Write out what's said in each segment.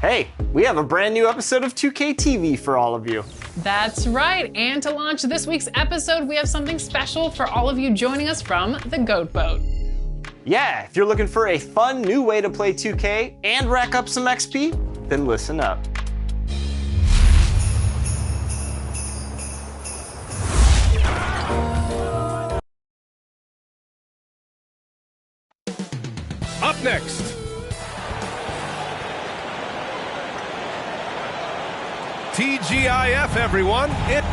Hey, we have a brand new episode of 2K TV for all of you. That's right, and to launch this week's episode, we have something special for all of you joining us from the Goat Boat. Yeah, if you're looking for a fun new way to play 2K and rack up some XP, then listen up. Up next, TGIF, everyone.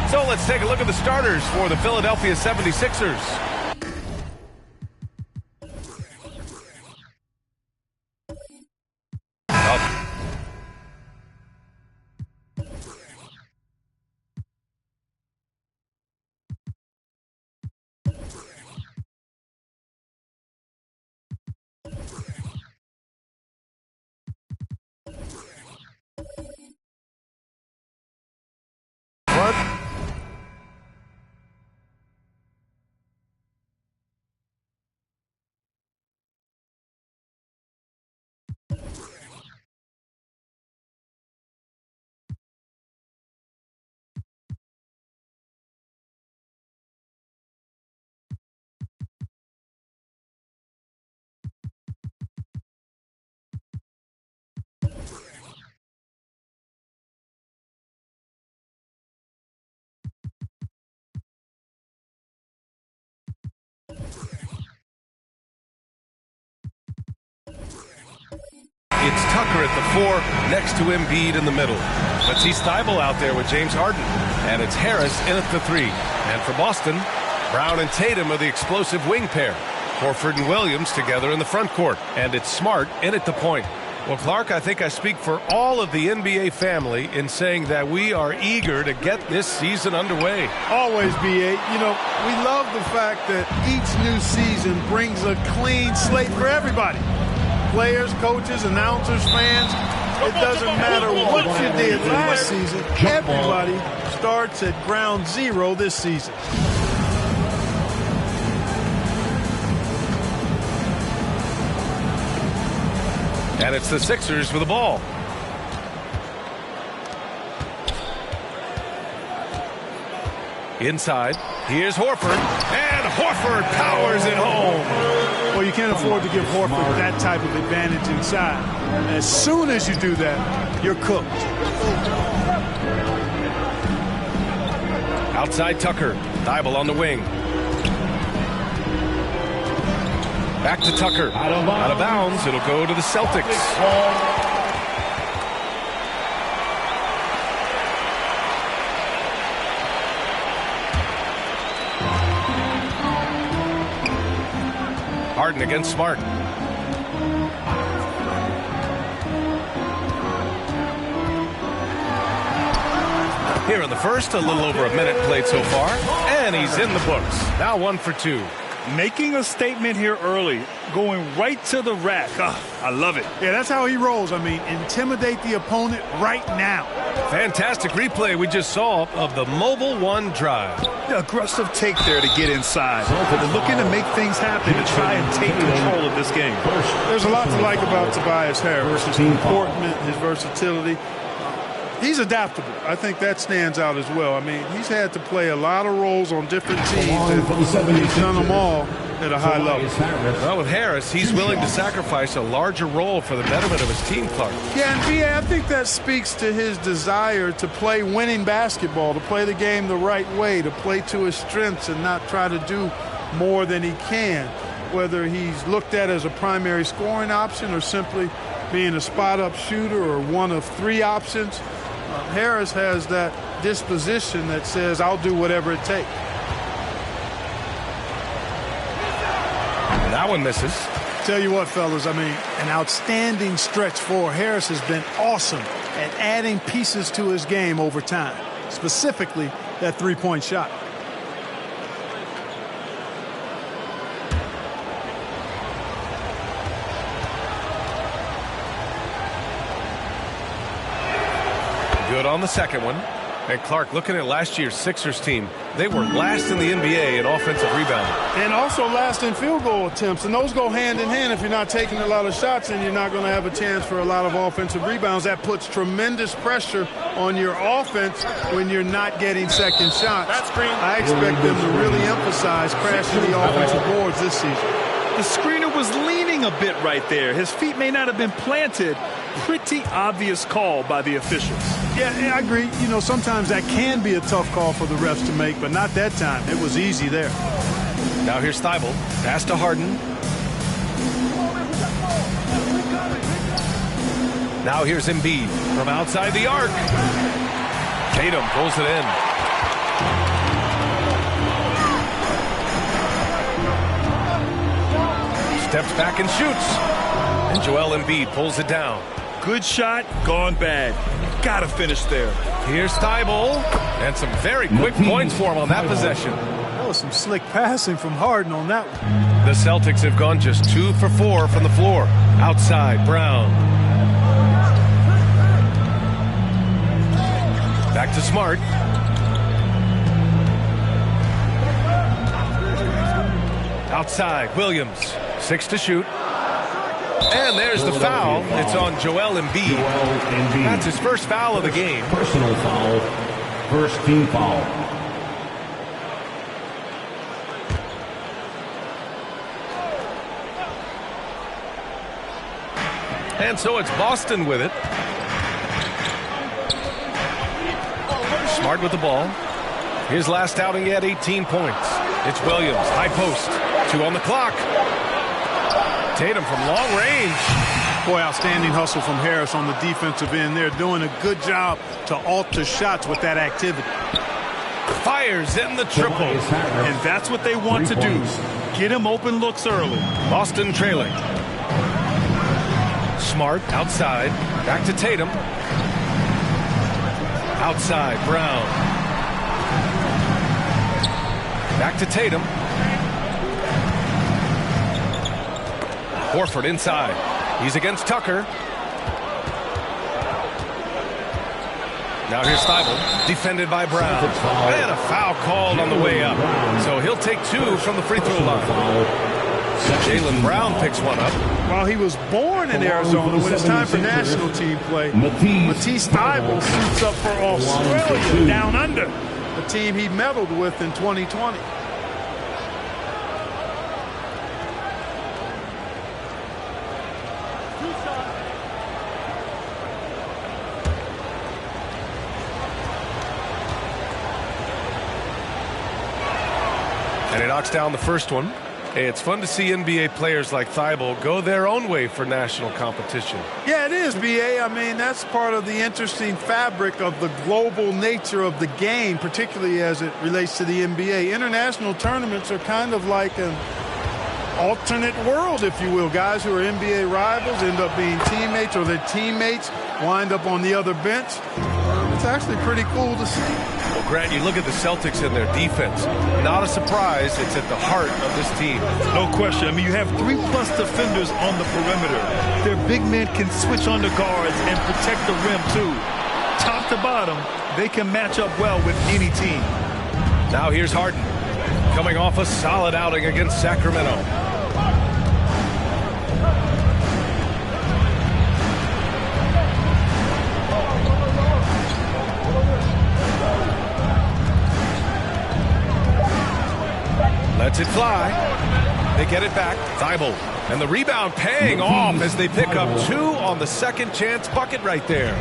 So let's take a look at the starters for the Philadelphia 76ers. What? It's Tucker at the 4, next to Embiid in the middle. Let's see Thybulle out there with James Harden. And it's Harris in at the 3. And for Boston, Brown and Tatum are the explosive wing pair. Horford and Williams together in the front court. And it's Smart in at the point. Well, Clark, I think I speak for all of the NBA family in saying that we are eager to get this season underway. Always, BA. You know, we love the fact that each new season brings a clean slate for everybody. Players, coaches, announcers, fans. It doesn't matter what you did last season. Everybody starts at ground zero this season. And it's the Sixers with the ball. Inside, here's Horford, and Horford powers it home. Well, you can't afford to give Horford that type of advantage inside. As soon as you do that, you're cooked. Outside Tucker, Thybulle on the wing. Back to Tucker, out of bounds, it'll go to the Celtics. Harden against Smart. Here in the first, a little over a minute played so far, and he's in the books. Now 1 for 2. Making a statement here early, going right to the rack. I love it. Yeah, that's how he rolls. I mean, intimidate the opponent right now. Fantastic replay we just saw of the Mobile One drive. The aggressive take there to get inside. They're looking to make things happen to try and take control of this game. There's a lot to like about Tobias Harris. His comportment, his versatility. He's adaptable. I think that stands out as well. I mean, he's had to play a lot of roles on different teams, and he's done them all at a high level. Well, with Harris, he's willing to sacrifice a larger role for the betterment of his team, Clark. Yeah, and B.A., I think that speaks to his desire to play winning basketball, to play the game the right way, to play to his strengths and not try to do more than he can, whether he's looked at as a primary scoring option or simply being a spot-up shooter or one of 3 options. Harris has that disposition that says, I'll do whatever it takes. That one misses. Tell you what, fellas, I mean, an outstanding stretch for Harris has been awesome at adding pieces to his game over time, specifically that three-point shot. Good on the second one. And Clark, looking at last year's Sixers team, they were last in the NBA in offensive rebounding. And also last in field goal attempts. And those go hand in hand. If you're not taking a lot of shots, then you're not going to have a chance for a lot of offensive rebounds. That puts tremendous pressure on your offense when you're not getting second shots. I expect them to really emphasize crashing the offensive boards this season. The screener was leaning a bit right there. His feet may not have been planted. Pretty obvious call by the officials. Yeah, I agree. You know, sometimes that can be a tough call for the refs to make, but not that time. It was easy there. Now here's Thybulle. Pass to Harden. Now here's Embiid from outside the arc. Tatum pulls it in. Steps back and shoots. And Joel Embiid pulls it down. Good shot, gone bad. Gotta finish there. Here's Thybulle. And some very quick points for him on that possession. That was some slick passing from Harden on that one. The Celtics have gone just 2 for 4 from the floor. Outside, Brown. Back to Smart. Outside, Williams. 6 to shoot. And there's the foul. It's on Joel Embiid. That's his first foul of the game. Personal foul. First team foul. And so it's Boston with it. Smart with the ball. His last outing, he had 18 points. It's Williams, high post. 2 on the clock. Tatum from long range. Boy, outstanding hustle from Harris on the defensive end. They're doing a good job to alter shots with that activity. Fires in the triple. And that's what they want to do. Get him open looks early. Boston trailing. Smart outside. Back to Tatum. Outside, Brown. Back to Tatum. Horford inside. He's against Tucker. Now here's Thybulle, defended by Brown. And a foul called on the way up. So he'll take 2 from the free throw line. Jaylen Brown picks one up. While he was born in Arizona, when it's time for national team play, Matisse Thybulle suits up for Australia down under, a team he medaled with in 2020. And he knocks down the first one. Hey, it's fun to see NBA players like Thybulle go their own way for national competition. Yeah, it is, B.A. I mean, that's part of the interesting fabric of the global nature of the game, particularly as it relates to the NBA. International tournaments are kind of like an alternate world, if you will. Guys who are NBA rivals end up being teammates, or their teammates wind up on the other bench. It's actually pretty cool to see. Well, Grant, you look at the Celtics and their defense. Not a surprise. It's at the heart of this team. No question. I mean, you have 3+ defenders on the perimeter. Their big men can switch on the guards and protect the rim, too. Top to bottom, they can match up well with any team. Now here's Harden, coming off a solid outing against Sacramento. Lets it fly. They get it back. Thybulle. And the rebound paying off as they pick up 2 on the second chance bucket right there.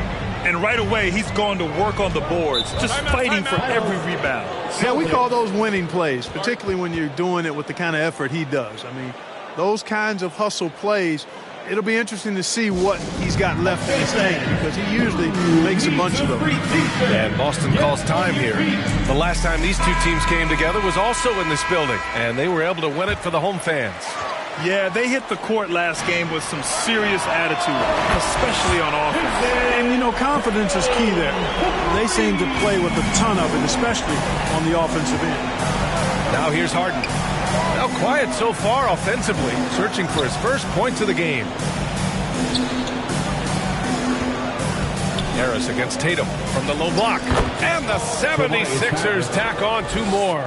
And right away, he's going to work on the boards, just fighting for every rebound. Yeah, we call those winning plays, particularly when you're doing it with the kind of effort he does. I mean, those kinds of hustle plays, it'll be interesting to see what he's got left in his tank, because he usually makes a bunch of them. And Boston calls time here. The last time these 2 teams came together was also in this building, and they were able to win it for the home fans. Yeah, they hit the court last game with some serious attitude, especially on offense. And, you know, confidence is key there. They seem to play with a ton of it, especially on the offensive end. Now here's Harden. Now quiet so far offensively, searching for his first points of the game. Harris against Tatum from the low block. And the 76ers tack on 2 more.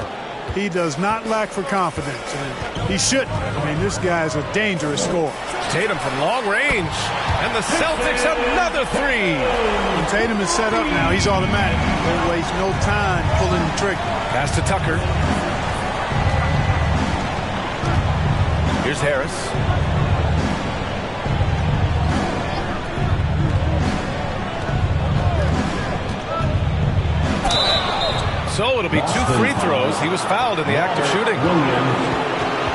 He does not lack for confidence, and he shouldn't. I mean, this guy's a dangerous scorer. Tatum from long range. And the Celtics another 3. When Tatum is set up now, he's automatic. They waste no time pulling the trigger. Pass to Tucker. Here's Harris. So it'll be 2 free throws. He was fouled in the act of shooting.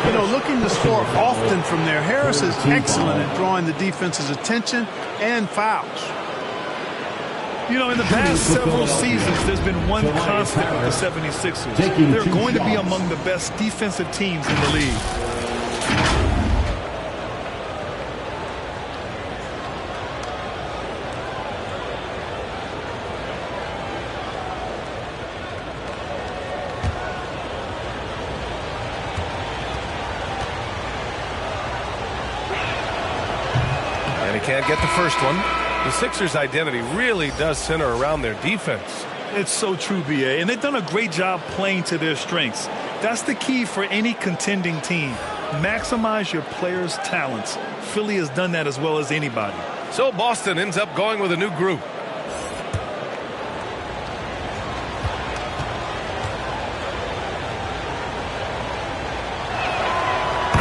You know, looking to score often from there, Harris is excellent at drawing the defense's attention and fouls. You know, in the past several seasons, there's been one constant with the 76ers. They're going to be among the best defensive teams in the league. Can't get the first one. The Sixers' identity really does center around their defense. It's so true, B.A., and they've done a great job playing to their strengths. That's the key for any contending team. Maximize your players' talents. Philly has done that as well as anybody. So Boston ends up going with a new group.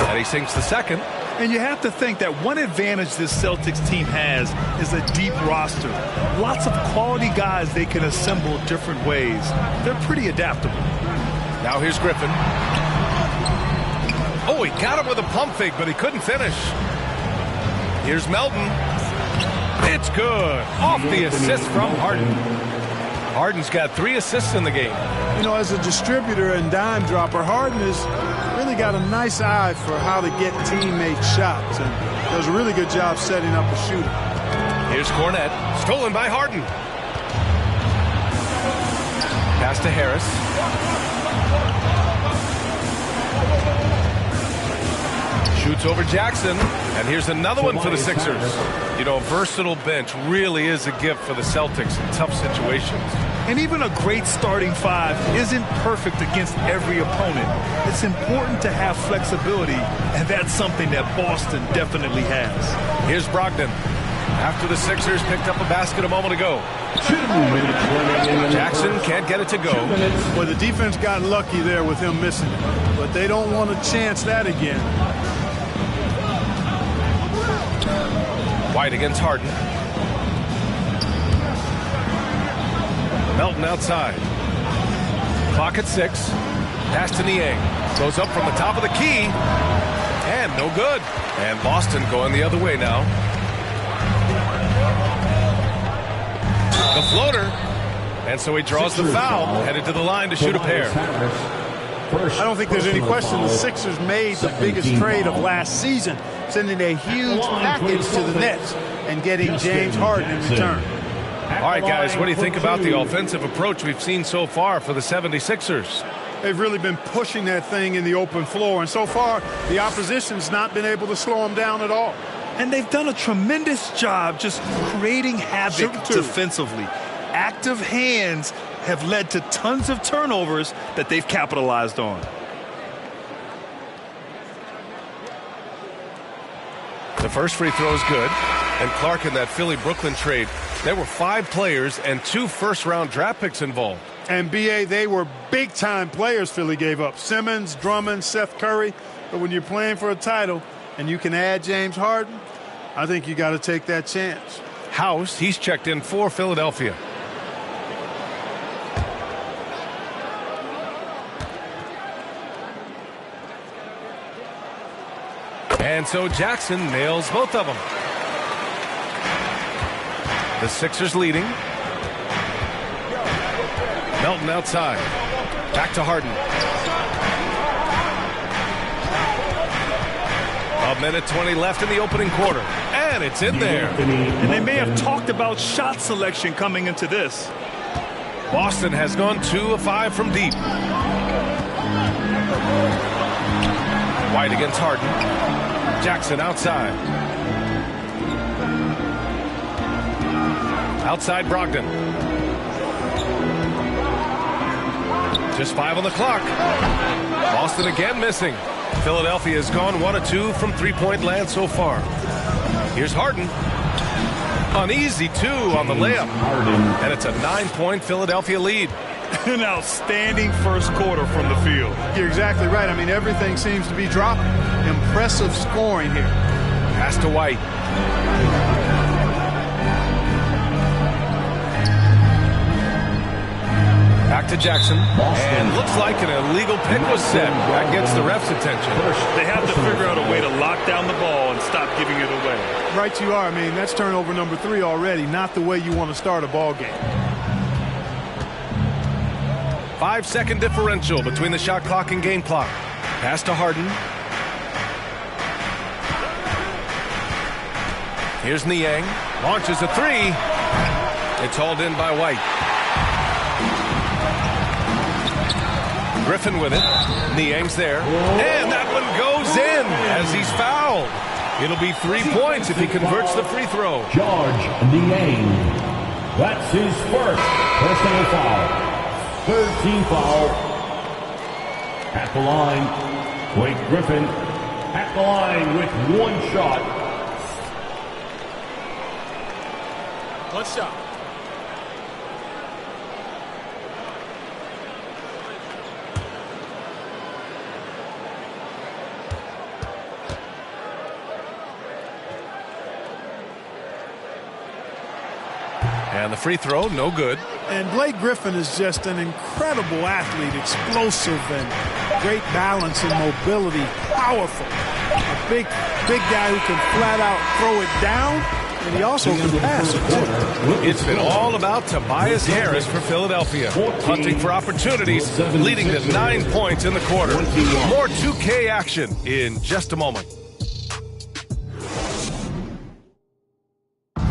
And he sinks the second. And you have to think that one advantage this Celtics team has is a deep roster. Lots of quality guys they can assemble different ways. They're pretty adaptable. Now here's Griffin. Oh, he got him with a pump fake, but he couldn't finish. Here's Melton. It's good. Off the assist from Harden. Harden's got 3 assists in the game. You know, as a distributor and dime dropper, Harden has really got a nice eye for how to get teammate shots and does a really good job setting up a shooter. Here's Cornette. Stolen by Harden. Pass to Harris. Shoots over Jackson. And here's another one for the Sixers. You know, a versatile bench really is a gift for the Celtics in tough situations. And even a great starting 5 isn't perfect against every opponent. It's important to have flexibility, and that's something that Boston definitely has. Here's Brogdon. After the Sixers picked up a basket a moment ago. Jackson can't get it to go. Well, the defense got lucky there with him missing it, but they don't want to chance that again. White against Harden. Melton outside. Clock at 6. Pass to Niang. Goes up from the top of the key. And no good. And Boston going the other way now. The floater. And so he draws the foul. Headed to the line to shoot a pair. I don't think there's any question the Sixers made the biggest trade of last season, sending a huge package to the Nets and getting James Harden in return. All right, guys, what do you think about the offensive approach we've seen so far for the 76ers? They've really been pushing that thing in the open floor, and so far the opposition's not been able to slow them down at all. And they've done a tremendous job just creating havoc defensively. Active hands have led to tons of turnovers that they've capitalized on. The first free throw is good. And Clark, in that Philly-Brooklyn trade, there were 5 players and 2 first-round draft picks involved. And, B.A., they were big-time players Philly gave up. Simmons, Drummond, Seth Curry. But when you're playing for a title and you can add James Harden, I think you got to take that chance. House, he's checked in for Philadelphia. And so Jackson nails both of them. The Sixers leading. Melton outside. Back to Harden. 1:20 left in the opening quarter. And it's in there. And they may have talked about shot selection coming into this. Boston has gone 2 of 5 from deep. White against Harden. Jackson outside. Outside Brogdon. Just 5 on the clock. Boston again missing. Philadelphia has gone 1 of 2 from three-point land so far. Here's Harden. An easy 2 on the layup. And it's a 9-point Philadelphia lead. An outstanding first quarter from the field. You're exactly right. I mean, everything seems to be dropping. Impressive scoring here. Pass to White. Back to Jackson. And looks like an illegal pick was set. That gets the ref's attention. They have to figure out a way to lock down the ball and stop giving it away. Right you are. I mean, that's turnover number 3 already. Not the way you want to start a ball game. 5-second differential between the shot clock and game clock. Pass to Harden. Here's Niang. Launches a 3. It's hauled in by White. Griffin with it. Niang's there. And that one goes in as he's fouled. It'll be 3 points if he converts the free throw. George Niang. That's his first personal foul. 13 foul. At the line, Blake Griffin. At the line with one shot. One shot. And the free throw, no good. And Blake Griffin is just an incredible athlete, explosive and great balance and mobility, powerful. A big guy who can flat out throw it down, and he also can pass it too. It's been all about Tobias Harris for Philadelphia, hunting for opportunities, leading to 9 points in the quarter. More 2K action in just a moment.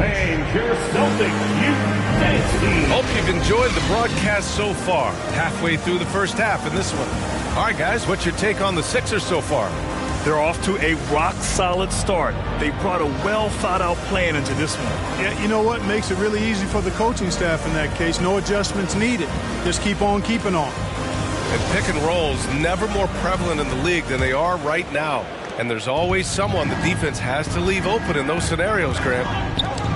And your Celtics Youth Dance Team. Hope you've enjoyed the broadcast so far. Halfway through the first half in this one. All right, guys, what's your take on the Sixers so far? They're off to a rock-solid start. They brought a well-thought-out plan into this one. Yeah, you know what? Makes it really easy for the coaching staff in that case. No adjustments needed. Just keep on keeping on. And pick and rolls never more prevalent in the league than they are right now. And there's always someone the defense has to leave open in those scenarios, Grant.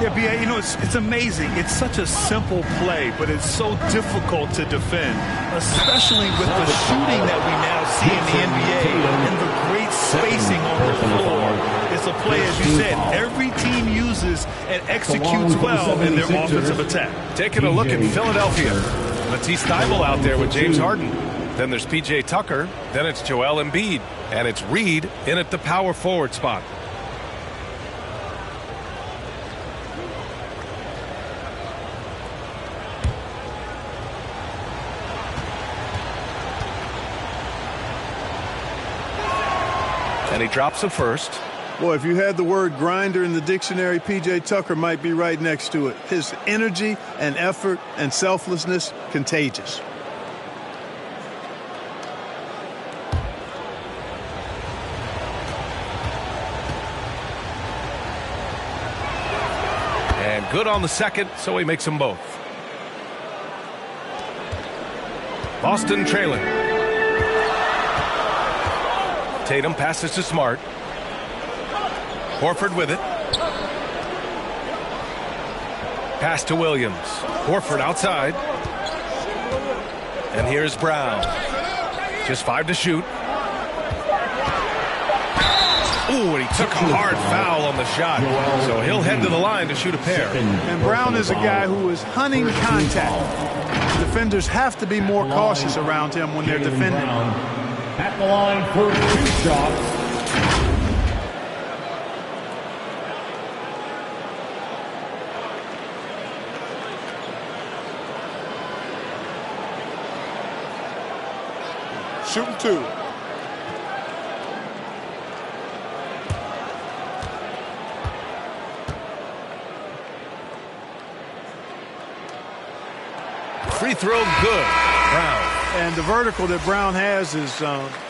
Yeah, B.A., you know, it's amazing. It's such a simple play, but it's so difficult to defend, especially with the shooting that we now see in the NBA and the great spacing on the floor. It's a play, as you said, every team uses and executes well in their offensive attack. Taking a look at Philadelphia. Matisse Thybulle out there with James Harden. Then there's P.J. Tucker. Then it's Joel Embiid. And it's Reed in at the power forward spot. And he drops it first. Boy, if you had the word grinder in the dictionary, P.J. Tucker might be right next to it. His energy and effort and selflessness, contagious. And good on the second, so he makes them both. Boston trailing. Tatum passes to Smart. Horford with it. Pass to Williams. Horford outside. And here's Brown. Just 5 to shoot. Ooh, and he took a hard foul on the shot. So he'll head to the line to shoot a pair. And Brown is a guy who is hunting contact. Defenders have to be more cautious around him when they're defending. At the line for 2 shots. Shooting 2. Free throw good. Brown. And the vertical that Brown has is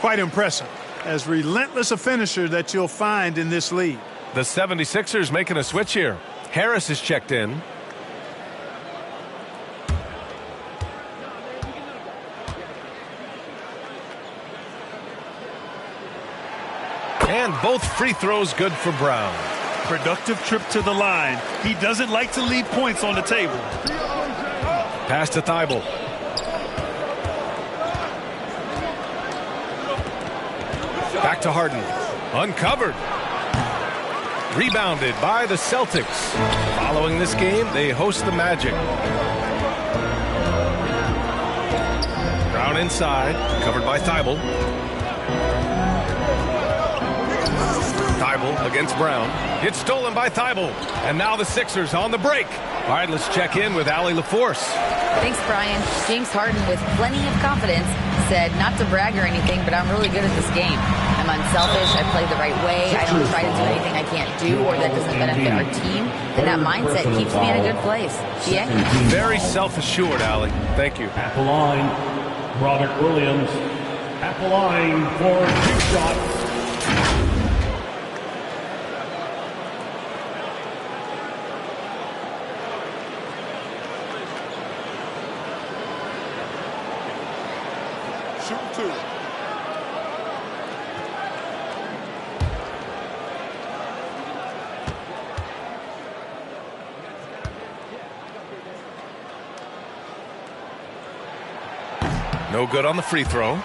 quite impressive. As relentless a finisher that you'll find in this league. The 76ers making a switch here. Harris is checked in. And both free throws good for Brown. Productive trip to the line. He doesn't like to leave points on the table. Pass to Thybulle. Back to Harden. Uncovered. Rebounded by the Celtics. Following this game, they host the Magic. Brown inside. Covered by Thybulle. Thybulle against Brown. It's stolen by Thybulle. And now the Sixers on the break. All right, let's check in with Allie LaForce. Thanks, Brian. James Harden, with plenty of confidence, said not to brag or anything, but I'm really good at this game. I'm unselfish. I play the right way. I don't try to do anything I can't do or that doesn't benefit our team. And that mindset keeps me in a good place. Yeah. Very self-assured, Allie. Thank you. At the line, Robert Williams. At the line for 2 shots. Shooting 2. No good on the free throw.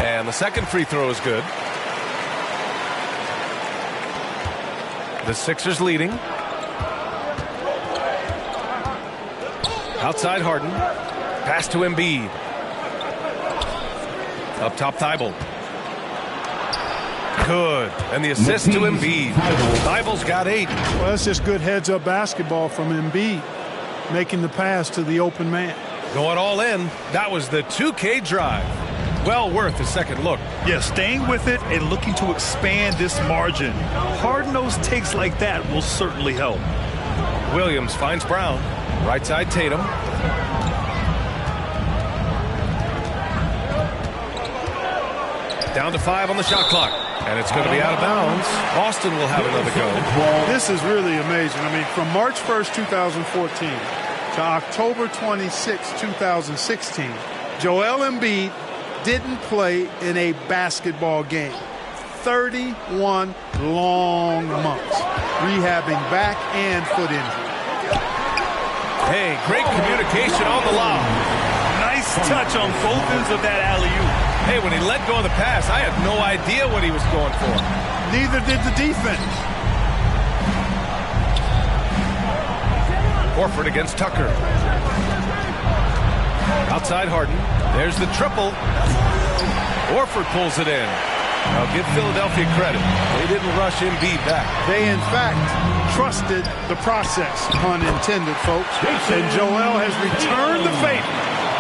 And the second free throw is good. The Sixers leading. Outside Harden. Pass to Embiid. Up top Thibault. Good. And the assist to Embiid. Thibault's got 8. Well, that's just good heads-up basketball from Embiid, making the pass to the open man. Going all in. That was the 2K drive. Well worth a second look. Yeah, staying with it and looking to expand this margin. Hard-nosed takes like that will certainly help. Williams finds Brown. Right side Tatum. Down to 5 on the shot clock. And it's going to be out of bounds. Boston will have another go. This is really amazing. I mean, from March 1st, 2014 to October 26, 2016, Joel Embiid didn't play in a basketball game. 31 long months rehabbing back and foot injury. Hey, great communication on the lob. Nice touch on both ends of that alley-oop. Hey, when he let go of the pass, I had no idea what he was going for. Neither did the defense. Horford against Tucker. Outside Harden. There's the triple. Horford pulls it in. Now give Philadelphia credit. They didn't rush Embiid back. They, in fact, trusted the process, pun intended, folks. And Joel has returned the favor.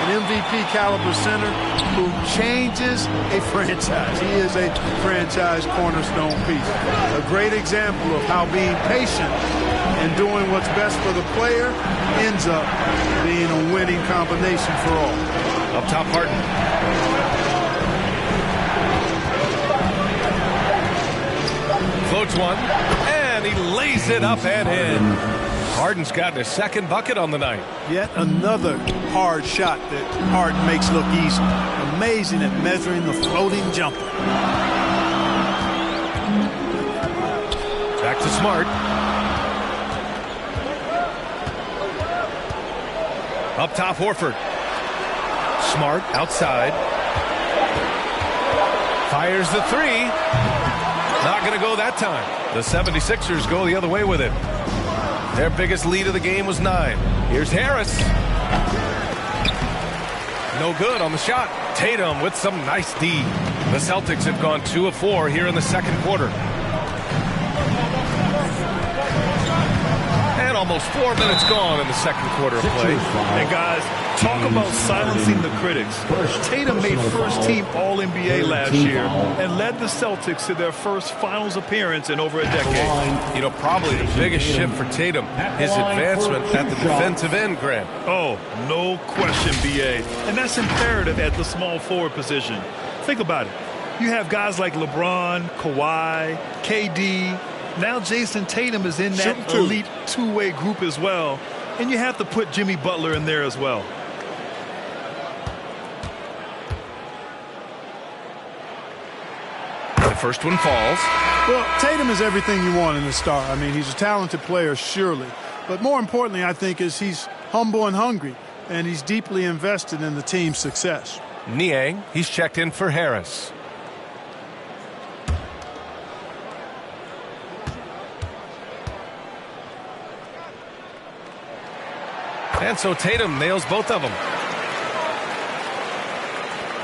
An MVP caliber center who changes a franchise. He is a franchise cornerstone piece. A great example of how being patient and doing what's best for the player ends up being a winning combination for all. Up top, Harden. Floats one, and he lays it up and in. Harden's gotten his second bucket on the night. Yet another hard shot that Harden makes look easy. Amazing at measuring the floating jumper. Back to Smart. Up top, Horford. Smart outside. Fires the 3. Not going to go that time. The 76ers go the other way with it. Their biggest lead of the game was 9. Here's Harris. No good on the shot. Tatum with some nice D. The Celtics have gone 2 of 4 here in the second quarter. And almost 4 minutes gone in the second quarter of play. And guys, talk about silencing the critics. Tatum made first-team All-NBA last year and led the Celtics to their first finals appearance in over a decade. You know, probably the biggest shift for Tatum, his advancement at the defensive end, Grant. Oh, no question, B.A. And that's imperative at the small forward position. Think about it. You have guys like LeBron, Kawhi, KD. Now Jason Tatum is in that elite two-way group as well. And you have to put Jimmy Butler in there as well. The first one falls. Well, Tatum is everything you want in a star. I mean, he's a talented player, surely. But more importantly, I think, is he's humble and hungry. And he's deeply invested in the team's success. Niang, he's checked in for Harris. And so Tatum nails both of them.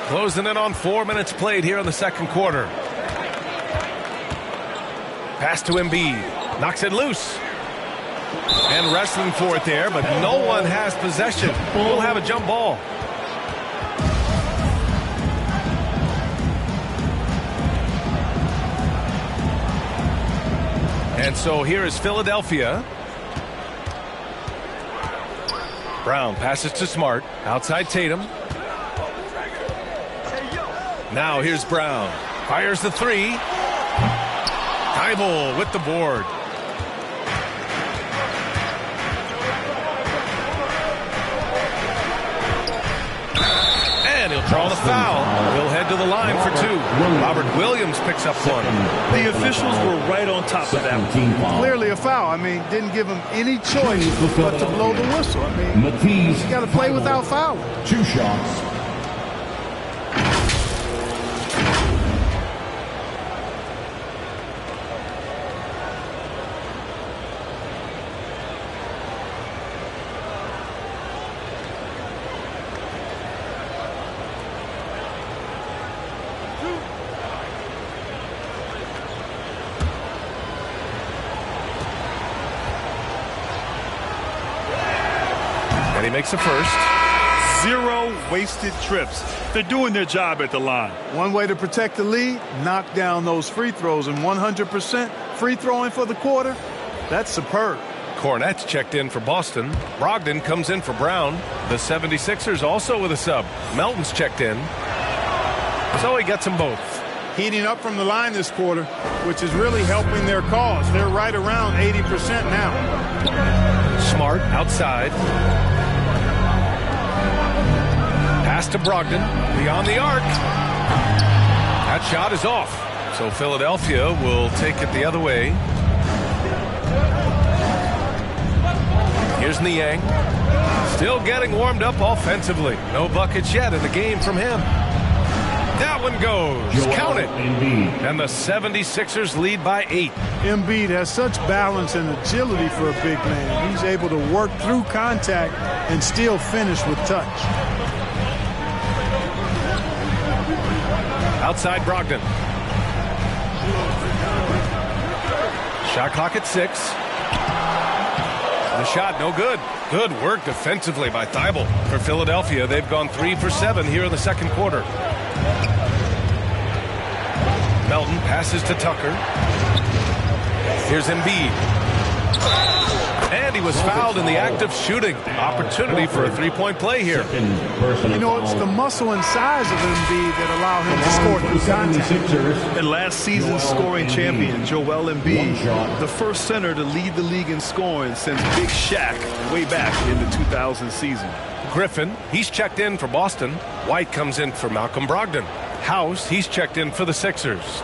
Closing in on 4 minutes played here in the second quarter. Pass to Embiid. Knocks it loose. And wrestling for it there, but no one has possession. We'll have a jump ball. And so here is Philadelphia. Brown passes to Smart. Outside Tatum. Now here's Brown. Fires the 3. Thibault with the board. And he'll draw the foul. He'll head the line for two. Robert Williams picks up one. The officials were right on top of that one. Clearly a foul. I mean, didn't give him any choice but to blow the whistle. I mean, he's got to play without fouling. 2 shots. And he makes a first. 0 wasted trips. They're doing their job at the line. One way to protect the lead, knock down those free throws, and 100% free throwing for the quarter, that's superb. Cornette's checked in for Boston. Brogdon comes in for Brown. The 76ers also with a sub. Melton's checked in. So he gets them both. Heating up from the line this quarter, which is really helping their cause. They're right around 80% now. Smart outside. Pass to Brogdon, beyond the arc. That shot is off. So Philadelphia will take it the other way. Here's Niang. Still getting warmed up offensively. No buckets yet in the game from him. That one goes. Count it. And the 76ers lead by 8. Embiid has such balance and agility for a big man. He's able to work through contact and still finish with touch. Outside Brogdon. Shot clock at 6. The shot no good. Good work defensively by Thibault. For Philadelphia, they've gone 3 for 7 here in the second quarter. Melton passes to Tucker. Here's Embiid. And he was fouled in the act of shooting. Opportunity for a three-point play here. You know, it's the muscle and size of Embiid that allow him to score through contact. And last season's scoring champion, Joel Embiid, the first center to lead the league in scoring since Big Shaq way back in the 2000 season. Griffin, he's checked in for Boston. White comes in for Malcolm Brogdon. House, he's checked in for the Sixers.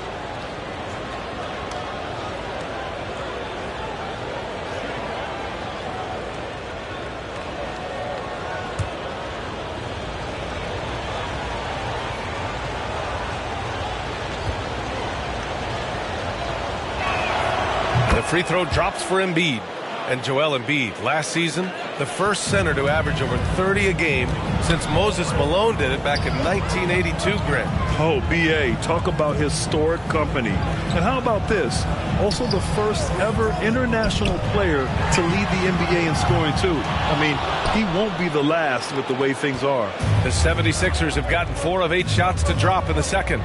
The free throw drops for Embiid. And Joel Embiid, last season, the first center to average over 30 a game since Moses Malone did it back in 1982, Grant. Oh, B.A., talk about historic company. And how about this? Also the first ever international player to lead the NBA in scoring, too. I mean, he won't be the last with the way things are. The 76ers have gotten 4 of 8 shots to drop in the second.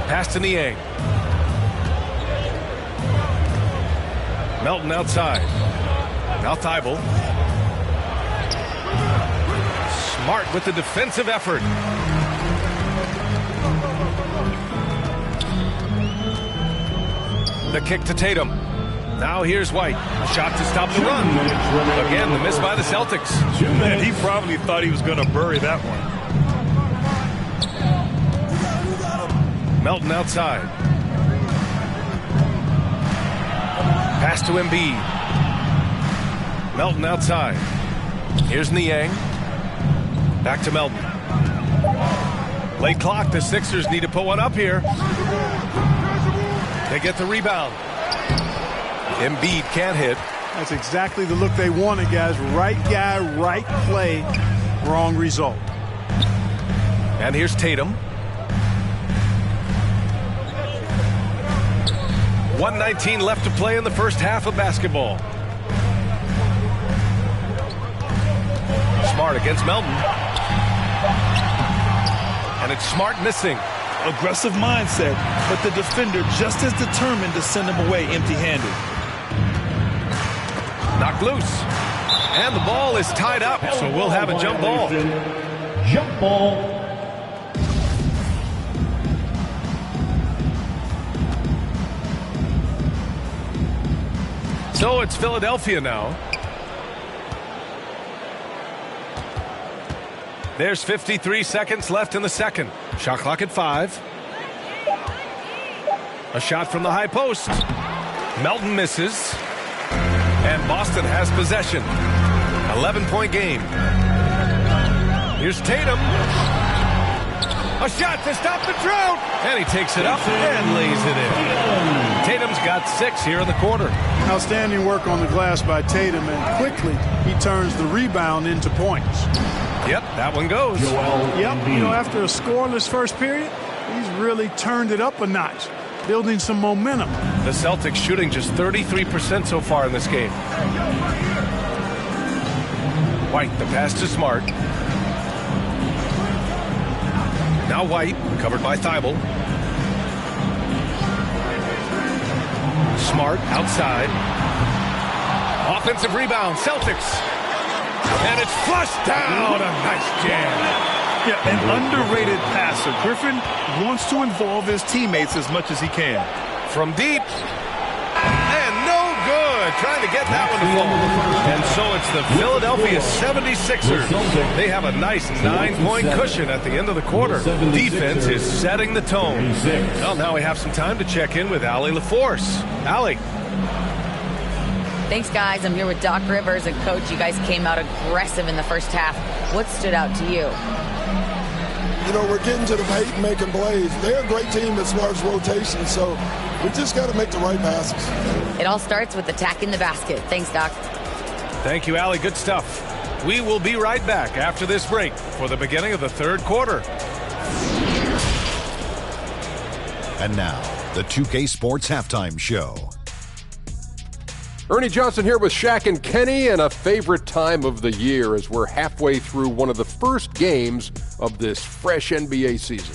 Pass to Niang. Melton outside. Now Thibault. Smart with the defensive effort. The kick to Tatum. Now here's White. A shot to stop the run. Again, the miss by the Celtics. Man, he probably thought he was going to bury that one. Melton outside. Pass to Embiid. Melton outside. Here's Niang. Back to Melton. Late clock. The Sixers need to put one up here. They get the rebound. Embiid can't hit. That's exactly the look they wanted, guys. Right guy, right play, wrong result. And here's Tatum. 1:19 left to play in the first half of basketball. Smart against Melton. And it's Smart missing. Aggressive mindset, but the defender just as determined to send him away empty-handed. Knocked loose. And the ball is tied up, so we'll have a jump ball. Jump ball. So it's Philadelphia now. There's 53 seconds left in the second. Shot clock at 5. A shot from the high post. Melton misses. And Boston has possession. 11-point game. Here's Tatum. A shot to stop the drought. And he takes it up and lays it in. Tatum's got 6 here in the quarter. Outstanding work on the glass by Tatum, and quickly he turns the rebound into points. Yep, that one goes. Yep, you know, after a scoreless first period, he's really turned it up a notch, building some momentum. The Celtics shooting just 33% so far in this game. White, the pass to Smart. Now White, covered by Thibault. Smart outside. Offensive rebound, Celtics. And it's flushed down. A nice jam. Yeah, an underrated passer. Griffin wants to involve his teammates as much as he can. From deep. And no good. Trying to get that one to fall. And so it's the Philadelphia 76ers. They have a nice 9-point cushion at the end of the quarter. Defense is setting the tone. Well, now we have some time to check in with Allie LaForce. Allie. Thanks, guys. I'm here with Doc Rivers, and Coach, you guys came out aggressive in the first half. What stood out to you? You know, we're getting to the paint and making plays. They're a great team as far as rotation, so we just got to make the right passes. It all starts with attacking the basket. Thanks, Doc. Thank you, Allie. Good stuff. We will be right back after this break for the beginning of the third quarter. And now, the 2K Sports Halftime Show. Ernie Johnson here with Shaq and Kenny, and a favorite time of the year as we're halfway through one of the first games of this fresh NBA season.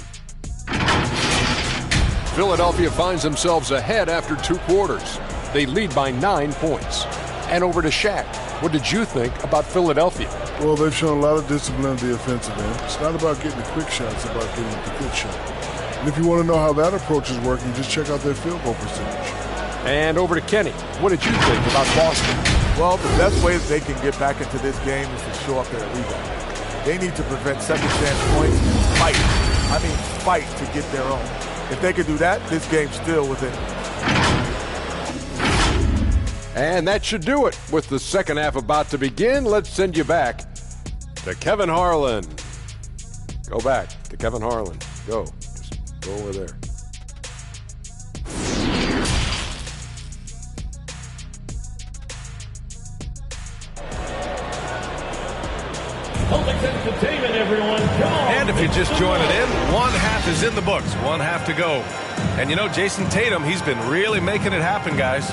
Philadelphia finds themselves ahead after 2 quarters. They lead by 9 points. And over to Shaq. What did you think about Philadelphia? Well, they've shown a lot of discipline at the offensive end. It's not about getting the quick shots, it's about getting the good shot. And if you want to know how that approach is working, just check out their field goal percentage. And over to Kenny. What did you think about Boston? Well, the best way that they can get back into this game is to show up there at rebound. They need to prevent second chance points and fight. I mean, fight to get their own. If they could do that, this game's still within. And that should do it. With the second half about to begin, let's send you back to Kevin Harlan. Go back to Kevin Harlan. Go. Just go over there. Entertainment, everyone. And if you're just joining in, one half is in the books, one half to go. And you know, Jason Tatum, he's been really making it happen, guys.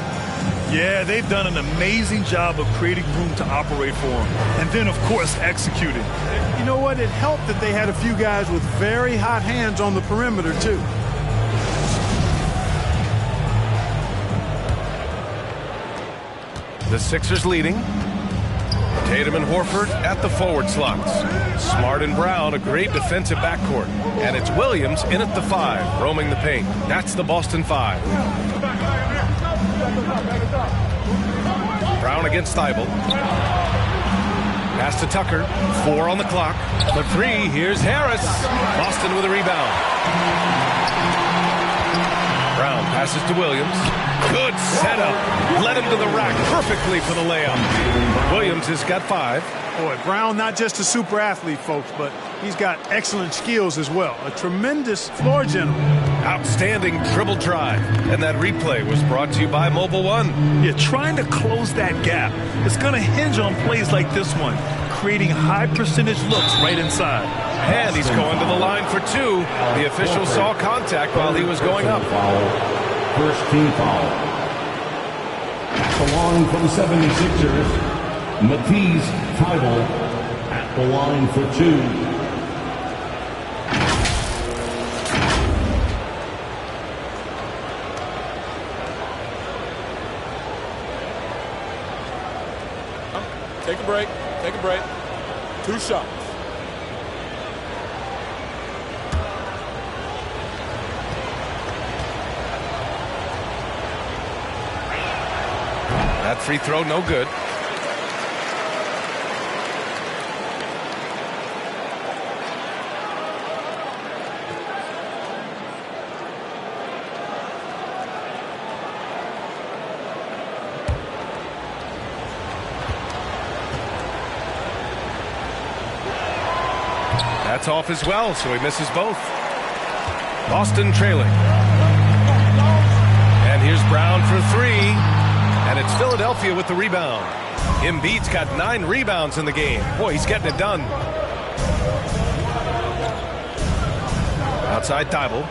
Yeah, they've done an amazing job of creating room to operate for him. And then, of course, executing. You know what? It helped that they had a few guys with very hot hands on the perimeter, too. The Sixers leading. Tatum and Horford at the forward slots. Smart and Brown, a great defensive backcourt. And it's Williams in at the 5, roaming the paint. That's the Boston 5. Brown against Thibault. Pass to Tucker. 4 on the clock. The 3, here's Harris. Boston with a rebound. Brown passes to Williams. Good setup. Led him to the rack perfectly for the layup. Williams has got 5. Boy, Brown not just a super athlete, folks, but he's got excellent skills as well. A tremendous floor general. Outstanding dribble drive. And that replay was brought to you by Mobile One. Yeah, trying to close that gap. It's going to hinge on plays like this one, creating high percentage looks right inside. And he's going to the line for 2. The official saw contact while he was going up. First team foul. At the line for the 76ers, Matisse Thybulle at the line for 2. Take a break. Take a break. 2 shots. That free throw, no good. That's off as well, so he misses both. Boston trailing. And here's Brown for three. And it's Philadelphia with the rebound. Embiid's got 9 rebounds in the game. Boy, he's getting it done. Outside Thibault.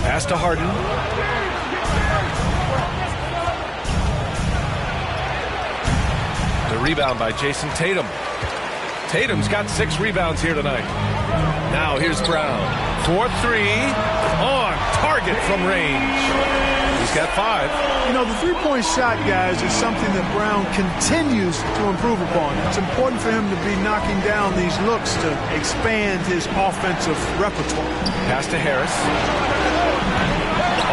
Pass to Harden. The rebound by Jason Tatum. Tatum's got 6 rebounds here tonight. Now here's Brown. 4-3. On target from range. He's got 5. You know, the three-point shot, guys, is something that Brown continues to improve upon. It's important for him to be knocking down these looks to expand his offensive repertoire. Pass to Harris.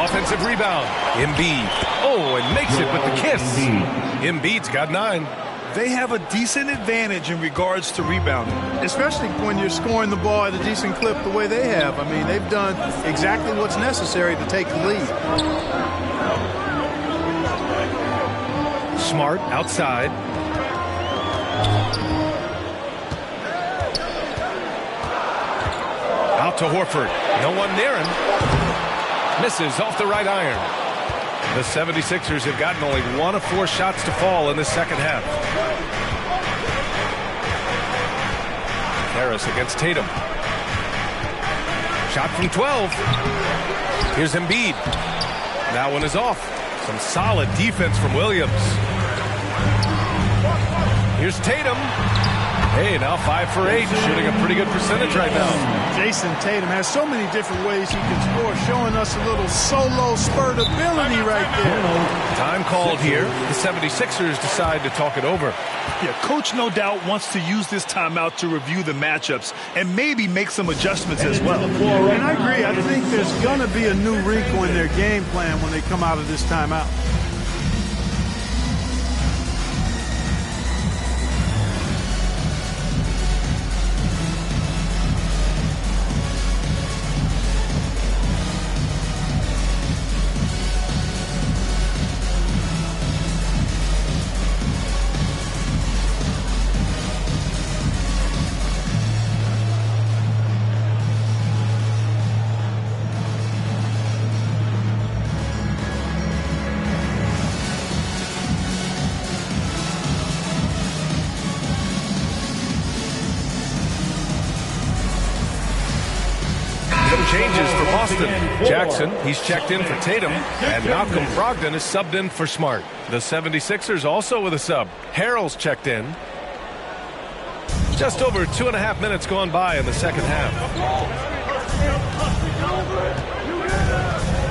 Offensive rebound. Embiid. Oh, and makes it with the kiss. Embiid's got 9. They have a decent advantage in regards to rebounding. Especially when you're scoring the ball at a decent clip the way they have. I mean, they've done exactly what's necessary to take the lead. Smart outside. Out to Horford. No one near him. Misses off the right iron. The 76ers have gotten only 1 of 4 shots to fall in the second half. Harris against Tatum. Shot from 12. Here's Embiid. That one is off. Some solid defense from Williams. Here's Tatum. Hey, now 5 for 8, shooting a pretty good percentage right now. Jason Tatum has so many different ways he can score, showing us a little solo spurt ability right there. Time called here. The 76ers decide to talk it over. Yeah, coach no doubt wants to use this timeout to review the matchups and maybe make some adjustments as well. And I agree. I think there's going to be a new wrinkle in their game plan when they come out of this timeout. Changes for Boston. Jackson, he's checked in for Tatum, and Malcolm Brogdon is subbed in for Smart. The 76ers also with a sub. Harrell's checked in. Just over 2.5 minutes gone by in the second half.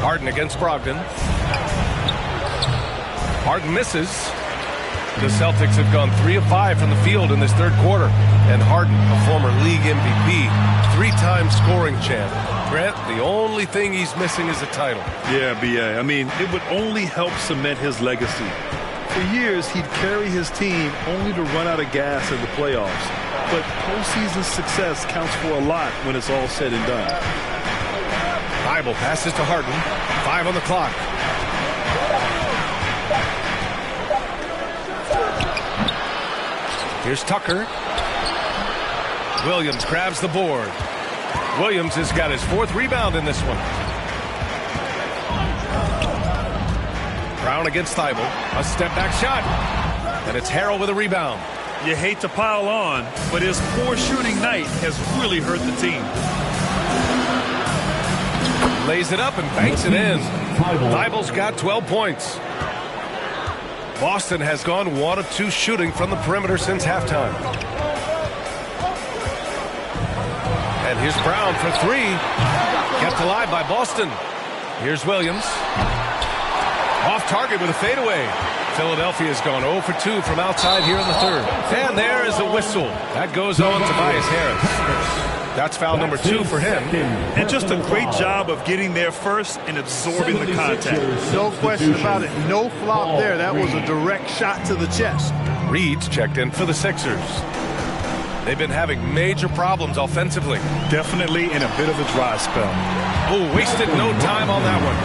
Harden against Brogdon. Harden misses. The Celtics have gone 3 of 5 from the field in this third quarter. And Harden, a former league MVP, 3-time scoring champ. Grant, the only thing he's missing is a title. Yeah, B.A. I mean, it would only help cement his legacy. For years, he'd carry his team only to run out of gas in the playoffs. But postseason success counts for a lot when it's all said and done. Thibault passes to Harden. 5 on the clock. Here's Tucker. Williams grabs the board. Williams has got his 4th rebound in this one. Brown against Thibault. A step-back shot. And it's Harrell with a rebound. You hate to pile on, but his poor shooting night has really hurt the team. Lays it up and banks it in. Thibault's got 12 points. Boston has gone 1 of 2 shooting from the perimeter since halftime. And here's Brown for 3. Kept alive by Boston. Here's Williams. Off target with a fadeaway. Philadelphia's gone 0 for 2 from outside here in the third. And there is a whistle. That goes on Tobias Harris. That's foul number 2 for him. And just a great job of getting there first and absorbing the contact. No question about it. No flop there. That was a direct shot to the chest. Reed's checked in for the Sixers. They've been having major problems offensively. Definitely in a bit of a dry spell. Oh, wasted no time on that one.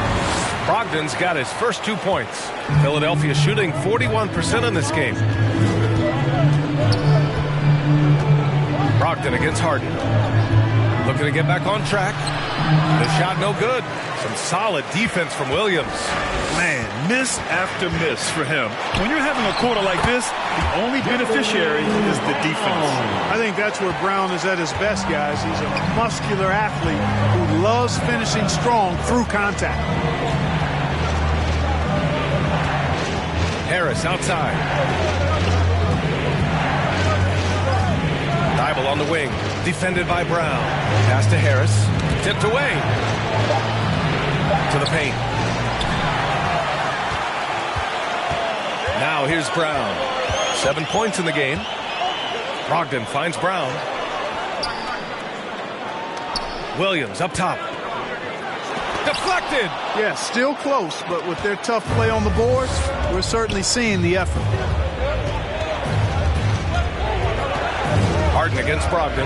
Brogdon's got his first 2 points. Philadelphia shooting 41% in this game. Brogdon against Harden. Looking to get back on track. The shot no good. Some solid defense from Williams. Man, miss after miss for him. When you're having a quarter like this, the only beneficiary is the defense. I think that's where Brown is at his best, guys. He's a muscular athlete who loves finishing strong through contact. Harris outside. Thybulle on the wing. Defended by Brown. Pass to Harris. Tipped away. To the paint. Now here's Brown. 7 points in the game. Brogdon finds Brown. Williams up top. Deflected. Yeah, still close, but with their tough play on the boards, we're certainly seeing the effort. Harden against Brogdon.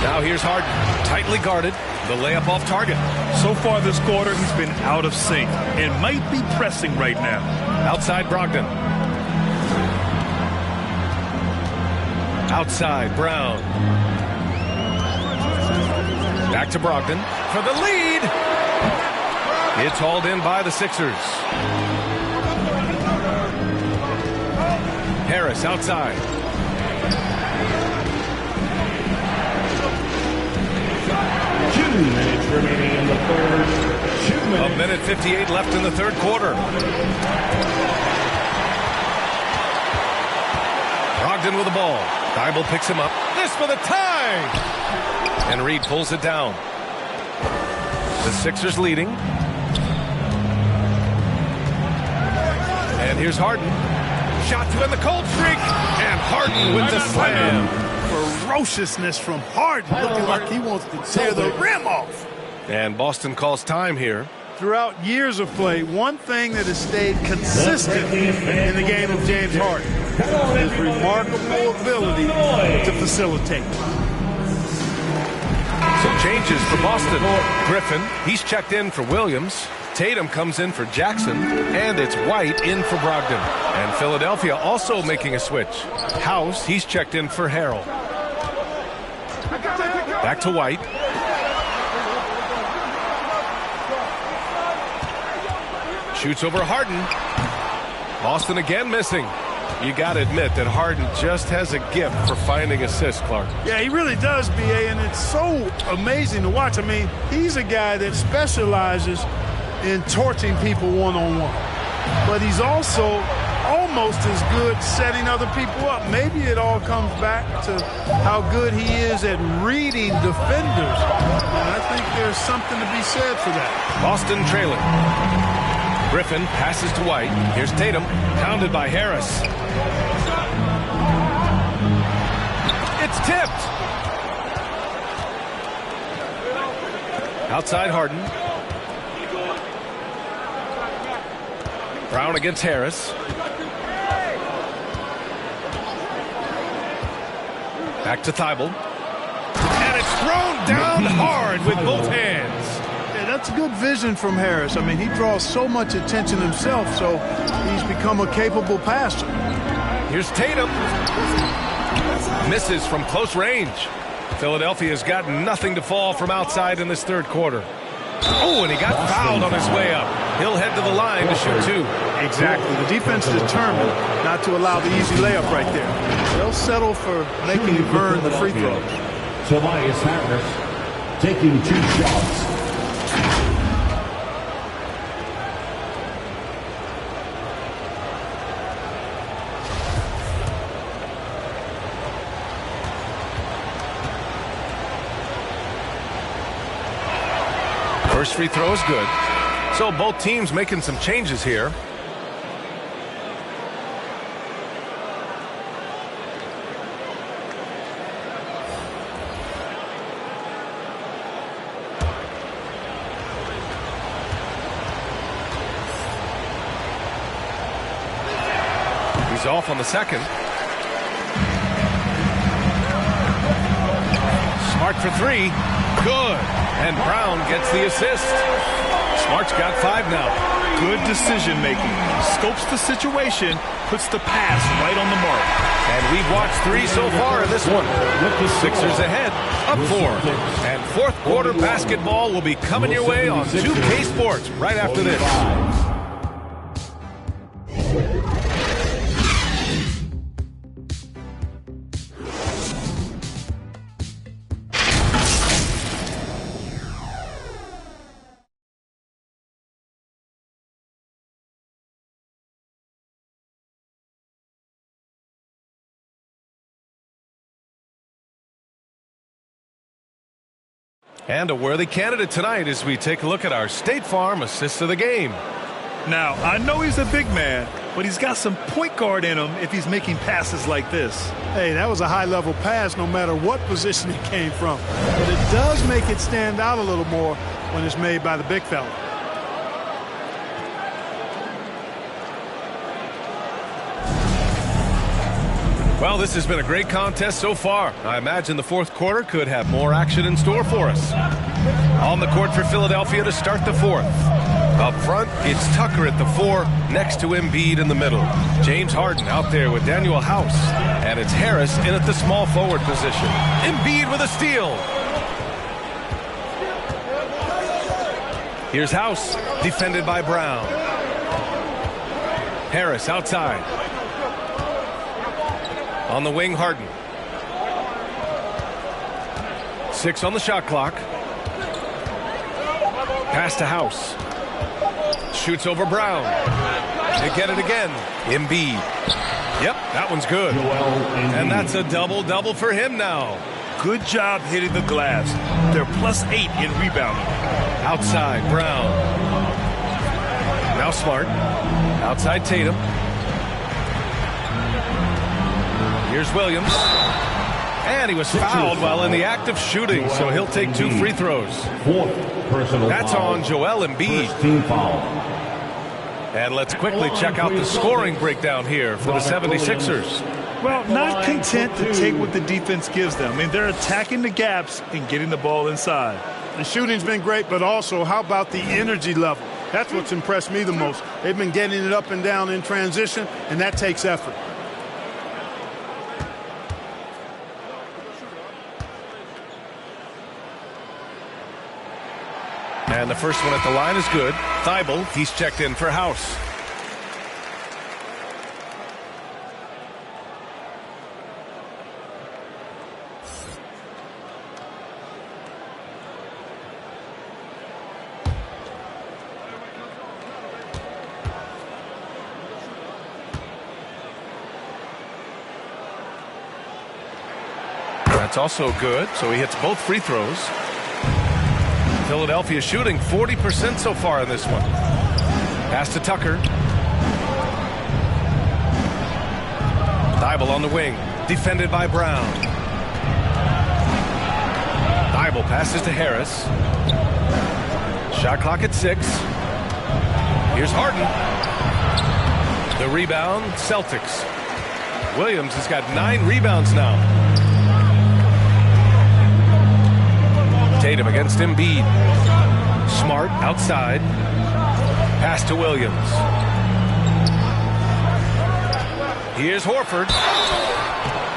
Now here's Harden. Tightly guarded. The layup off target. So far this quarter, he's been out of sync and might be pressing right now. Outside Brogdon. Outside Brown. Back to Brogdon for the lead. It's hauled in by the Sixers. Harris outside. 2 minutes remaining in the third. 2 minutes. A minute 58 left in the third quarter. Brogdon with the ball. Thybulle picks him up. This for the tie. And Reed pulls it down. The Sixers leading. And here's Harden. Shot to end the cold streak. And Harden with the slam. Ferociousness from Harden, looking like he wants to tear the rim off. And Boston calls time here. Throughout years of play, one thing that has stayed consistent in the game of James Harden is remarkable ability to facilitate. Some changes for Boston. Griffin, he's checked in for Williams. Tatum comes in for Jackson. And it's White in for Brogdon. And Philadelphia also making a switch. House, he's checked in for Harrell. Back to White. Shoots over Harden. Boston again missing. You got to admit that Harden just has a gift for finding assists, Clark. Yeah, he really does, B.A., and it's so amazing to watch. I mean, he's a guy that specializes in torching people one-on-one. But he's also almost as good setting other people up. Maybe it all comes back to how good he is at reading defenders. And I think there's something to be said for that. Boston trailing. Griffin passes to White. Here's Tatum, pounded by Harris. It's tipped. Outside Harden. Brown against Harris. Back to Thybulle. And it's thrown down hard with both hands. That's good vision from Harris. I mean, he draws so much attention himself, so he's become a capable passer. Here's Tatum. Misses from close range. Philadelphia's got nothing to fall from outside in this third quarter. Oh, and he got fouled on his way up. He'll head to the line to shoot two. Exactly. The defense is determined not to allow the easy layup right there. They'll settle for making you burn the free throws. Tobias Harris taking 2 shots. First free throw is good. So both teams making some changes here. He's off on the second. Smart for 3. Good. And Brown gets the assist. Smart's got 5 now. Good decision making. Scopes the situation, puts the pass right on the mark. And we've watched 3 so far in this one. Sixers ahead, up 4. And fourth quarter basketball will be coming your way on 2K Sports right after this. And a worthy candidate tonight as we take a look at our State Farm assist of the game. Now, I know he's a big man, but he's got some point guard in him if he's making passes like this. Hey, that was a high-level pass no matter what position it came from. But it does make it stand out a little more when it's made by the big fella. Well, this has been a great contest so far. I imagine the fourth quarter could have more action in store for us. On the court for Philadelphia to start the fourth. Up front, it's Tucker at the 4, next to Embiid in the middle. James Harden out there with Daniel House. And it's Harris in at the small forward position. Embiid with a steal. Here's House, defended by Brown. Harris outside. On the wing, Harden. 6 on the shot clock. Pass to House. Shoots over Brown. They get it again. Embiid. Yep, that one's good. And that's a double-double for him now. Good job hitting the glass. They're +8 in rebounding. Outside, Brown. Now Smart. Outside Tatum. Here's Williams. And he was fouled while in the act of shooting, so he'll take 2 free throws. That's on Joel Embiid. And let's quickly check out the scoring breakdown here for the 76ers. Well, not content to take what the defense gives them. I mean, they're attacking the gaps and getting the ball inside. The shooting's been great, but also how about the energy level? That's what's impressed me the most. They've been getting it up and down in transition, and that takes effort. And the first one at the line is good. Thibault, he's checked in for House. That's also good, so he hits both free throws. Philadelphia shooting 40% so far in this one. Pass to Tucker. Thibault on the wing, defended by Brown. Thibault passes to Harris. Shot clock at 6. Here's Harden. The rebound, Celtics. Williams has got 9 rebounds now. Tatum against Embiid. Smart outside. Pass to Williams. Here's Horford.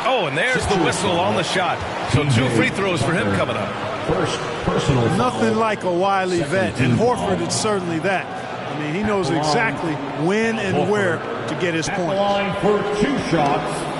Oh, and there's the whistle on the shot. So 2 free throws for him coming up. First personal foul. Nothing like a wily vet, and Horford is certainly that. I mean, he knows exactly when and where to get his points. Line for 2 shots.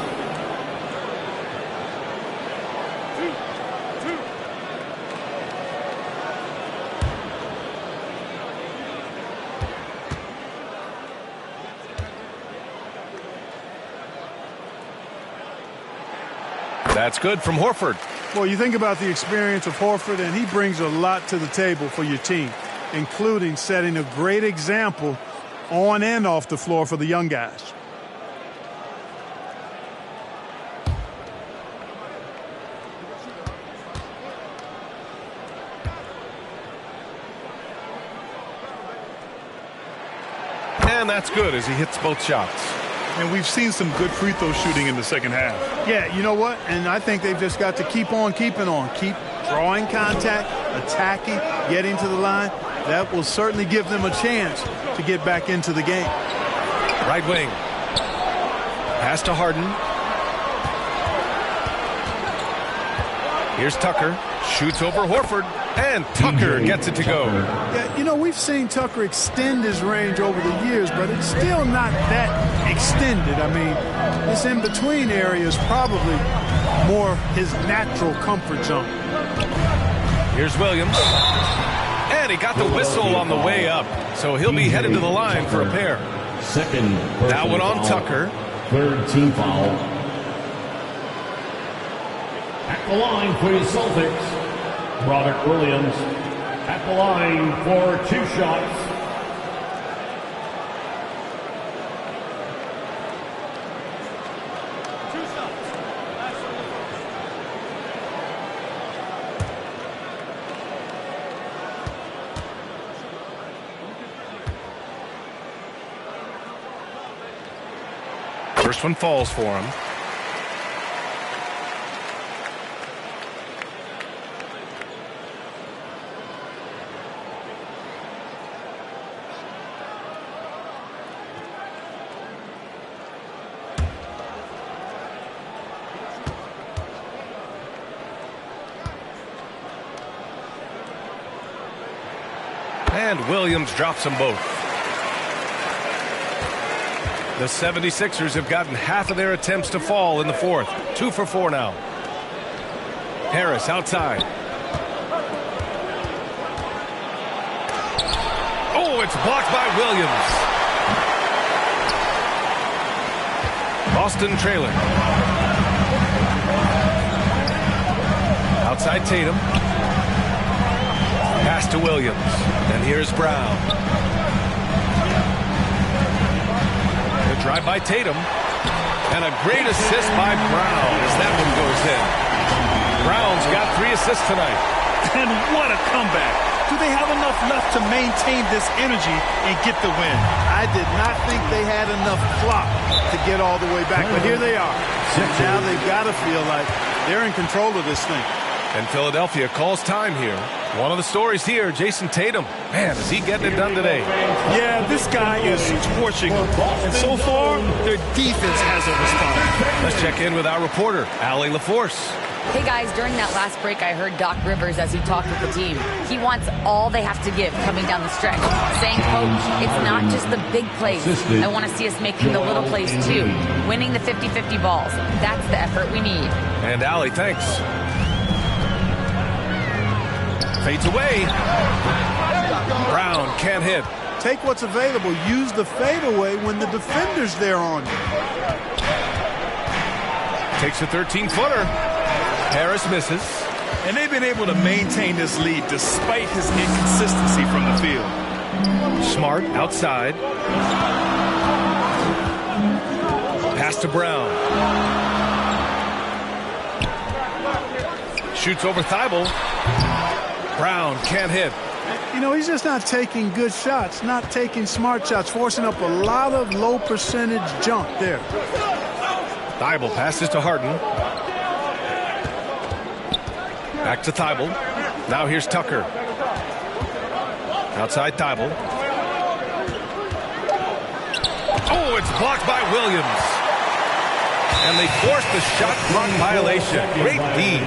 That's good from Horford. Well, you think about the experience of Horford, and he brings a lot to the table for your team, including setting a great example on and off the floor for the young guys. And that's good as he hits both shots. And we've seen some good free throw shooting in the second half. Yeah, you know what? And I think they've just got to keep on keeping on. Keep drawing contact, attacking, getting to the line. That will certainly give them a chance to get back into the game. Right wing. Pass to Harden. Here's Tucker. Shoots over Horford. And Tucker gets it to go. Yeah, you know, we've seen Tucker extend his range over the years, but it's still not that extended. I mean, this in-between area is probably more his natural comfort zone. Here's Williams. And he got the whistle on the way up. So he'll be headed to the line for a pair. Second. That one on Tucker. Third team foul. At the line for the Celtics, Robert Williams. At the line for 2 shots. First one falls for him. And Williams drops them both. The 76ers have gotten half of their attempts to fall in the fourth. 2 for 4 now. Harris outside. Oh, it's blocked by Williams. Boston trailing. Outside Tatum. Pass to Williams. And here's Brown. The drive by Tatum. And a great assist by Brown as that one goes in. Brown's got 3 assists tonight. And what a comeback. Do they have enough left to maintain this energy and get the win? I did not think they had enough clock to get all the way back, but here they are. Now they've got to feel like they're in control of this thing. And Philadelphia calls time here. One of the stories here, Jason Tatum. Man, is he getting it done today? Yeah, this guy is torching them. And so far, their defense hasn't responded. Let's check in with our reporter, Allie LaForce. Hey guys, during that last break, I heard Doc Rivers as he talked with the team. He wants all they have to give coming down the stretch, saying, "Coach, it's not just the big plays. I want to see us making the little plays too, winning the 50-50 balls. That's the effort we need." And Allie, thanks. Fades away. Brown can't hit. Take what's available. Use the fadeaway when the defender's there on you. Takes a 13-footer. Harris misses. And they've been able to maintain this lead despite his inconsistency from the field. Smart outside. Pass to Brown. Shoots over Thibault. Brown can't hit. You know, he's just not taking good shots, not taking smart shots, forcing up a lot of low percentage jump there. Thibault passes to Harden. Back to Thibault. Now here's Tucker. Outside Thibault. Oh, it's blocked by Williams. And they forced the shot clock violation. Great D.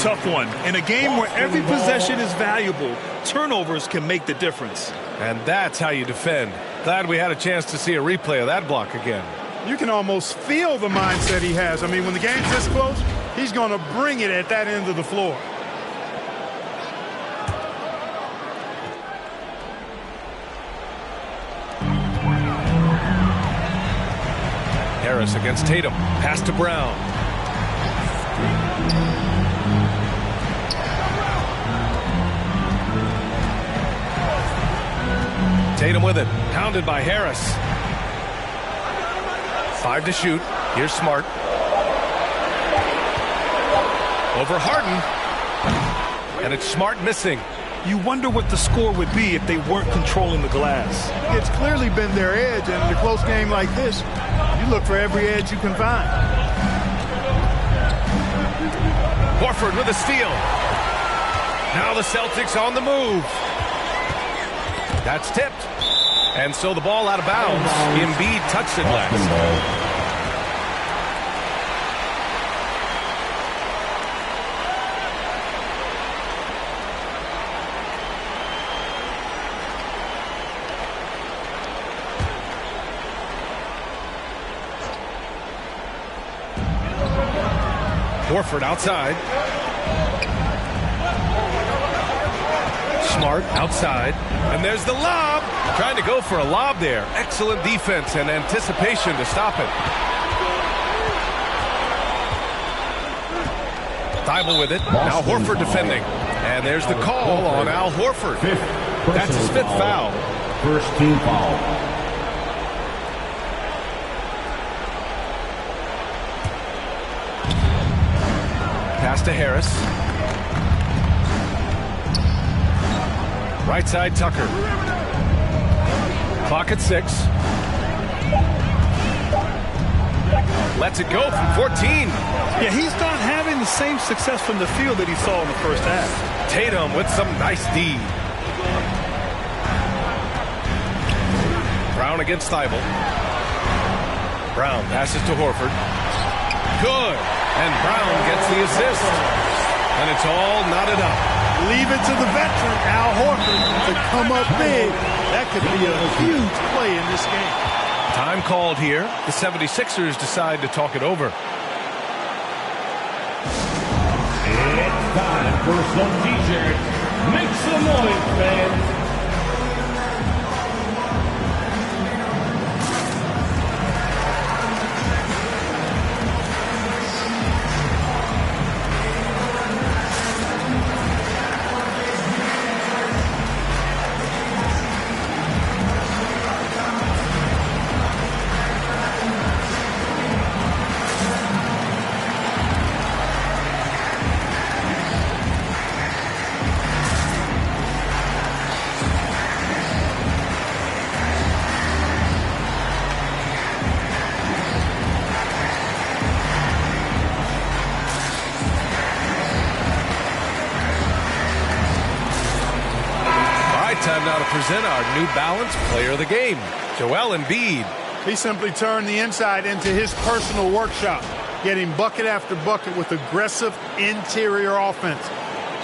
Tough one. In a game where every possession is valuable, turnovers can make the difference. And that's how you defend. Glad we had a chance to see a replay of that block again. You can almost feel the mindset he has. I mean, when the game's this close, he's going to bring it at that end of the floor. Harris against Tatum. Pass to Brown. Tatum with it. Pounded by Harris. 5 to shoot. Here's Smart. Over Harden. And it's Smart missing. You wonder what the score would be if they weren't controlling the glass. It's clearly been their edge, and in a close game like this, you look for every edge you can find. Horford with a steal. Now the Celtics on the move. That's tipped. And so the ball out of bounds. Embiid touched it last. Horford outside. Smart outside. And there's the lob. Trying to go for a lob there. Excellent defense and anticipation to stop it. Thibault with it. Now Horford defending. And there's the call on Al Horford. That's his 5th foul. First team foul. Pass to Harris. Right side, Tucker. Clock at 6. Lets it go from 14. Yeah, he's not having the same success from the field that he saw in the first half. Tatum with some nice D. Brown against Thibault. Brown passes to Horford. Good. And Brown gets the assist. And it's all knotted up. Leave it to the veteran, Al Horford, to come up big. That could be a huge play in this game. Time called here. The 76ers decide to talk it over. It's time for some t-shirts. Make some noise, fans. Time now to present our New Balance Player of the Game, Joel Embiid. He simply turned the inside into his personal workshop, getting bucket after bucket with aggressive interior offense.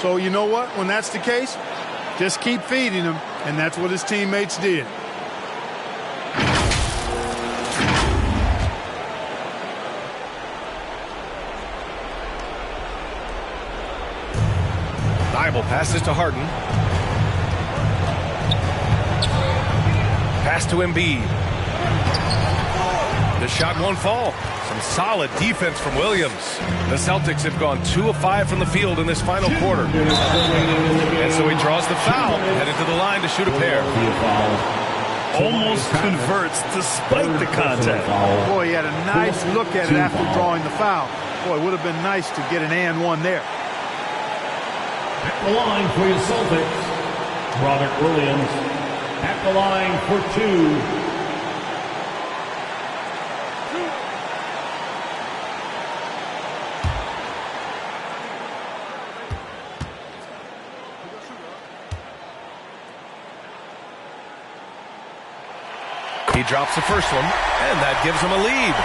So you know what? When that's the case, just keep feeding him, and that's what his teammates did. Thibault passes to Harden. Pass to Embiid. The shot won't fall. Some solid defense from Williams. The Celtics have gone 2 of 5 from the field in this final quarter. And so he draws the foul, headed to the line to shoot a pair. Almost converts despite the contact. Boy, he had a nice look at it after drawing the foul. Boy, it would have been nice to get an and one there. At the line for your Celtics, Robert Williams. At the line for 2. He drops the first one, and that gives him a lead.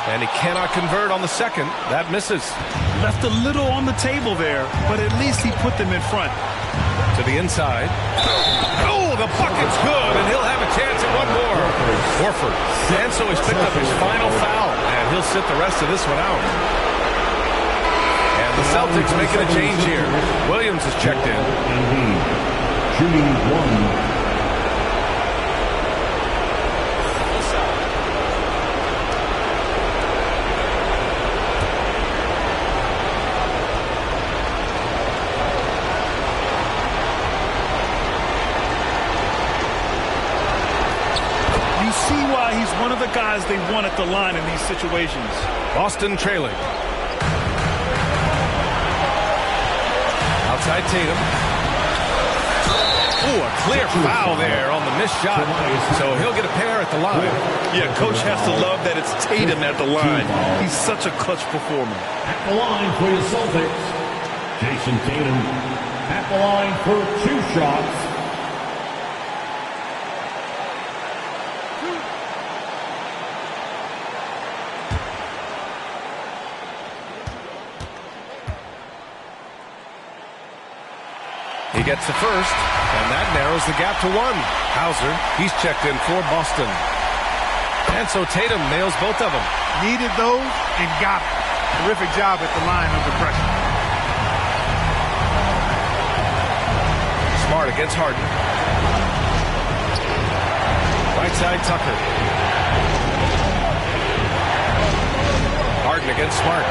And he cannot convert on the second. That misses. Left a little on the table there, but at least he put them in front. To the inside. Oh, the bucket's good, and he'll have a chance at one more. Horford. And so he's picked up his final foul, and he'll sit the rest of this one out. And the Celtics making a change here. Williams is checked in. Shooting 1. One of the guys they want at the line in these situations. Boston trailing. side Tatum. Ooh, a clear foul there on the missed shot. So he'll get a pair at the line. Yeah, coach has to love that it's Tatum at the line. He's such a clutch performer. At the line for the Celtics, Jason Tatum at the line for 2 shots. He gets the first, and that narrows the gap to 1. Hauser, he's checked in for Boston. And so Tatum nails both of them. Needed those and got it. Terrific job at the line under pressure. Smart against Harden. Right side Tucker. Harden against Smart.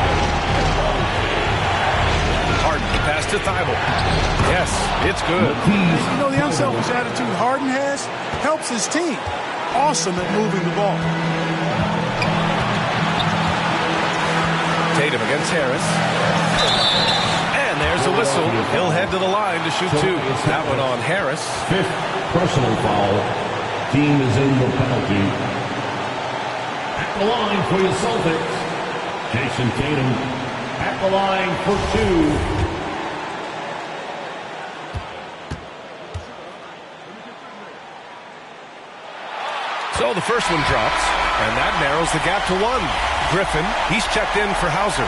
Harden, pass to Thibault. Yes, it's good. You know, the unselfish attitude Harden has helps his team. Awesome at moving the ball. Tatum against Harris. And there's a whistle. He'll head to the line to shoot 2. That one on Harris. 5th personal foul. Team is in the penalty. At the line for the Celtics, Jason Tatum at the line for 2. So the first one drops, and that narrows the gap to 1. Griffin, he's checked in for Hauser.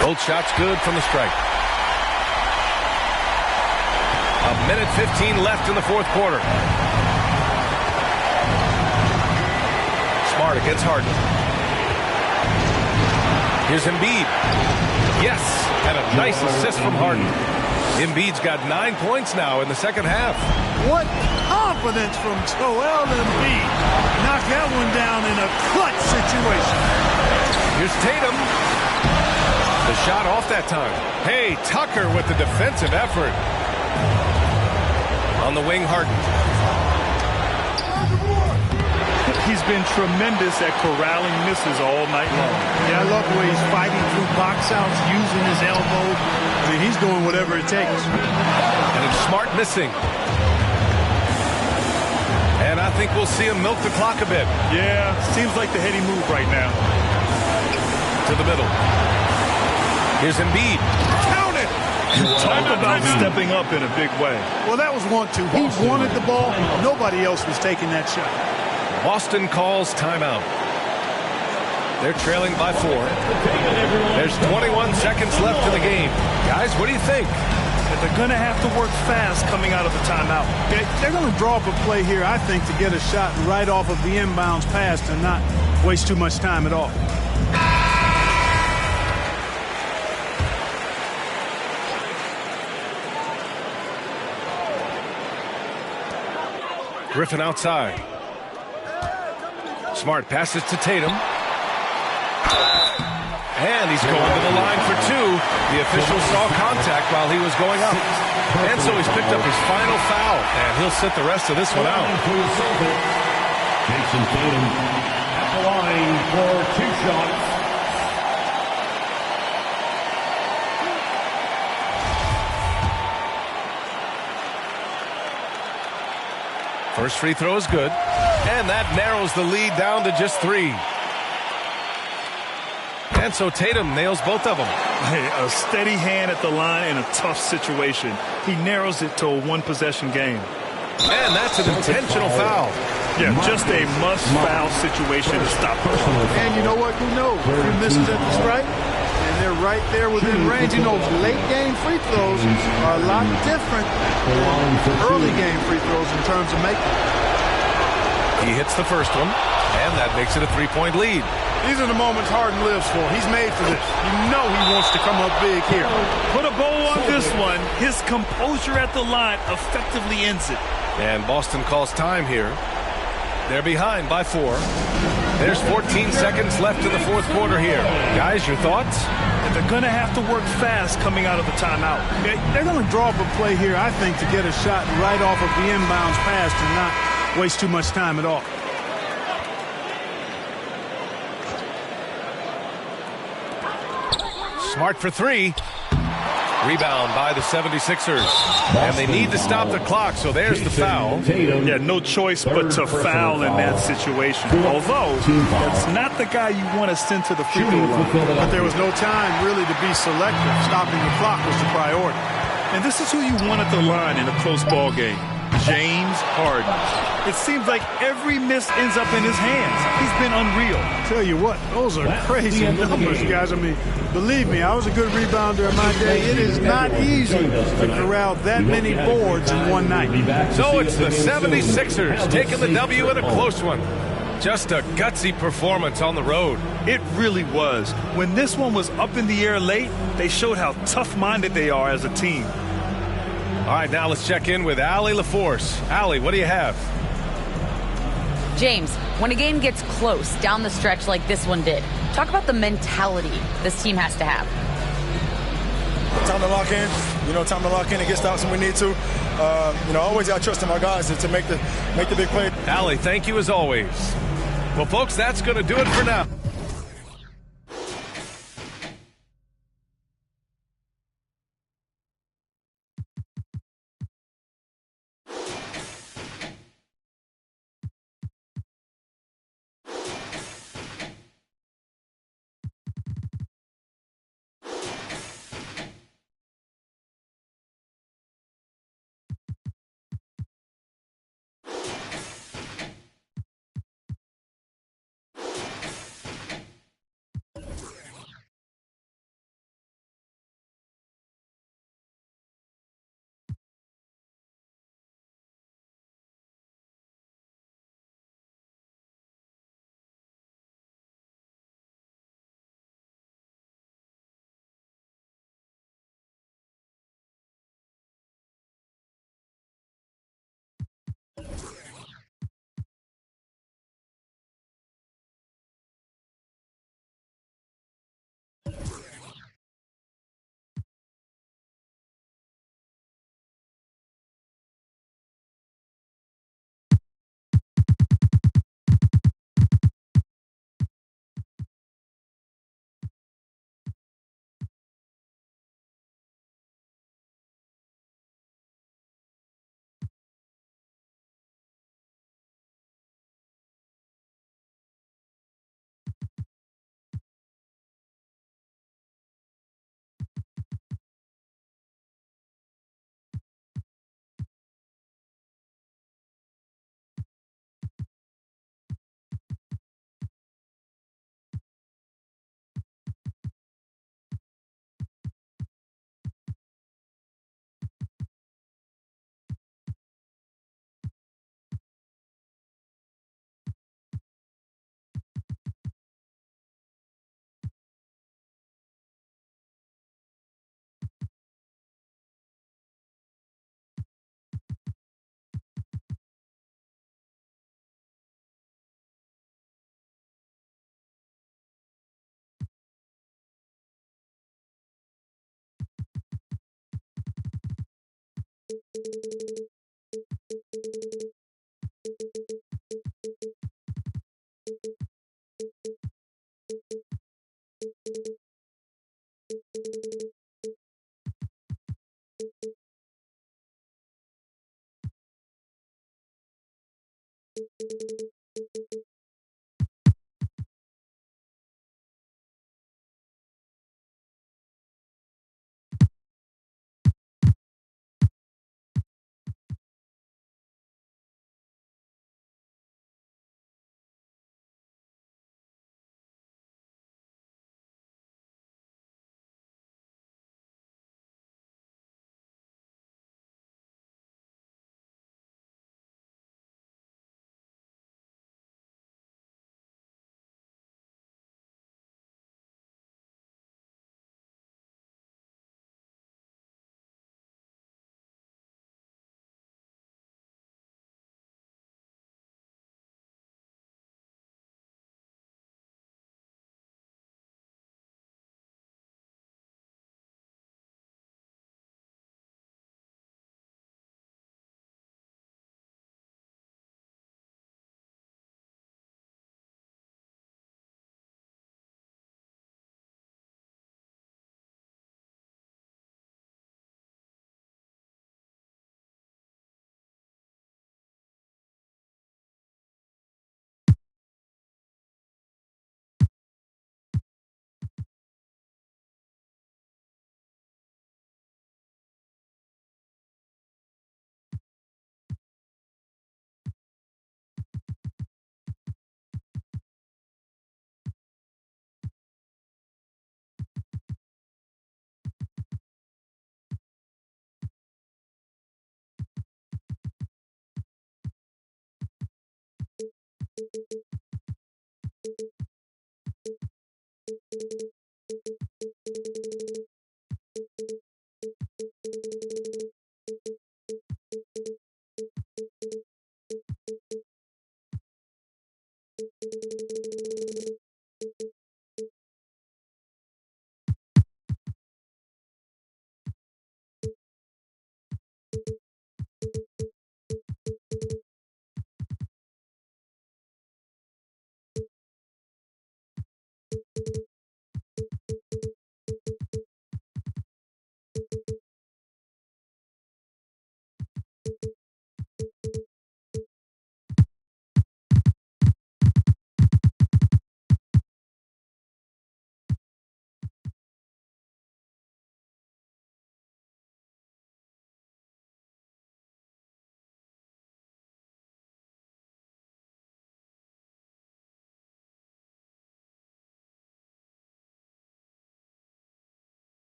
Both shots good from the stripe. 1:15 left in the 4th quarter. Smart against Harden. Here's Embiid. Yes, and a nice assist from Harden. Embiid's got 9 points now in the second half. What confidence from Joel Embiid. Knocked that one down in a clutch situation. Here's Tatum. The shot off that time. Hey, Tucker with the defensive effort. On the wing, Harden. He's been tremendous at corralling misses all night long. Yeah, I love the way he's fighting through box outs, using his elbow. I mean, he's doing whatever it takes. And it's Smart missing. And I think we'll see him milk the clock a bit. Yeah, seems like the heady move right now. To the middle. Here's Embiid. Count it! Talk about stepping up in a big way. Well, that was 1-2. He wanted the ball. Nobody else was taking that shot. Boston calls timeout. They're trailing by 4. There's 21 seconds left in the game. Guys, what do you think? They're going to have to work fast coming out of the timeout. They're going to draw up a play here, I think, to get a shot right off of the inbounds pass and not waste too much time at all. Griffin outside. Smart passes to Tatum. And he's going to the line for 2. The official saw contact while he was going up. And so he's picked up his final foul. And he'll sit the rest of this one out. Jason Tatum at the line for 2 shots. First free throw is good. And that narrows the lead down to just 3. And so Tatum nails both of them. Hey, a steady hand at the line in a tough situation. He narrows it to a 1-possession game. And that's an intentional foul. Yeah, just a must-foul situation to stop him. And you know what? Who knows? If he misses at the stripe, and they're right there within range. You know, late-game free throws are a lot different than early-game free throws in terms of making. He hits the first one, and that makes it a 3-point lead. These are the moments Harden lives for. He's made for this. You know he wants to come up big here. Put a bow on this one. His composure at the line effectively ends it. And Boston calls time here. They're behind by 4. There's 14 seconds left in the 4th quarter here. Guys, your thoughts? They're going to have to work fast coming out of the timeout. They're going to draw up a play here, I think, to get a shot right off of the inbounds pass and not waste too much time at all. Smart for three. Rebound by the 76ers. And they need to stop the clock, so there's the foul. Yeah, no choice but to foul in that situation. Although, that's not the guy you want to send to the free throw line. But there was no time really to be selective. Stopping the clock was the priority. And this is who you want at the line in a close ball game. James Harden. It seems like every miss ends up in his hands. He's been unreal. Tell you what, those are crazy numbers, guys. I mean, believe me, I was a good rebounder in my day. It is not easy to corral that many boards in one night. So it's the 76ers taking the W in a close one. Just a gutsy performance on the road. It really was. When this one was up in the air late, they showed how tough-minded they are as a team. All right, now let's check in with Allie LaForce. Allie, what do you have? James, when a game gets close down the stretch like this one did, talk about the mentality this team has to have. Time to lock in, time to lock in and get stops when we need to. Always got to trust in my guys to make the big play. Allie, thank you as always. Well, folks, that's going to do it for now.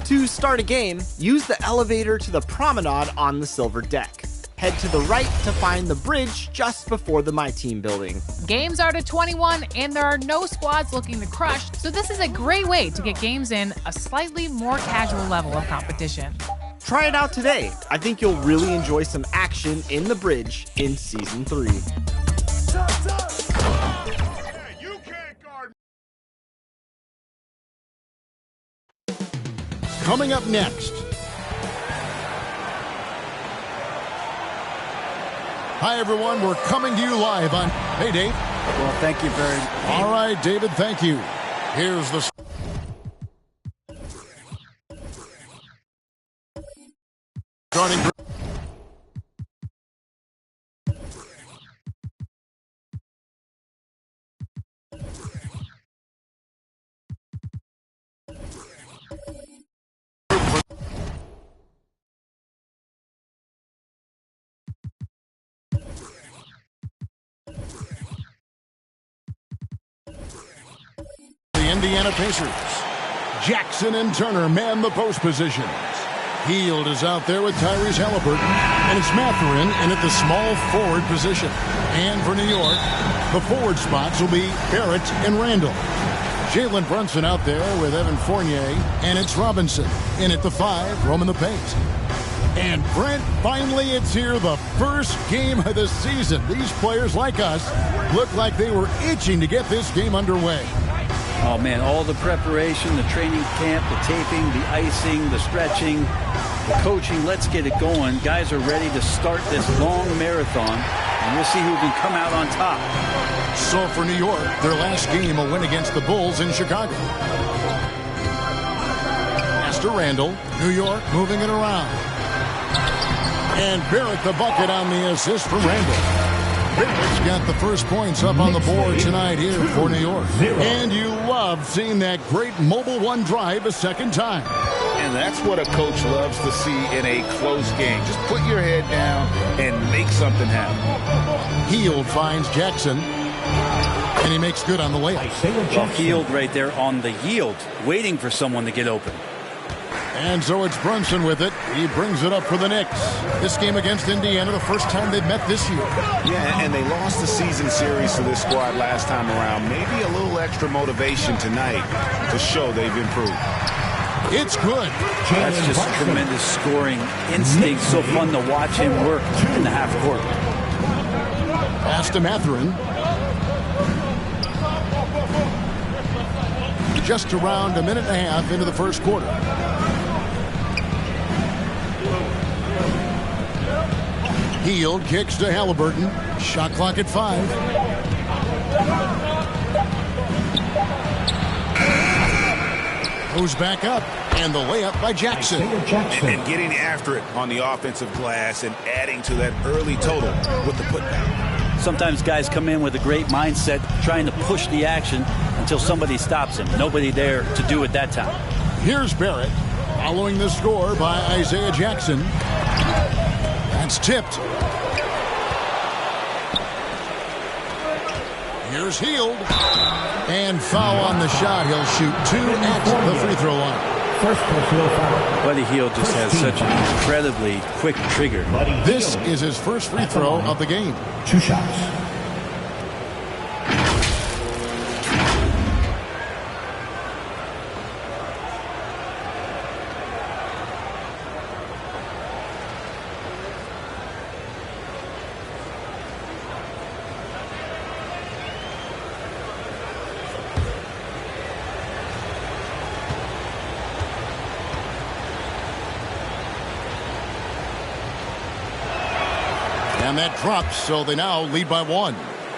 To start a game, use the elevator to the promenade on the silver deck. Head to the right to find the bridge just before the My Team building. Games are to 21, and there are no squads looking to crush, so this is a great way to get games in a slightly more casual level of competition. Try it out today. I think you'll really enjoy some action in the bridge in Season 3. Coming up next. Hi, everyone. We're coming to you live on... Hey, Dave. Well, thank you very much. All right, David, thank you. Here's the... Starting... Indiana Pacers. Jackson and Turner man the post positions. Hield is out there with Tyrese Halliburton, and it's Mathurin in at the small forward position. And for New York, the forward spots will be Barrett and Randall. Jalen Brunson out there with Evan Fournier, and it's Robinson in at the 5, roaming the paint. And Brent, finally it's here, the first game of the season. These players like us look like they were itching to get this game underway. Oh, man, all the preparation, the training camp, the taping, the icing, the stretching, the coaching. Let's get it going. Guys are ready to start this long marathon, and we'll see who can come out on top. So for New York, their last game, a win against the Bulls in Chicago. Pass to Randall. New York moving it around. And Barrett the bucket on the assist for Randall. Barrett's got the first points up on the board tonight here for New York. And you love seeing that great mobile one drive a second time. And that's what a coach loves to see in a close game. Just put your head down and make something happen. Hield finds Jackson. And he makes good on the layup. Well, Hield right there on the yield, waiting for someone to get open. And so it's Brunson with it. He brings it up for the Knicks. This game against Indiana, the first time they've met this year. Yeah, and they lost the season series to this squad last time around. Maybe a little extra motivation tonight to show they've improved. It's good. That's just tremendous scoring instinct. So fun to watch him work in the half court. Pass to Mathurin. Just around a minute and a half into the first quarter. Hield kicks to Halliburton. Shot clock at 5. Goes back up. And the layup by Jackson. And getting after it on the offensive glass and adding to that early total with the putback. Sometimes guys come in with a great mindset, trying to push the action until somebody stops him. Nobody there to do it that time. Here's Barrett, following the score by Isaiah Jackson. That's tipped. Here's Hield. And foul on the shot. He'll shoot 2 at the free throw line. First personal foul. Buddy Hield just has such an incredibly quick trigger. This is his first free throw of the game. 2 shots. And that drops, so they now lead by 1.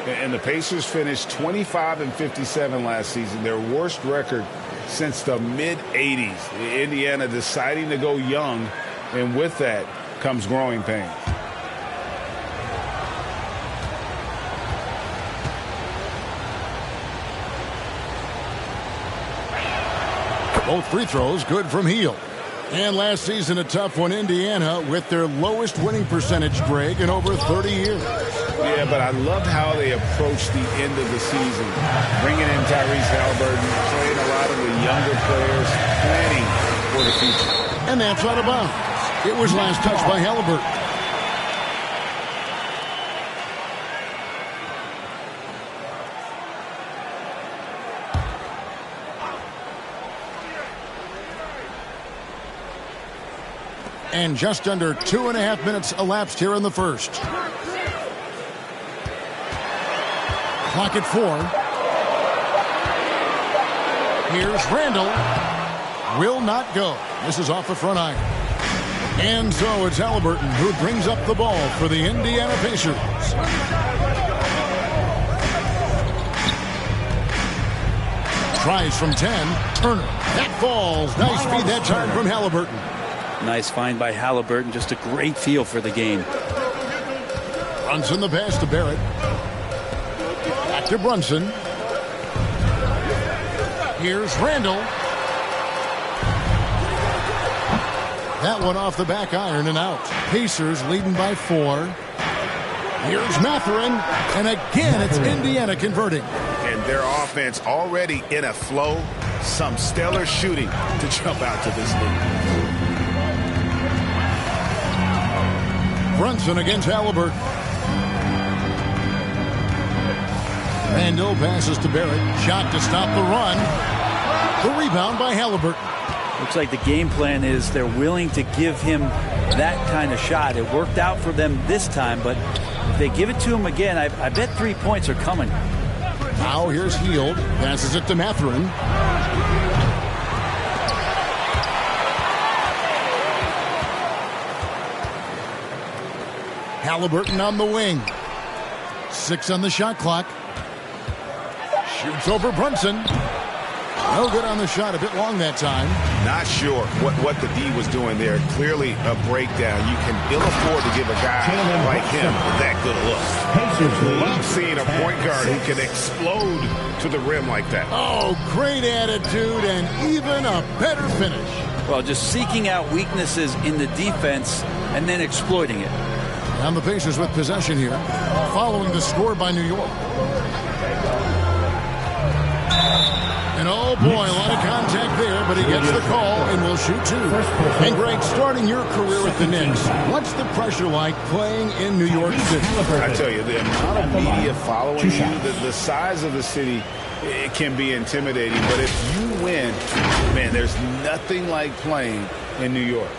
And the Pacers finished 25-57 last season, their worst record since the mid-'80s. Indiana deciding to go young, and with that comes growing pains. Both free throws good from Hield. And last season, a tough one, Indiana, with their lowest winning percentage, Greg, in over 30 years. Yeah, but I loved how they approached the end of the season. Bringing in Tyrese Haliburton, playing a lot of the younger players, planning for the future. And that's out of bounds. It was last touched by Haliburton. And just under 2.5 minutes elapsed here in the first. Clock at 4. Here's Randall. Will not go. This is off the front iron. And so it's Haliburton who brings up the ball for the Indiana Pacers. Tries from 10. Turner. That falls. Nice feed that time from Haliburton. Nice find by Haliburton. Just a great feel for the game. Brunson the pass to Barrett. Back to Brunson. Here's Randall. That one off the back iron and out. Pacers leading by 4. Here's Mathurin. And again, it's Indiana converting. And their offense already in a flow. Some stellar shooting to jump out to this lead. Brunson against Haliburton. Randall passes to Barrett. Shot to stop the run. The rebound by Haliburton. Looks like the game plan is they're willing to give him that kind of shot. It worked out for them this time, but if they give it to him again, I bet 3 points are coming. Now here's Hield. Passes it to Mathurin. Haliburton on the wing. 6 on the shot clock. Shoots over Brunson. No good on the shot. A bit long that time. Not sure what the D was doing there. Clearly a breakdown. You can ill afford to give a guy like him that good a look. Love seeing a point guard who can explode to the rim like that. Oh, great attitude and even a better finish. Well, just seeking out weaknesses in the defense and then exploiting it. And the Pacers with possession here, following the score by New York. And oh boy, a lot of contact there, but he gets the call and will shoot 2. And Greg, starting your career with the Knicks, what's the pressure like playing in New York City? I tell you, the amount of media following you, the size of the city, it can be intimidating. But if you win, man, there's nothing like playing in New York.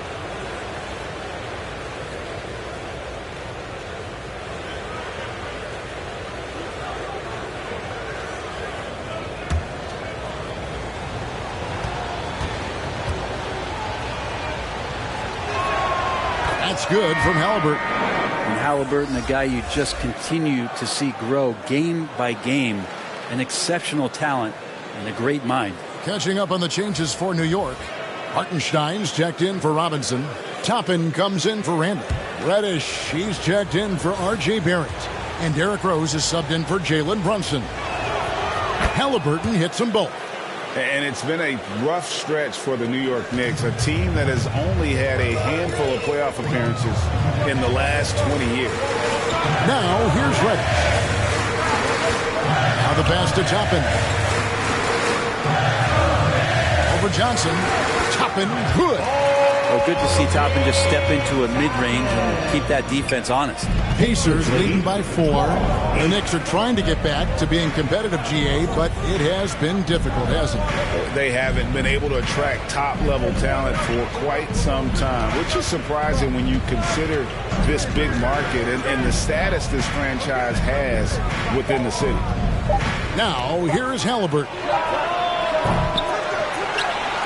That's good from Haliburton. And Haliburton, a guy you just continue to see grow game by game. An exceptional talent and a great mind. Catching up on the changes for New York. Hartenstein's checked in for Robinson. Toppin comes in for Randall. Reddish, he's checked in for R.J. Barrett. And Derrick Rose is subbed in for Jalen Brunson. Haliburton hits them both. And it's been a rough stretch for the New York Knicks, a team that has only had a handful of playoff appearances in the last 20 years. Now, here's Reddish. Now the pass to Toppin. Over Johnson. Toppin, good. Well, good to see Toppin just step into a mid-range and keep that defense honest. Pacers leading by 4. The Knicks are trying to get back to being competitive, GA, but it has been difficult, hasn't it? They haven't been able to attract top-level talent for quite some time, which is surprising when you consider this big market and the status this franchise has within the city. Now, here is Haliburton.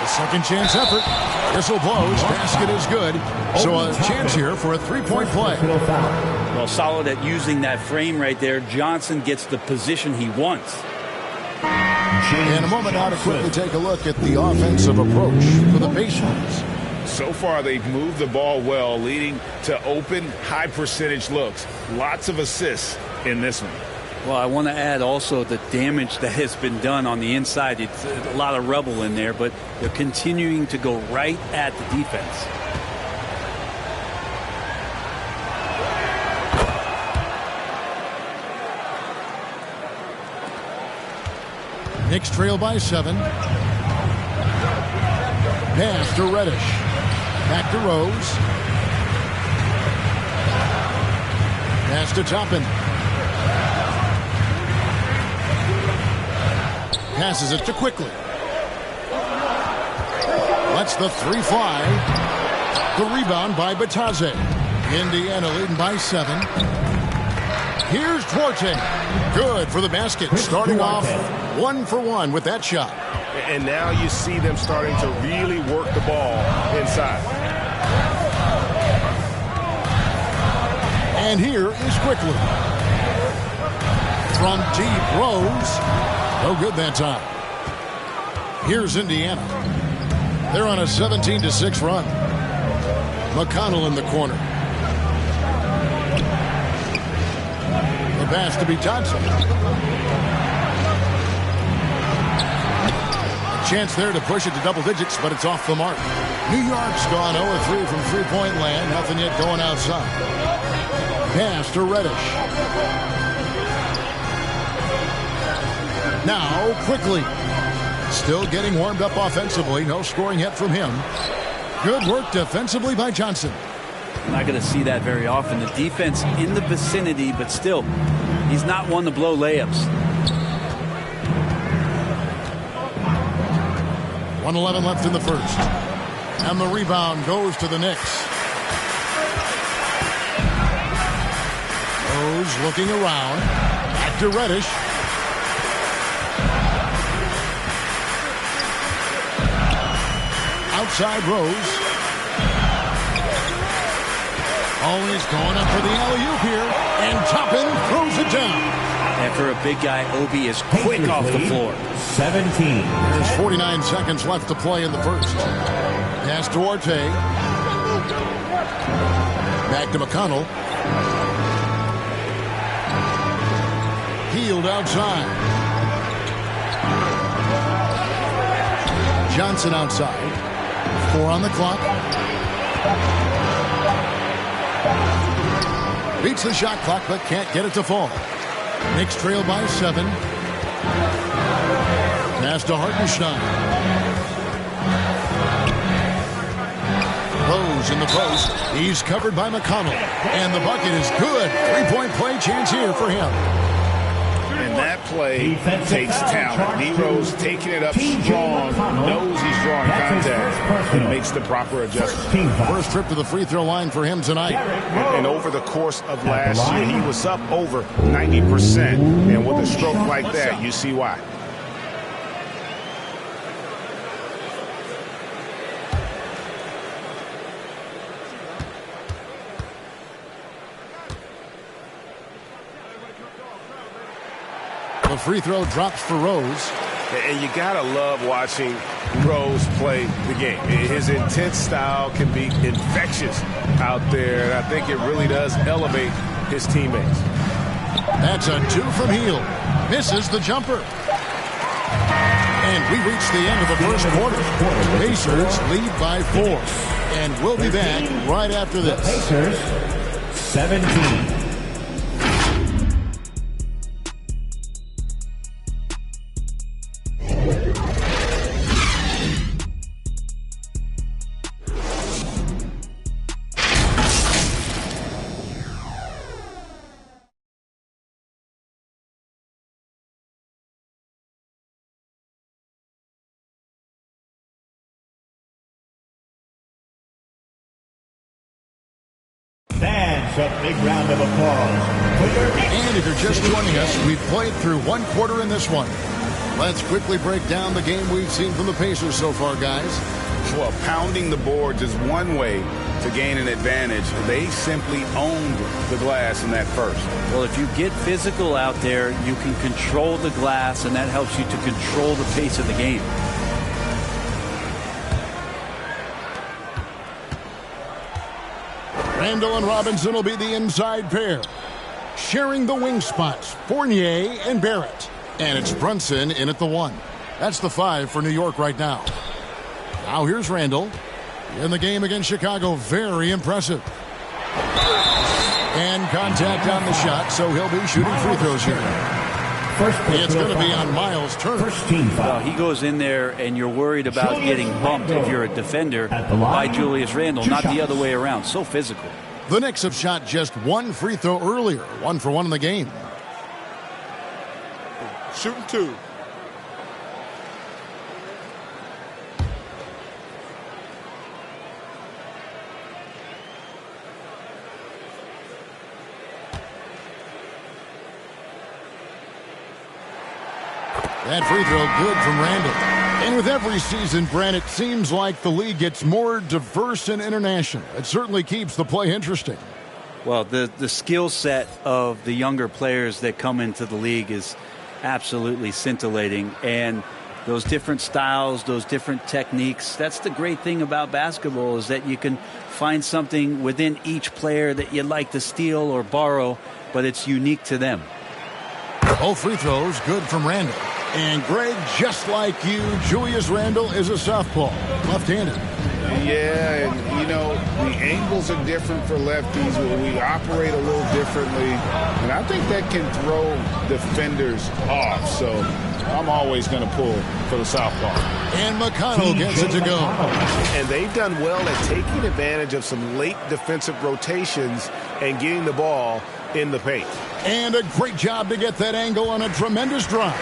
A second chance effort. Whistle blows. Basket is good. So a chance here for a 3-point play. Well, solid at using that frame right there. Johnson gets the position he wants. In a moment now to quickly take a look at the offensive approach for the Pacers. So far, they've moved the ball well, leading to open, high-percentage looks. Lots of assists in this one. Well, I want to add also the damage that has been done on the inside. It's a lot of rubble in there, but they're continuing to go right at the defense. Knicks trail by 7. Pass to Reddish. Back to Rose. Pass to Toppin. Passes it to Quickly. Lets the 3 fly. The rebound by Batadze. Indiana leading by 7. Here's Duarte. Good for the basket. Starting off 1 for 1 with that shot. And now you see them starting to really work the ball inside. And here is Quickly. From deep, Rose. No good that time. Here's Indiana. They're on a 17-6 run. McConnell in the corner. The pass to Batadze. Chance there to push it to double digits, but it's off the mark. New York's gone 0-3 from three-point land. Nothing yet going outside. Pass to Reddish. Now, Quickly. Still getting warmed up offensively. No scoring yet from him. Good work defensively by Johnson. Not going to see that very often. The defense in the vicinity, but still, he's not one to blow layups. 1:11 left in the first. And the rebound goes to the Knicks. Rose looking around. Back to Reddish. Outside Rose. Always going up for the alley-oop here. And Toppin throws it down. After a big guy, Obi is quick off the floor. 17. There's 49 seconds left to play in the first. Pass to Duarte. Back to McConnell. Healed outside. Johnson outside. 4 on the clock. Beats the shot clock, but can't get it to fall. Knicks trail by 7. Pass to Hartenstein. Rose in the post. He's covered by McConnell. And the bucket is good. 3-point play chance here for him. And that play takes talent. D-Rose taking it up strong, knows he's drawing contact, and makes the proper adjustment. First trip to the free throw line for him tonight. And over the course of last year, he was up over 90%. And with a stroke like that, you see why. The free throw drops for Rose. And you got to love watching Rose play the game. His intense style can be infectious out there, and I think it really does elevate his teammates. That's a 2 from Hield. Misses the jumper. And we reach the end of the first quarter. Pacers lead by 4. And we'll be back right after this. Pacers, 17. Fans, a big round of applause. And if you're just joining us, we've played through 1 quarter in this one. Let's quickly break down the game we've seen from the Pacers so far, guys. Well, pounding the boards is one way to gain an advantage. They simply owned the glass in that first. Well, if you get physical out there, you can control the glass, and that helps you to control the pace of the game. Randall and Robinson will be the inside pair. Sharing the wing spots, Fournier and Barrett. And it's Brunson in at the 1. That's the 5 for New York right now. Now here's Randall. In the game against Chicago, very impressive. And contact on the shot, so he'll be shooting free throws here. It's going to be on Miles Turner. Well, he goes in there, and you're worried about getting bumped if you're a defender by Julius Randle, not the other way around. So physical. The Knicks have shot just 1 free throw earlier, 1 for 1 in the game. Shooting 2. That free throw good from Randall. And with every season, Brent, it seems like the league gets more diverse and international. It certainly keeps the play interesting. Well, the skill set of the younger players that come into the league is absolutely scintillating. And those different styles, those different techniques, that's the great thing about basketball, is that you can find something within each player that you'd like to steal or borrow, but it's unique to them. Both free throws good from Randall. And Greg, just like you, Julius Randle is a southpaw, left-handed. Yeah, and you know, the angles are different for lefties. We operate a little differently, and I think that can throw defenders off. So I'm always going to pull for the southpaw. And McConnell gets it to go. And they've done well at taking advantage of some late defensive rotations and getting the ball in the paint. And a great job to get that angle on a tremendous drive.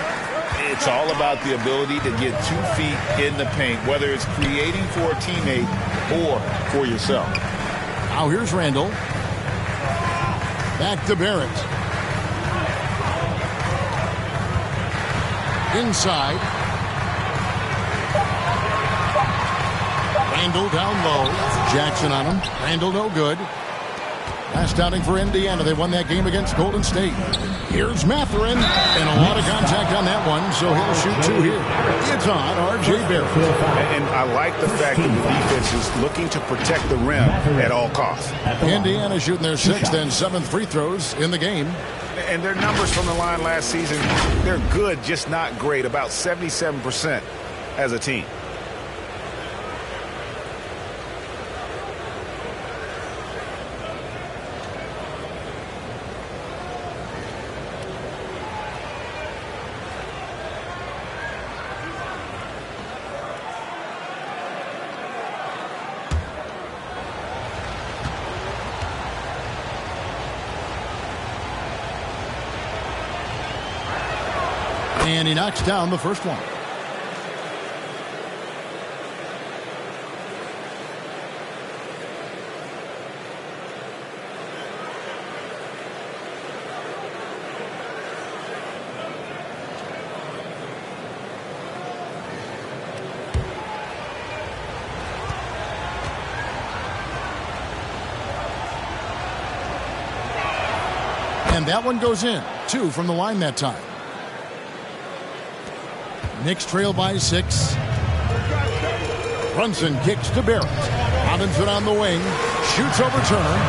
It's all about the ability to get 2 feet in the paint, whether it's creating for a teammate or for yourself. Now here's Randall. Back to Barrett. Inside. Randall down low. Jackson on him. Randall no good. Last outing for Indiana. They won that game against Golden State. Here's Mathurin, and a lot of contact on that one, so he'll shoot 2 here. It's on R.J. Barrett. And I like the fact that the defense is looking to protect the rim at all costs. Indiana shooting their 6th and 7th free throws in the game. And their numbers from the line last season, they're good, just not great, about 77% as a team. And he knocks down the first one. And that one goes in. 2 from the line that time. Knicks trail by 6. Brunson kicks to Barrett. Robinson on the wing. Shoots over Turner.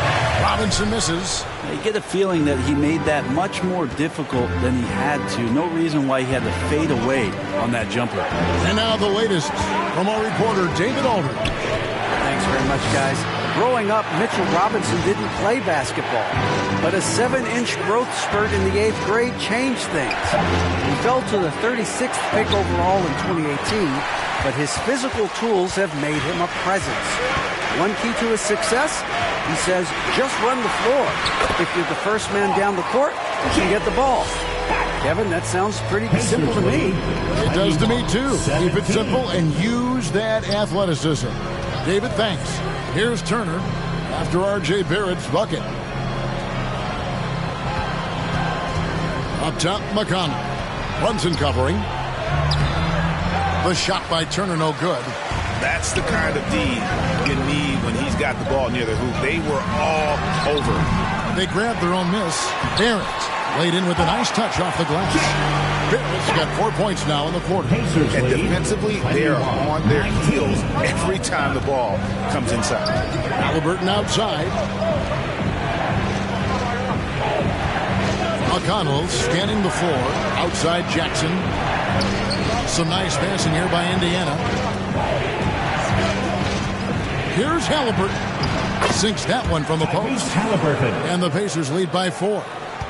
Robinson misses. You get a feeling that he made that much more difficult than he had to. No reason why he had to fade away on that jumper. And now the latest from our reporter, David Aldridge. Thanks very much, guys. Growing up, Mitchell Robinson didn't play basketball, but a 7-inch growth spurt in the 8th grade changed things. He fell to the 36th pick overall in 2018, but his physical tools have made him a presence. One key to his success, he says, just run the floor. If you're the first man down the court, you can get the ball. Kevin, that sounds pretty simple to me. It does to me, too. Keep it simple and use that athleticism. David, thanks. Here's Turner after R.J. Barrett's bucket. Up top, McConnell. Brunson covering. The shot by Turner, no good. That's the kind of D you need when he's got the ball near the hoop. They were all over. They grabbed their own miss. Barrett laid in with a nice touch off the glass. Barrett's got 4 points now in the quarter. And defensively, they are on their heels every time the ball comes inside. Halliburton outside. McConnell scanning the floor. Outside Jackson. Some nice passing here by Indiana. Here's Halliburton. Sinks that one from the post. And the Pacers lead by 4.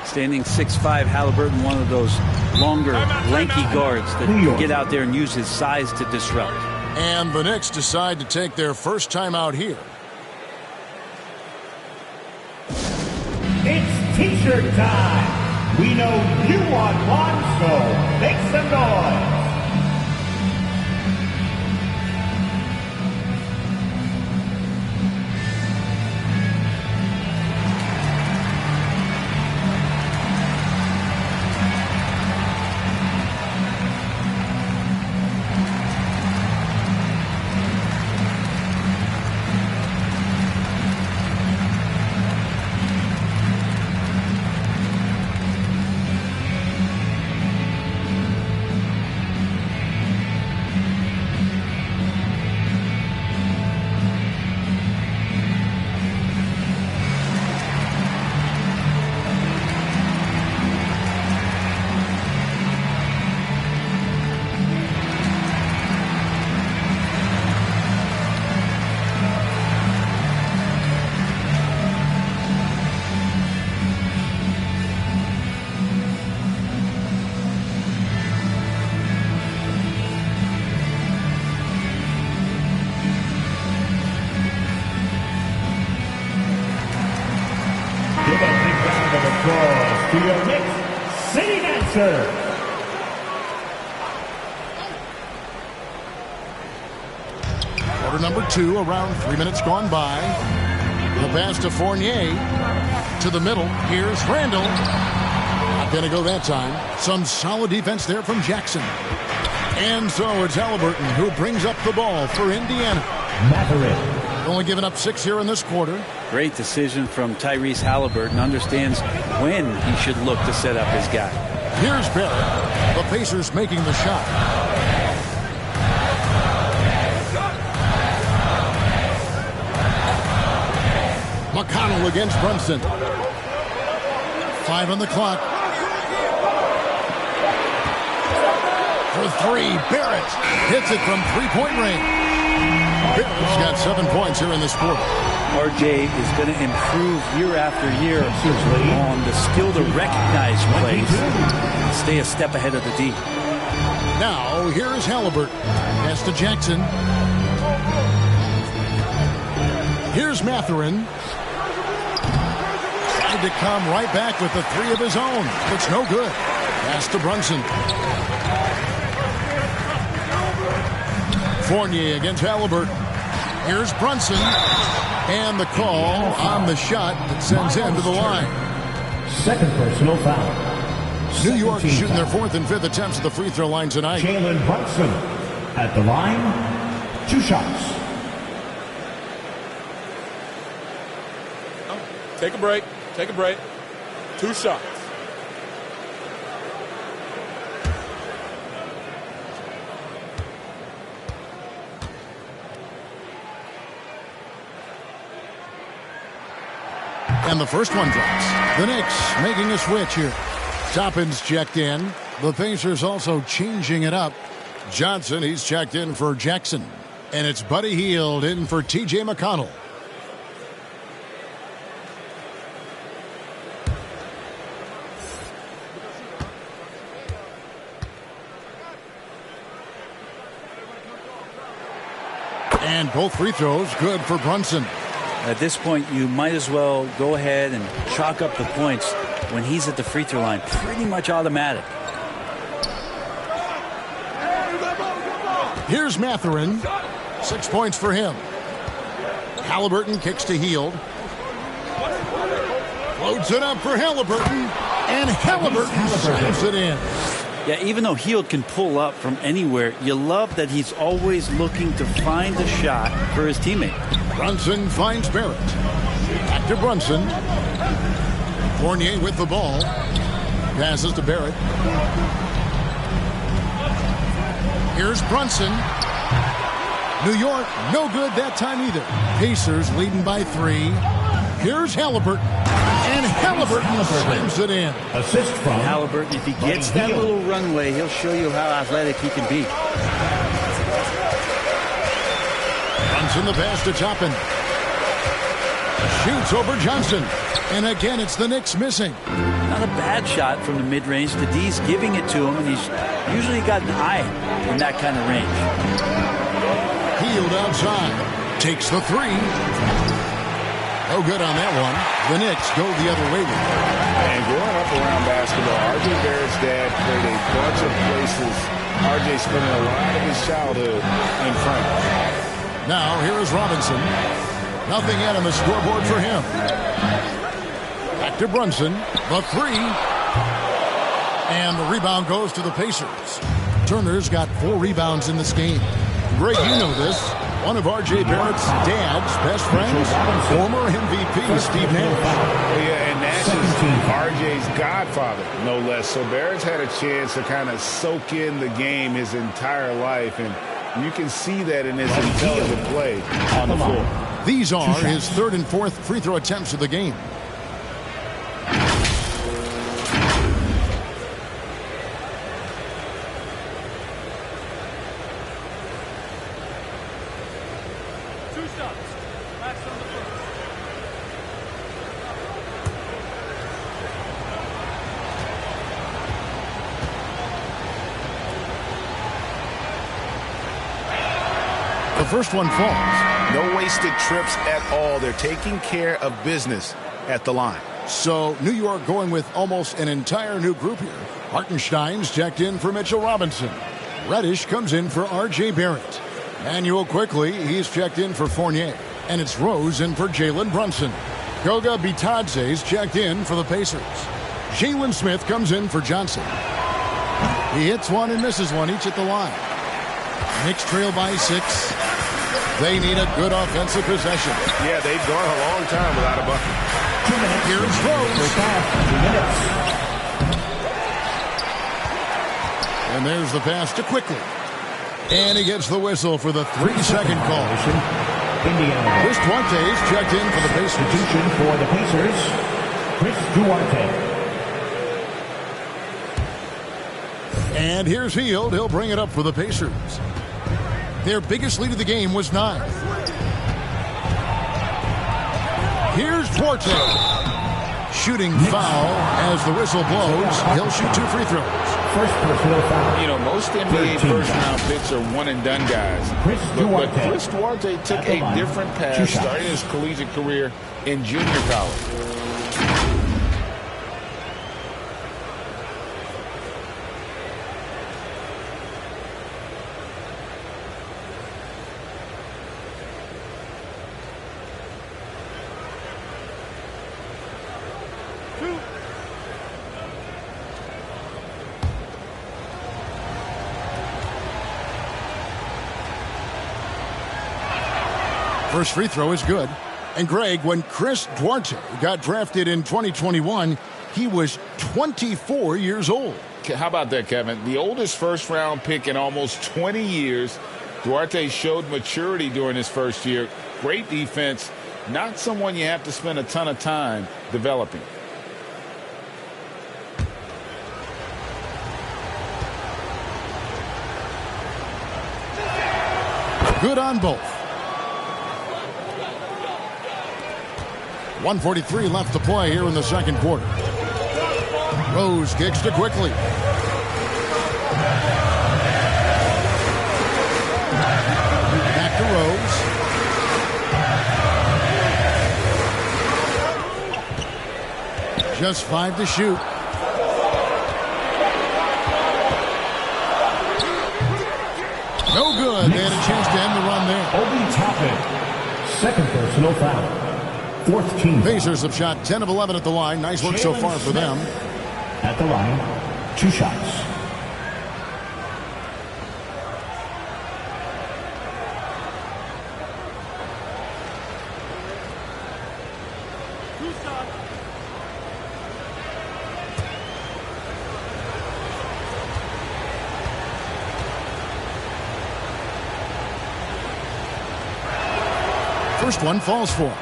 Standing 6'5", Halliburton, one of those longer, lanky guards that can get out there and use his size to disrupt. And the Knicks decide to take their first time out here. It's T-shirt time. We know you want one, so make some noise. To your Knicks City Dancer. Quarter number 2, around 3 minutes gone by. The pass to Fournier. To the middle. Here's Randall. Not going to go that time. Some solid defense there from Jackson. And so it's Halliburton who brings up the ball for Indiana. Mathurin. Only giving up 6 here in this quarter. Great decision from Tyrese Halliburton. Understands when he should look to set up his guy. Here's Barrett. The Pacers making the shot. McConnell against Brunson. 5 on the clock. For 3, Barrett hits it from 3-point range. Barrett's got 7 points here in this quarter. RJ is going to improve year after year on the skill to recognize plays and stay a step ahead of the D. Now, here's Halliburton. Pass to Jackson. Here's Mathurin. Tried to come right back with the 3 of his own. It's no good. Pass to Brunson. Fournier against Halliburton. Here's Brunson. And the call on the shot that sends him to the line. Second personal foul. New York shooting their 4th and 5th attempts at the free throw line tonight. Jalen Brunson at the line. 2 shots. Take a break. Take a break. 2 shots. And the first one drops. The Knicks making a switch here. Toppin's checked in. The Pacers also changing it up. Johnson, he's checked in for Jackson. And it's Buddy Hield in for T.J. McConnell. And both free throws good for Brunson. At this point, you might as well go ahead and chalk up the points when he's at the free throw line. Pretty much automatic. Here's Mathurin. 6 points for him. Halliburton kicks to Hield. Floats it up for Halliburton. And Halliburton slams it in. Yeah, even though Hield can pull up from anywhere, you love that he's always looking to find a shot for his teammate. Brunson finds Barrett. Back to Brunson. Fournier with the ball. Passes to Barrett. Here's Brunson. New York, no good that time either. Pacers leading by 3. Here's Halliburton. And Halliburton slams it in. Assist from Halliburton. If he gets that little runway, he'll show you how athletic he can be. Brunson the pass to Toppin. Shoots over Johnson. And again, it's the Knicks missing. Not a bad shot from the mid-range. The D's giving it to him, and he's usually got an eye in that kind of range. Hield outside. Takes the 3. No good on that one. The Knicks go the other way. And growing up around basketball, R.J. Barrett's dad played a bunch of places. R.J. spending a lot of his childhood in France. Now, here is Robinson. Nothing yet on the scoreboard for him. Back to Brunson. The 3. And the rebound goes to the Pacers. Turner's got 4 rebounds in this game. Greg, you know this. One of R.J. Barrett's dad's best friends, former MVP Steve Nash. Yeah, and Nash is R.J.'s godfather, no less. So Barrett's had a chance to kind of soak in the game his entire life, and you can see that in his intelligent play on the floor. These are his 3rd and 4th free throw attempts of the game. The first one falls. No wasted trips at all. They're taking care of business at the line. So New York going with almost an entire new group here. Hartenstein's checked in for Mitchell Robinson. Reddish comes in for R.J. Barrett. Manuel quickly, he's checked in for Fournier. And it's Rose in for Jalen Brunson. Goga Bitadze's checked in for the Pacers. Jalen Smith comes in for Johnson. He hits one and misses one, each at the line. Knicks trail by 6. They need a good offensive possession. Yeah, they've gone a long time without a bucket. Here's Rose. And there's the pass to Quickly. And he gets the whistle for the 3-second call. Chris Duarte's checked in for the Pacers. Substitution for the Pacers, Chris Duarte. And here's Hield. He'll bring it up for the Pacers. Their biggest lead of the game was 9. Here's Duarte. Shooting foul as the whistle blows. He'll shoot 2 free throws. First personal foul. You know, most NBA first-round picks are one-and-done guys. But Chris Duarte took a different path starting his collegiate career in junior college. First free throw is good. And Greg, when Chris Duarte got drafted in 2021, he was 24 years old. How about that, Kevin? The oldest first-round pick in almost 20 years. Duarte showed maturity during his first year. Great defense. Not someone you have to spend a ton of time developing. Good on both. 1:43 left to play here in the second quarter. Rose kicks to Quickly. Back to Rose. Just 5 to shoot. No good. They had a chance to end the run there. Obi Toppin, second personal foul. 4th team. Pacers have shot 10 of 11 at the line. Nice work so far for them. At the line, 2 shots. First one falls for.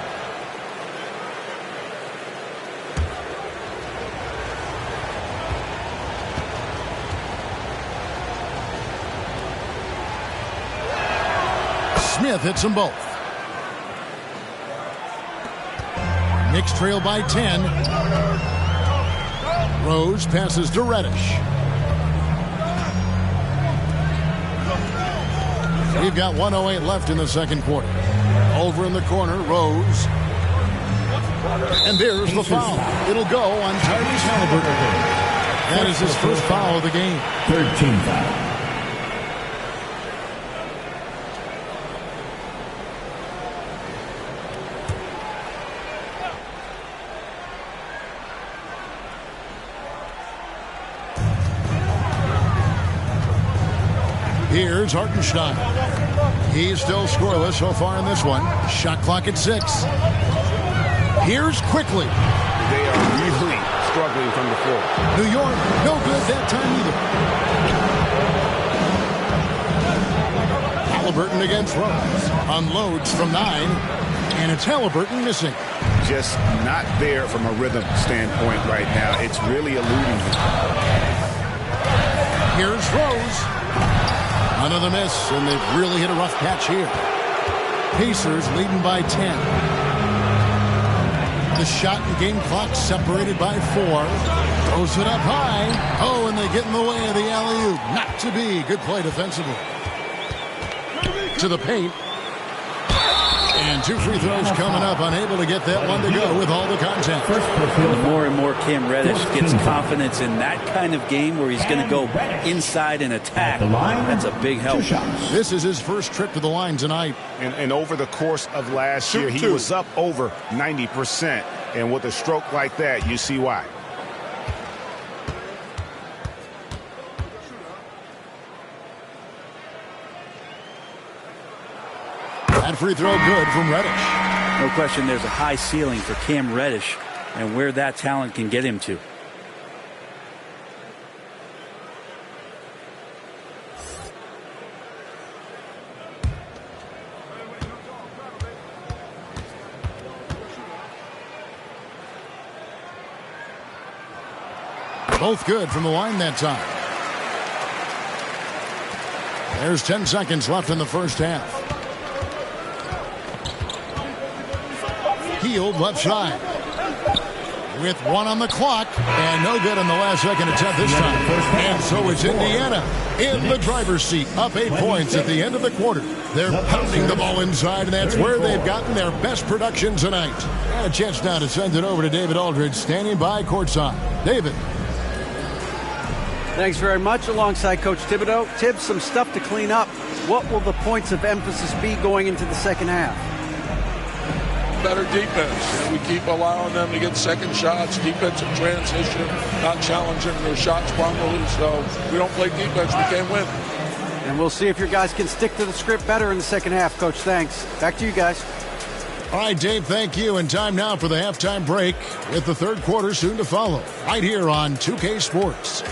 Smith hits them both. Knicks trail by 10. Rose passes to Reddish. We've got 1:08 left in the second quarter. Over in the corner, Rose. And there's the foul. It'll go on Tyrese Halliburton. That is his first foul of the game. 13 foul. Here's Hartenstein. He's still scoreless so far in this one. Shot clock at 6. Here's Quickly. They are really struggling from the floor. New York, no good that time either. Halliburton against Rose. Unloads from 9. And it's Halliburton missing. Just not there from a rhythm standpoint right now. It's really eluding him. Here's Rose. Another miss, and they've really hit a rough patch here. Pacers leading by 10. The shot and game clock separated by 4. Throws it up high. Oh, and they get in the way of the alley-oop. Not to be. Good play defensively. To the paint. And 2 free throws coming up. Unable to get that one to go with all the contact. More and more Cam Reddish gets confidence in that kind of game where he's going to go inside and attack. That's a big help. This is his first trip to the line tonight. And over the course of last year, he was up over 90%. And with a stroke like that, you see why. That free throw good from Reddish. No question there's a high ceiling for Cam Reddish and where that talent can get him to. Both good from the line that time. There's 10 seconds left in the first half. Hield left side. With 1 on the clock. And no good on the last second attempt this time. And so it's Indiana in the driver's seat. Up 8 points at the end of the quarter. They're pounding the ball inside, and that's where they've gotten their best production tonight. And a chance now to send it over to David Aldridge, standing by courtside. David. Thanks very much. Alongside Coach Thibodeau. Tibbs, some stuff to clean up. What will the points of emphasis be going into the second half? Better defense. We keep allowing them to get second shots, defensive transition, not challenging their shots properly. So we don't play defense, we can't win. And we'll see if your guys can stick to the script better in the second half, Coach. Thanks. Back to you guys. All right, Dave, thank you. And time now for the halftime break with the third quarter soon to follow. Right here on 2K Sports.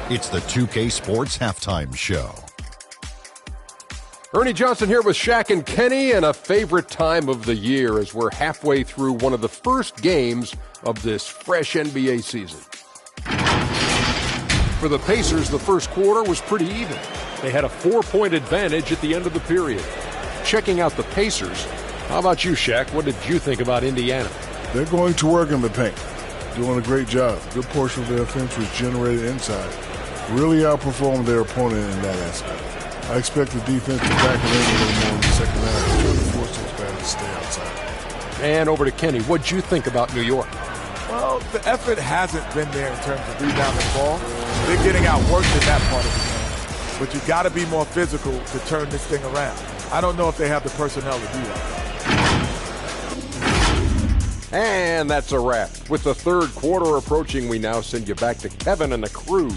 It's the 2K Sports Halftime Show. Ernie Johnson here with Shaq and Kenny, and a favorite time of the year as we're halfway through one of the first games of this fresh NBA season. For the Pacers, the first quarter was pretty even. They had a 4-point advantage at the end of the period. Checking out the Pacers, how about you, Shaq? What did you think about Indiana? They're going to work in the paint. Doing a great job. Good portion of their offense was generated inside. Really outperformed their opponent in that aspect. I expect the defense to back it in a little more in the second half, trying to force those guys to stay outside. And over to Kenny. What'd you think about New York? Well, the effort hasn't been there in terms of rebounding the ball. They're getting outworked in that part of the game. But you got to be more physical to turn this thing around. I don't know if they have the personnel to do that. And that's a wrap. With the third quarter approaching, we now send you back to Kevin and the crew.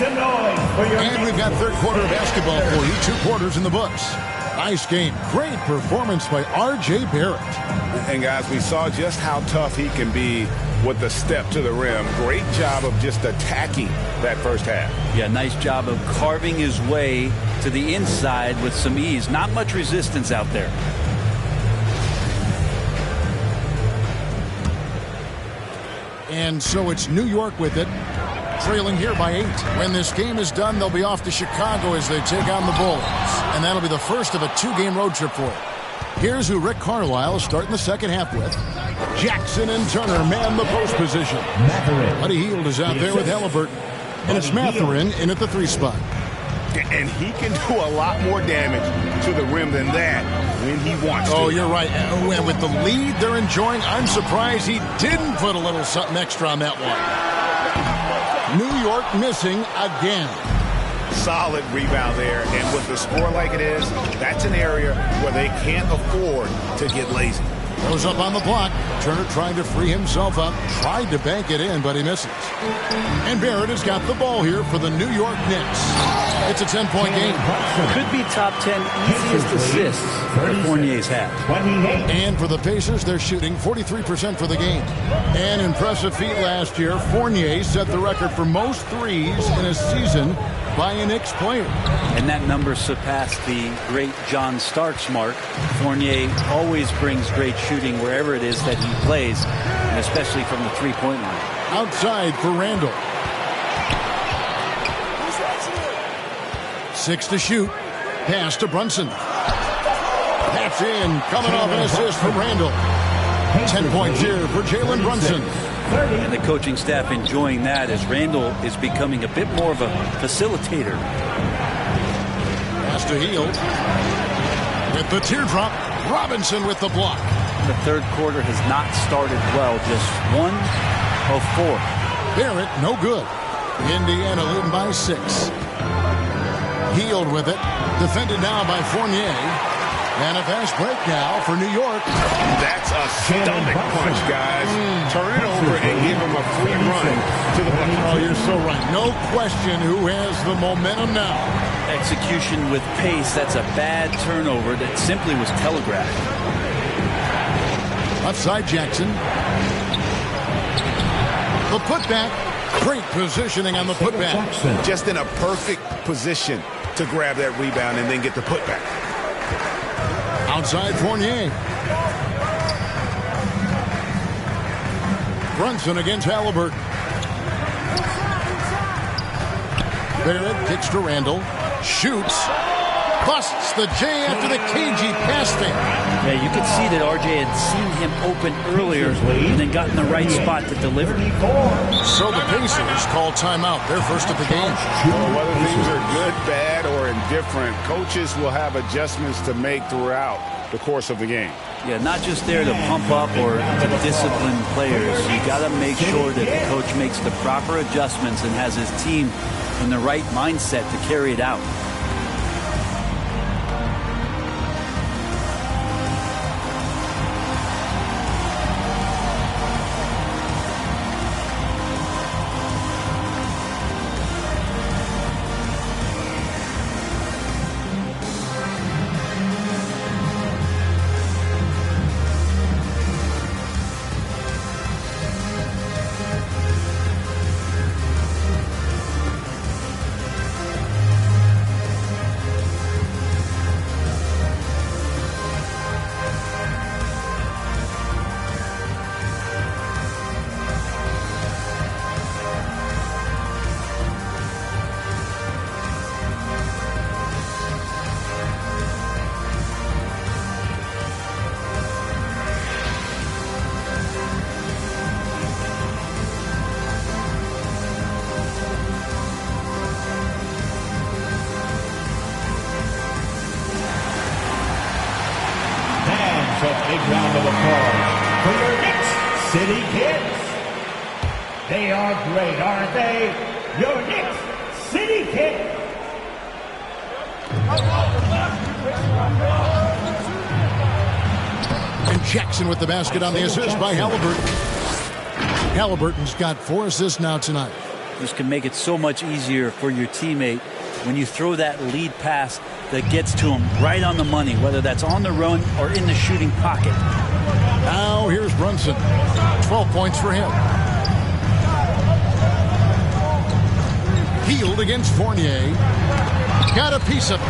And we've got third quarter of basketball for you. 2 quarters in the books. Nice game. Great performance by R.J. Barrett. And guys, we saw just how tough he can be with the step to the rim. Great job of just attacking that first half. Yeah, nice job of carving his way to the inside with some ease. Not much resistance out there. And so it's New York with it, trailing here by 8. When this game is done, they'll be off to Chicago as they take on the Bulls. And that'll be the first of a 2-game road trip for it. Here's who Rick Carlisle is starting the second half with. Jackson and Turner man the post position. Buddy Hield is out there with Halliburton. And it's Mathurin in at the 3 spot. And he can do a lot more damage to the rim than that when he wants to. Oh, you're right. And with the lead they're enjoying, I'm surprised he didn't put a little something extra on that one. New York missing again. Solid rebound there, and with the score like it is, that's an area where they can't afford to get lazy. Goes up on the block. Turner trying to free himself up. Tried to bank it in, but he misses. And Barrett has got the ball here for the New York Knicks. It's a 10-point game. Could be top 10 easiest assists that Fournier's had. And for the Pacers, they're shooting 43% for the game. An impressive feat last year. Fournier set the record for most threes in a season by a Knicks player. And that number surpassed the great John Starks mark. Fournier always brings great shooting wherever it is that he plays, and especially from the three-point line. Outside for Randall. 6 to shoot. Pass to Brunson. That's in. Coming off an assist from Randall. 10 points here for Jalen Brunson. And the coaching staff enjoying that as Randall is becoming a bit more of a facilitator. Pass to Hield. With the teardrop, Robinson with the block. The third quarter has not started well. Just 1 of 4. Barrett, no good. Indiana leading by 6. Hield with it. Defended now by Fournier. And a fast break now for New York. That's a stomach punch, guys. Turn it over and give him a free run to the bucket. Oh, you're so right. No question who has the momentum now. Execution with pace. That's a bad turnover that simply was telegraphed. Left side, Jackson. The putback. Great positioning on the putback. Just in a perfect position to grab that rebound and then get the putback. Outside Fournier. Brunson against Halliburton. Barrett kicks to Randall. Shoots. Busts the J after the cagey pass fake. Yeah, you could see that RJ had seen him open earlier and then got in the right spot to deliver. So the Pacers call timeout. They're first of the game. Whether things are good, bad, or indifferent, coaches will have adjustments to make throughout the course of the game. Yeah, not just there to pump up or to discipline players. You got to make sure that the coach makes the proper adjustments and has his team in the right mindset to carry it out. Big round of applause for your Knicks City Kids. They are great, aren't they? Your Knicks City Kids. And Jackson with the basket on the assist by Halliburton. Halliburton's got 4 assists now tonight. just can make it so much easier for your teammate when you throw that lead pass that gets to him right on the money, whether that's on the run or in the shooting pocket. Now here's Brunson. 12 points for him. Hield against Fournier. Got a piece of it.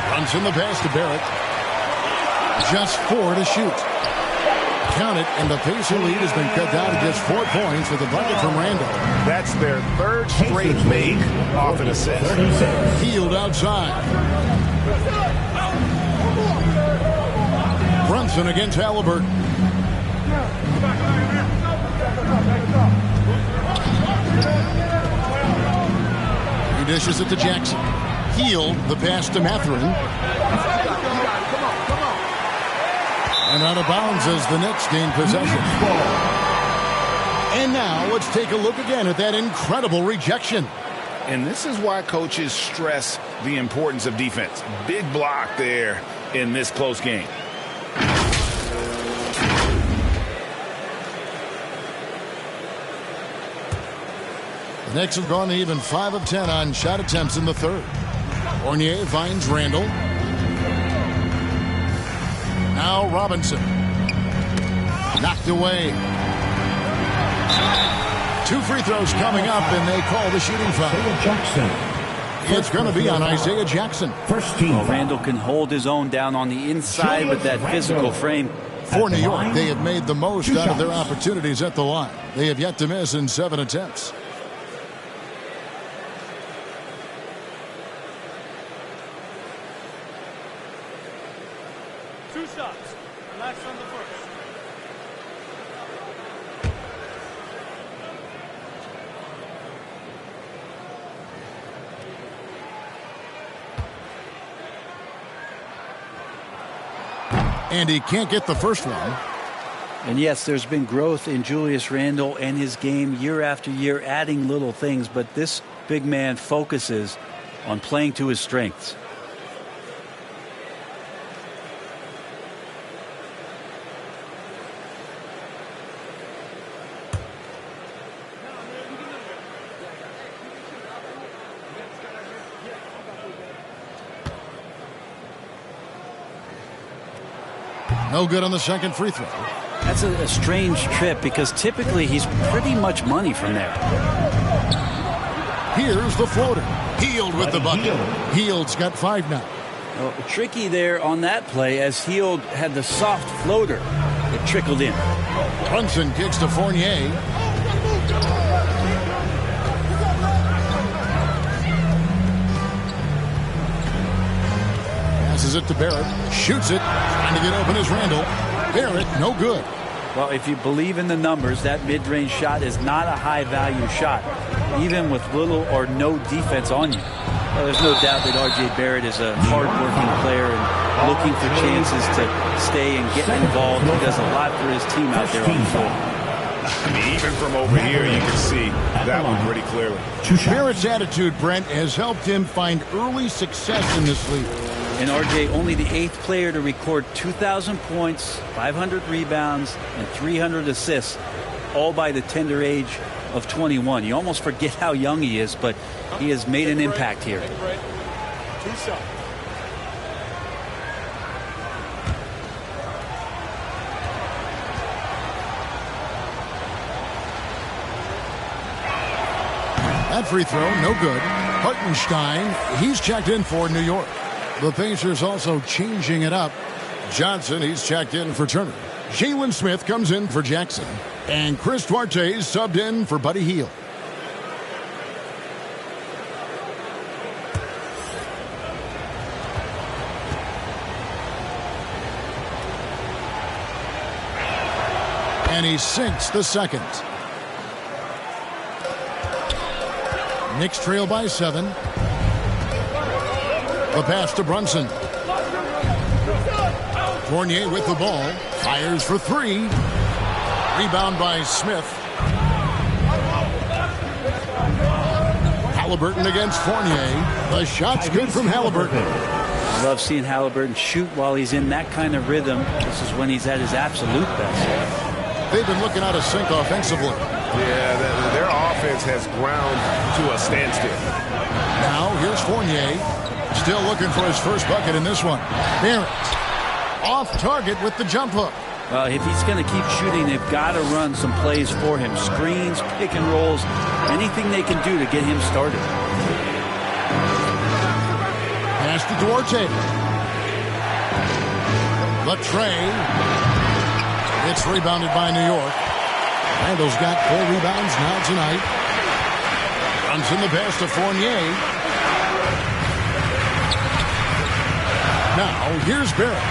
Brunson the pass to Barrett. Just 4 to shoot. Count it, and the Pacer lead has been cut down to just 4 points with a bucket from Randall. That's their third straight make off an assist. Hield outside. Brunson against Halliburton. He dishes it to Jackson. Hield the pass to Mathurin. And out of bounds as the Knicks gain possession. And now let's take a look again at that incredible rejection. And this is why coaches stress the importance of defense. Big block there in this close game. The Knicks have gone to even 5 of 10 on shot attempts in the third. Fournier finds Randall. Now Robinson. Knocked away. 2 free throws coming up, and they call the shooting foul. It's going to be on Isaiah Jackson. First team. Well, Randall can hold his own down on the inside with that physical frame. For New York, they have made the most out of their opportunities at the line. They have yet to miss in 7 attempts. Two shots. Relax on the first. And he can't get the first one. And yes, there's been growth in Julius Randle and his game year after year, adding little things, but this big man focuses on playing to his strengths. No good on the second free throw. That's a strange trip because typically he's pretty much money from there. Here's the floater. Hield with the bucket. Hield's got 5 now. Well, tricky there on that play as Hield had the soft floater that trickled in. Brunson kicks to Fournier. Passes it to Barrett. Shoots it. Trying to get open is Randall. Barrett, no good. Well, if you believe in the numbers, that mid-range shot is not a high-value shot, even with little or no defense on you. Well, there's no doubt that R.J. Barrett is a hard-working player and looking for chances to stay and get involved. He does a lot for his team out there on the floor. I mean, even from over here, you can see that one pretty clearly. Barrett's attitude, Brent, has helped him find early success in this league. And R.J. only the 8th player to record 2,000 points, 500 rebounds, and 300 assists, all by the tender age of 21. You almost forget how young he is, but he has made an impact here. 2 shots. That free throw, no good. Hartenstein, he's checked in for New York. The Pacers also changing it up. Johnson, he's checked in for Turner. Jalen Smith comes in for Jackson. And Chris Duarte is subbed in for Buddy Hield. And he sinks the second. Knicks trail by 7. The pass to Brunson. Fournier with the ball. Fires for 3. Rebound by Smith. Halliburton against Fournier. The shot's good from Halliburton. I love seeing Halliburton shoot while he's in that kind of rhythm. This is when he's at his absolute best. They've been looking out of sync offensively. Yeah, their offense has ground to a standstill. Now, here's Fournier. Still looking for his first bucket in this one. Barrett off target with the jump hook. Well, if he's going to keep shooting, they've got to run some plays for him. Screens, pick and rolls, anything they can do to get him started. Pass to Duarte. Latrey. It's rebounded by New York. Randall's got 4 rebounds now tonight. Runs in the pass to Fournier. Now, here's Barrett.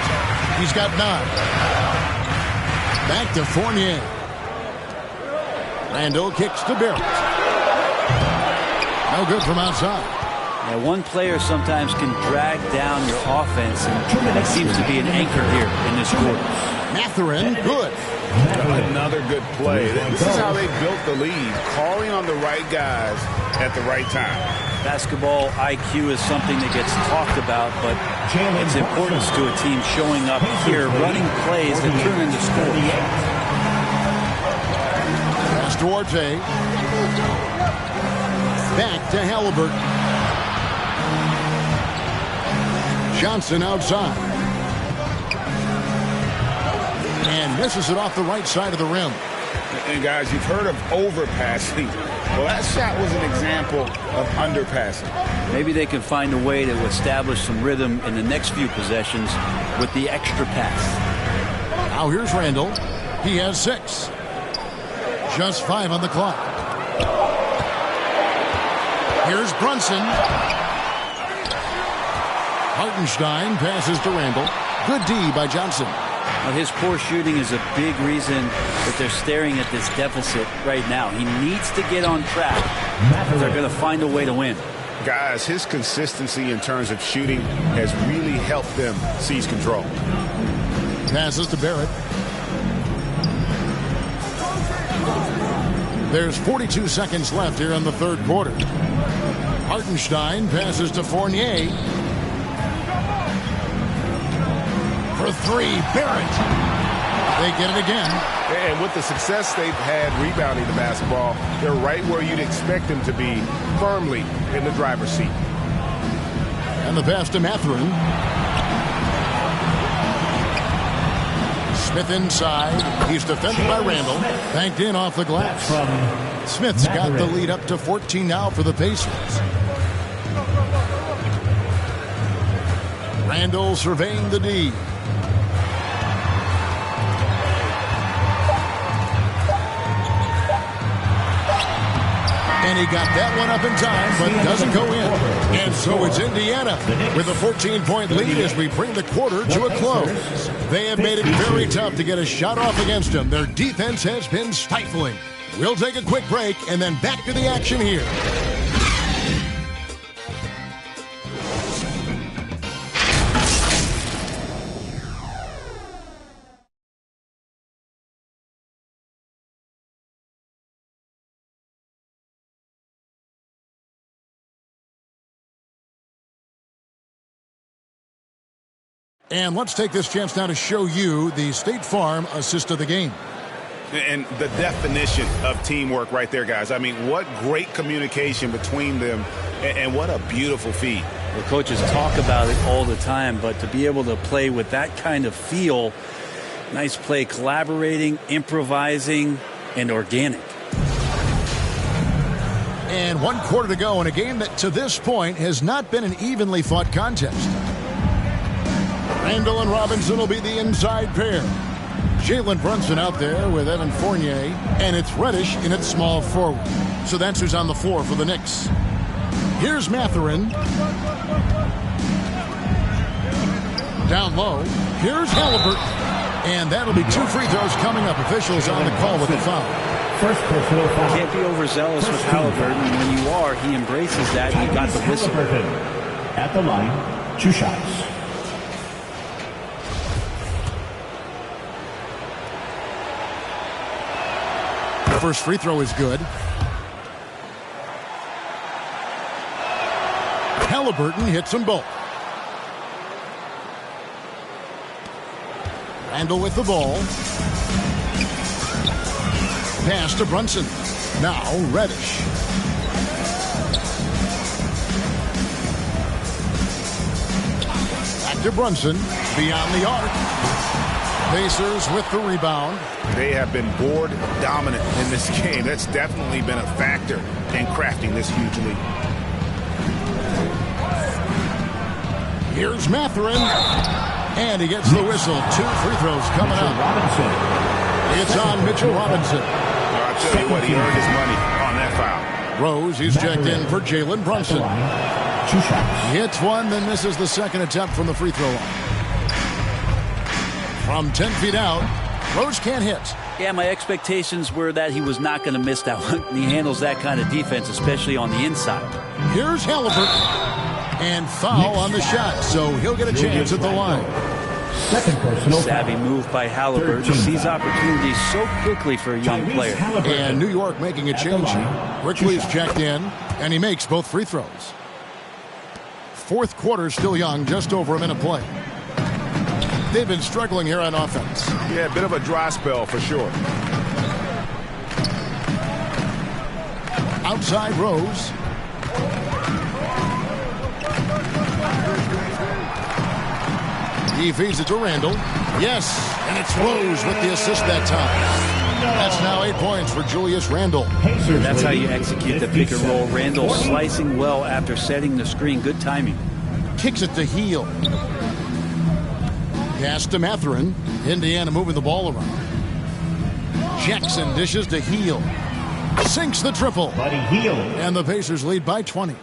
He's got 9. Back to Fournier. Randall kicks to Barrett. No good from outside. Yeah, one player sometimes can drag down your offense, and he seems to be an anchor here in this quarter. Mathurin, good. Another good play. This is how they built the lead, calling on the right guys at the right time. Basketball IQ is something that gets talked about, but its importance to a team showing up here, running plays that turn into scores. Pass to Duarte. Back to Halliburton. Johnson outside. And misses it off the right side of the rim. And guys, you've heard of overpassing. Well, that shot was an example of underpassing. Maybe they can find a way to establish some rhythm in the next few possessions with the extra pass. Now here's Randall. He has 6. Just 5 on the clock. Here's Brunson. Hartenstein passes to Randall. Good D by Johnson. Now, his poor shooting is a big reason that they're staring at this deficit right now. He needs to get on track if they're going to find a way to win. Guys, his consistency in terms of shooting has really helped them seize control. Passes to Barrett. There's 42 seconds left here in the third quarter. Hartenstein passes to Fournier. For 3, Barrett. They get it again. And with the success they've had rebounding the basketball, they're right where you'd expect them to be, firmly in the driver's seat. And the pass to Mathurin. Smith inside. He's defended by Randall. Banked in off the glass. Smith's got the lead up to 14 now for the Pacers. Randall surveying the D. And he got that one up in time, but doesn't go in. And so it's Indiana with a 14-point lead as we bring the quarter to a close. They have made it very tough to get a shot off against them. Their defense has been stifling. We'll take a quick break and then back to the action here. And let's take this chance now to show you the State Farm assist of the game. And the definition of teamwork right there, guys. I mean, what great communication between them, and what a beautiful feed. The coaches talk about it all the time, but to be able to play with that kind of feel, nice play, collaborating, improvising, and organic. And 1 quarter to go in a game that to this point has not been an evenly fought contest. Randall and Robinson will be the inside pair. Jalen Brunson out there with Evan Fournier, and it's Reddish in its small forward. So that's who's on the floor for the Knicks. Here's Mathurin. Down low. Here's Halliburton. And that'll be 2 free throws coming up. Officials on the call with the foul. First personal foul. Can't be overzealous with Halliburton. When you are, he embraces that, and you got the whistle. At the line, 2 shots. First free throw is good. Halliburton hits them both. Randall with the ball. Pass to Brunson. Now Reddish. Back to Brunson. Beyond the arc. Pacers with the rebound. They have been board dominant in this game. That's definitely been a factor in crafting this huge lead. Here's Mathurin. And he gets the whistle. 2 free throws coming up. It's on Mitchell Robinson. I'll tell you what, he earned his money on that foul. Rose, he's checked in for Jalen Brunson. 2 shots. He hits one, then misses the second attempt from the free throw line. From 10 feet out, Rose can't hit. Yeah, my expectations were that he was not going to miss that one. He handles that kind of defense, especially on the inside. Here's Halliburton. And foul on the shot, so he'll get a chance at the line. Second personal. Savvy move by Halliburton. Sees opportunities so quickly for a young player. And New York making a change here. Quickly is checked in, and he makes both free throws. Fourth quarter still young, just over a minute play. They've been struggling here on offense. Yeah, a bit of a dry spell for sure. Outside Rose. He feeds it to Randall. Yes, and it's Rose with the assist that time. That's now 8 points for Julius Randle. That's how you execute the pick and roll. Randall slicing well after setting the screen. Good timing. Kicks it to Heel. Pass to Mathurin. Indiana moving the ball around. Jackson dishes to Heel. Sinks the triple. And the Pacers lead by 20.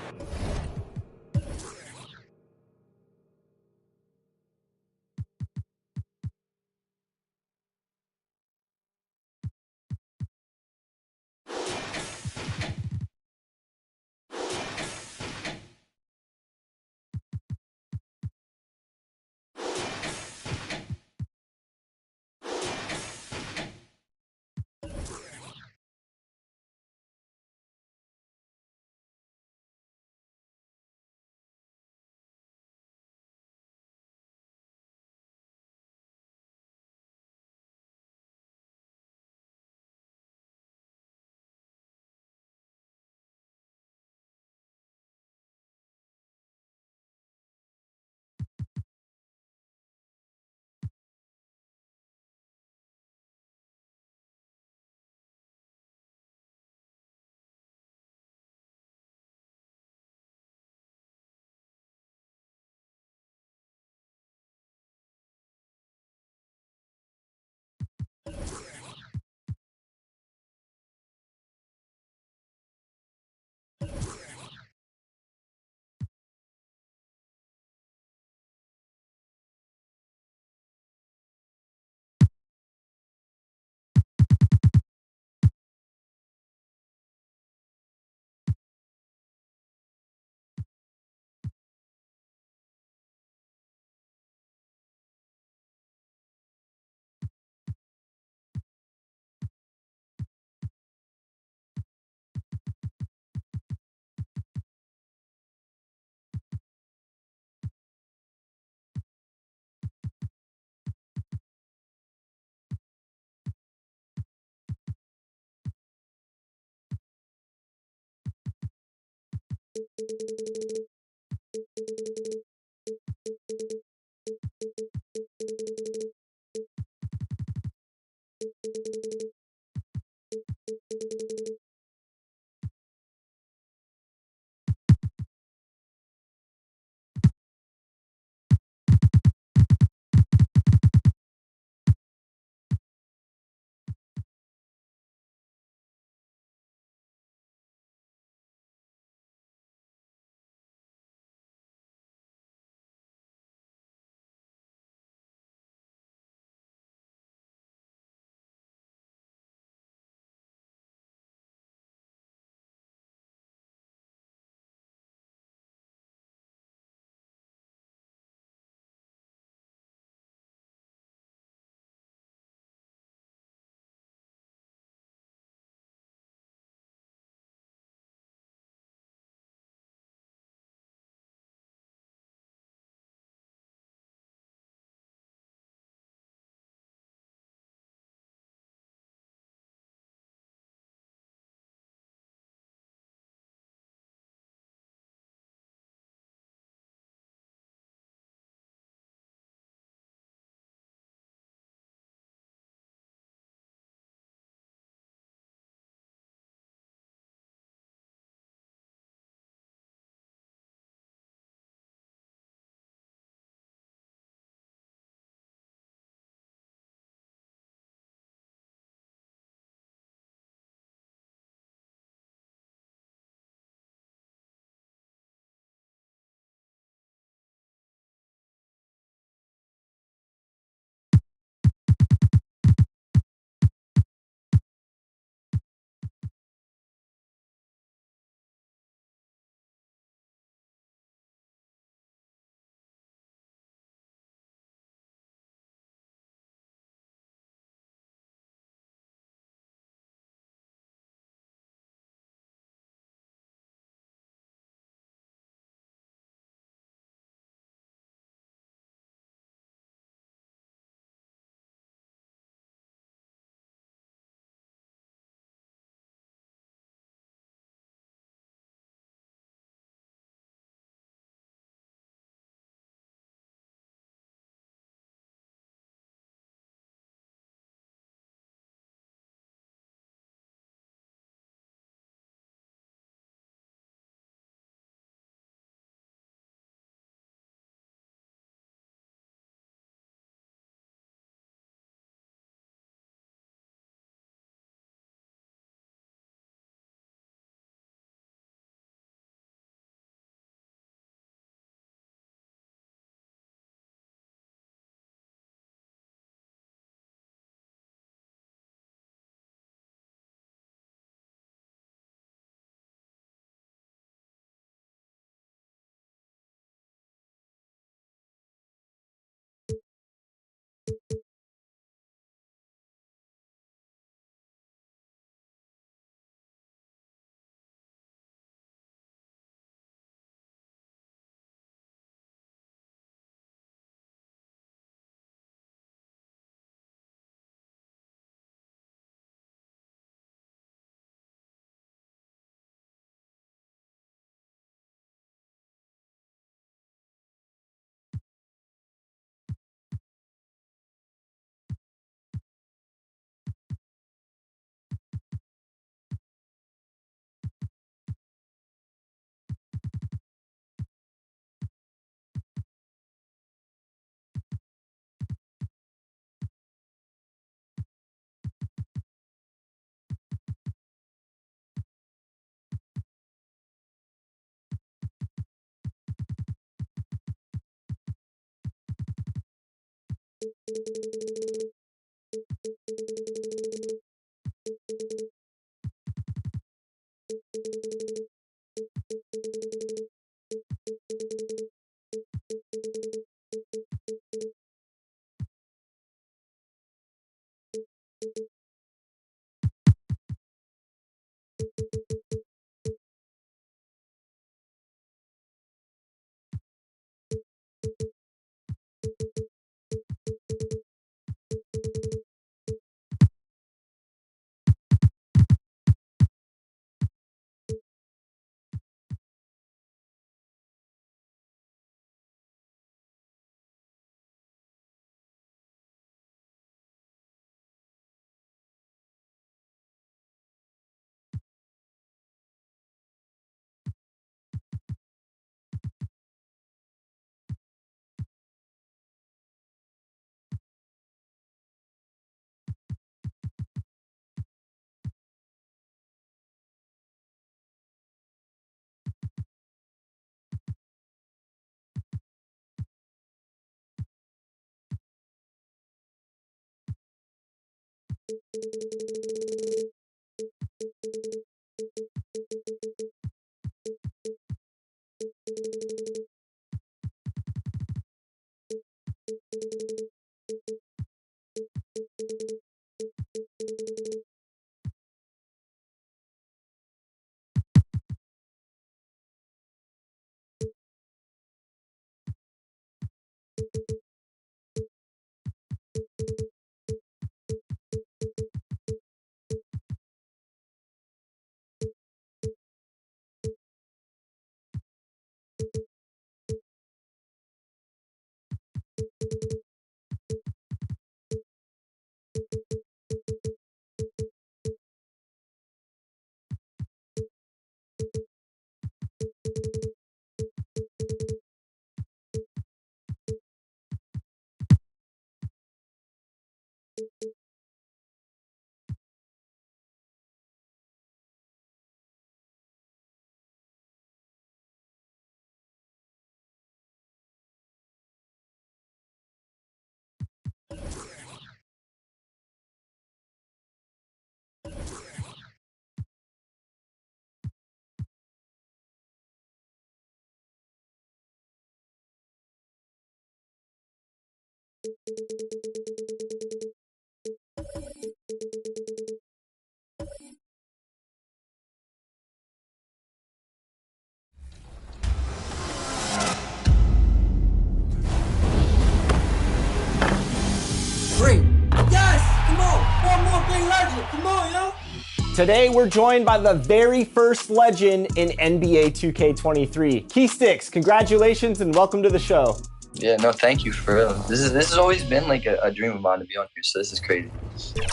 Today, we're joined by the very first legend in NBA 2K23. Key Sticks, congratulations and welcome to the show. Yeah, no, thank you for real. This has always been like a dream of mine to be on here, so this is crazy.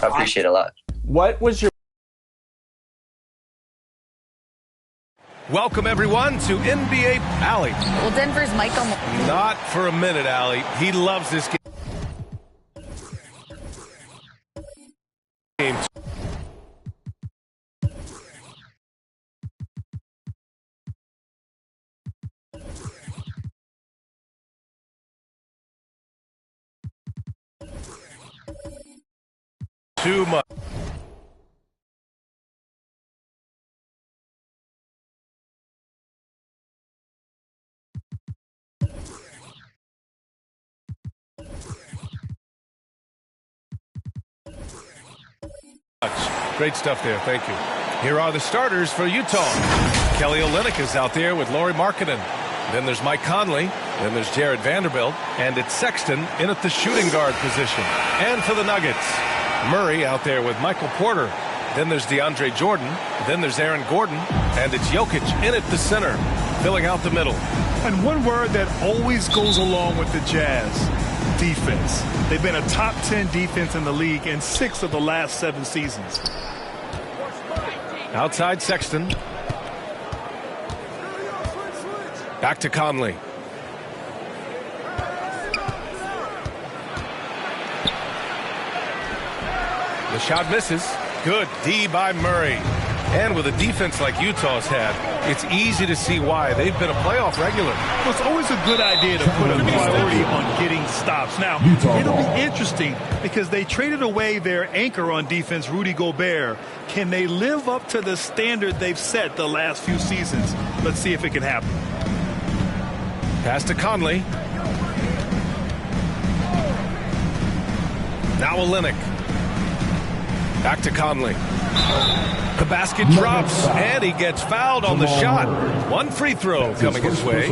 I appreciate it a lot. What was your... Welcome, everyone, to NBA Alley. Well, Denver's Michael... Not for a minute, Allie. He loves this game. Too much. Great stuff there. Thank you. Here are the starters for Utah. Kelly Olynyk is out there with Lauri Markkanen. Then there's Mike Conley. Then there's Jared Vanderbilt. And it's Sexton in at the shooting guard position. And for the Nuggets, Murray out there with Michael Porter. Then there's DeAndre Jordan. Then there's Aaron Gordon. And it's Jokic in at the center, filling out the middle. And one word that always goes along with the Jazz: defense. They've been a top 10 defense in the league in 6 of the last 7 seasons. Outside Sexton. Back to Conley. The shot misses. Good D by Murray. And with a defense like Utah's had, it's easy to see why. They've been a playoff regular. Well, it's always a good idea to put a priority on getting stops. Now, it'll be interesting because they traded away their anchor on defense, Rudy Gobert. Can they live up to the standard they've set the last few seasons? Let's see if it can happen. Pass to Conley. Now Olynyk. Back to Conley. The basket drops, and he gets fouled on the shot. One free throw coming his way.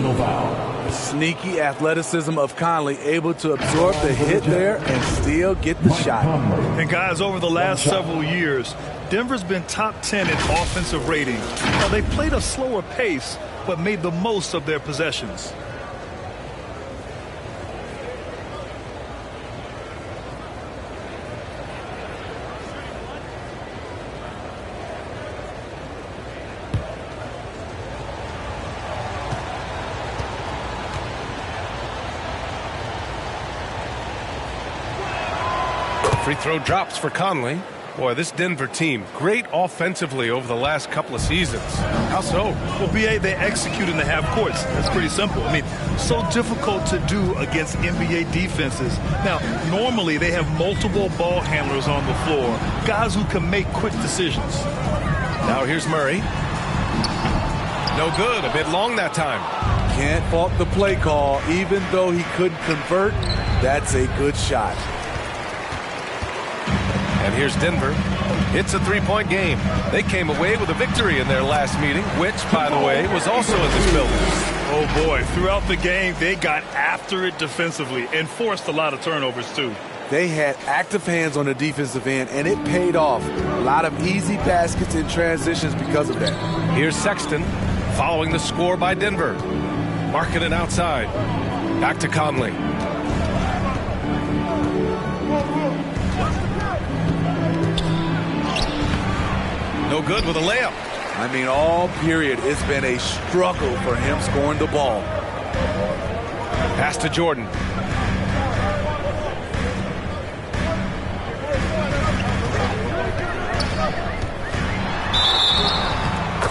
Sneaky athleticism of Conley, able to absorb the hit there and still get the shot. And guys, over the last several years, Denver's been top 10 in offensive rating. Now, they played a slower pace, but made the most of their possessions. Free throw drops for Conley. Boy, this Denver team, great offensively over the last couple of seasons. How so? Well, BA, they execute in the half courts. That's pretty simple. I mean, so difficult to do against NBA defenses. Now, normally they have multiple ball handlers on the floor, guys who can make quick decisions. Now here's Murray. No good, a bit long that time. Can't fault the play call. Even though he couldn't convert, that's a good shot. And here's Denver. It's a three-point game. They came away with a victory in their last meeting, which, by the way, was also in this building. Oh, boy. Throughout the game, they got after it defensively and forced a lot of turnovers, too. They had active hands on the defensive end, and it paid off. A lot of easy baskets and transitions because of that. Here's Sexton following the score by Denver. Marking it outside. Back to Conley. No good with a layup. I mean, all period, it's been a struggle for him scoring the ball. Pass to Jordan.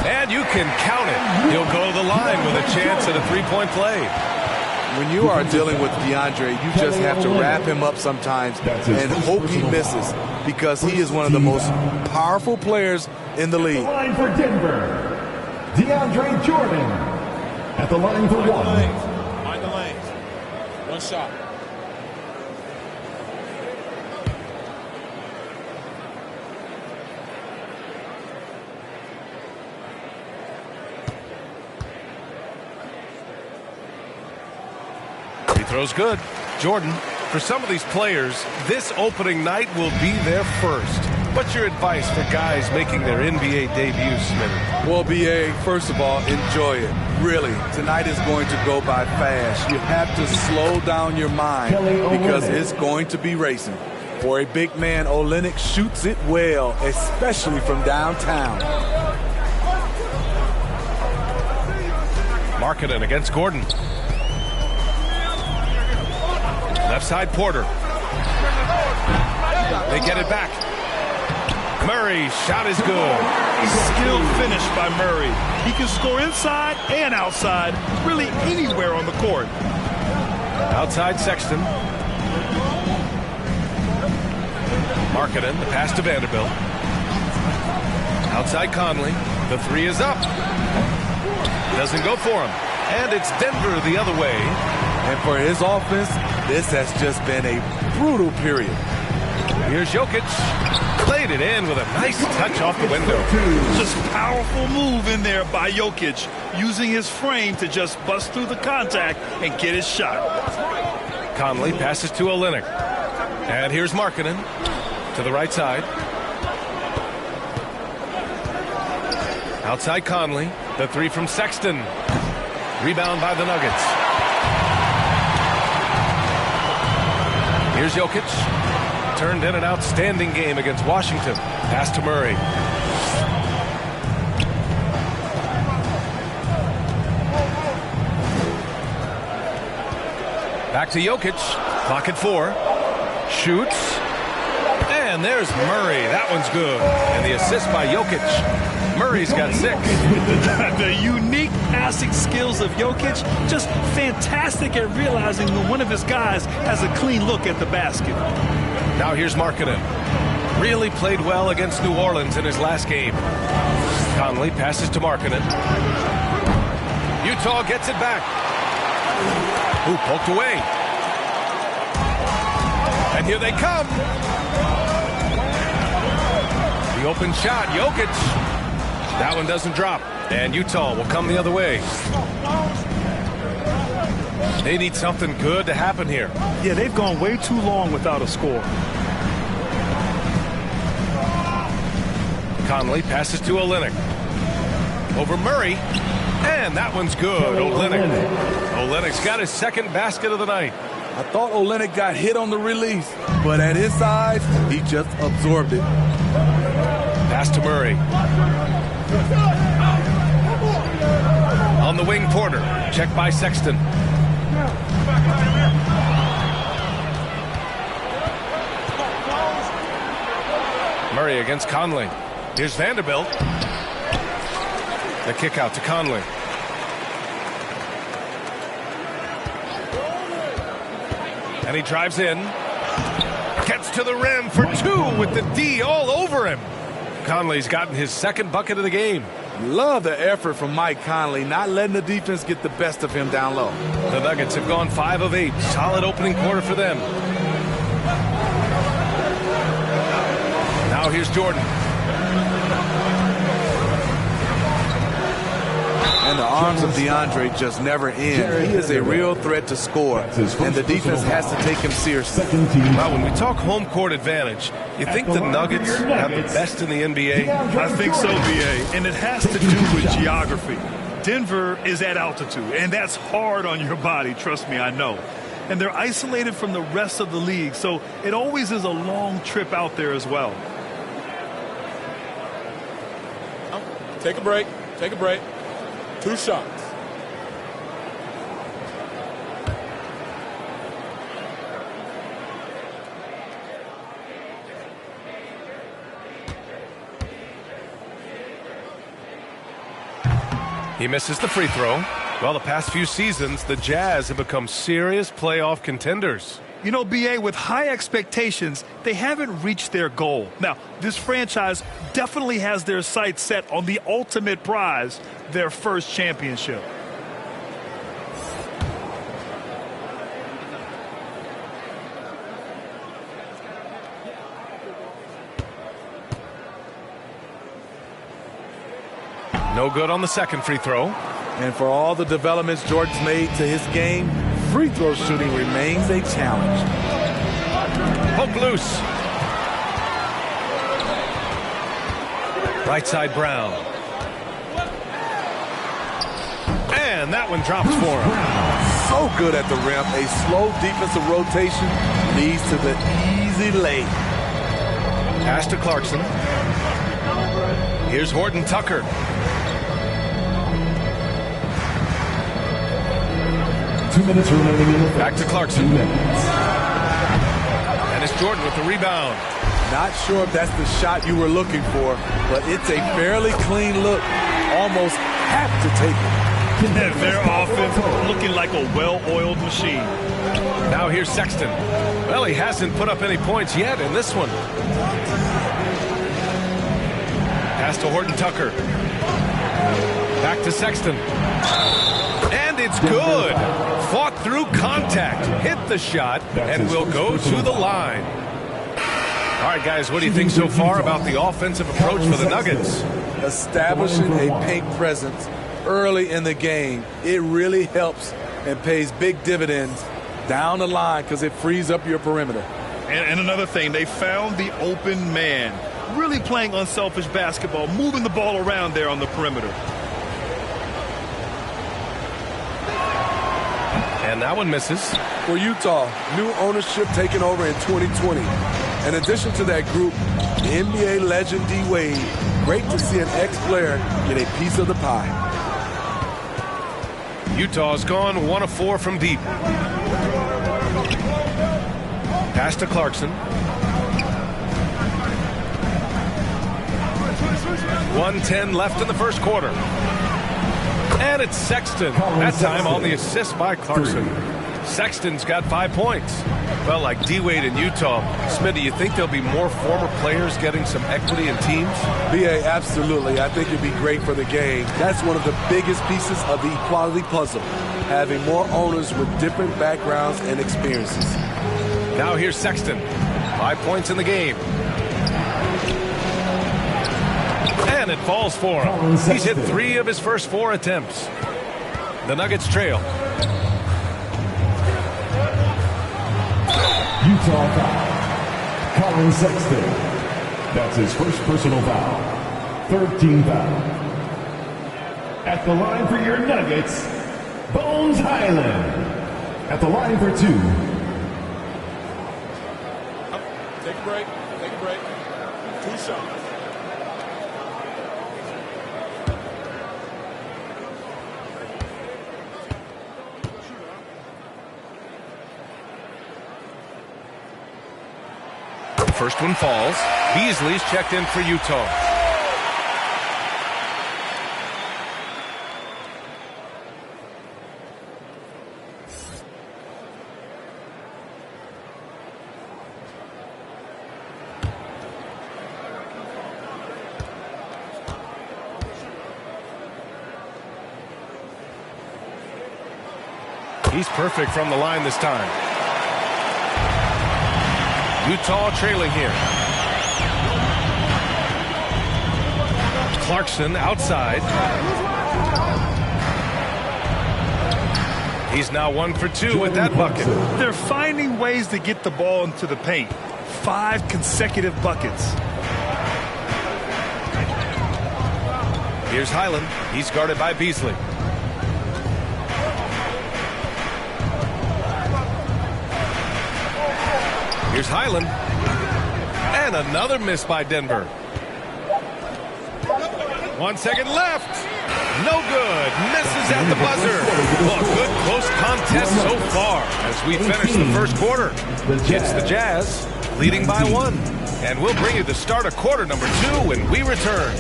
And you can count it. He'll go to the line with a chance at a three-point play. When you are dealing with DeAndre, you just have to wrap him up sometimes and hope he misses, because he is one of the most powerful players in the league. Line for Denver, DeAndre Jordan at the line for one. Mind the lanes. One shot. Throws good. Jordan, for some of these players, this opening night will be their first. What's your advice for guys making their NBA debuts, Smitty? Well, BA, first of all, enjoy it. Really, tonight is going to go by fast. You have to slow down your mind because it's going to be racing. For a big man, Olynyk shoots it well, especially from downtown. Markkanen against Gordon. Left side, Porter. They get it back. Murray, shot is good. Skilled finish by Murray. He can score inside and outside, really anywhere on the court. Outside Sexton. Markkanen, the pass to Vanderbilt. Outside Conley. The three is up. Doesn't go for him. And it's Denver the other way. And for his offense, this has just been a brutal period. Here's Jokic. Played it in with a nice touch off the window. Just powerful move in there by Jokic, using his frame to just bust through the contact and get his shot. Conley passes to Olynyk. And here's Markkanen to the right side. Outside Conley. The three from Sexton. Rebound by the Nuggets. Here's Jokic. Turned in an outstanding game against Washington. Pass to Murray. Back to Jokic. Clock at 4. Shoots. And And there's Murray. That one's good. And the assist by Jokic. Murray's got 6. The unique passing skills of Jokic, just fantastic at realizing when one of his guys has a clean look at the basket. Now here's Markkanen. Really played well against New Orleans in his last game. Conley passes to Markkanen. Utah gets it back. Ooh, poked away. And here they come. The open shot, Jokic. That one doesn't drop. And Utah will come the other way. They need something good to happen here. Yeah, they've gone way too long without a score. Conley passes to Olynyk. Over Murray. And that one's good. Olynyk's got his second basket of the night. I thought Olynyk got hit on the release, but at his size, he just absorbed it. Pass to Murray. On the wing, Porter. Checked by Sexton. Murray against Conley. Here's Vanderbilt. The kick out to Conley. And he drives in. Gets to the rim for 2 with the D all over him. Conley's gotten his second bucket of the game. Love the effort from Mike Conley, not letting the defense get the best of him down low. The Nuggets have gone 5 of 8. Solid opening quarter for them. Now here's Jordan. And the arms of DeAndre just never end. He is a real threat to score, and the defense has to take him seriously. Well, when we talk home court advantage, you think the Nuggets have the best in the NBA? I think so, B.A., and it has to do with geography. Denver is at altitude, and that's hard on your body, trust me, I know. And they're isolated from the rest of the league, so it always is a long trip out there as well. Take a break. Take a break. 2 shots. He misses the free throw. Well, the past few seasons, the Jazz have become serious playoff contenders. You know, B.A., with high expectations, they haven't reached their goal. Now, this franchise definitely has their sights set on the ultimate prize, their first championship. No good on the second free throw. And for all the developments Jordan's made to his game, free throw shooting remains a challenge. Poke loose. Right side Brown. And that one drops for him. So good at the rim. A slow defensive rotation leads to the easy lay. Pass to Clarkson. Here's Horton Tucker. Back to Clarkson. And it's Jordan with the rebound. Not sure if that's the shot you were looking for, but it's a fairly clean look. Almost have to take it. And their offense looking like a well-oiled machine. Now here's Sexton. Well, he hasn't put up any points yet in this one. Pass to Horton Tucker. Back to Sexton. And it's good. Fought through contact. Hit the shot and will go to the line. All right, guys, what do you think so far about the offensive approach for the Nuggets? Establishing a paint presence early in the game, it really helps and pays big dividends down the line because it frees up your perimeter. And another thing, they found the open man. Really playing unselfish basketball, moving the ball around there on the perimeter. And that one misses. For Utah, new ownership taking over in 2020. In addition to that group, the NBA legend D-Wade. Great to see an ex-player get a piece of the pie. Utah's gone 1 of 4 from deep. Pass to Clarkson. 1:10 left in the first quarter. And it's Sexton. That time on the assist by Clarkson. Sexton's got 5 points. Well, like D-Wade in Utah, Smith, do you think there'll be more former players getting some equity in teams? B.A., absolutely. I think it'd be great for the game. That's one of the biggest pieces of the equality puzzle, having more owners with different backgrounds and experiences. Now here's Sexton. 5 points in the game. And it falls for him. He's hit 3 of his first 4 attempts. The Nuggets trail. Utah foul. Colin Sexton. That's his first personal foul. 13 foul. At the line for your Nuggets, Bones Hyland. At the line for 2. Take a break. Take a break. 2 shots. First one falls. Beasley's checked in for Utah. He's perfect from the line this time. Utah trailing here. Clarkson outside. He's now 1 for 2 with that bucket. They're finding ways to get the ball into the paint. 5 consecutive buckets. Here's Hyland. He's guarded by Beasley. Here's Hyland. And another miss by Denver. 1 second left. No good. Misses at the buzzer. Well, a good close contest so far as we finish the first quarter. It's the Jazz leading by 1. And we'll bring you the start of quarter number 2 when we return.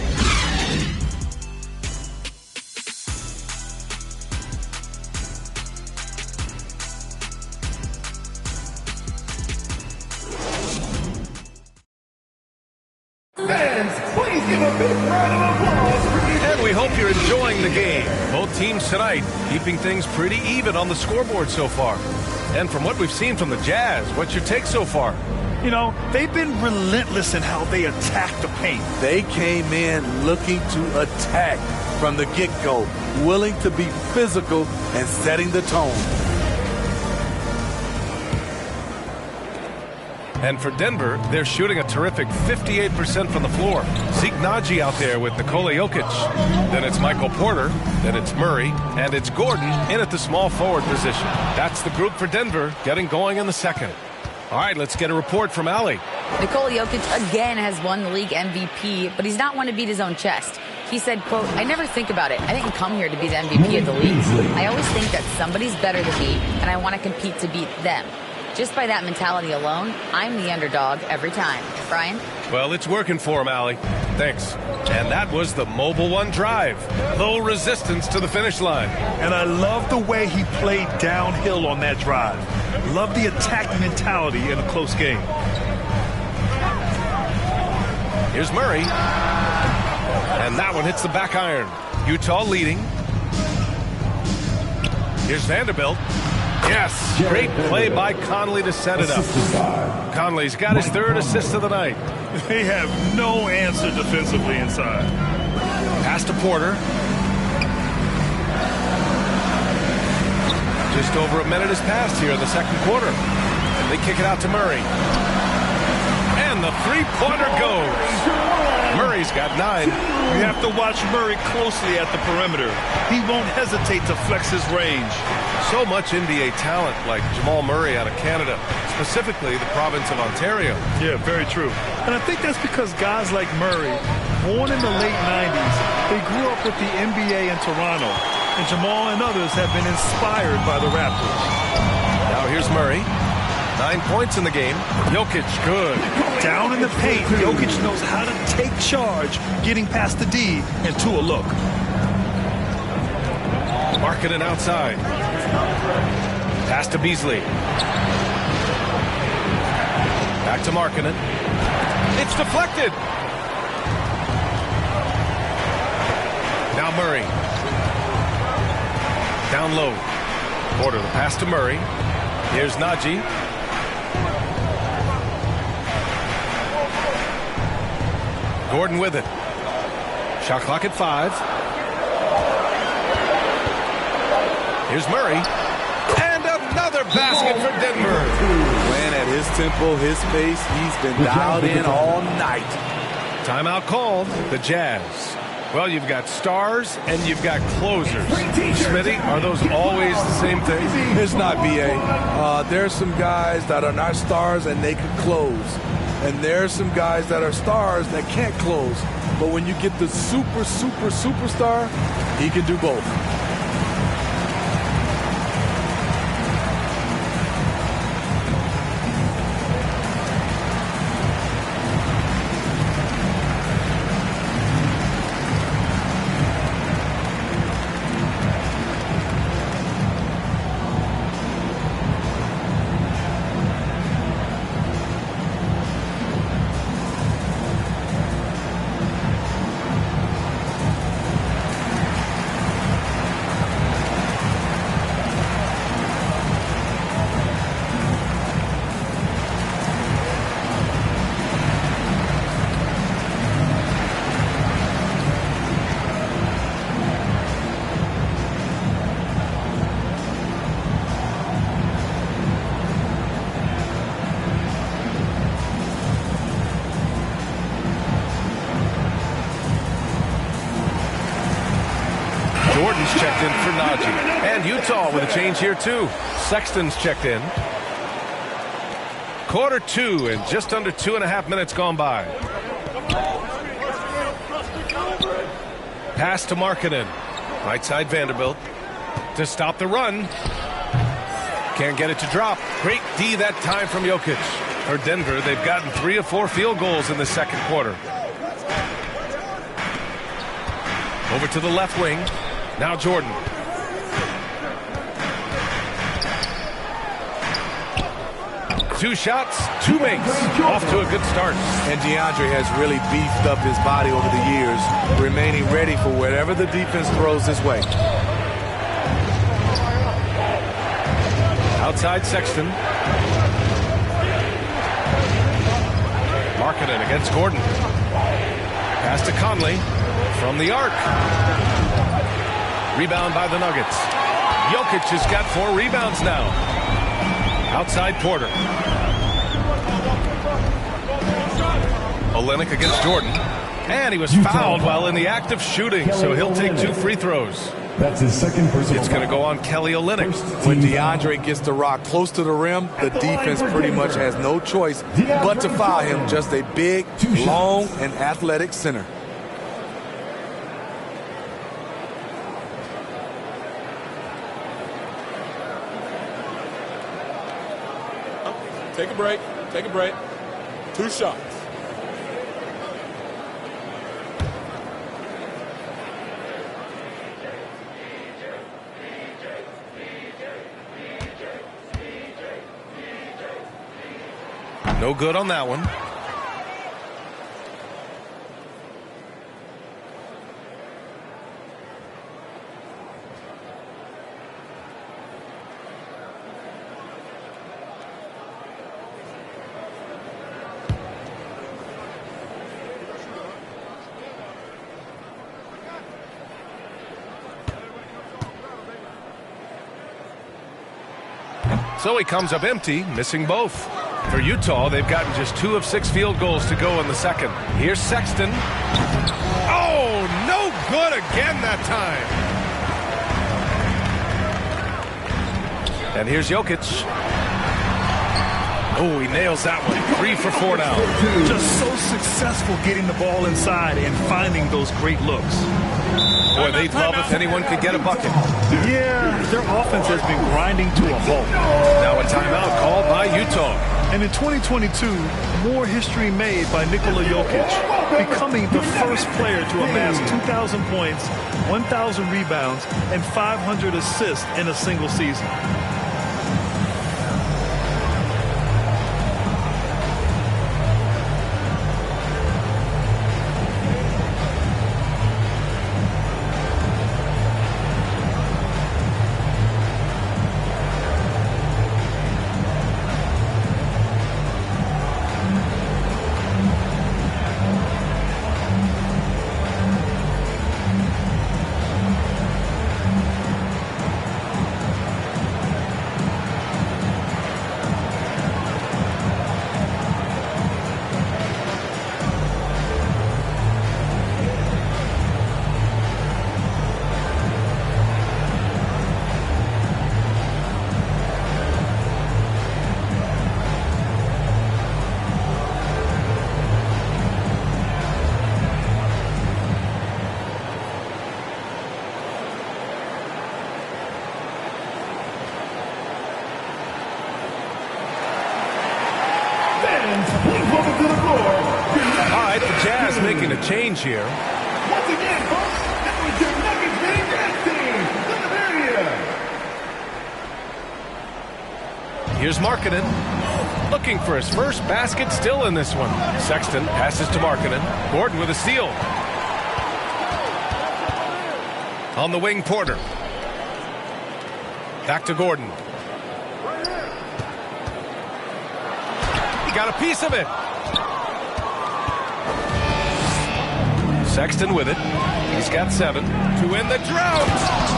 And we hope you're enjoying the game. Both teams tonight keeping things pretty even on the scoreboard so far. And from what we've seen from the Jazz, what's your take so far? You know, they've been relentless in how they attack the paint. They came in looking to attack from the get-go, willing to be physical and setting the tone. And for Denver, they're shooting a terrific 58% from the floor. Zeke Naji out there with Nikola Jokic. Then it's Michael Porter. Then it's Murray. And it's Gordon in at the small forward position. That's the group for Denver getting going in the second. All right, let's get a report from Allie. Nikola Jokic again has won the league MVP, but he's not one to beat his own chest. He said, quote, "I never think about it. I didn't come here to be the MVP of the league. I always think that somebody's better than me, and I want to compete to beat them. Just by that mentality alone, I'm the underdog every time." Brian? Well, it's working for him, Allie. Thanks. And that was the Mobile One drive. Low resistance to the finish line. And I love the way he played downhill on that drive. Love the attack mentality in a close game. Here's Murray. And that one hits the back iron. Utah leading. Here's Vanderbilt. Yes, great play by Conley to set it up. Conley's got his 3rd assist of the night. They have no answer defensively inside. Pass to Porter. Just over a minute has passed here in the second quarter. And they kick it out to Murray. And the 3-pointer goes. Murray's got 9. You have to watch Murray closely at the perimeter. He won't hesitate to flex his range. So much NBA talent like Jamal Murray out of Canada, specifically the province of Ontario. Yeah, very true. And I think that's because guys like Murray, born in the late 90s, they grew up with the NBA in Toronto. And Jamal and others have been inspired by the Raptors. Now here's Murray. 9 points in the game. Jokic, good. Down in the paint, Jokic knows how to take charge, getting past the D and to a look. Markkanen outside. Pass to Beasley. Back to Markkanen. It's deflected. Now Murray. Down low. Porter, the pass to Murray. Here's Najee. Gordon with it. Shot clock at 5. Here's Murray. And another basket for Denver. Playing at his tempo, his pace. He's been dialed in all night. Timeout called. The Jazz. Well, you've got stars and you've got closers. Smitty, are those always the same thing? It's not, B.A. There's some guys that are not stars and they can close. And there's some guys that are stars that can't close. But when you get the superstar, he can do both. Jordan's checked in for Najee. And Utah with a change here, too. Sexton's checked in. Quarter 2 and just under 2.5 minutes gone by. Pass to Markkanen. Right side Vanderbilt. To stop the run. Can't get it to drop. Great D that time from Jokic. For Denver, they've gotten 3 of 4 field goals in the second quarter. Over to the left wing. Now Jordan. Two shots, 2 makes. Off to a good start. And DeAndre has really beefed up his body over the years, remaining ready for whatever the defense throws his way. Outside Sexton. Markkanen against Gordon. Pass to Conley from the arc. Rebound by the Nuggets. Jokic has got 4 rebounds now. Outside Porter. Olynyk against Jordan. And he was fouled while in the act of shooting, so he'll take 2 free throws. That's his second personal. It's going to go on Kelly Olynyk. When DeAndre gets the rock close to the rim, the defense pretty much has no choice but to foul him. Just a big, long, and athletic center. Take a break. Take a break. 2 shots. No good on that one. So he comes up empty, missing both. For Utah, they've gotten just 2 of 6 field goals to go in the second. Here's Sexton. Oh, no good again that time. And here's Jokic. Oh, he nails that one. 3 for 4 now. Just so successful getting the ball inside and finding those great looks. Boy, they'd love if anyone could get a bucket. Yeah, their offense has been grinding to a halt. Now a timeout called by Utah. And in 2022, more history made by Nikola Jokic, becoming the first player to amass 2,000 points, 1,000 rebounds, and 500 assists in a single season. All right, the Jazz making a change here. Once again, folks, that was your Nuggets Game Jazz team. Look at Here's Markkanen. Looking for his first basket, still in this one. Sexton passes to Markkanen. Gordon with a steal. On the wing, Porter. Back to Gordon. He got a piece of it. Sexton with it. He's got 7 to win the drought.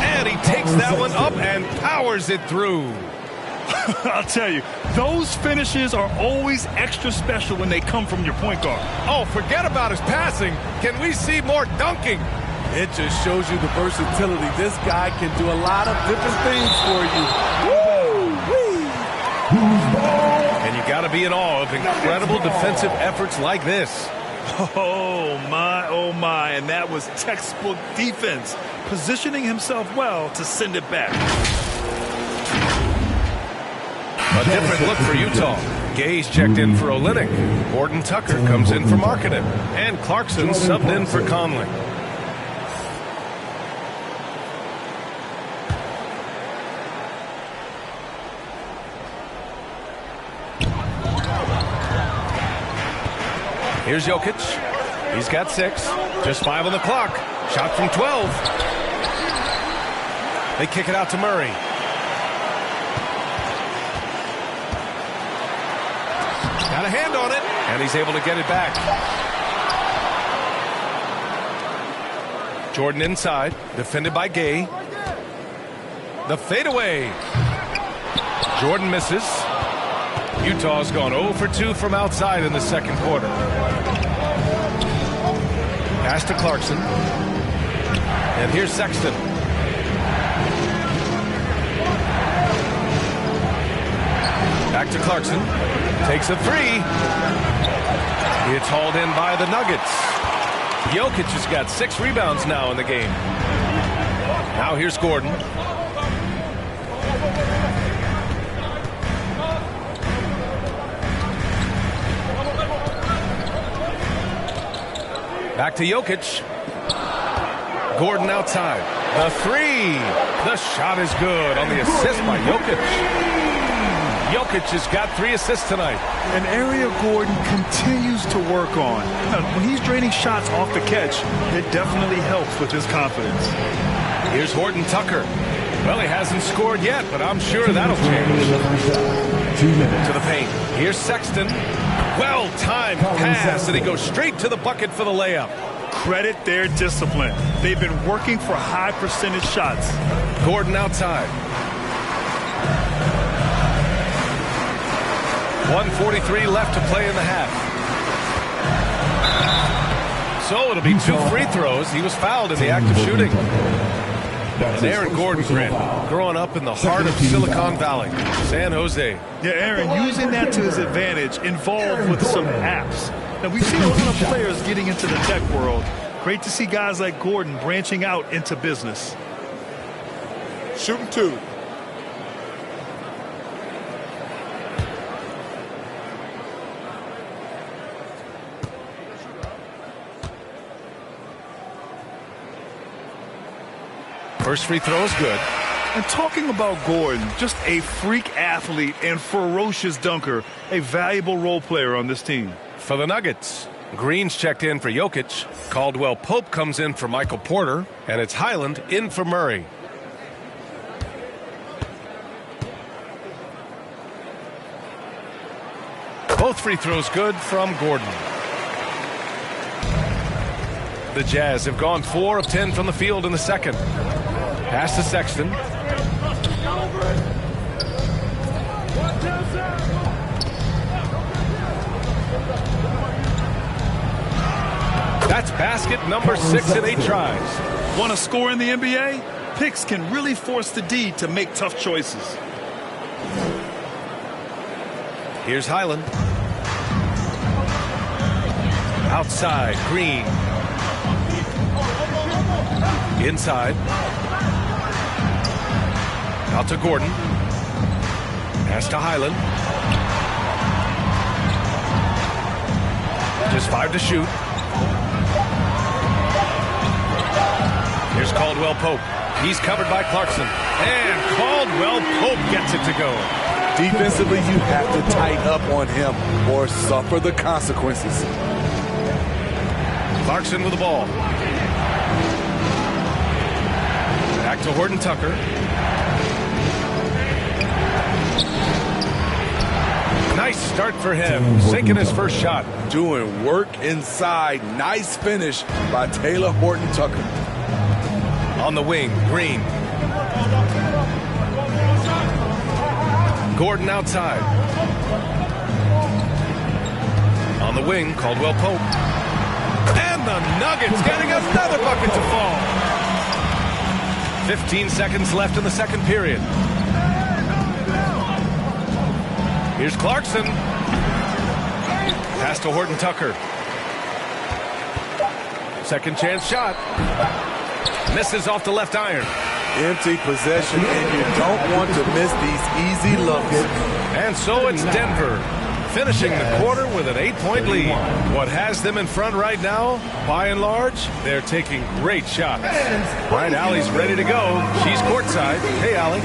And he takes that one up and powers it through. I'll tell you, those finishes are always extra special when they come from your point guard. Oh, forget about his passing. Can we see more dunking? It just shows you the versatility. This guy can do a lot of different things for you. Woo-wee. And you got to be in awe of incredible defensive efforts like this. Oh, my, and that was textbook defense, positioning himself well to send it back. A different look for Utah. Gay's checked in for Olynyk. Gordon Tucker comes in for Markkanen. And Clarkson subbed in for Conley. Here's Jokic. He's got 6. Just 5 on the clock. Shot from 12. They kick it out to Murray. Got a hand on it, and he's able to get it back. Jordan inside, defended by Gay. The fadeaway. Jordan misses. Utah's gone 0 for 2 from outside in the second quarter. Pass to Clarkson. And here's Sexton. Back to Clarkson. Takes a 3. It's hauled in by the Nuggets. Jokic has got 6 rebounds now in the game. Now here's Gordon. Back to Jokic. Gordon outside. The 3. The shot is good on the assist by Jokic. Jokic has got 3 assists tonight. An area Gordon continues to work on. When he's draining shots off the catch, it definitely helps with his confidence. Here's Horton Tucker. Well, he hasn't scored yet, but I'm sure that'll change. To the paint. Here's Sexton. Well-timed pass, and he goes straight to the bucket for the layup. Credit their discipline. They've been working for high percentage shots. Gordon outside. 1:43 left to play in the half. So it'll be 2 free throws. He was fouled in the act of shooting. And Aaron Gordon, growing up in the heart of Silicon Valley, San Jose. Yeah, Aaron, using that to his advantage, involved with some apps. Now, we've seen a lot of players getting into the tech world. Great to see guys like Gordon branching out into business. Shooting 2. First free throw is good. And talking about Gordon, just a freak athlete and ferocious dunker, a valuable role player on this team. For the Nuggets, Green's checked in for Jokic. Caldwell Pope comes in for Michael Porter. And it's Highland in for Murray. Both free throws good from Gordon. The Jazz have gone 4 of 10 from the field in the second. Pass to Sexton. That's basket number 6 in 8 tries. Want to score in the NBA? Picks can really force the D to make tough choices. Here's Highland. Outside, Green. Inside. Out to Gordon. Pass to Highland. Just 5 to shoot. Here's Caldwell Pope. He's covered by Clarkson. And Caldwell Pope gets it to go. Defensively, you have to tighten up on him or suffer the consequences. Clarkson with the ball. Back to Horton Tucker. Nice start for him. Sinking his first shot. Doing work inside. Nice finish by Taylor Horton Tucker. On the wing, Green. Gordon outside. On the wing, Caldwell Pope. And the Nuggets getting another bucket to fall. 15 seconds left in the second period. Here's Clarkson. Pass to Horton Tucker. Second chance shot. Misses off the left iron. Empty possession, and you don't want to miss these easy looks. And so it's Denver, finishing the quarter with an 8-point lead. What has them in front right now, by and large, they're taking great shots. Right, Allie's ready to go. She's courtside. Hey, Allie.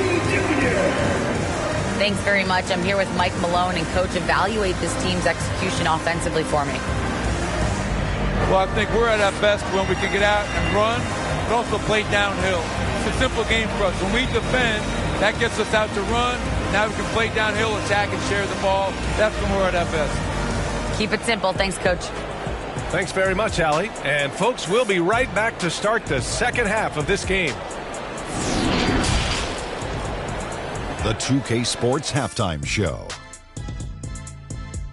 Thanks very much. I'm here with Mike Malone, and Coach, evaluate this team's execution offensively for me. Well, I think we're at our best when we can get out and run, but also play downhill. It's a simple game for us. When we defend, that gets us out to run. Now we can play downhill, attack, and share the ball. That's when we're at our best. Keep it simple. Thanks, Coach. Thanks very much, Allie. And, folks, we'll be right back to start the second half of this game. The 2K Sports Halftime Show.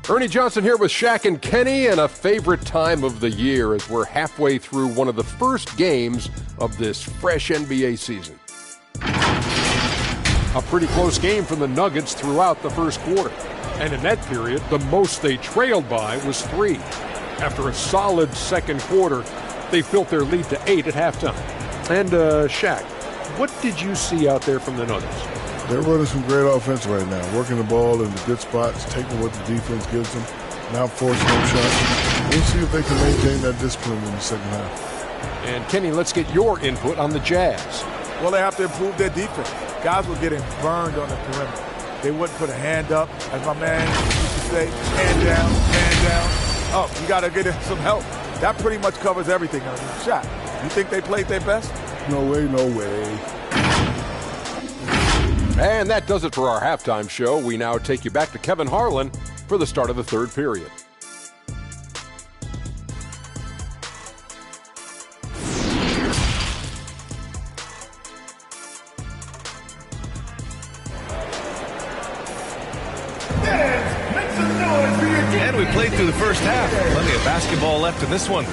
Ernie Johnson here with Shaq and Kenny, and a favorite time of the year as we're halfway through one of the first games of this fresh NBA season. A pretty close game for the Nuggets throughout the first quarter. And in that period, the most they trailed by was 3. After a solid second quarter, they built their lead to 8 at halftime. And Shaq, what did you see out there from the Nuggets? They're running some great offense right now, working the ball in the good spots, taking what the defense gives them, not forcing them shots. We'll see if they can maintain that discipline in the second half. And Kenny, let's get your input on the Jazz. Well, they have to improve their defense. Guys were getting burned on the perimeter. They wouldn't put a hand up, as my man used to say, hand down, hand down. Oh, you got to get some help. That pretty much covers everything on the shot. You think they played their best? No way, no way. And that does it for our halftime show. We now take you back to Kevin Harlan for the start of the third period. And we played through the first half. Plenty of basketball left in this one.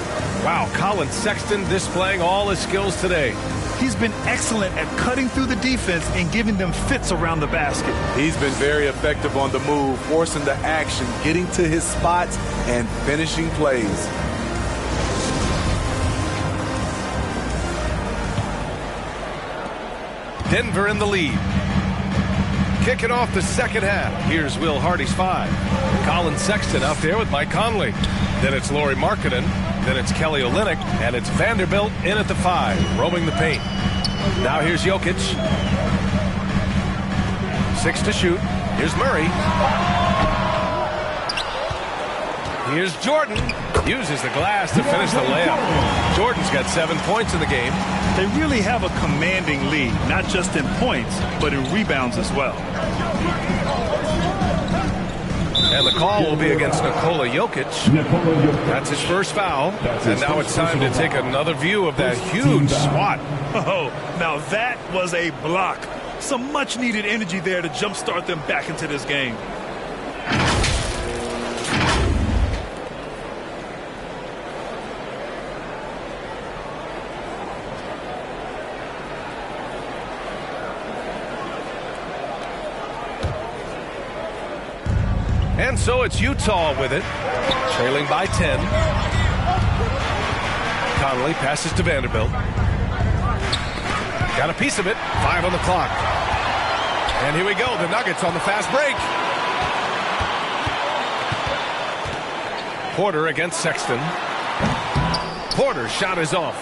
Wow, Colin Sexton displaying all his skills today. He's been excellent at cutting through the defense and giving them fits around the basket. He's been very effective on the move, forcing the action, getting to his spots, and finishing plays. Denver in the lead. Kicking off the second half. Here's Will Hardy's 5. Colin Sexton out there with Mike Conley. Then it's Lauri Markkanen. Then it's Kelly Olynyk. And it's Vanderbilt in at the 5, roaming the paint. Now here's Jokic. 6 to shoot. Here's Murray. Here's Jordan. Uses the glass to finish the layup. Jordan's got 7 points in the game. They really have a commanding lead, not just in points, but in rebounds as well. And the call will be against Nikola Jokic. That's his first foul. And now it's time to take another view of that huge swat. Oh, now that was a block. Some much-needed energy there to jumpstart them back into this game. And so it's Utah with it, trailing by 10. Conley passes to Vanderbilt. Got a piece of it. 5 on the clock. And here we go. The Nuggets on the fast break. Porter against Sexton. Porter's shot is off.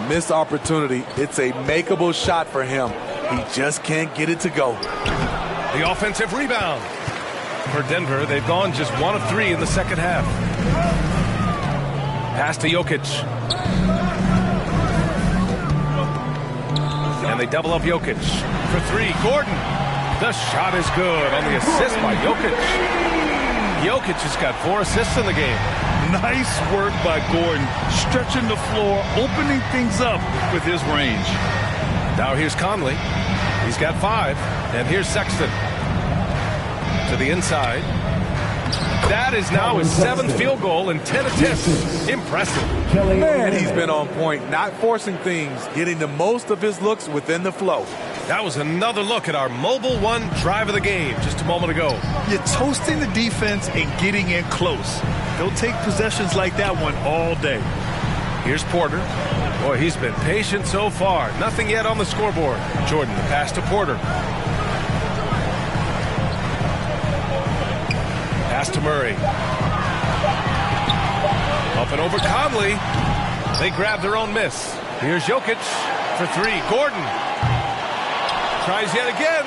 Missed opportunity. It's a makeable shot for him. He just can't get it to go. The offensive rebound. For Denver, they've gone just 1 of 3 in the second half. Pass to Jokic. And they double up Jokic. For 3, Gordon. The shot is good on the assist by Jokic. Jokic has got 4 assists in the game. Nice work by Gordon, stretching the floor, opening things up with his range. Now here's Conley. He's got 5. And here's Sexton. To the inside. That is now his 7th field goal and 10 attempts. Impressive. Man, he's been on point, not forcing things, getting the most of his looks within the flow. That was another look at our Mobile One drive of the game just a moment ago. You're toasting the defense and getting in close. They'll take possessions like that one all day. Here's Porter. Boy, he's been patient so far. Nothing yet on the scoreboard. Jordan, the pass to Porter. Pass to Murray. Up and over Conley. They grab their own miss. Here's Jokic for 3. Gordon tries yet again.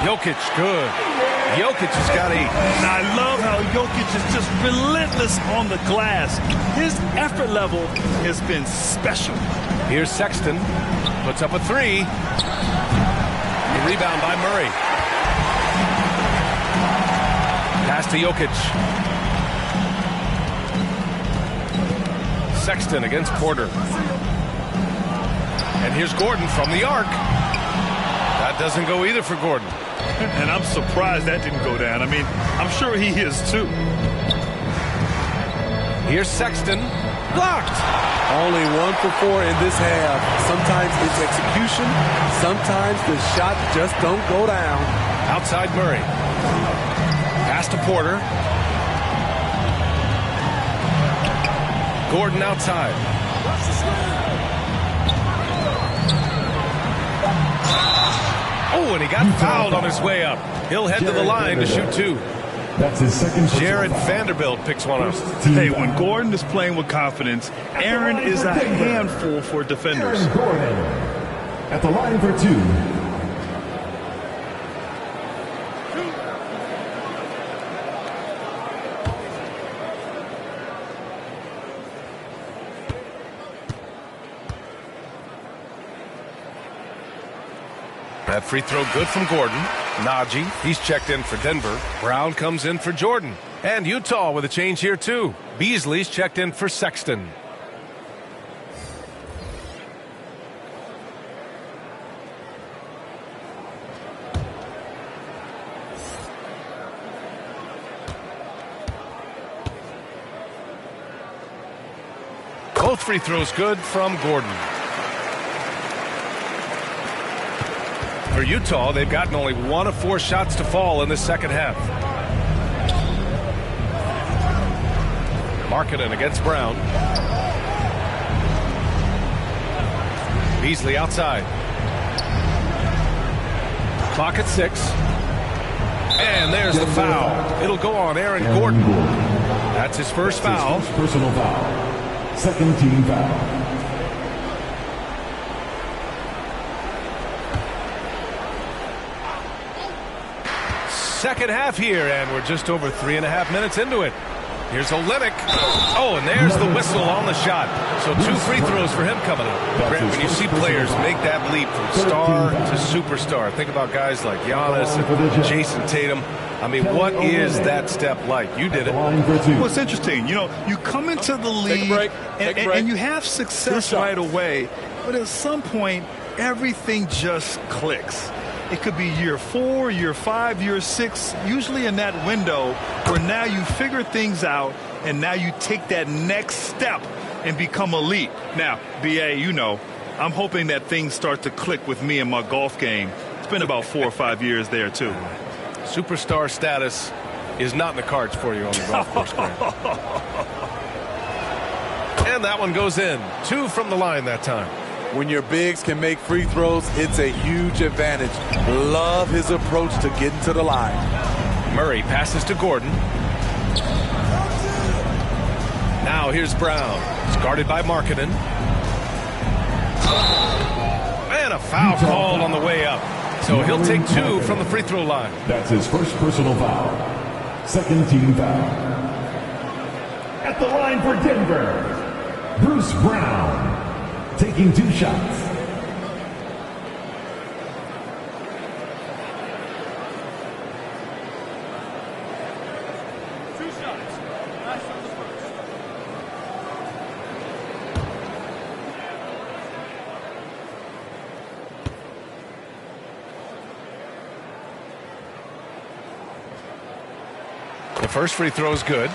Jokic, good. Jokic has got 8. I love how Jokic is just relentless on the glass. His effort level has been special. Here's Sexton. Puts up a 3. The rebound by Murray. Pass to Jokic. Sexton against Porter. And here's Gordon from the arc. That doesn't go either for Gordon. And I'm surprised that didn't go down. I mean, I'm sure he is too. Here's Sexton. Blocked. Only 1 for 4 in this half. Sometimes it's execution. Sometimes the shot just don't go down. Outside Murray. Pass to Porter. Gordon outside. Oh, and he got fouled on his way up. He'll head to the line to shoot 2. That's his second. Jared Vanderbilt picks one up. Hey, when Gordon is playing with confidence, Aaron is a handful for defenders. Aaron Gordon at the line for 2. That free throw good from Gordon. Najee, he's checked in for Denver. Brown comes in for Jordan. And Utah with a change here too. Beasley's checked in for Sexton. Both free throws good from Gordon. For Utah, they've gotten only 1 of 4 shots to fall in the second half. Markkanen against Brown. Beasley outside. Clock at 6. And there's the foul. It'll go on Aaron Gordon. That's his first foul. His first personal foul. Second team foul. Second half here, and we're just over 3.5 minutes into it. Here's Olynyk. Oh, and there's the whistle on the shot. So 2 free throws for him coming up. Grant, when you see players make that leap from star to superstar, think about guys like Giannis and Jason Tatum. I mean, what is that step like? You did it. Well, it's interesting. You know, you come into the league and you have success right away, but at some point, everything just clicks. It could be year 4, year 5, year 6, usually in that window where now you figure things out and now you take that next step and become elite. Now, BA, you know, I'm hoping that things start to click with me in my golf game. It's been about 4 or 5 years there, too. Superstar status is not in the cards for you on the golf course, Grant. And that one goes in. 2 from the line that time. When your bigs can make free throws, it's a huge advantage. Love his approach to getting to the line. Murray passes to Gordon. Now here's Brown. It's guarded by Markkanen. And a foul called on the way up. So he'll take 2 from the free throw line. That's his first personal foul. Second team foul. At the line for Denver, Bruce Brown. Taking 2 shots. The first free throw is good.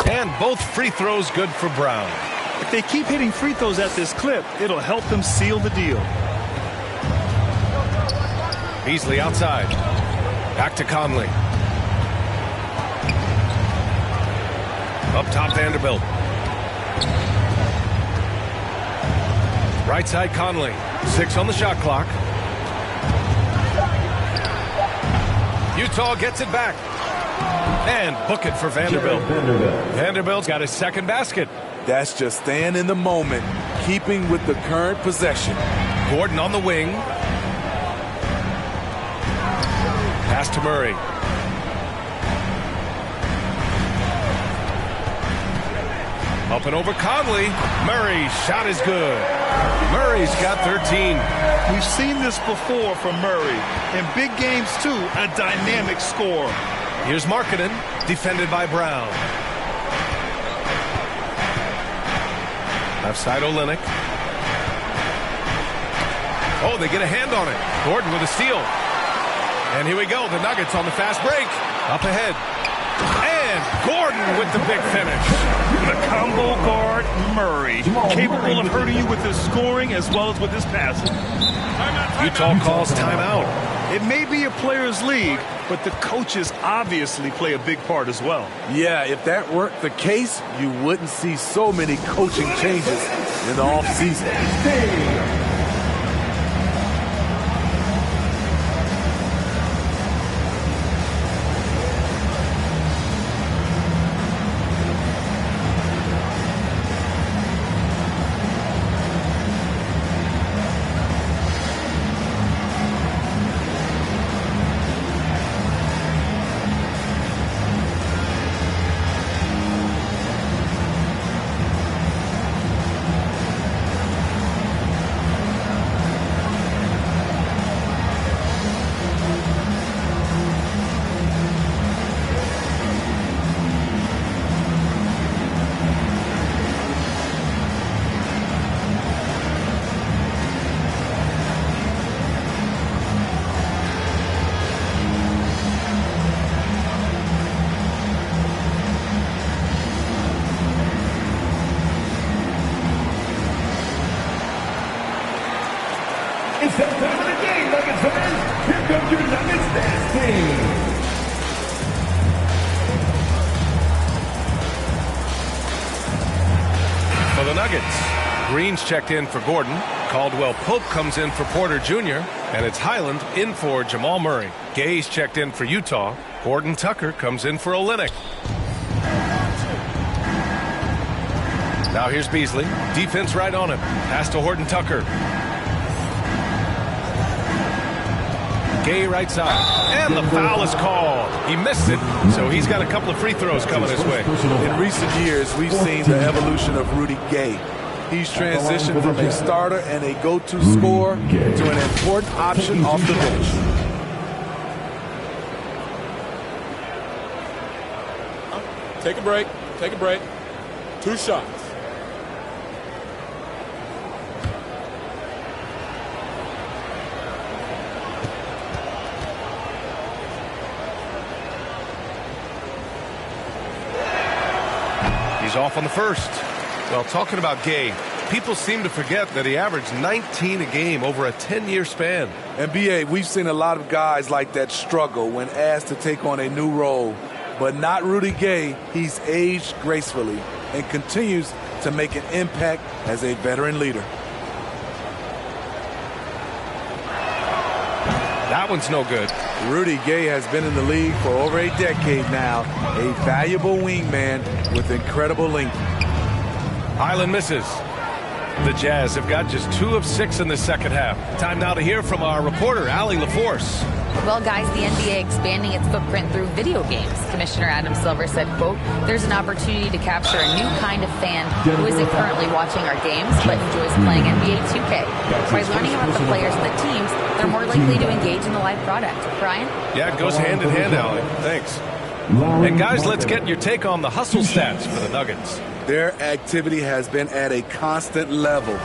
And both free throws good for Brown. If they keep hitting free throws at this clip, it'll help them seal the deal. Beasley outside. Back to Conley. Up top, Vanderbilt. Right side, Conley. 6 on the shot clock. Utah gets it back. And book it for Vanderbilt. Vanderbilt's got his second basket. That's just staying in the moment, keeping with the current possession. Gordon on the wing. Pass to Murray. Up and over Conley. Murray's shot is good. Murray's got 13. We've seen this before from Murray. In big games, too, a dynamic scorer. Here's Markkanen, defended by Brown. Left side, Olynyk. Oh, they get a hand on it. Gordon with a steal. And here we go. The Nuggets on the fast break. Up ahead. And Gordon with the big finish. The combo guard, Murray, capable of hurting you with his scoring as well as with his passing. Utah calls timeout. It may be a player's league, but the coaches obviously play a big part as well. Yeah, if that weren't the case, you wouldn't see so many coaching changes in the offseason. fans, here comes your Nuggets dance team. For the Nuggets, Green's checked in for Gordon. Caldwell Pope comes in for Porter Jr. And it's Highland in for Jamal Murray. Gay's checked in for Utah. Horton Tucker comes in for Olynyk. Now here's Beasley. Defense right on him. Pass to Horton Tucker. Gay right side. And the foul is called. He missed it, so he's got a couple of free throws coming his way. In recent years, we've seen the evolution of Rudy Gay. He's transitioned from a starter and a go-to scorer to an important option off the bench. Take a break. Take a break. 2 shots. He's off on the first. Well, talking about Gay, people seem to forget that he averaged 19 a game over a 10-year span. And B.A., we've seen a lot of guys like that struggle when asked to take on a new role. But not Rudy Gay. He's aged gracefully and continues to make an impact as a veteran leader. That one's no good. Rudy Gay has been in the league for over a decade now, a valuable wingman with incredible length. Highland misses. The Jazz have got just 2 of 6 in the second half. Time now to hear from our reporter, Allie LaForce. Well, guys, the NBA expanding its footprint through video games. Commissioner Adam Silver said, quote, there's an opportunity to capture a new kind of fan who isn't currently watching our games but enjoys playing NBA 2K. By learning about the players and the teams, they're more likely to engage in the live product. Brian? Yeah, it goes hand in hand, Allie. Thanks. And guys, let's get your take on the hustle stats for the Nuggets. Their activity has been at a constant level.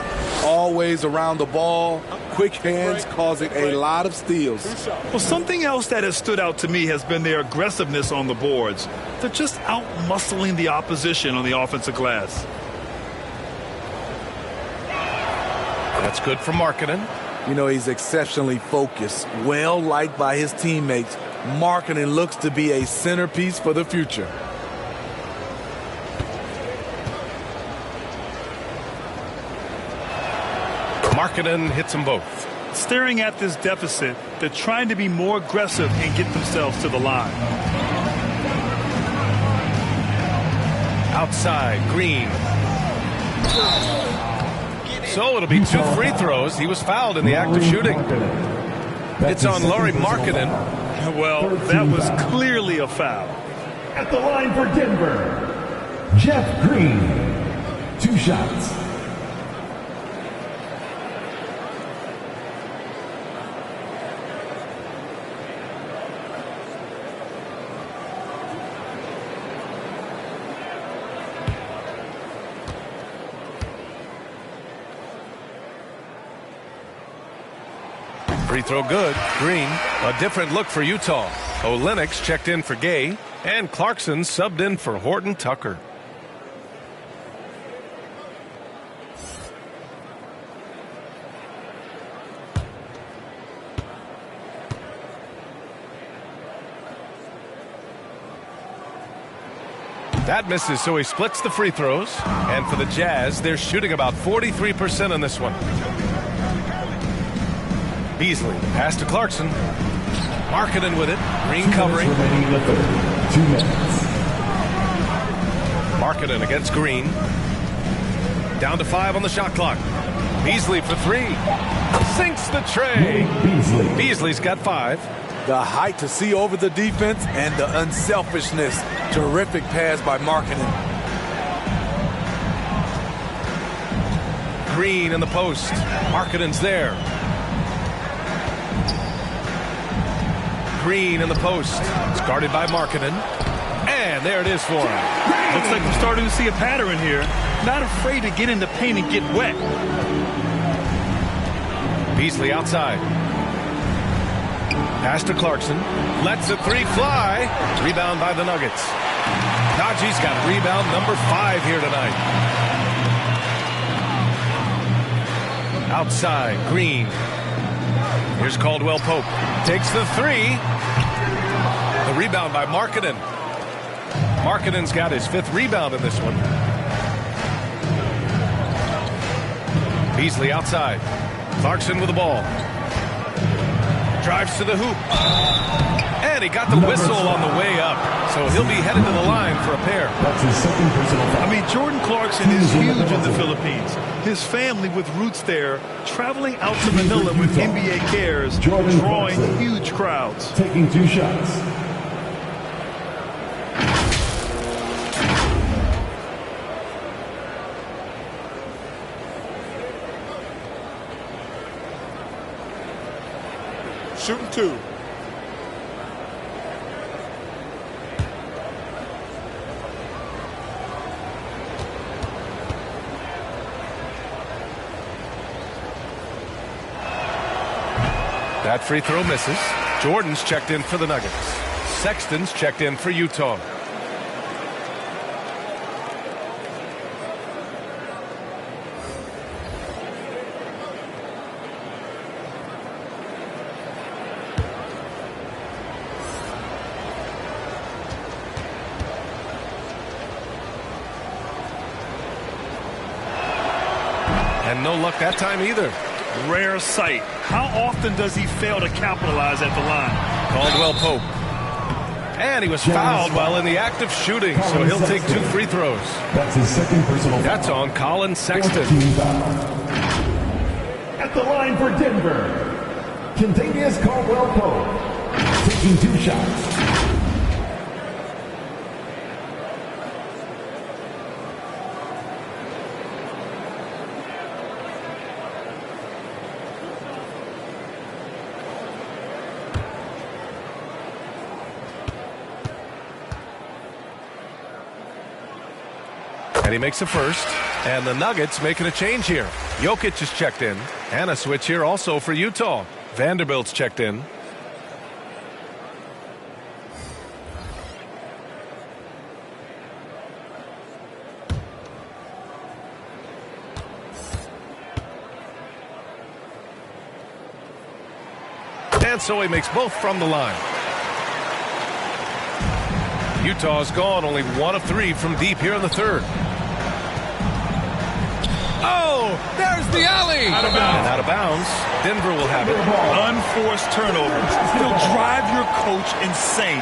Always around the ball, quick hands causing a lot of steals. Well, something else that has stood out to me has been their aggressiveness on the boards. They're just out-muscling the opposition on the offensive glass. That's good for Markkanen. You know, he's exceptionally focused, well-liked by his teammates. Markkanen looks to be a centerpiece for the future. Markkanen hits them both. Staring at this deficit, they're trying to be more aggressive and get themselves to the line. Outside, Green. So it'll be 2 free throws. He was fouled in the act of shooting. It's on Lauri Markkanen. Well, that was clearly a foul. At the line for Denver, Jeff Green. 2 shots. Free throw good. Green. A different look for Utah. Olynyk checked in for Gay. And Clarkson subbed in for Horton Tucker. That misses, so he splits the free throws. And for the Jazz, they're shooting about 43% on this one. Beasley, pass to Clarkson. Markkanen with it. Green covering. 2 minutes. Markkanen against Green. Down to 5 on the shot clock. Beasley for 3. Sinks the tray. Beasley's got 5. The height to see over the defense and the unselfishness. Terrific pass by Markkanen. Green in the post. Markkanen's there. Green in the post. It's guarded by Markkanen. And there it is for him. Looks like we're starting to see a pattern here. Not afraid to get in the paint and get wet. Beasley outside. Pass to Clarkson. Lets a 3 fly. Rebound by the Nuggets. Naji's got rebound number 5 here tonight. Outside, Green. Here's Caldwell Pope. Takes the three. The rebound by Markkanen. Markkanen's got his 5th rebound in this one. Beasley outside. Clarkson with the ball. Drives to the hoop. And he got the whistle on the way up. So he'll be headed to the line for a pair. That's his 2nd personal foul. I mean, Jordan Clarkson is huge in the Philippines. His family with roots there, traveling out to Manila with NBA Cares, drawing huge crowds. Taking 2 shots. Shooting 2. That free throw misses. Jordan's checked in for the Nuggets. Sexton's checked in for Utah. And no luck that time either. Rare sight. How often does he fail to capitalize at the line? Caldwell Pope. And he was fouled while in the act of shooting, so he'll take 2 free throws. That's his 2nd personal foul. That's on Colin Sexton. At the line for Denver, Kentavious Caldwell-Pope, taking 2 shots. And he makes a first. And the Nuggets making a change here. Jokic is checked in. And a switch here also for Utah. Vanderbilt's checked in. And so he makes both from the line. Utah's gone only 1 of 3 from deep here in the 3rd. Oh, there's the alley. Out of bounds. And out of bounds. Denver will have it. Unforced turnover. It'll drive your coach insane.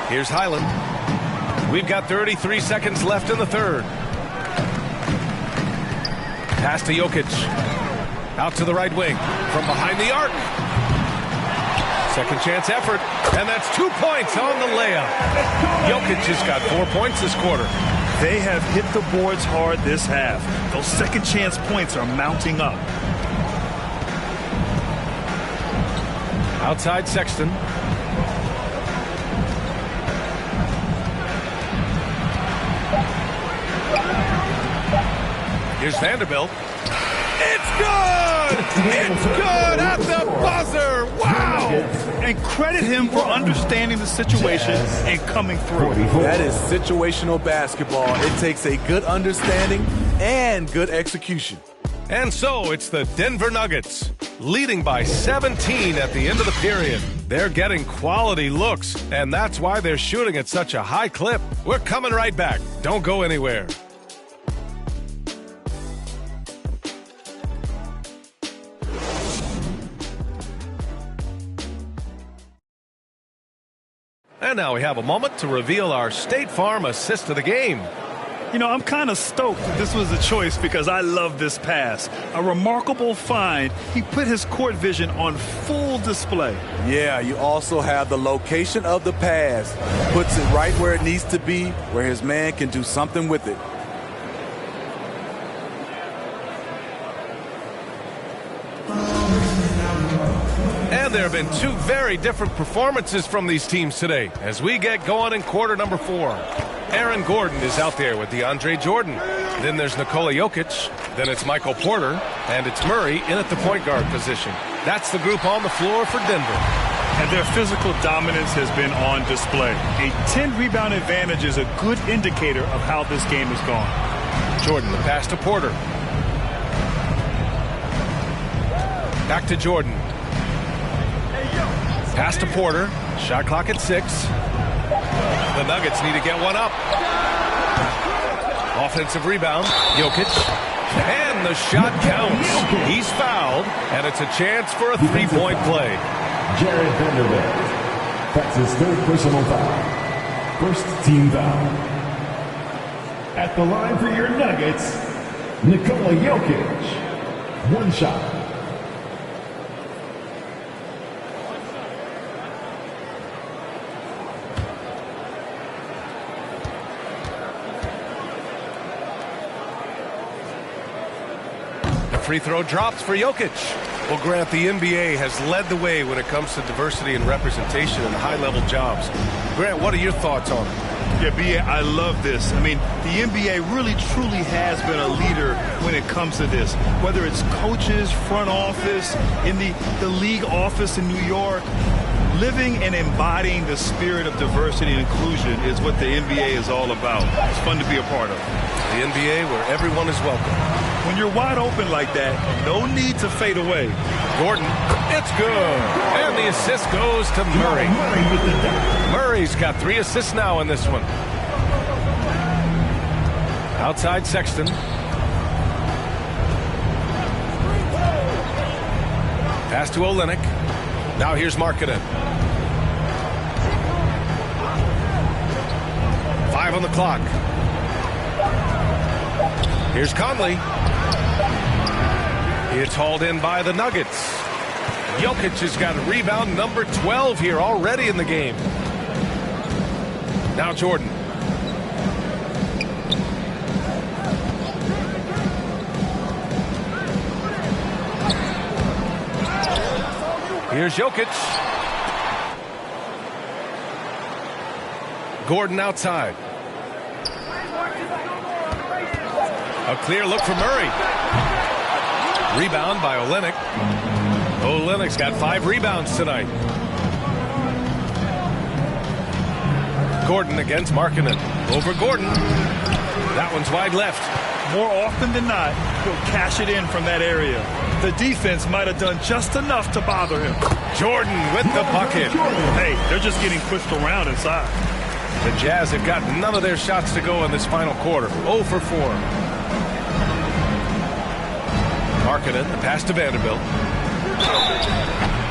Here's Highland. We've got 33 seconds left in the 3rd. Pass to Jokic. Out to the right wing. From behind the arc. Second chance effort, and that's 2 points on the layup. Jokic has got 4 points this quarter. They have hit the boards hard this half. Those second chance points are mounting up. Outside Sexton. Here's Vanderbilt. It's good! It's good at the buzzer! Wow! And credit him for understanding the situation and coming through. That is situational basketball. It takes a good understanding and good execution. And so it's the Denver Nuggets, leading by 17 at the end of the period. They're getting quality looks, and that's why they're shooting at such a high clip. We're coming right back. Don't go anywhere. And now we have a moment to reveal our State Farm assist of the game. You know, I'm kind of stoked that this was a choice because I love this pass. A remarkable find. He put his court vision on full display. Yeah, you also have the location of the pass. Puts it right where it needs to be, where his man can do something with it. And there have been 2 very different performances from these teams today as we get going in quarter number 4. Aaron Gordon is out there with DeAndre Jordan. Then there's Nikola Jokic. Then it's Michael Porter. And it's Murray in at the point guard position. That's the group on the floor for Denver. And their physical dominance has been on display. A 10-rebound advantage is a good indicator of how this game has gone. Jordan, the pass to Porter. Back to Jordan. Pass to Porter. Shot clock at 6. The Nuggets need to get one up. Offensive rebound. Jokic. And the shot counts. He's fouled, and it's a chance for a three-point play. Jared Vanderbilt. That's his third personal foul. First team foul. At the line for your Nuggets, Nikola Jokic. One shot. Free throw drops for Jokic. Well, Grant, the NBA has led the way when it comes to diversity and representation in high-level jobs. Grant, what are your thoughts on it? Yeah, B.A., I love this. I mean, the NBA really, truly has been a leader when it comes to this. Whether it's coaches, front office, in the league office in New York, living and embodying the spirit of diversity and inclusion is what the NBA is all about. It's fun to be a part of. The NBA where everyone is welcome. When you're wide open like that, no need to fade away. Gordon, it's good. And the assist goes to Murray. Murray's got 3 assists now in this one. Outside Sexton. Pass to Olynyk. Now here's Markkanen. 5 on the clock. Here's Conley. It's hauled in by the Nuggets. Jokic has got rebound number 12 here already in the game. Now Jordan. Here's Jokic. Gordon outside. A clear look for Murray. Rebound by Olynyk. Olynyk's got 5 rebounds tonight. Gordon against Markkanen. Over Gordon. That one's wide left. More often than not, he'll cash it in from that area. The defense might have done just enough to bother him. Jordan with the bucket. Hey, they're just getting pushed around inside. The Jazz have got none of their shots to go in this final quarter. 0 for 4. Markkanen, the pass to Vanderbilt.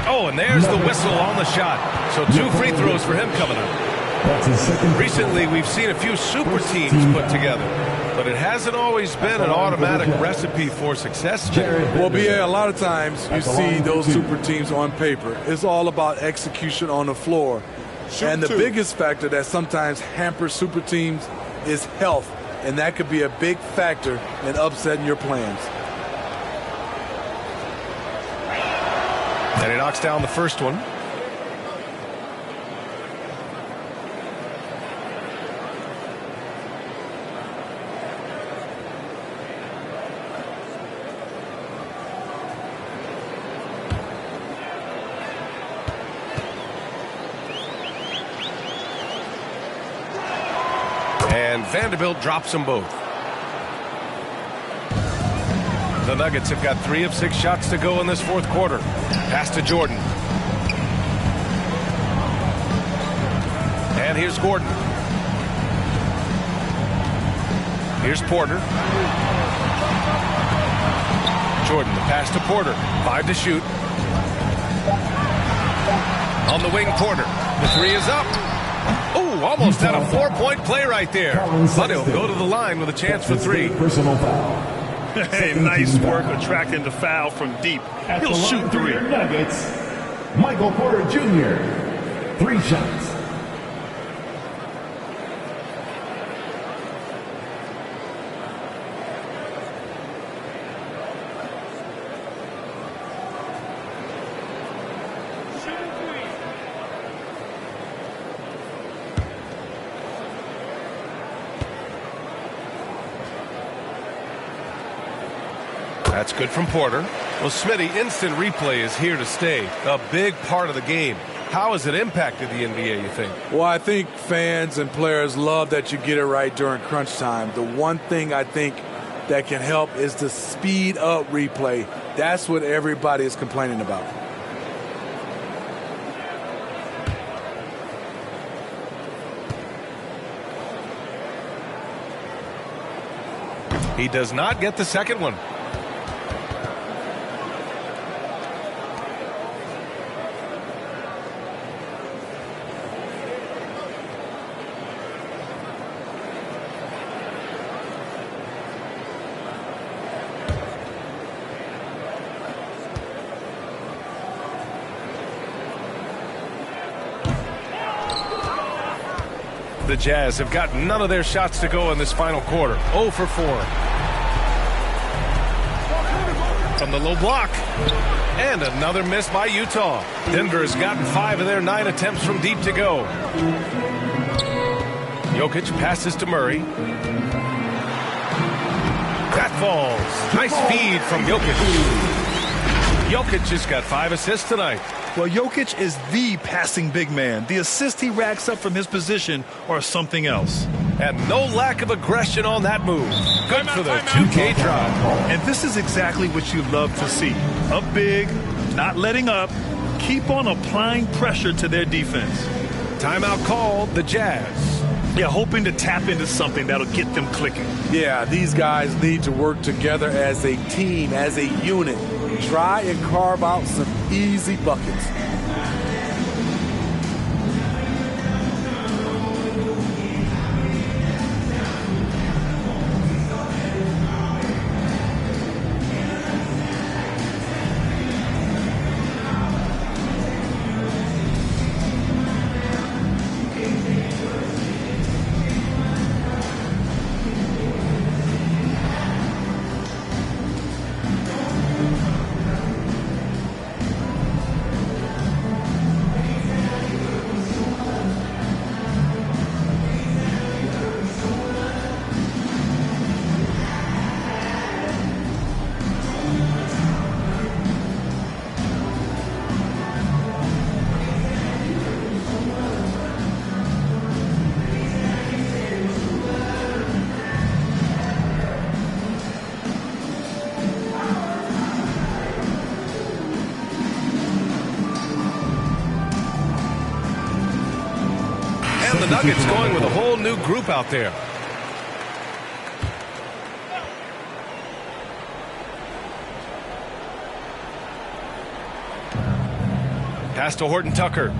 Oh, and there's the whistle on the shot. So 2 free throws for him coming up. Recently, we've seen a few super teams put together, but it hasn't always been an automatic recipe for success. Well, BA, a lot of times you see those super teams on paper. It's all about execution on the floor. And the biggest factor that sometimes hampers super teams is health, and that could be a big factor in upsetting your plans. And he knocks down the first one. And Vanderbilt drops them both. The Nuggets have got 3 of 6 shots to go in this fourth quarter. Pass to Jordan. And here's Gordon. Here's Porter. Jordan, the pass to Porter. 5 to shoot. On the wing, Porter. The 3 is up. Oh, almost had a 4-point play right there. But he'll go to the line with a chance for 3. Personal foul. Hey, nice work attracting the foul from deep. He'll shoot 3. Nuggets, Michael Porter Jr. 3 shots. That's good from Porter. Well, Smitty, instant replay is here to stay. A big part of the game. How has it impacted the NBA, you think? Well, I think fans and players love that you get it right during crunch time. The one thing I think that can help is the speed up replay. That's what everybody is complaining about. He does not get the second one. The Jazz have got none of their shots to go in this final quarter. 0 for 4. From the low block. And another miss by Utah. Denver has gotten 5 of their 9 attempts from deep to go. Jokic passes to Murray. That falls. Nice feed from Jokic. Jokic has got 5 assists tonight. Well, Jokic is the passing big man. The assists he racks up from his position are something else. And no lack of aggression on that move. Good for the 2K drive. And this is exactly what you love to see. Up big, not letting up, keep on applying pressure to their defense. Timeout called, the Jazz. Yeah, hoping to tap into something that'll get them clicking. Yeah, these guys need to work together as a team, as a unit. Try and carve out some easy buckets. The Nuggets going with a whole new group out there. Pass to Horton Tucker.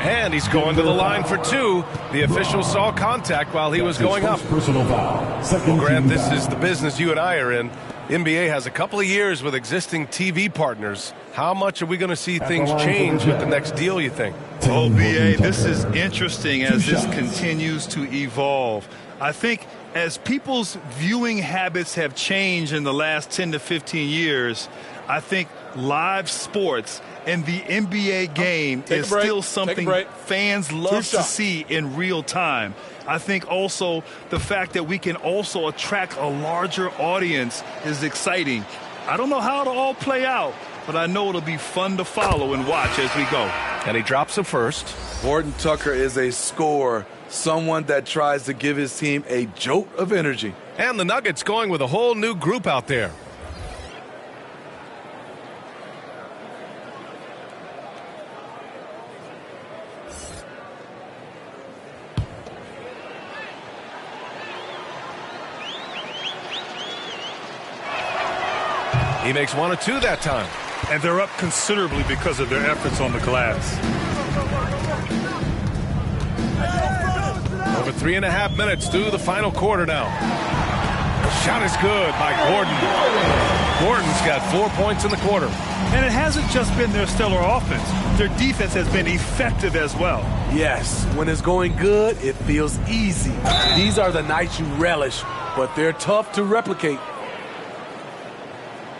And he's going to the line for 2. The official saw contact while he was going up. Well, Grant, this is the business you and I are in. NBA has a couple of years with existing TV partners. How much are we going to see things change with the next deal, you think? Oh, BA, this is interesting as this continues to evolve. I think as people's viewing habits have changed in the last 10 to 15 years, I think live sports and the NBA game is still something fans love to see in real time. I think also the fact that we can also attract a larger audience is exciting. I don't know how it'll all play out, but I know it'll be fun to follow and watch as we go. And he drops him first. Horton Tucker is a scorer, someone that tries to give his team a jolt of energy. And the Nuggets going with a whole new group out there. He makes 1 of 2 that time. And they're up considerably because of their efforts on the glass. Over 3.5 minutes through the final quarter now. The shot is good by Gordon. Gordon's got 4 points in the quarter. And it hasn't just been their stellar offense. Their defense has been effective as well. Yes, when it's going good, it feels easy. These are the nights you relish, but they're tough to replicate.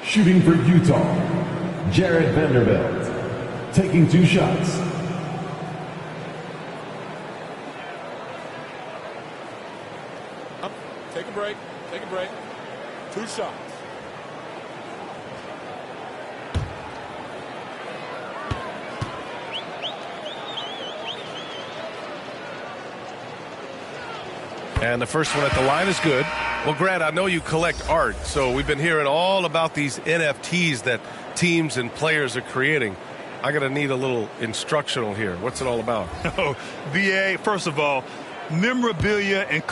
Shooting for Utah, Jared Vanderbilt, taking 2 shots. Take a break. Take a break. 2 shots. And the first one at the line is good. Well, Grant, I know you collect art, so we've been hearing all about these NFTs that teams and players are creating. I'm going to need a little instructional here. What's it all about? Oh, VA, first of all, memorabilia and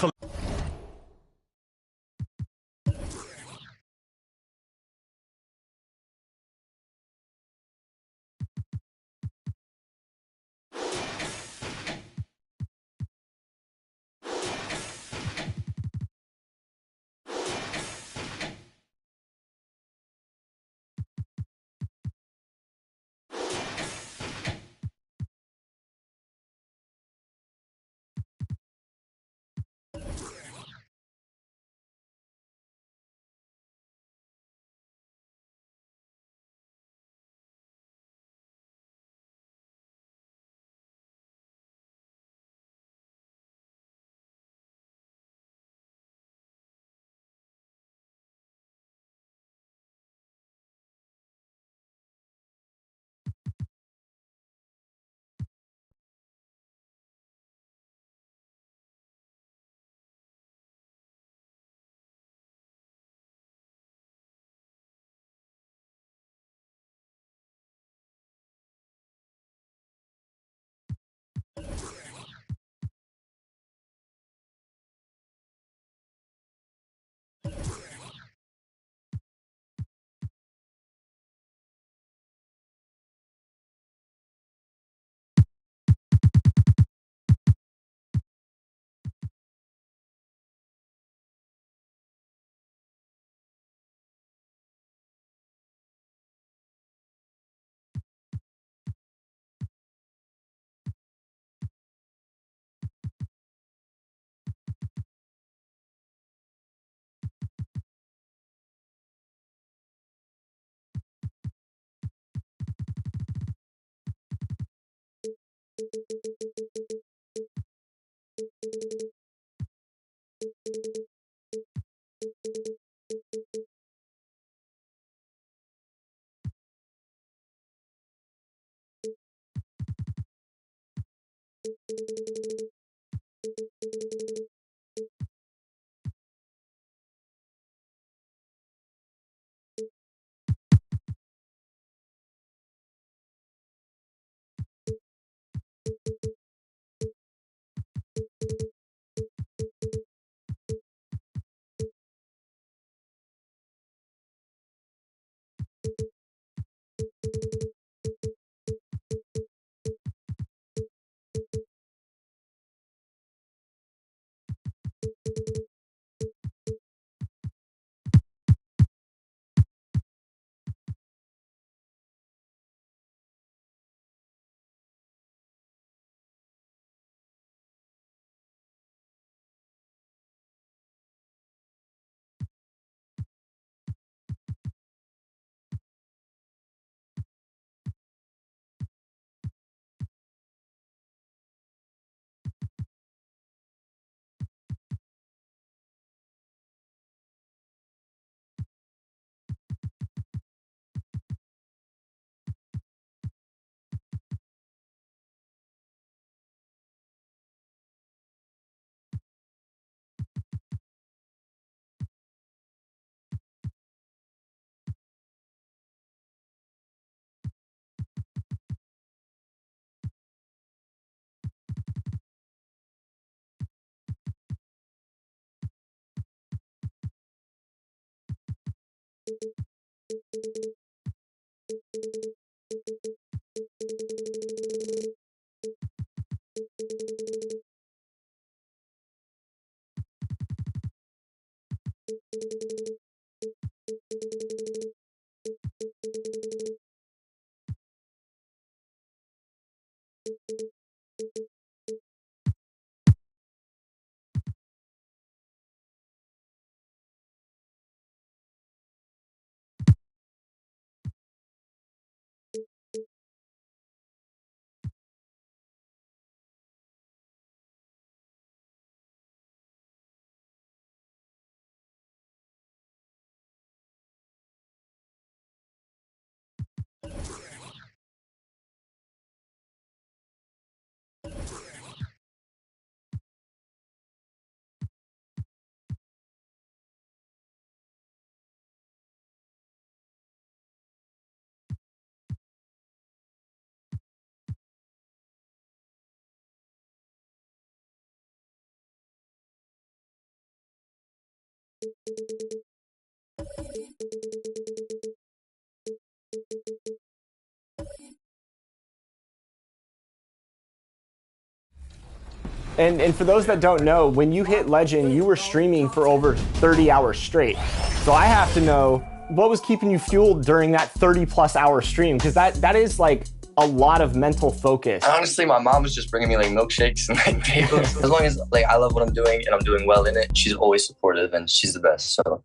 And for those that don't know, when you hit Legend, you were streaming for over 30 hours straight. So I have to know, what was keeping you fueled during that 30-plus hour stream? Because that is like a lot of mental focus. Honestly, my mom was just bringing me like milkshakes and like bagels. As long as like I love what I'm doing and I'm doing well in it, she's always supportive and she's the best. So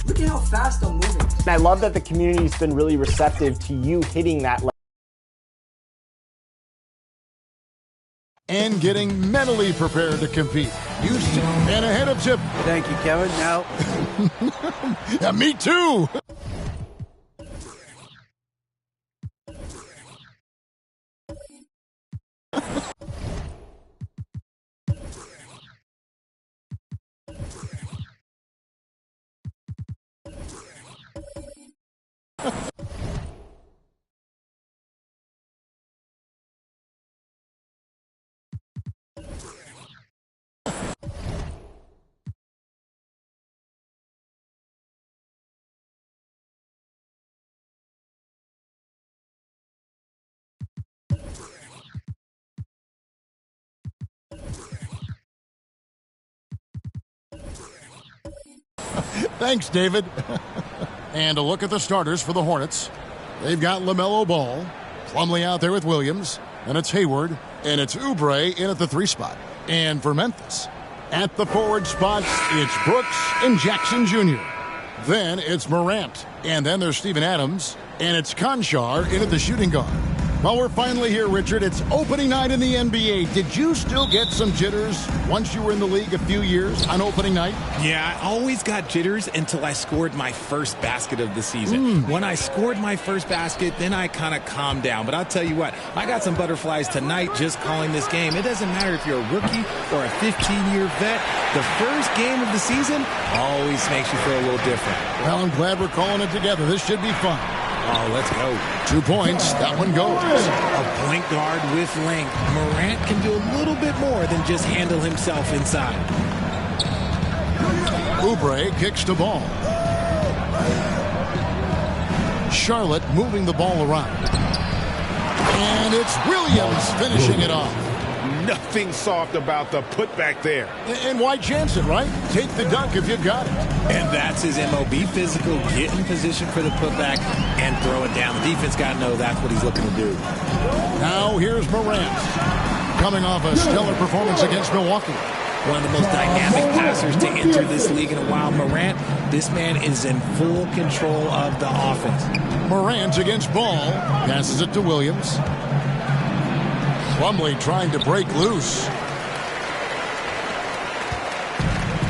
look at how fast I'm moving. And I love that the community's been really receptive to you hitting that. And getting mentally prepared to compete. Houston and ahead of Tip. Thank you, Kevin. Now. Yeah, me too. Thanks, David. And a look at the starters for the Hornets. They've got LaMelo Ball, Plumlee out there with Williams, and it's Hayward, and it's Oubre in at the 3 spot. And for Memphis, at the forward spots, it's Brooks and Jackson Jr. Then it's Morant, and then there's Steven Adams, and it's Konchar in at the shooting guard. Well, we're finally here, Richard. It's opening night in the NBA. Did you still get some jitters once you were in the league a few years on opening night? Yeah, I always got jitters until I scored my first basket of the season. When I scored my first basket, then I kind of calmed down. But I'll tell you what, I got some butterflies tonight just calling this game. It doesn't matter if you're a rookie or a 15-year vet. The first game of the season always makes you feel a little different. Well, I'm glad we're calling it together. This should be fun. Oh, let's go. 2 points. That one goes. A point guard with length. Morant can do a little bit more than just handle himself inside. Oubre kicks the ball. Charlotte moving the ball around. And it's Williams finishing it off. Nothing soft about the putback there. And why chance it, right? Take the dunk if you got it. And that's his MO. Be physical, get in position for the putback, and throw it down. The defense got to know that's what he's looking to do. Now here's Morant, coming off a stellar performance against Milwaukee. One of the most dynamic passers to enter this league in a while. Morant, this man is in full control of the offense. Morant against Ball, passes it to Williams. Plumlee trying to break loose.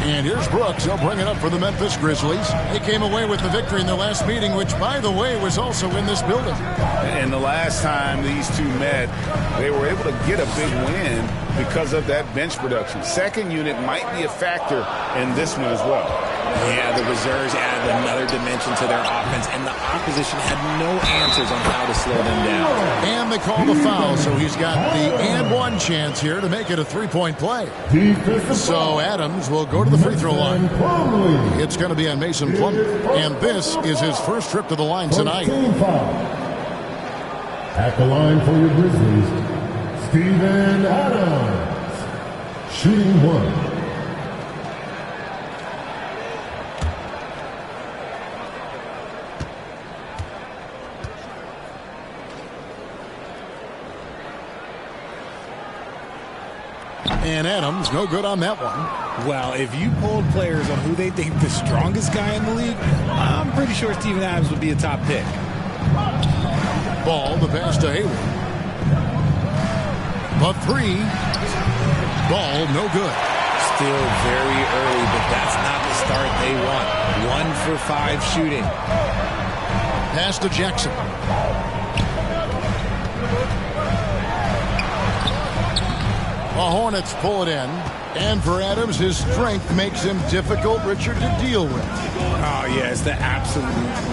And here's Brooks. He'll bring it up for the Memphis Grizzlies. They came away with the victory in their last meeting, which, by the way, was also in this building. And the last time these two met, they were able to get a big win because of that bench production. Second unit might be a factor in this one as well. Yeah, the reserves added another dimension to their offense, and the opposition had no answers on how to slow them down. And they call the foul, so he's got the and one chance here to make it a 3-point play. So Adams will go to the free throw line. It's going to be on Mason Plumlee, and this is his first trip to the line tonight. At the line for your Grizzlies, Steven Adams, shooting 1. And Adams, no good on that one. Well, if you polled players on who they think the strongest guy in the league, I'm pretty sure Steven Adams would be a top pick. Ball, the pass to Hayward. The 3. Ball, no good. Still very early, but that's not the start they want. 1 for 5 shooting. Pass to Jackson. The Hornets pull it in. And for Adams, his strength makes him difficult, Richard, to deal with. Oh, yeah, it's the absolute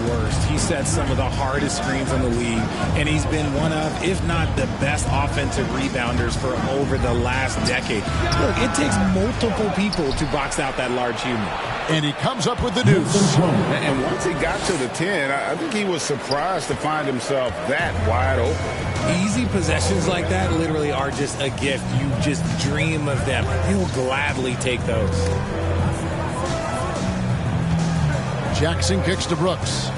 worst. He sets some of the hardest screens in the league, and he's been one of, if not the best offensive rebounders for over the last decade. Look, it takes multiple people to box out that large human. And he comes up with the deuce. And once he got to the 10, I think he was surprised to find himself that wide open. Easy possessions like that literally are just a gift. You just dream of them. He'll gladly take those. Jackson kicks to Brooks.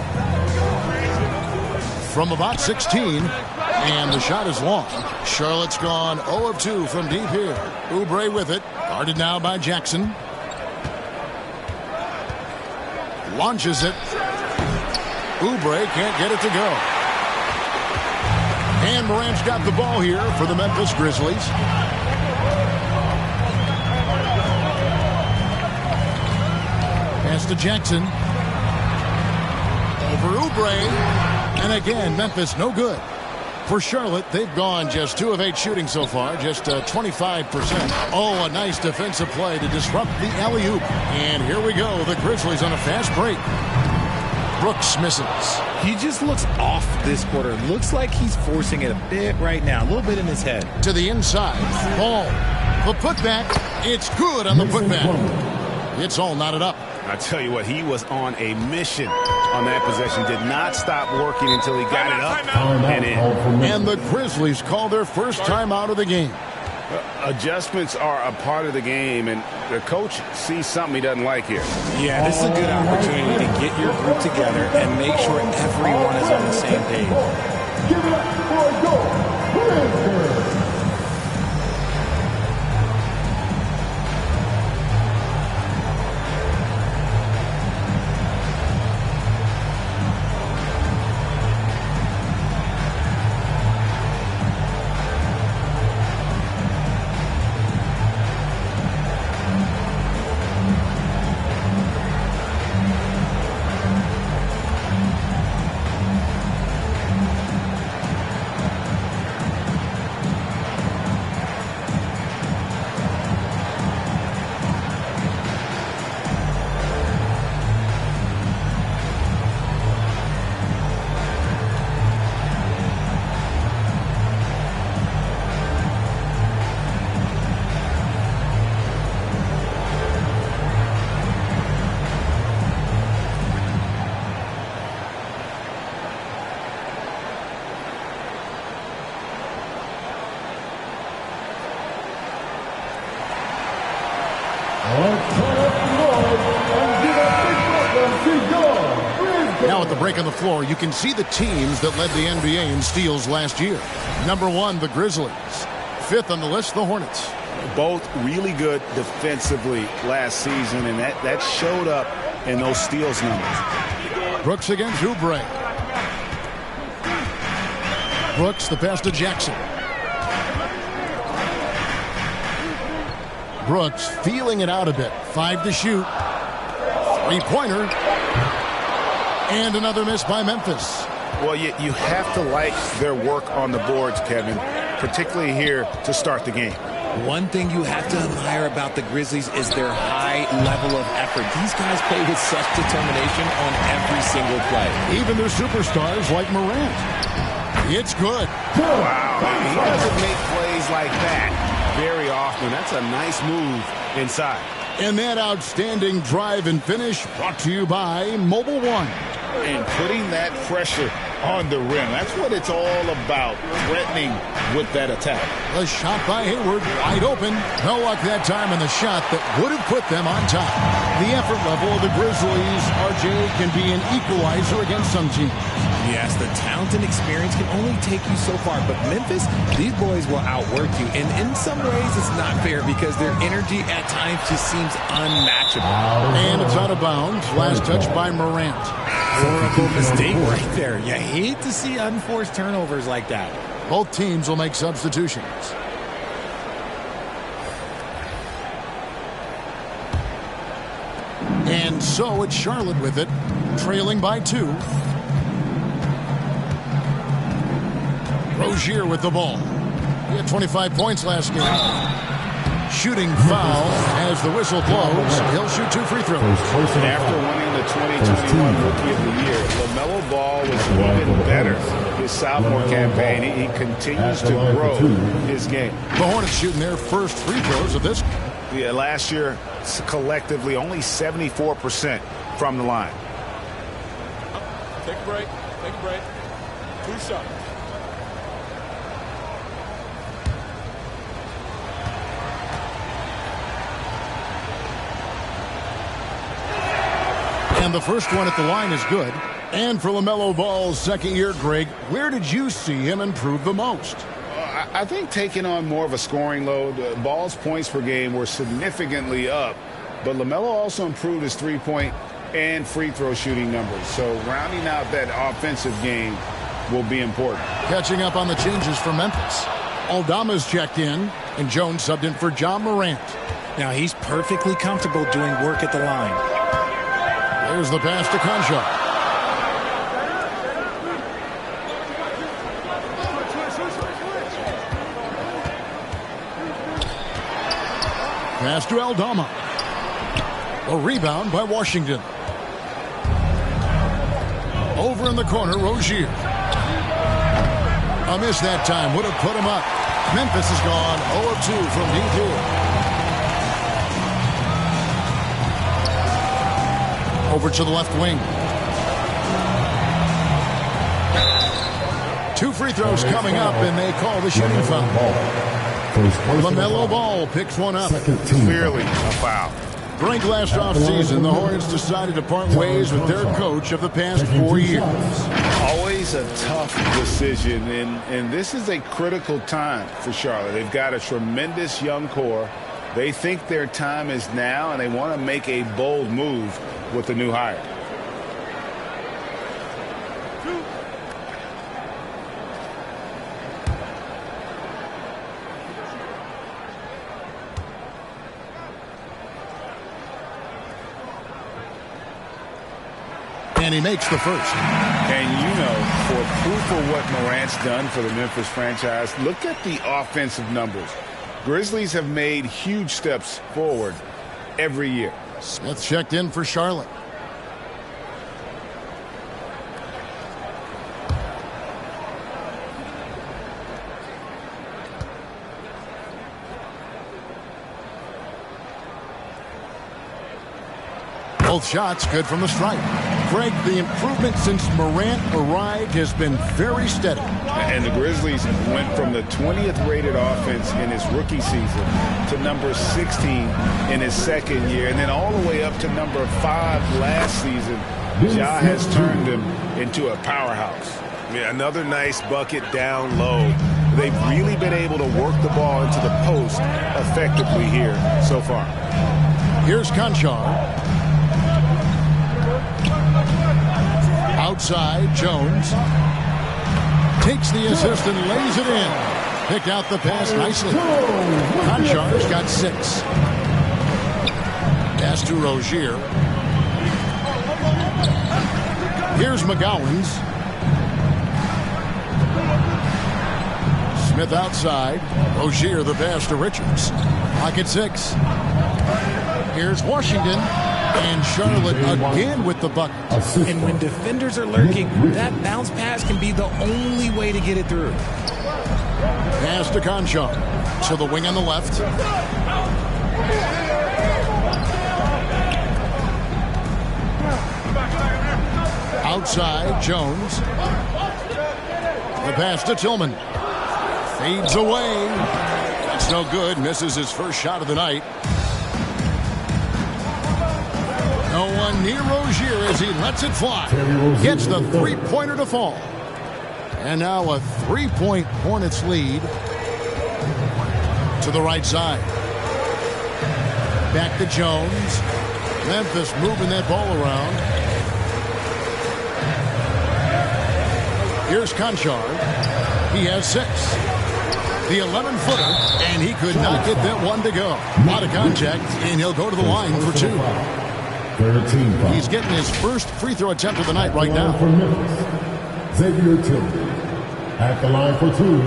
From about 16, and the shot is long. Charlotte's gone 0 of 2 from deep here. Oubre with it, guarded now by Jackson. Launches it. Oubre can't get it to go. And Morant's got the ball here for the Memphis Grizzlies. Pass to Jackson. Over Oubre. And again, Memphis no good. For Charlotte, they've gone just 2 of 8 shooting so far, just 25%. Oh, a nice defensive play to disrupt the alley-oop. And here we go, the Grizzlies on a fast break. Brooks misses. He just looks off this quarter. Looks like he's forcing it a bit right now, a little bit in his head. To the inside, ball. The putback, it's good on the putback. It's all knotted up. I tell you what, he was on a mission on that possession. Did not stop working until he got it up and in. And the Grizzlies call their first timeout of the game. Adjustments are a part of the game, and the coach sees something he doesn't like here. Yeah, this is a good opportunity to get your group together and make sure everyone is on the same page. Give it up for a goal. Now at the break on the floor, you can see the teams that led the NBA in steals last year. Number 1, the Grizzlies. 5th on the list, the Hornets. Both really good defensively last season, and that showed up in those steals numbers. Brooks against Oubre. Brooks, the pass to Jackson. Brooks feeling it out a bit. 5 to shoot. 3-pointer. And another miss by Memphis. Well, you have to like their work on the boards, Kevin, particularly here to start the game. One thing you have to admire about the Grizzlies is their high level of effort. These guys play with such determination on every single play. Even their superstars like Morant. It's good. Wow. He doesn't make plays like that very often. That's a nice move inside. And that outstanding drive and finish brought to you by Mobile One. And putting that pressure on the rim. That's what it's all about, threatening with that attack. The shot by Hayward, wide open. No luck that time in the shot that would have put them on top. The effort level of the Grizzlies, RJ, can be an equalizer against some teams. Yes, the talent and experience can only take you so far, but Memphis, these boys will outwork you. And in some ways, it's not fair because their energy at times just seems unmatchable. And it's out of bounds. Last touch by Morant. Horrible mistake right there. You hate to see unforced turnovers like that. Both teams will make substitutions. And so it's Charlotte with it, trailing by 2. Rozier with the ball. He had 25 points last game. Shooting foul as the whistle blows. He'll shoot 2 free throws. After winning the 2021 Rookie of the Year, LaMelo Ball was even better his sophomore campaign. He continues to grow his game. The Hornets shooting their first free throws of this. Yeah, last year, collectively, only 74% from the line. Take a break. Take a break. 2 shots. And the first one at the line is good. And for LaMelo Ball's second year, Greg, where did you see him improve the most? I think taking on more of a scoring load. Ball's points per game were significantly up. But LaMelo also improved his three-point and free throw shooting numbers. So rounding out that offensive game will be important. Catching up on the changes for Memphis. Aldama's checked in, and Jones subbed in for John Morant. Now he's perfectly comfortable doing work at the line. There's the pass to Concha. Pass to Aldama. A rebound by Washington. Over in the corner, Rozier. A miss that time. Would have put him up. Memphis is gone 0 of 2 from deep. Over to the left wing. 2 free throws coming up, and they call the shooting foul. LaMelo Ball picks one up. Clearly a foul. Greg, last offseason, the Hornets decided to part ways with their coach of the past 4 years. Always a tough decision, and this is a critical time for Charlotte. They've got a tremendous young core. They think their time is now, and they want to make a bold move with the new hire. And he makes the first. And you know, for proof of what Morant's done for the Memphis franchise, look at the offensive numbers. Grizzlies have made huge steps forward every year. Smith checked in for Charlotte. Both shots good from the stripe. Greg, the improvement since Morant arrived has been very steady. And the Grizzlies went from the 20th rated offense in his rookie season to number 16 in his second year, and then all the way up to number 5 last season. Ja has turned him into a powerhouse. Yeah, another nice bucket down low. They've really been able to work the ball into the post effectively here so far. Here's Conchar. Outside, Jones takes the assist and lays it in. Picked out the pass nicely. Conchar's got 6. Pass to Rozier. Here's McGowens. Smith outside. Rozier the pass to Richards. Pocket 6. Here's Washington. And Charlotte again with the bucket. And when defenders are lurking, that bounce pass can be the only way to get it through. Pass to Conchar. To the wing on the left. Outside, Jones. The pass to Tillman. Fades away. That's no good. Misses his first shot of the night. No one near Rozier as he lets it fly. Gets the three-pointer to fall. And now a 3-point Hornets lead to the right side. Back to Jones. Memphis moving that ball around. Here's Conchar. He has 6. The 11-footer, and he could not get that one to go. Out of contact, and he'll go to the line for 2. He's getting his first free throw attempt of the night right now. For Memphis, Xavier Tillman at the line for 2.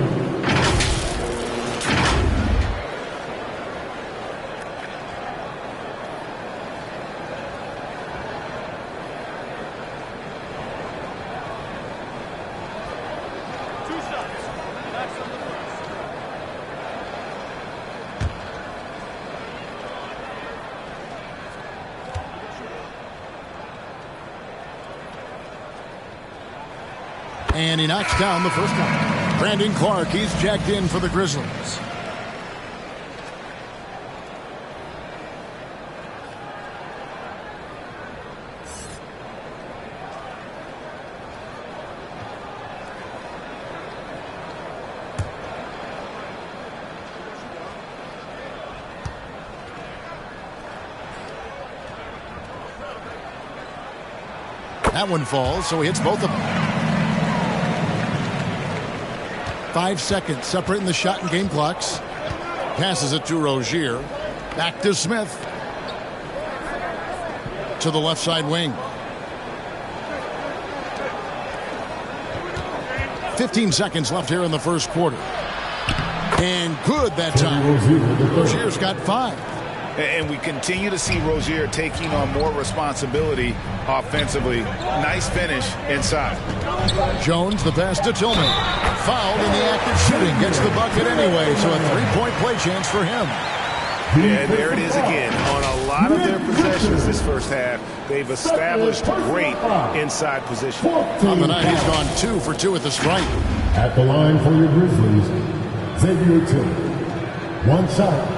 And he knocks down the first one. Brandon Clark, he's jacked in for the Grizzlies. That one falls, so he hits both of them. 5 seconds separating the shot and game clocks. Passes it to Rozier. Back to Smith. To the left side wing. 15 seconds left here in the first quarter. And good that time. Rozier's got 5. And we continue to see Rozier taking on more responsibility offensively. Nice finish inside. Jones, the pass to Tillman. Fouled in the act of shooting. Gets the bucket anyway, so a three-point play chance for him. Yeah, there it is again. On a lot of their possessions this first half, they've established great inside position. On the night, he's gone 2 for 2 at the stripe. At the line for your Grizzlies, Xavier Tillman. One shot.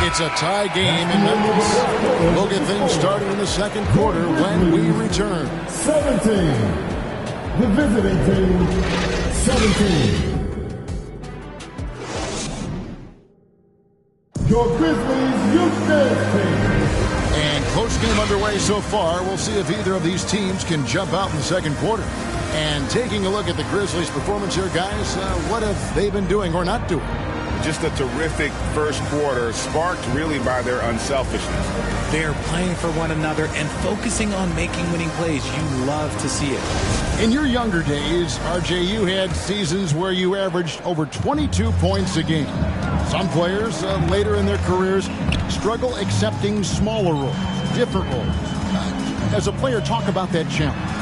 It's a tie game in Memphis. We'll get things started in the second quarter when we return. 17. The visiting team, 17. Your Grizzlies youth dance team. And close game underway so far. We'll see if either of these teams can jump out in the second quarter. And taking a look at the Grizzlies' performance here, guys, what have they been doing or not doing? Just a terrific first quarter, sparked really by their unselfishness. They're playing for one another and focusing on making winning plays. You love to see it. In your younger days, RJ, you had seasons where you averaged over 22 points a game. Some players later in their careers struggle accepting smaller roles, different roles. As a player, talk about that challenge.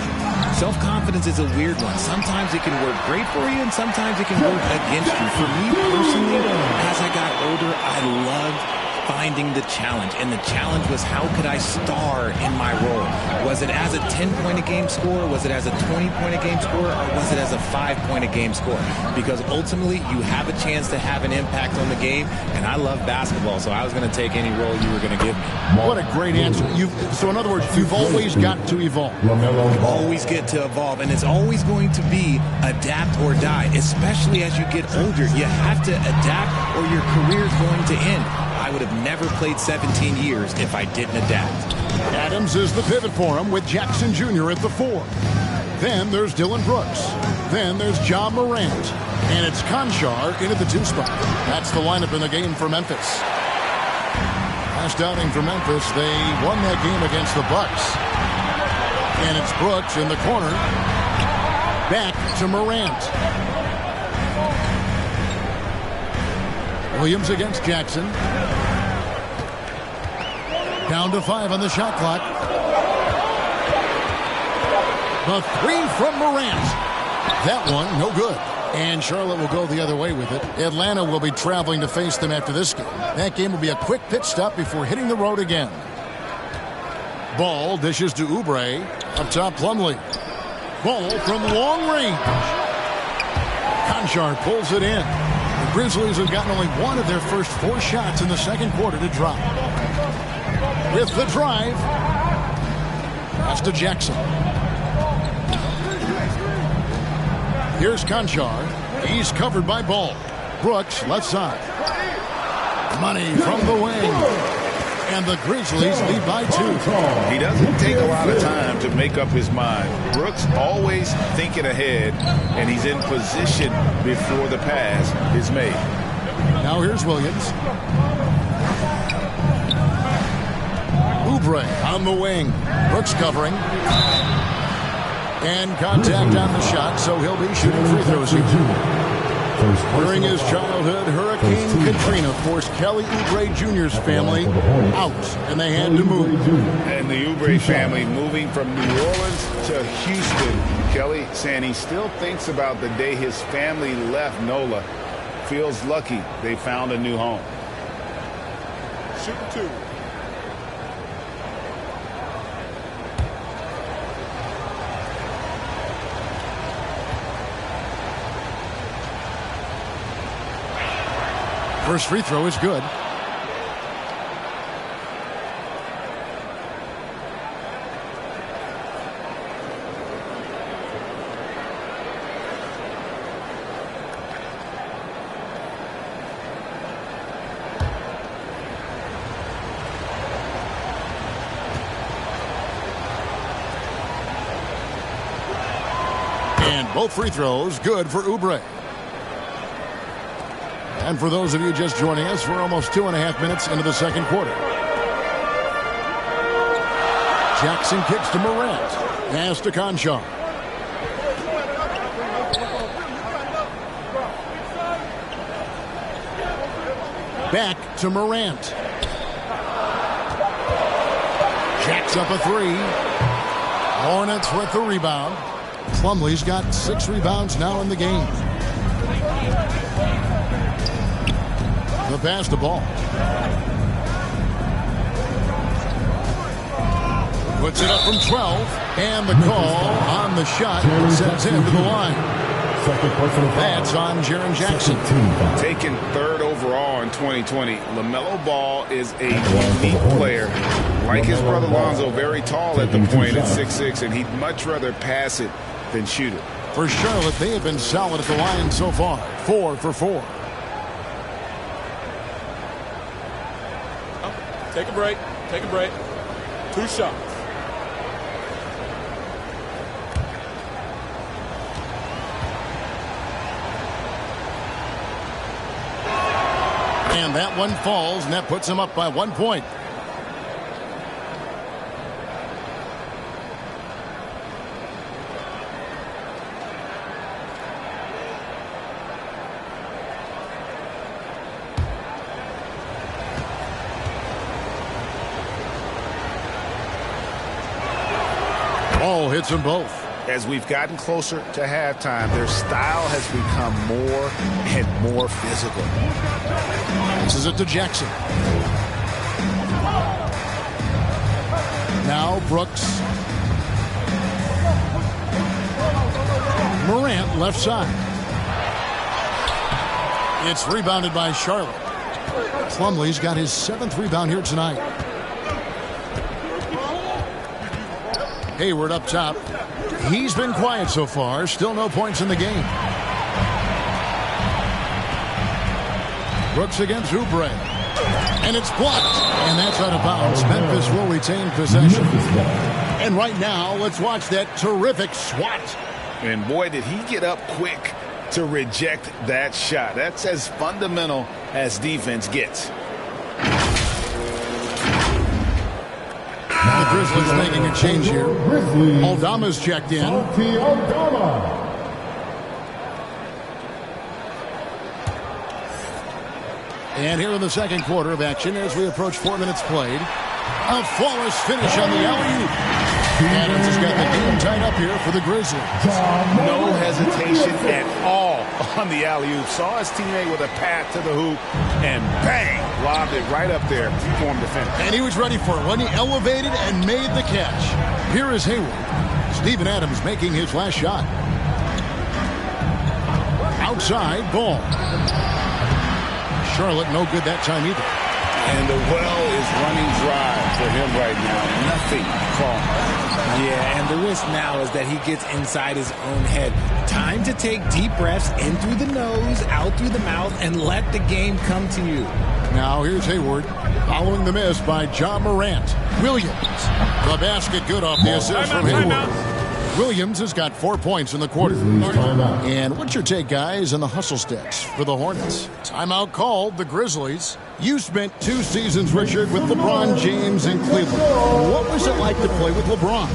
Self-confidence is a weird one. Sometimes it can work great for you, and sometimes it can work against you. For me personally, as I got older, I loved finding the challenge. And the challenge was, how could I star in my role? Was it as a 10-point-a-game scorer? Was it as a 20-point-a-game scorer? Or was it as a 5-point-a-game scorer? Because ultimately, you have a chance to have an impact on the game. And I love basketball, so I was going to take any role you were going to give me. What a great answer. So in other words, you've always got to evolve. You always get to evolve, and it's always going to be adapt or die, especially as you get older. You have to adapt or your career is going to end. I would have never played 17 years if I didn't adapt. Adams is the pivot for him with Jackson Jr. at the 4. Then there's Dylan Brooks. Then there's Ja Morant. And it's Konchar in at the 2 spot. That's the lineup in the game for Memphis. Last outing for Memphis, they won that game against the Bucks. And it's Brooks in the corner. Back to Morant. Williams against Jackson. Down to 5 on the shot clock. The 3 from Morant. That one, no good. And Charlotte will go the other way with it. Atlanta will be traveling to face them after this game. That game will be a quick pit stop before hitting the road again. Ball dishes to Oubre. Up top, Plumlee. Ball from long range. Konchar pulls it in. The Grizzlies have gotten only one of their first 4 shots in the second quarter to drop. With the drive. Pass to Jackson. Here's Konchar. He's covered by Ball. Brooks, left side. Money from the wing. And the Grizzlies lead by 2. He doesn't take a lot of time to make up his mind. Brooks always thinking ahead, and he's in position before the pass is made. Now here's Williams. Oubre on the wing. Brooks covering. And contact on the shot, so he'll be shooting free throws here. During his childhood, Hurricane Katrina forced Kelly Oubre Jr.'s family out, and they had to move. And the Oubre family moving from New Orleans to Houston. Kelly saying he still thinks about the day his family left NOLA. Feels lucky they found a new home. Shooting 2. First free throw is good. And both free throws good for Oubre. And for those of you just joining us, we're almost 2.5 minutes into the second quarter. Jackson kicks to Morant. Pass to Conchar. Back to Morant. Jacks up a 3. Hornets with the rebound. Plumlee's got 6 rebounds now in the game. The pass to Ball. Puts it up from 12. And the call on the shot sends him to the line. That's on Jaren Jackson. Taken 3rd overall in 2020, LaMelo Ball is a unique player. Like his brother Lonzo, very tall at the point at 6'6", and he'd much rather pass it than shoot it. For Charlotte, they have been solid at the line so far. 4 for 4. Take a break. Take a break. 2 shots. And that one falls, and that puts him up by 1 point. Ball hits them both. As we've gotten closer to halftime, their style has become more and more physical. This is it to Jackson. Now Brooks. Morant left side. It's rebounded by Charlotte. Plumlee's got his 7th rebound here tonight. Hayward up top. He's been quiet so far. Still no points in the game. Brooks against Oubre. And it's blocked. And that's out of bounds. Memphis will retain possession. And right now, let's watch that terrific swat. And boy, did he get up quick to reject that shot. That's as fundamental as defense gets. The Grizzlies making a change here. Aldama's checked in. And here in the second quarter of action, as we approach 4 minutes played, a flawless finish on the alley-oop. Adams has got the game tied up here for the Grizzlies. No hesitation at all on the alley-oop. Saw his teammate with a path to the hoop, and bang, lobbed it right up there for him to finish. And he was ready for it when he elevated and made the catch. Here is Hayward. Steven Adams making his last shot. Outside, Ball. Charlotte no good that time either. And the well is running dry for him right now. Nothing calm. Yeah, and the risk now is that he gets inside his own head. Time to take deep breaths in through the nose, out through the mouth, and let the game come to you. Now here's Hayward following the miss by John Morant. Williams, the basket good off the assist from Hayward. Williams has got 4 points in the quarter. And what's your take, guys, on the hustle sticks for the Hornets? Timeout called the Grizzlies. You spent 2 seasons, Richard, with LeBron James in Cleveland. What was it like to play with LeBron?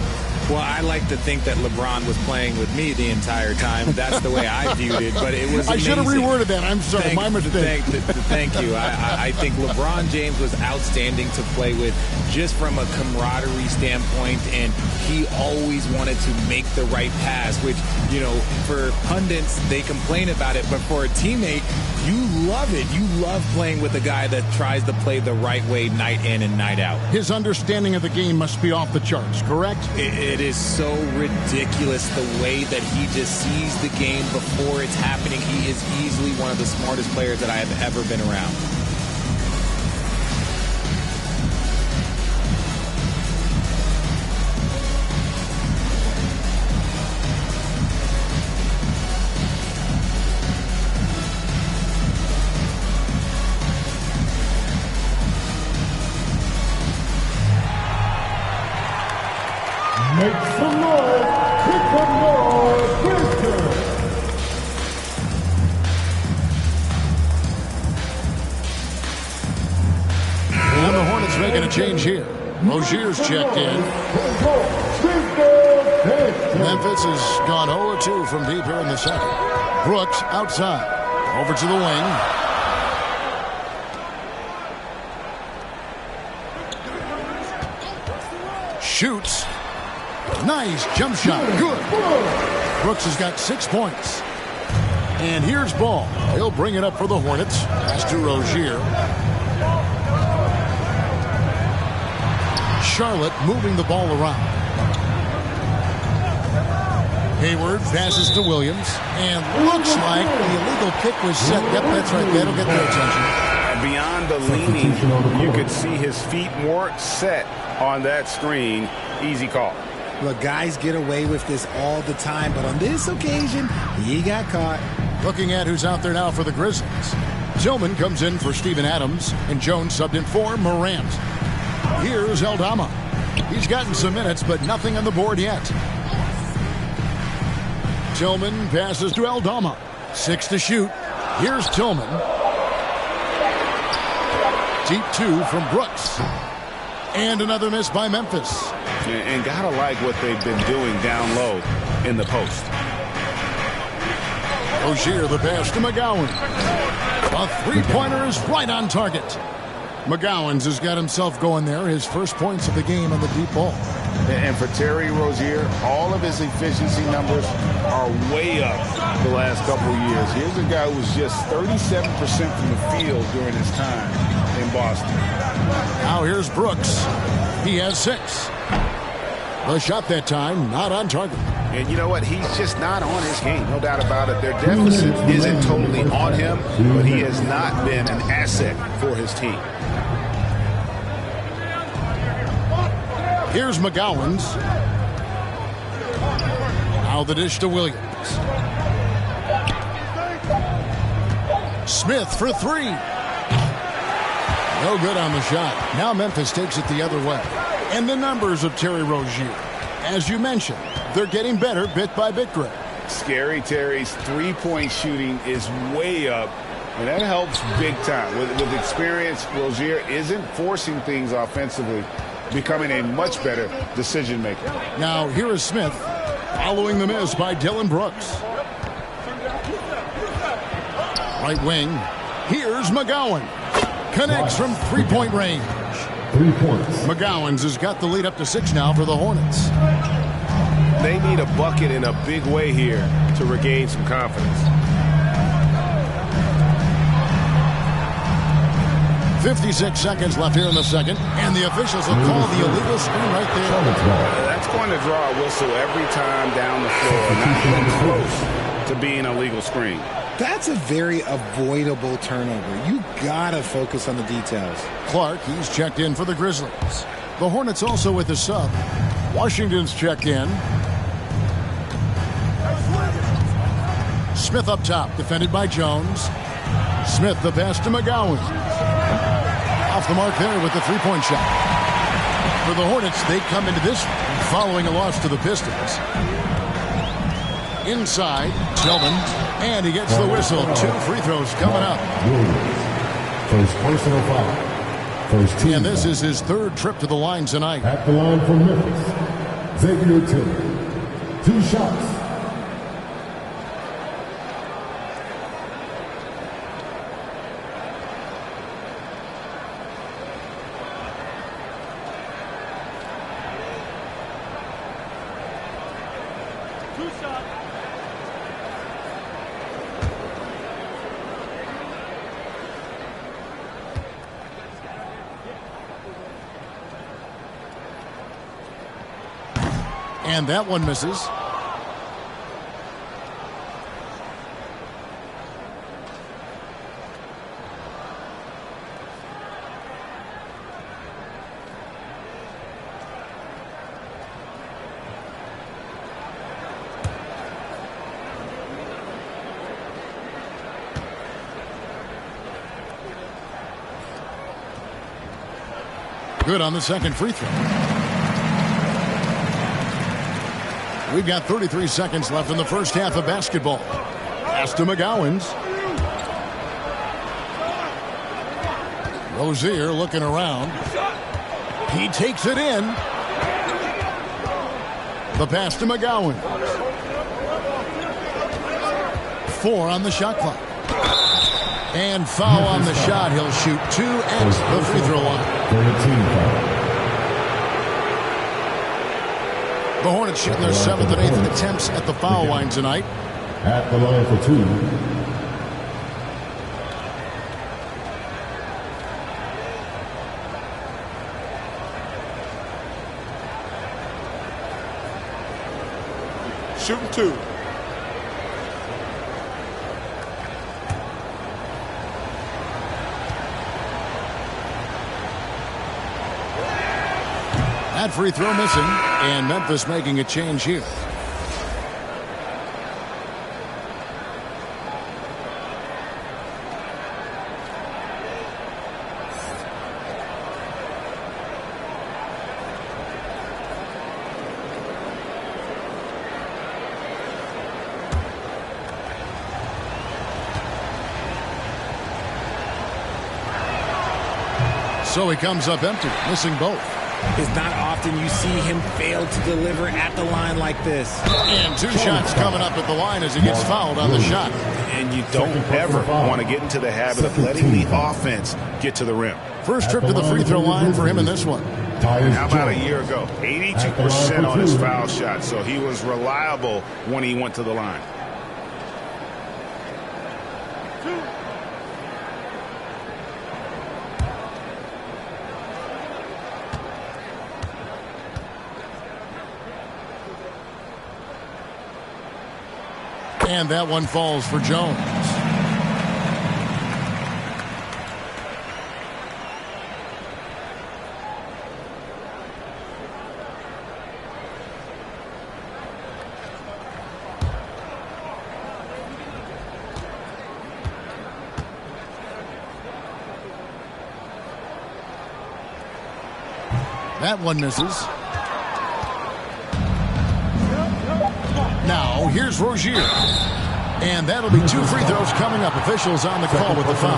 Well, I like to think that LeBron was playing with me the entire time. That's the way I viewed it, but it was amazing. I should have reworded that. I'm sorry, my mistake. Thank you. I think LeBron James was outstanding to play with just from a camaraderie standpoint, and he always wanted to make the right pass, which, you know, for pundits, they complain about it, but for a teammate, you love it. You love playing with a guy that tries to play the right way night in and night out. His understanding of the game must be off the charts, correct? It is so ridiculous the way that he just sees the game before it's happening. He is easily one of the smartest players that I have ever been around. Make some noise, kick some noise, Houston. And the Hornets making a change here. Rozier's checked in. Memphis has gone 0-2 from deep here in the second. Brooks outside. Over to the wing. Shoots. Nice jump shot. Good. Brooks has got 6 points. And here's Ball. He'll bring it up for the Hornets. Pass to Rozier. Charlotte moving the ball around. Hayward passes to Williams. And looks like the illegal kick was set. Yep, that's right. That'll get their attention. Beyond the leaning, you could see his feet more set on that screen. Easy call. Look, guys get away with this all the time, but on this occasion, he got caught. Looking at who's out there now for the Grizzlies. Tillman comes in for Steven Adams, and Jones subbed in for Morant. Here's Aldama. He's gotten some minutes, but nothing on the board yet. Tillman passes to Aldama. 6 to shoot. Here's Tillman. Deep 2 from Brooks. And another miss by Memphis. And gotta like what they've been doing down low in the post. Rozier the pass to McGowan. A three-pointer is right on target. McGowan's has got himself going there. His first points of the game on the deep ball. And for Terry Rozier, all of his efficiency numbers are way up the last couple of years. Here's a guy who was just 37% from the field during his time in Boston. Now here's Brooks. He has 6. The shot that time, not on target. And you know what? He's just not on his game. No doubt about it. Their deficit isn't totally on him, but he has not been an asset for his team. Here's McGowan's. Now the dish to Williams. Smith for 3. No good on the shot. Now Memphis takes it the other way. And the numbers of Terry Rozier. As you mentioned, they're getting better bit by bit, Greg. Scary Terry's three-point shooting is way up, and that helps big time. With experience, Rozier isn't forcing things offensively, becoming a much better decision maker. Now here is Smith following the miss by Dylan Brooks. Right wing. Here's McGowan. Connects from three-point range. 3 points. McGowan's has got the lead up to 6 now for the Hornets. They need a bucket in a big way here to regain some confidence. 56 seconds left here in the second, and the officials will call the illegal screen right there. That's going to draw a whistle every time down the floor. Not even close. to being a legal screen. That's a very avoidable turnover. You gotta focus on the details. Clark, he's checked in for the Grizzlies. The Hornets also with the sub. Washington's checked in. Smith up top, defended by Jones. Smith the pass to McGowan. Off the mark there with the three-point shot. For the Hornets, they come into this following a loss to the Pistons. Inside, Tillman, and he gets the whistle. 2 free throws coming up. First personal foul. First team. And this is his 3rd trip to the line tonight. At the line for Memphis, Xavier Tillman. 2 shots. And that one misses. Good on the second free throw. We've got 33 seconds left in the first half of basketball. Pass to McGowans. Rozier looking around. He takes it in. The pass to McGowan. 4 on the shot clock. And foul on the shot. He'll shoot 2 at the free throw line. The Hornets shooting their 7th and 8th attempts at the foul line tonight. At the line for 2. Shooting 2. That free throw missing, and Memphis making a change here. So he comes up empty, missing both. It's not often you see him fail to deliver at the line like this. And 2 shots coming up at the line as he gets fouled on the shot. And you don't ever want to get into the habit of letting the offense get to the rim. First trip to the free throw line for him in this one. How about a year ago? 82% on his foul shot, so he was reliable when he went to the line. And that one falls for Jones. That one misses. Now, here's Rozier. And that'll be 2 free throws coming up. Officials on the call with the foul.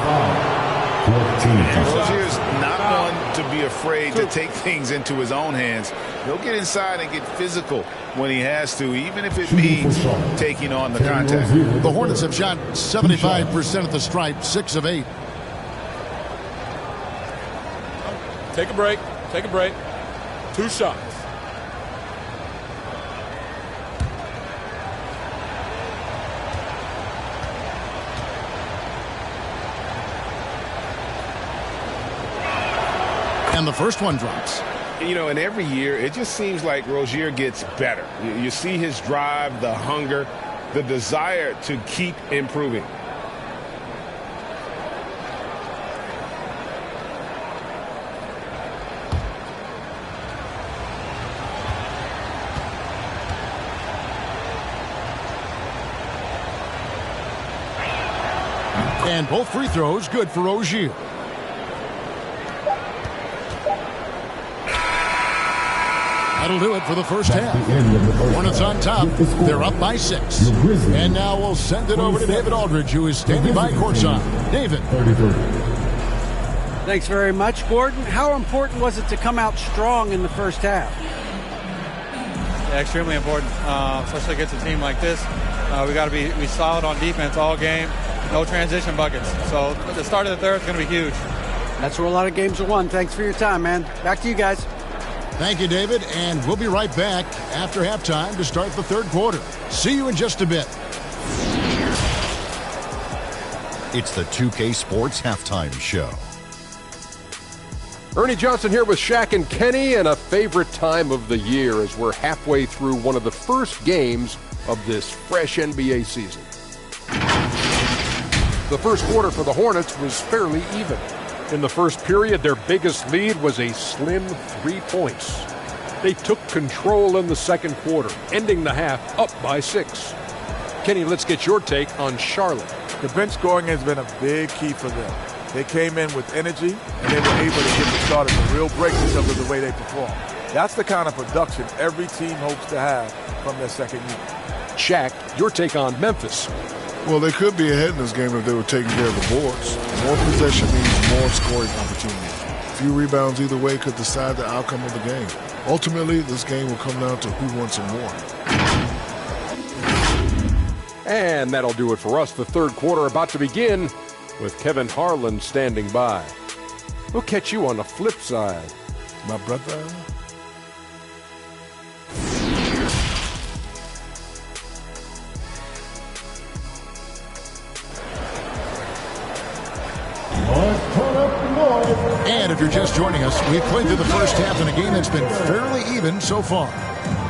Rozier's not one to be afraid to take things into his own hands. He'll get inside and get physical when he has to, even if it means taking on the contact. The Hornets have shot 75% at the stripe, 6 of 8. Take a break. Take a break. 2 shots. And the first one drops. You know, and every year, it just seems like Rozier gets better. You see his drive, the hunger. the desire to keep improving. And both free throws good for Rozier. That'll do it for the first half. Hornets on top. They're up by 6. And now we'll send it over to David Aldridge, who is standing by courtside. David. Thanks very much, Gordon. How important was it to come out strong in the first half? Yeah, extremely important, especially against a team like this. We got to be solid on defense all game. No transition buckets. So the start of the third is going to be huge. That's where a lot of games are won. Thanks for your time, man. Back to you guys. Thank you, David. And we'll be right back after halftime to start the third quarter. See you in just a bit. It's the 2K Sports Halftime Show. Ernie Johnson here with Shaq and Kenny, and a favorite time of the year as we're halfway through one of the first games of this fresh NBA season. The first quarter for the Hornets was fairly even. In the first period, their biggest lead was a slim 3 points. They took control in the second quarter, ending the half up by 6. Kenny, let's get your take on Charlotte. The bench scoring has been a big key for them. They came in with energy, and they were able to get the start of a real break because of the way they perform. That's the kind of production every team hopes to have from their second unit. Shaq, your take on Memphis. Well, they could be ahead in this game if they were taking care of the boards. More possession means more scoring opportunities. A few rebounds either way could decide the outcome of the game. Ultimately, this game will come down to who wants it more. And that'll do it for us. The third quarter about to begin with Kevin Harlan standing by. We'll catch you on the flip side, my brother. And if you're just joining us, we've played through the first half in a game that's been fairly even so far.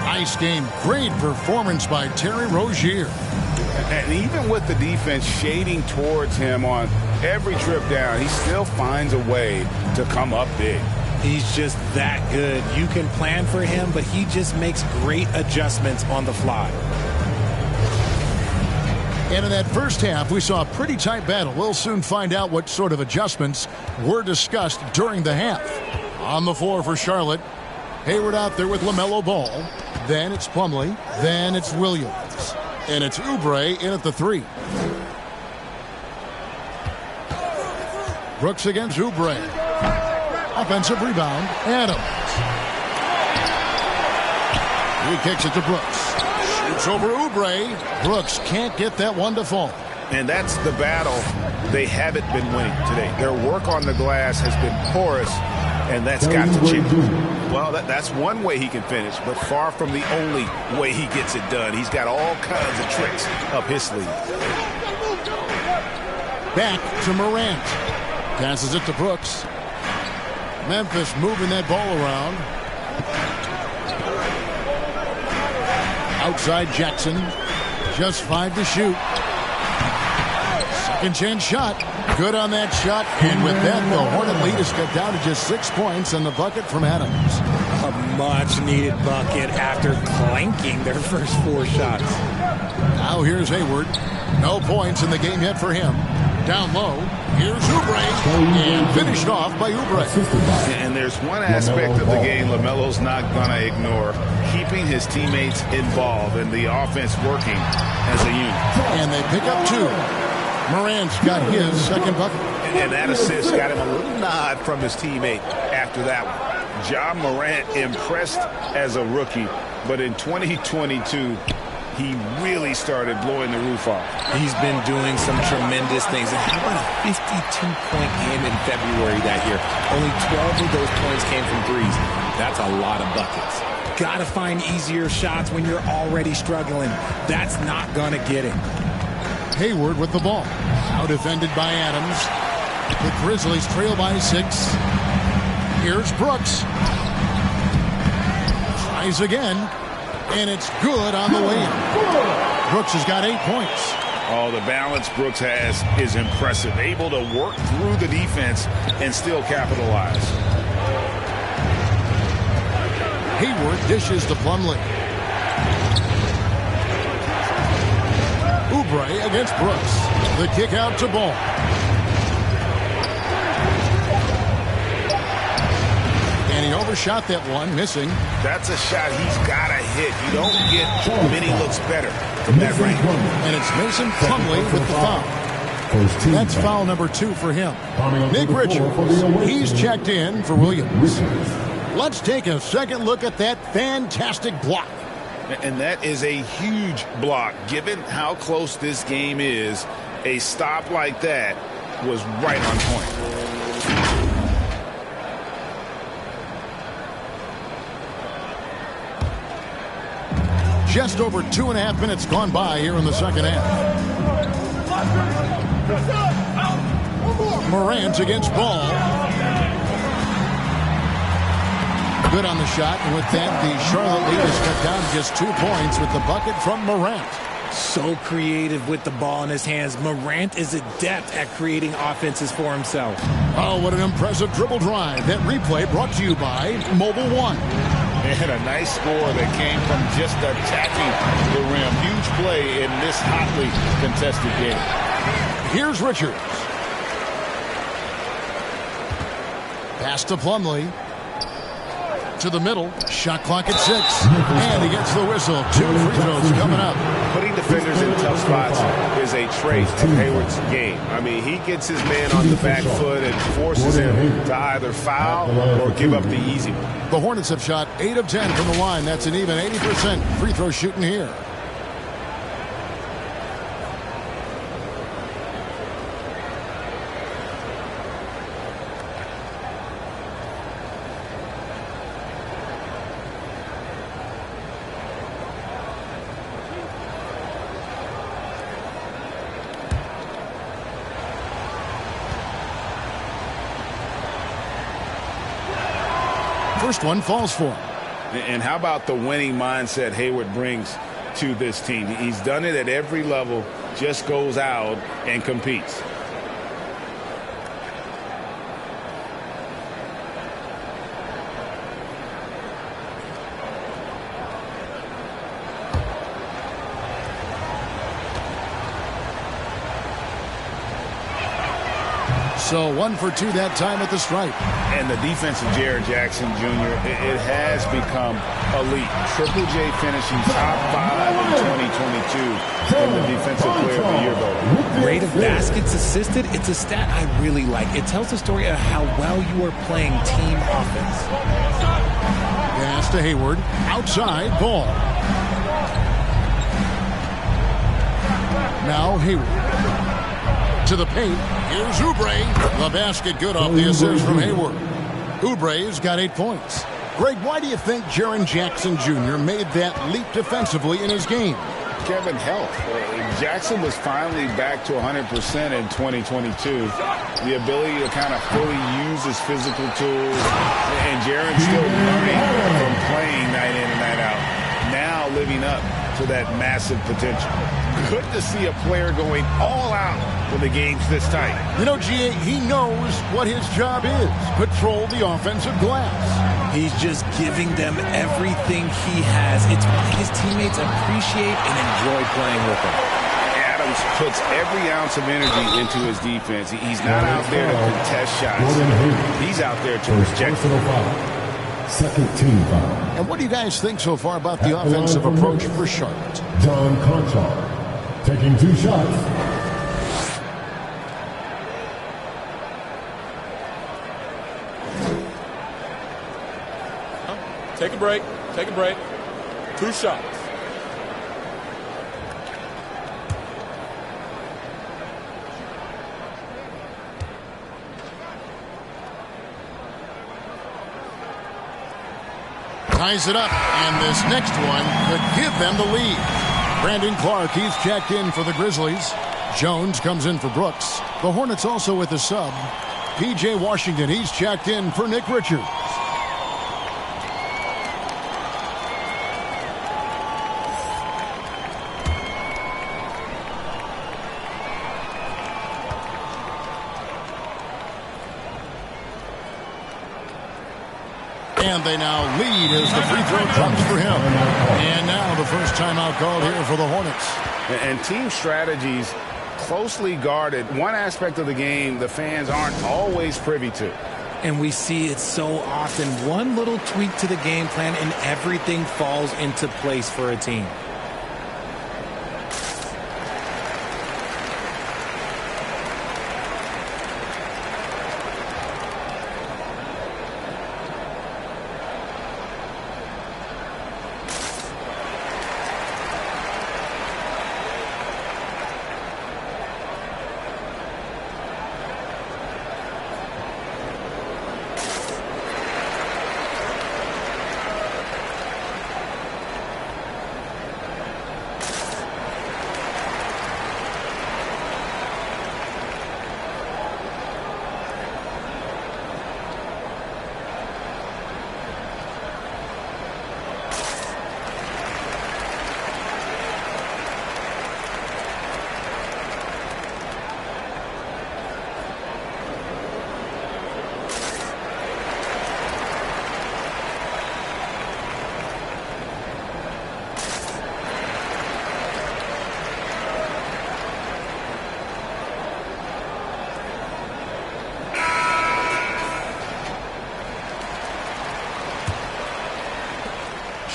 Nice game. Great performance by Terry Rozier. And even with the defense shading towards him on every trip down, he still finds a way to come up big. He's just that good. You can plan for him, but he just makes great adjustments on the fly. And in that first half, we saw a pretty tight battle. We'll soon find out what sort of adjustments were discussed during the half. On the floor for Charlotte, Hayward out there with LaMelo Ball. Then it's Plumlee. Then it's Williams. And it's Oubre in at the 3. Brooks against Oubre. Offensive rebound. Adams. He kicks it to Brooks. Shoots over Oubre. Brooks can't get that one to fall. And that's the battle they haven't been winning today. Their work on the glass has been porous, and that's got to change. Well, that's one way he can finish, but far from the only way he gets it done. He's got all kinds of tricks up his sleeve. Back to Morant. Passes it to Brooks. Memphis moving that ball around. Outside Jackson. Just 5 to shoot. Second chance shot. Good on that shot. And with that, the Hornet lead is cut down to just 6 points and the bucket from Adams. A much-needed bucket after clanking their first 4 shots. Now here's Hayward. No points in the game yet for him. Down low. Here's Oubre. And finished off by Oubre. And there's one aspect of the game LaMelo's not going to ignore. Keeping his teammates involved and the offense working as a unit. And they pick up 2. Morant's got his second bucket. And that assist got him a little nod from his teammate after that one. Ja Morant impressed as a rookie, but in 2022, he really started blowing the roof off. He's been doing some tremendous things. And how about a 52-point game in February that year? Only 12 of those points came from threes. That's a lot of buckets. Got to find easier shots when you're already struggling. That's not going to get him. Hayward with the ball. Now defended by Adams. The Grizzlies trail by 6. Here's Brooks. Tries again. And it's good on the way in. Brooks Brooks has got 8 points. Oh, the balance Brooks has is impressive. Able to work through the defense and still capitalize. Hayward dishes to Plumlee. Oubre against Brooks. The kick out to Ball. And he overshot that one, missing. That's a shot he's got to hit. You don't get many looks better from that range. And it's Mason Plumlee with the foul. That's foul number 2 for him. Nick Richards, he's checked in for Williams. Let's take a second look at that fantastic block. And that is a huge block. Given how close this game is, a stop like that was right on point. Just over 2.5 minutes gone by here in the second half. Morant against Ball. Good on the shot, and with that, the Charlotte lead is cut down to just 2 points with the bucket from Morant. So creative with the ball in his hands. Morant is adept at creating offenses for himself. Oh, what an impressive dribble drive. That replay brought to you by Mobile One. And a nice score that came from just attacking the rim. Huge play in this hotly contested game. Here's Richards. Pass to Plumlee. To the middle. Shot clock at 6. And he gets the whistle. 2 free throws coming up. Putting defenders in tough spots is a trait of Hayward's game. I mean, he gets his man on the back foot and forces him to either foul or give up the easy one. The Hornets have shot 8 of 10 from the line. That's an even 80% free throw shooting here. First one falls for him. And how about the winning mindset Hayward brings to this team? He's done it at every level, just goes out and competes. So 1 for 2 that time at the stripe. And the defense of Jaren Jackson Jr., it has become elite. Triple J finishing top 5 in 2022 in the Defensive Player of the Year vote. Rate of baskets assisted, it's a stat I really like. It tells the story of how well you are playing team offense. Pass to Hayward. Outside, Ball. Now Hayward. To the paint. Here's Oubre. The basket good off the assist from Hayward. Oubre's got 8 points. Greg, why do you think Jaren Jackson Jr. made that leap defensively in his game? Kevin, health. Jackson was finally back to 100% in 2022. The ability to kind of fully use his physical tools. And Jaren still learning from playing night in and night out. Now living up to that massive potential. Good to see a player going all out when the game's this tight. You know, G.A., he knows what his job is. Control the offensive glass. He's just giving them everything he has. It's why his teammates appreciate and enjoy playing with him. Adams puts every ounce of energy into his defense. He's not out there to contest shots. He's out there to reject them. Second team foul. And what do you guys think so far about the offensive approach for Charlotte? John Conchar taking 2 shots. Take a break. Take a break. 2 shots. Ties it up, and this next one could give them the lead. Brandon Clark, he's checked in for the Grizzlies. Jones comes in for Brooks. The Hornets also with a sub. P.J. Washington, he's checked in for Nick Richards. And they now lead as the free throw drops for him. And now the first timeout called here for the Hornets. And team strategies closely guarded. One aspect of the game the fans aren't always privy to. And we see it so often. One little tweak to the game plan and everything falls into place for a team.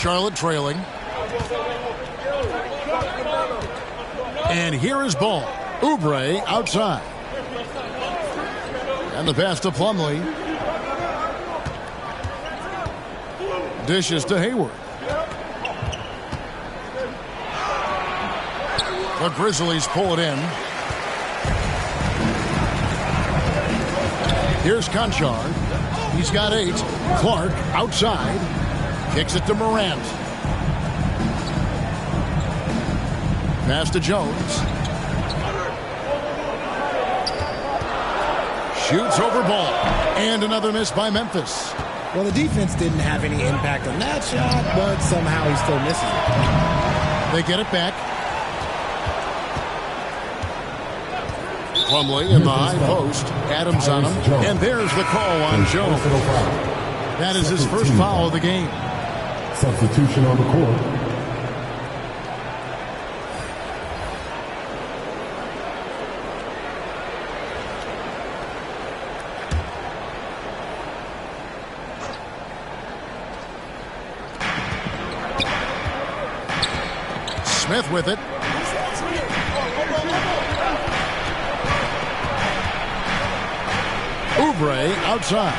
Charlotte trailing. And here is ball. Oubre outside. And the pass to Plumlee. Dishes to Hayward. The Grizzlies pull it in. Here's Conchard. He's got 8. Clark outside. Kicks it to Morant. Pass to Jones. Shoots over ball. And another miss by Memphis. Well, the defense didn't have any impact on that shot, but somehow he still misses it. They get it back. Plumlee in the high post. Adams on him. And there's the call on Jones. That is his first foul of the game. Substitution on the court. Smith with it. Oubre outside.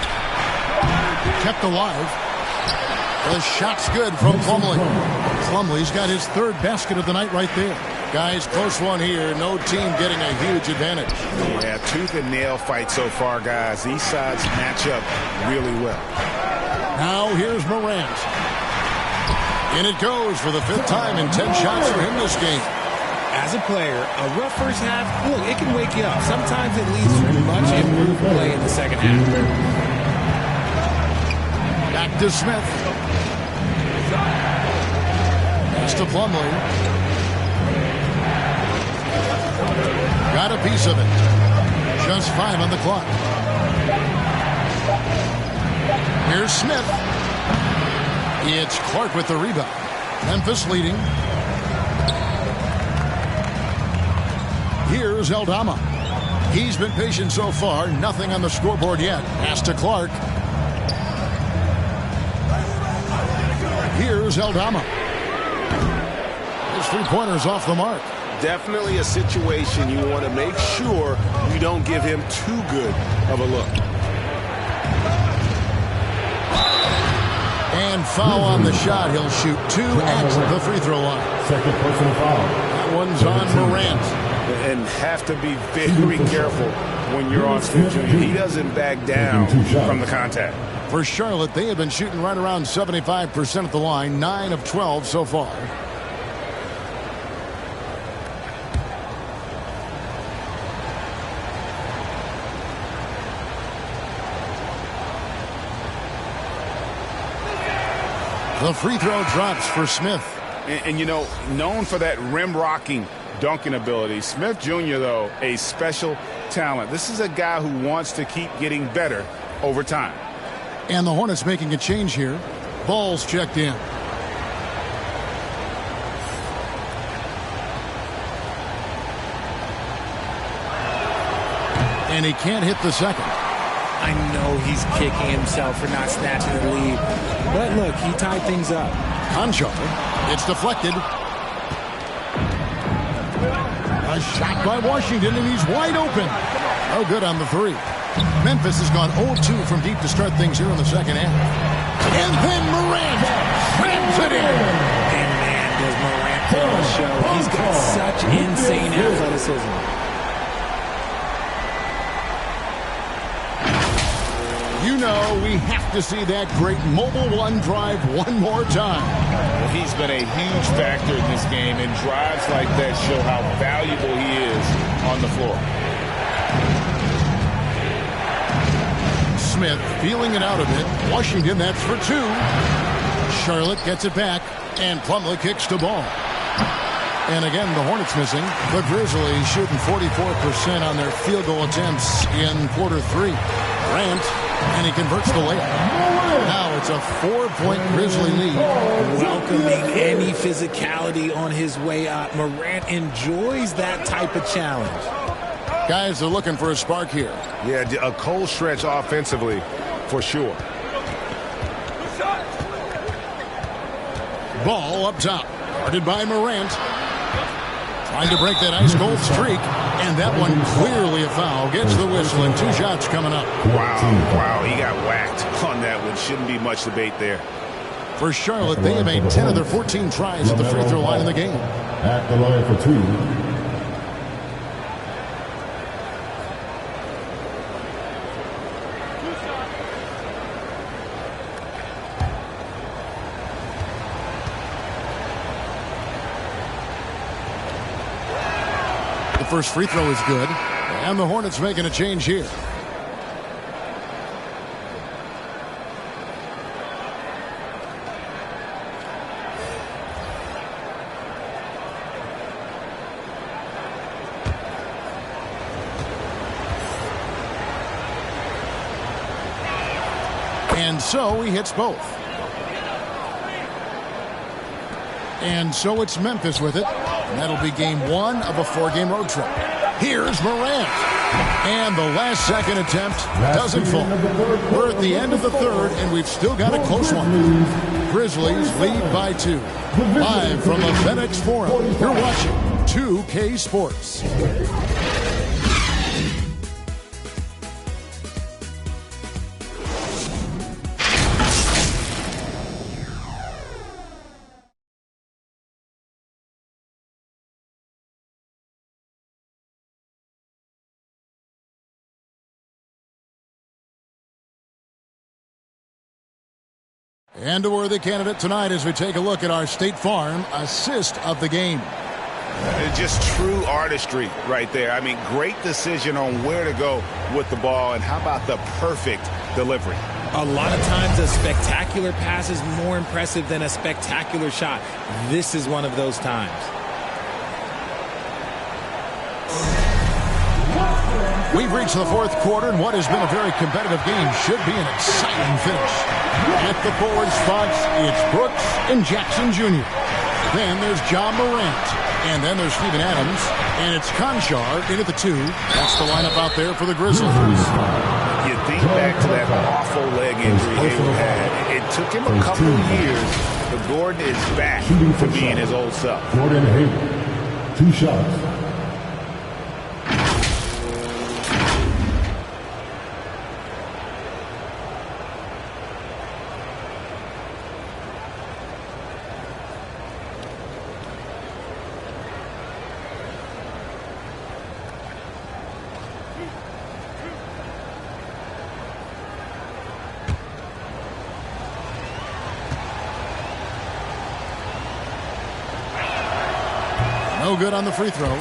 Kept alive. The shot's good from Plumlee. Plumlee's got his third basket of the night right there. Guys, close one here. No team getting a huge advantage. Yeah, tooth and nail fight so far, guys. These sides match up really well. Now here's Morant. In it goes for the 5th time in 10 shots for him this game. As a player, a rough first half, look, it can wake you up. Sometimes it leads to much improved play in the second half. Back to Smith. Pass to Plumlee. Got a piece of it. Just 5 on the clock. Here's Smith. It's Clark with the rebound. Memphis leading. Here's Aldama. He's been patient so far. Nothing on the scoreboard yet. Pass to Clark. Here's Aldama. His three-pointer's off the mark. Definitely a situation you want to make sure you don't give him too good of a look. And foul on the shot. He'll shoot 2 at the free throw line. Second personal foul. That one's on Morant. And have to be very careful when you're on Smith Jr. He doesn't back down from the contact. For Charlotte, they have been shooting right around 75% at the line, 9 of 12 so far. The free throw drops for Smith. And you know, known for that rim rocking dunking ability. Smith Jr., though, a special talent. This is a guy who wants to keep getting better over time. And the Hornets making a change here. Ball's checked in. And he can't hit the second. I know he's kicking himself for not snatching the lead. But look, he tied things up. Conchar. It's deflected. A shot by Washington, and he's wide open. No good on the three. Memphis has gone 0-2 from deep to start things here in the second half. And then Morant slams it in. And man, does Morant put on the show. He's got such insane athleticism. You know, we have to see that great Mobile One drive one more time. Well, he's been a huge factor in this game, and drives like that show how valuable he is on the floor. Smith feeling it out a bit. Washington, that's for two. Charlotte gets it back, and Plumlee kicks the ball. And again, the Hornets missing. The Grizzlies shooting 44% on their field goal attempts in quarter three. Grant, and he converts the layup. Now it's a 4-point Grizzly lead. Welcoming any physicality on his way up. Morant enjoys that type of challenge. Guys are looking for a spark here. Yeah, a cold stretch offensively, for sure. Ball up top. Guarded by Morant. Trying to break that ice-cold streak. And that one clearly a foul. Gets the whistle, and 2 shots coming up. Wow, he got whacked on that one. Shouldn't be much debate there. For Charlotte, they have made 10 of their 14 tries at the free throw line in the game. At the line for 2. First free throw is good, and the Hornets making a change here. And so he hits both. And so it's Memphis with it. And that'll be game 1 of a 4-game road trip. Here's Morant. And the last second attempt doesn't fall. We're at the end of the third, and we've still got a close one. Grizzlies lead by 2. Live from the FedEx Forum, you're watching 2K Sports. And a worthy candidate tonight as we take a look at our State Farm assist of the game. Just true artistry right there. I mean, great decision on where to go with the ball, and how about the perfect delivery? A lot of times a spectacular pass is more impressive than a spectacular shot. This is one of those times. We've reached the fourth quarter, and what has been a very competitive game should be an exciting finish. At the forward spots, it's Brooks and Jackson Jr. Then there's John Morant. And then there's Steven Adams. And it's Conchar in at the 2. That's the lineup out there for the Grizzlies. You think back to that awful leg injury Hayward had. It took him a couple of years, but Gordon is back to being his old self. Gordon Hayward, 2 shots. No good on the free throw.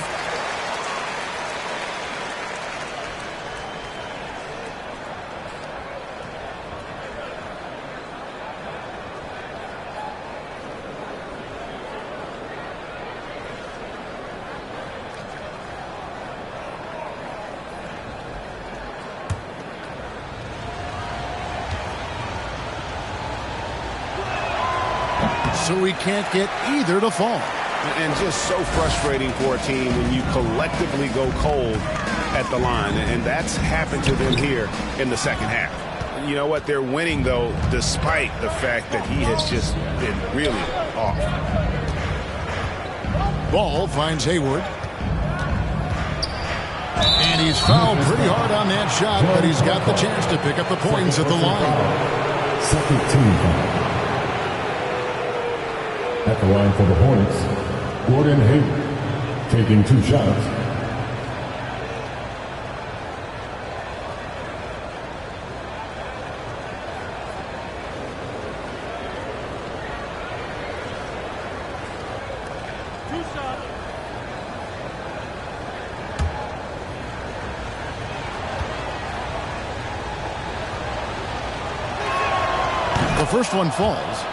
so he can't get either to fall. And just so frustrating for a team when you collectively go cold at the line. And that's happened to them here in the second half. You know what? They're winning, though, despite the fact that he has just been really off. Ball finds Hayward. And he's fouled pretty hard on that shot, but he's got the chance to pick up the points at the line. Second team foul. At the line for the Hornets, Gordon Hayward taking 2 shots. The first one falls.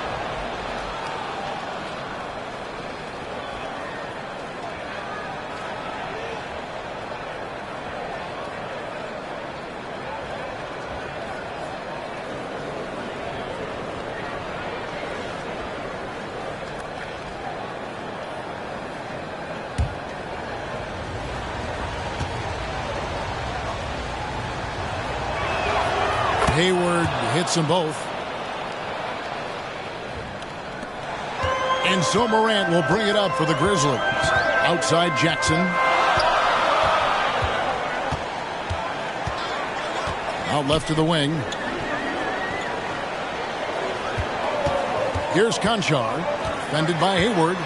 Hayward hits them both. And so Morant will bring it up for the Grizzlies. Outside Jackson. Out left to the wing. Here's Conchar. Defended by Hayward.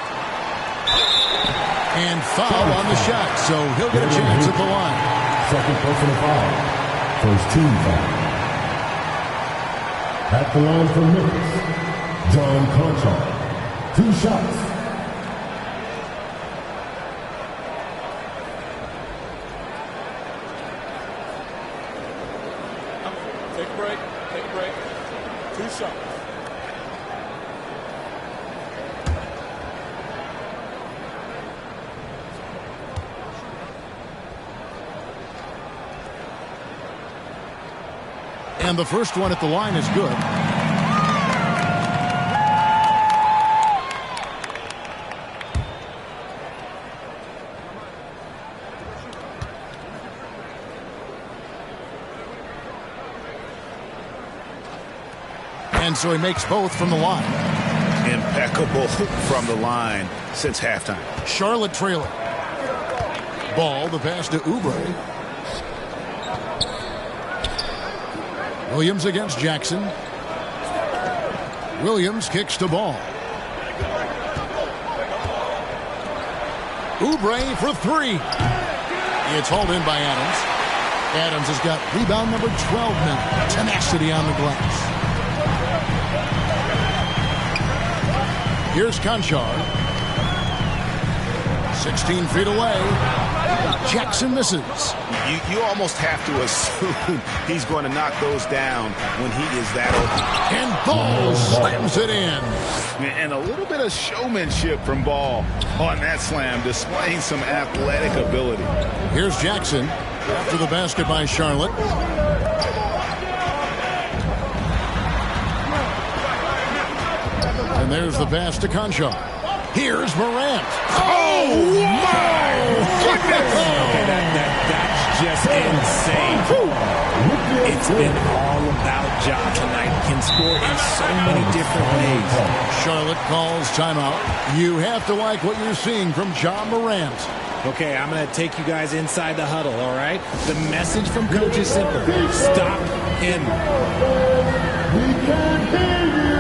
And foul on the shot, so he'll get a chance at the line. Second personal foul. First team foul. At the line for Memphis, John Conchar. 2 shots. Take a break. Take a break. 2 shots. And the first one at the line is good. And so he makes both from the line. Impeccable from the line since halftime. Charlotte trailing. Ball, the pass to Oubre. Williams against Jackson. Williams kicks to Ball. Oubre for 3. It's hauled in by Adams. Adams has got rebound number 12 now. Tenacity on the glass. Here's Conchar. 16 feet away. Jackson misses. You almost have to assume he's going to knock those down when he is that open. And Ball slams it in. And a little bit of showmanship from Ball on that slam, displaying some athletic ability. Here's Jackson after the basket by Charlotte. And there's the pass to Conchar. Here's Morant. Oh, my goodness! Okay, that's just insane. It's been all about Ja tonight. Can score in so many different ways. Charlotte calls timeout. You have to like what you're seeing from Ja Morant. Okay, I'm going to take you guys inside the huddle, all right? The message from Coach is simple. Stop him. We can't hear you.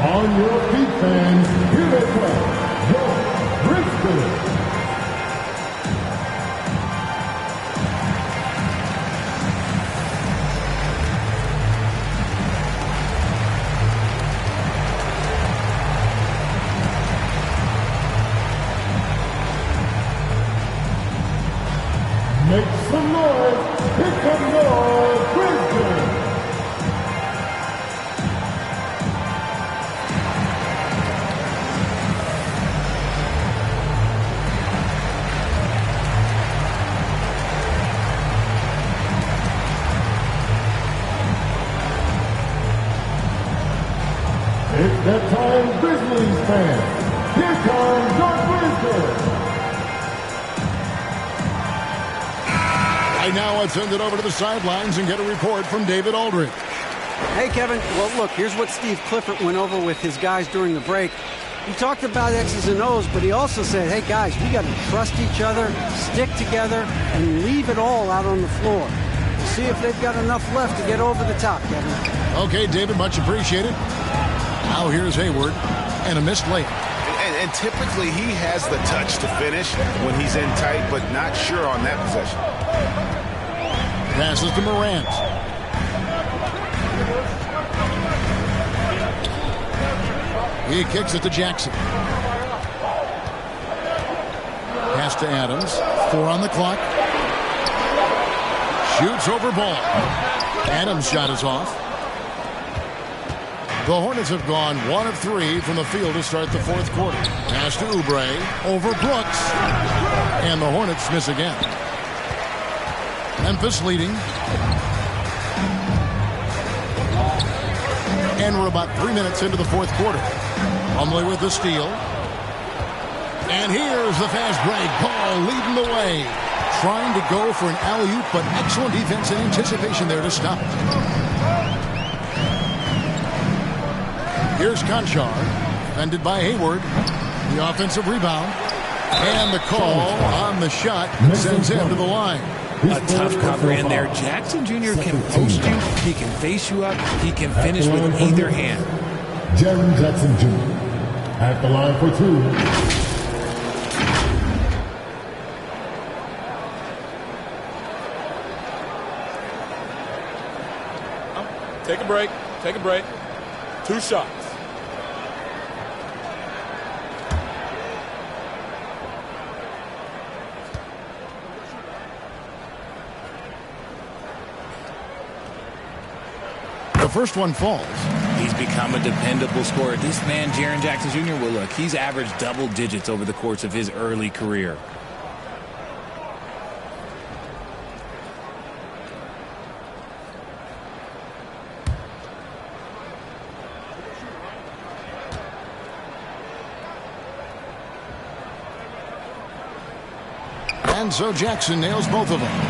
On your feet, fans, here they come, your Grizzlies. Make some noise, here come your Grizzlies. Right now, let's send it over to the sidelines and get a report from David Aldridge. Hey, Kevin. Well, look, here's what Steve Clifford went over with his guys during the break. He talked about X's and O's, but he also said, hey, guys, we got to trust each other, stick together, and leave it all out on the floor. See if they've got enough left to get over the top, Kevin. Okay, David, much appreciated. Now here's Hayward and a missed layup. And typically he has the touch to finish when he's in tight, but not sure on that possession. Passes to Morant. He kicks it to Jackson. Pass to Adams. 4 on the clock. Shoots over ball. Adams' shot is off. The Hornets have gone 1 of 3 from the field to start the fourth quarter. Pass to Oubre over Brooks. And the Hornets miss again. Memphis leading. And we're about 3 minutes into the fourth quarter. Plumlee with the steal. And here's the fast break. Ball leading the way. Trying to go for an alley-oop, but excellent defense and anticipation there to stop it. Here's Conchar, defended by Hayward. The offensive rebound. And the call on the shot sends him to the line. A tough cover in there. Jackson Jr. can post you. He can face you up. He can finish with either hand. Jaren Jackson Jr. at the line for 2. Take a break. Take a break. 2 shots. The first one falls. He's become a dependable scorer. This man, Jaren Jackson Jr., well, look, he's averaged double digits over the course of his early career. And so Jackson nails both of them.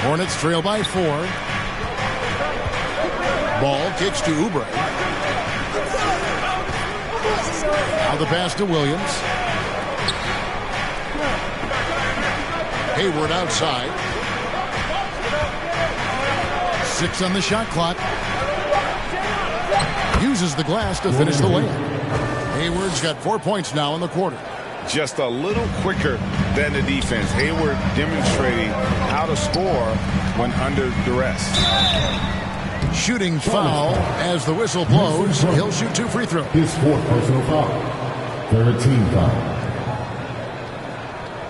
Hornets trail by 4. Ball kicks to Oubre. Now the pass to Williams. Hayward outside. 6 on the shot clock. Uses the glass to finish the layup. Hayward's got 4 points now in the quarter. Just a little quicker than the defense. Hayward demonstrating how to score when under duress. Shooting foul as the whistle blows. He'll shoot 2 free throws. His 4th personal foul. 13 foul.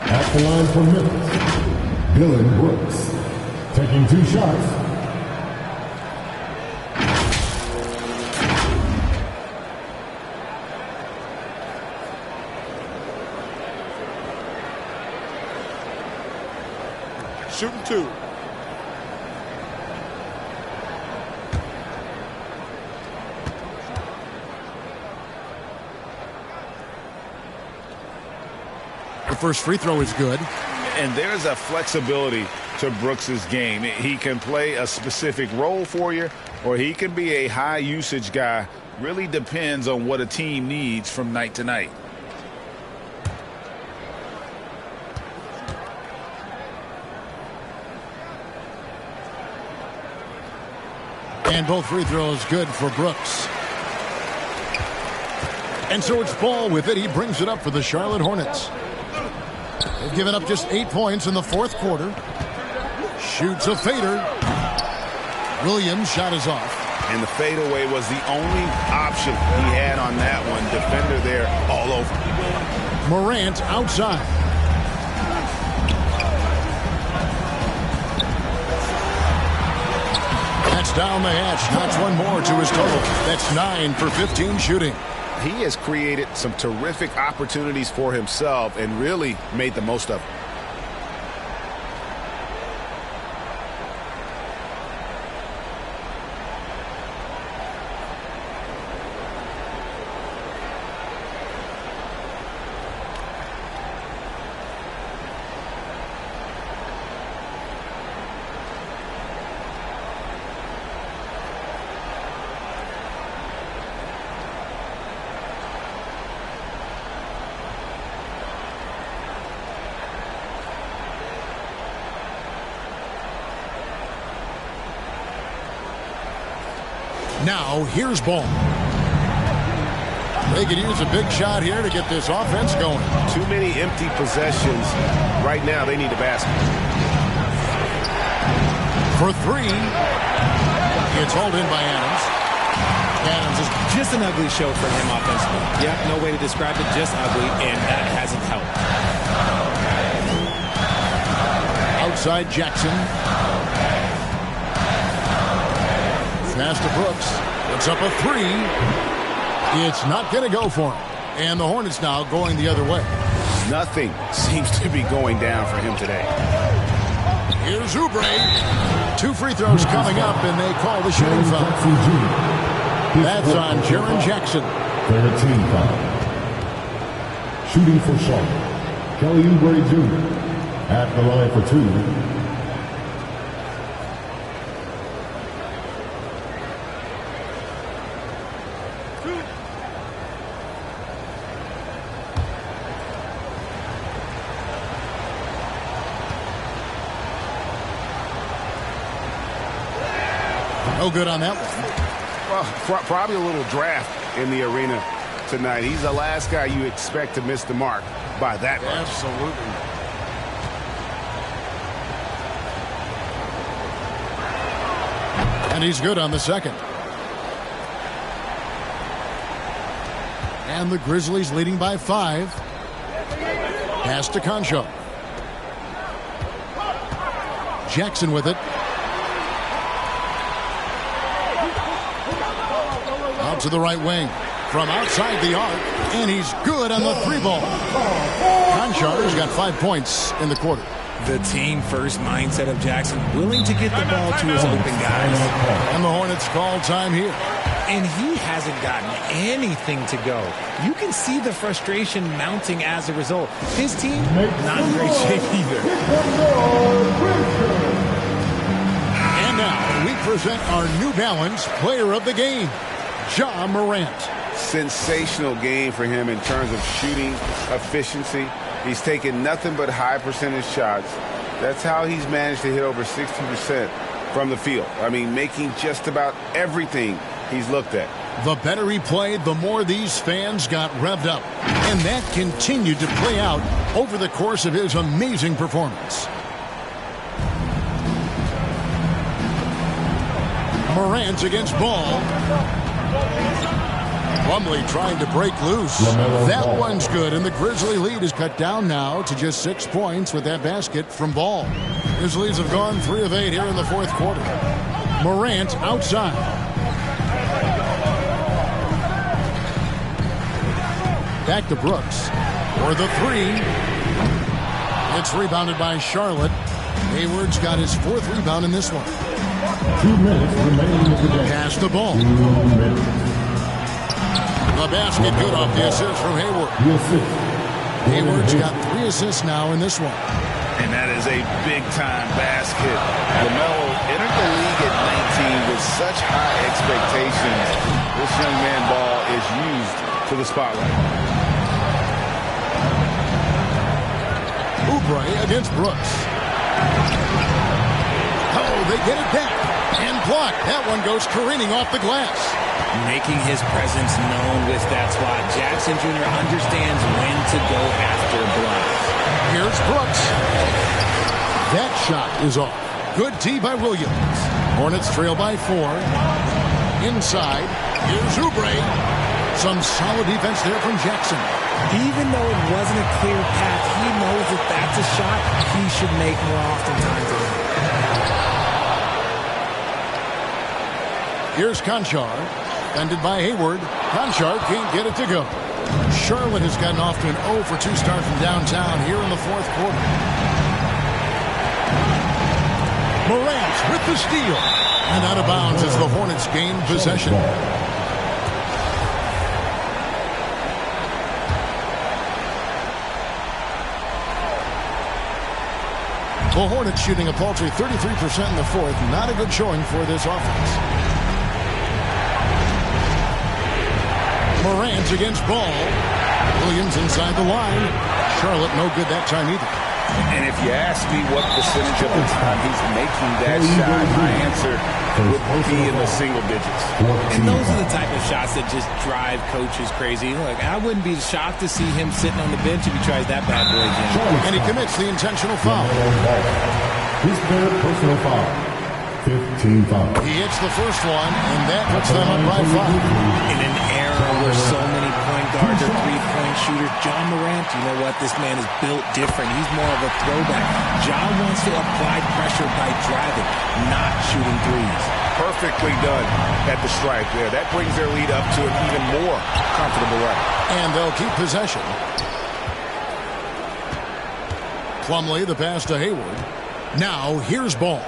At the line for Memphis, Dillon Brooks. Taking 2 shots. Shooting 2. The first free throw is good. And there's a flexibility to Brooks's game. He can play a specific role for you, or he can be a high usage guy. Really depends on what a team needs from night to night. And both free throws good for Brooks. And so it's Ball with it. He brings it up for the Charlotte Hornets. They've given up just 8 points in the fourth quarter. Shoots a fader. Williams' shot is off. And the fadeaway was the only option he had on that one. Defender there all over. Morant outside. That's down the hatch. Knocks one more to his total. That's 9 for 15 shooting. He has created some terrific opportunities for himself and really made the most of it. Now, here's Ball. They could use a big shot here to get this offense going. Too many empty possessions. Right now, they need a basket. For three. It's hauled in by Adams. Adams is just an ugly show for him offensively. Yeah, no way to describe it, just ugly, and that hasn't helped. Outside Jackson. Pass to Brooks. Puts up a three. It's not going to go for him. And the Hornets now going the other way. Nothing seems to be going down for him today. Here's Oubre. 2 free throws coming up, and they call the shooting foul. That's on Jaren Jackson. 13 foul. Shooting for Charlotte. Kelly Oubre Jr. at the line for 2. No good on that one. Well, probably a little draft in the arena tonight. He's the last guy you expect to miss the mark by that much. Absolutely. And he's good on the second. And the Grizzlies leading by 5. Pass to Concho. Jackson with it. Out to the right wing. From outside the arc. And he's good on the 3-ball. Concho's got 5 points in the quarter. The team-first mindset of Jackson, willing to get the ball to his open guys. And the Hornets call time here. And he hasn't gotten anything to go. You can see the frustration mounting as a result. His team, not in great shape either. And now we present our New Balance Player of the Game, Ja Morant. Sensational game for him in terms of shooting efficiency. He's taken nothing but high percentage shots. That's how he's managed to hit over 60% from the field. I mean, making just about everything he's looked at. The better he played, the more these fans got revved up. And that continued to play out over the course of his amazing performance. Morant against Ball. Plumlee trying to break loose. That one's good, and the Grizzly lead is cut down now to just 6 points with that basket from Ball. Grizzlies have gone 3 of 8 here in the fourth quarter. Morant outside. Back to Brooks for the 3. It's rebounded by Charlotte. Hayward's got his 4th rebound in this one. 2 minutes remaining in the game. Pass the ball. 2 minutes. The basket good off the assist from Hayward. Hayward's got 3 assists now in this one. And that is a big-time basket. LaMelo entered the league at 19 with such high expectations. This young man Ball is used to the spotlight. Oubre against Brooks. Oh, they get it back. And blocked. That one goes careening off the glass. Making his presence known with that spot. Jackson Jr. understands when to go after blocks. Here's Brooks. That shot is off. Good D by Williams. Hornets trail by 4. Inside. Here's Oubre. Some solid defense there from Jackson. Even though it wasn't a clear path, he knows that that's a shot he should make more oftentimes. Here's Conchar. Defended by Hayward. Conchar can't get it to go. Charlotte has gotten off to an 0 for 2 start from downtown here in the fourth quarter. Morant with the steal. And out of bounds as the Hornets gain possession. The Hornets shooting a paltry 33% in the fourth. Not a good showing for this offense. Morant against Ball. Williams inside the line. Charlotte no good that time either. And if you ask me what percentage of the time he's making that shot, my answer would be in the single digits. And those are the type of shots that just drive coaches crazy. Look, I wouldn't be shocked to see him sitting on the bench if he tries that bad boy again. And he commits the intentional foul. His third personal foul. 15 foul. He hits the first one, and that puts them up by 5. In an era where so many point guards are three-point shooters, John Morant, you know what? This man is built different. He's more of a throwback. John wants to apply pressure by driving, not shooting threes. Perfectly done at the stripe there. That brings their lead up to an even more comfortable record. And they'll keep possession. Plumlee, the pass to Hayward. Now, here's Ball.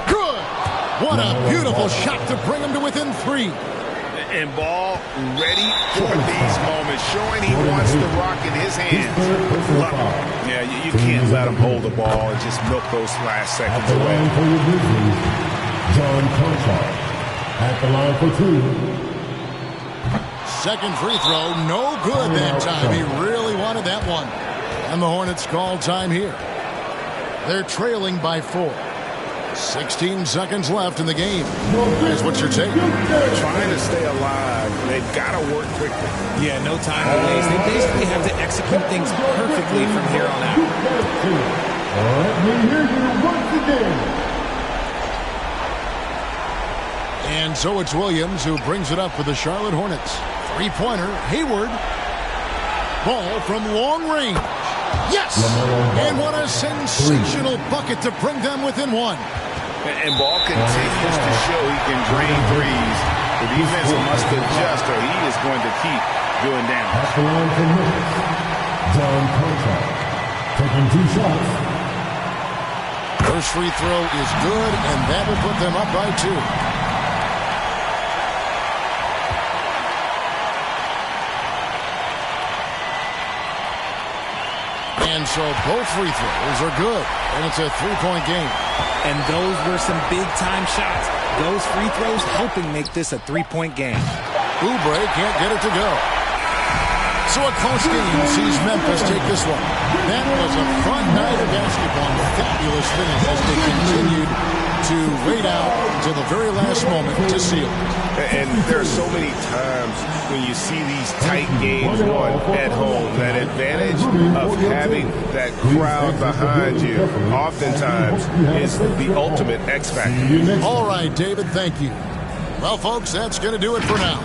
Good! What a beautiful shot to bring him to within 3. And Ball ready for these moments, showing he wants the rock in his hands. Yeah, you can't let him hold the ball and just milk those last seconds away. John Conchar at the line for 2. Second free throw, no good that time. He really wanted that one. And the Hornets call time here. They're trailing by 4. 16 seconds left in the game. Guys, what's your take? They're trying to stay alive. They've got to work quickly. Yeah, no time to waste. They basically have to execute things perfectly from here on out. Let me hear you once again. And so it's Williams who brings it up for the Charlotte Hornets. Three-pointer, Hayward. Ball from long range. Yes! And what a sensational bucket to bring them within 1. And Ball continues to show he can drain threes. The defense must adjust or he is going to keep doing damage. At the line for Memphis, John Conchar taking 2 shots. First free throw is good, and that will put them up by 2. And so both free throws are good, and it's a 3-point game. And those were some big-time shots. Those free throws helping make this a 3-point game. Oubre can't get it to go. So a close game sees Memphis take this one. That was a fun night of basketball. Fabulous finish as they continued to wait out until the very last moment to seal. And there are so many times when you see these tight games won at home, that advantage of having that crowd behind you oftentimes is the ultimate X factor. All right, David, thank you. Well, folks, that's going to do it for now.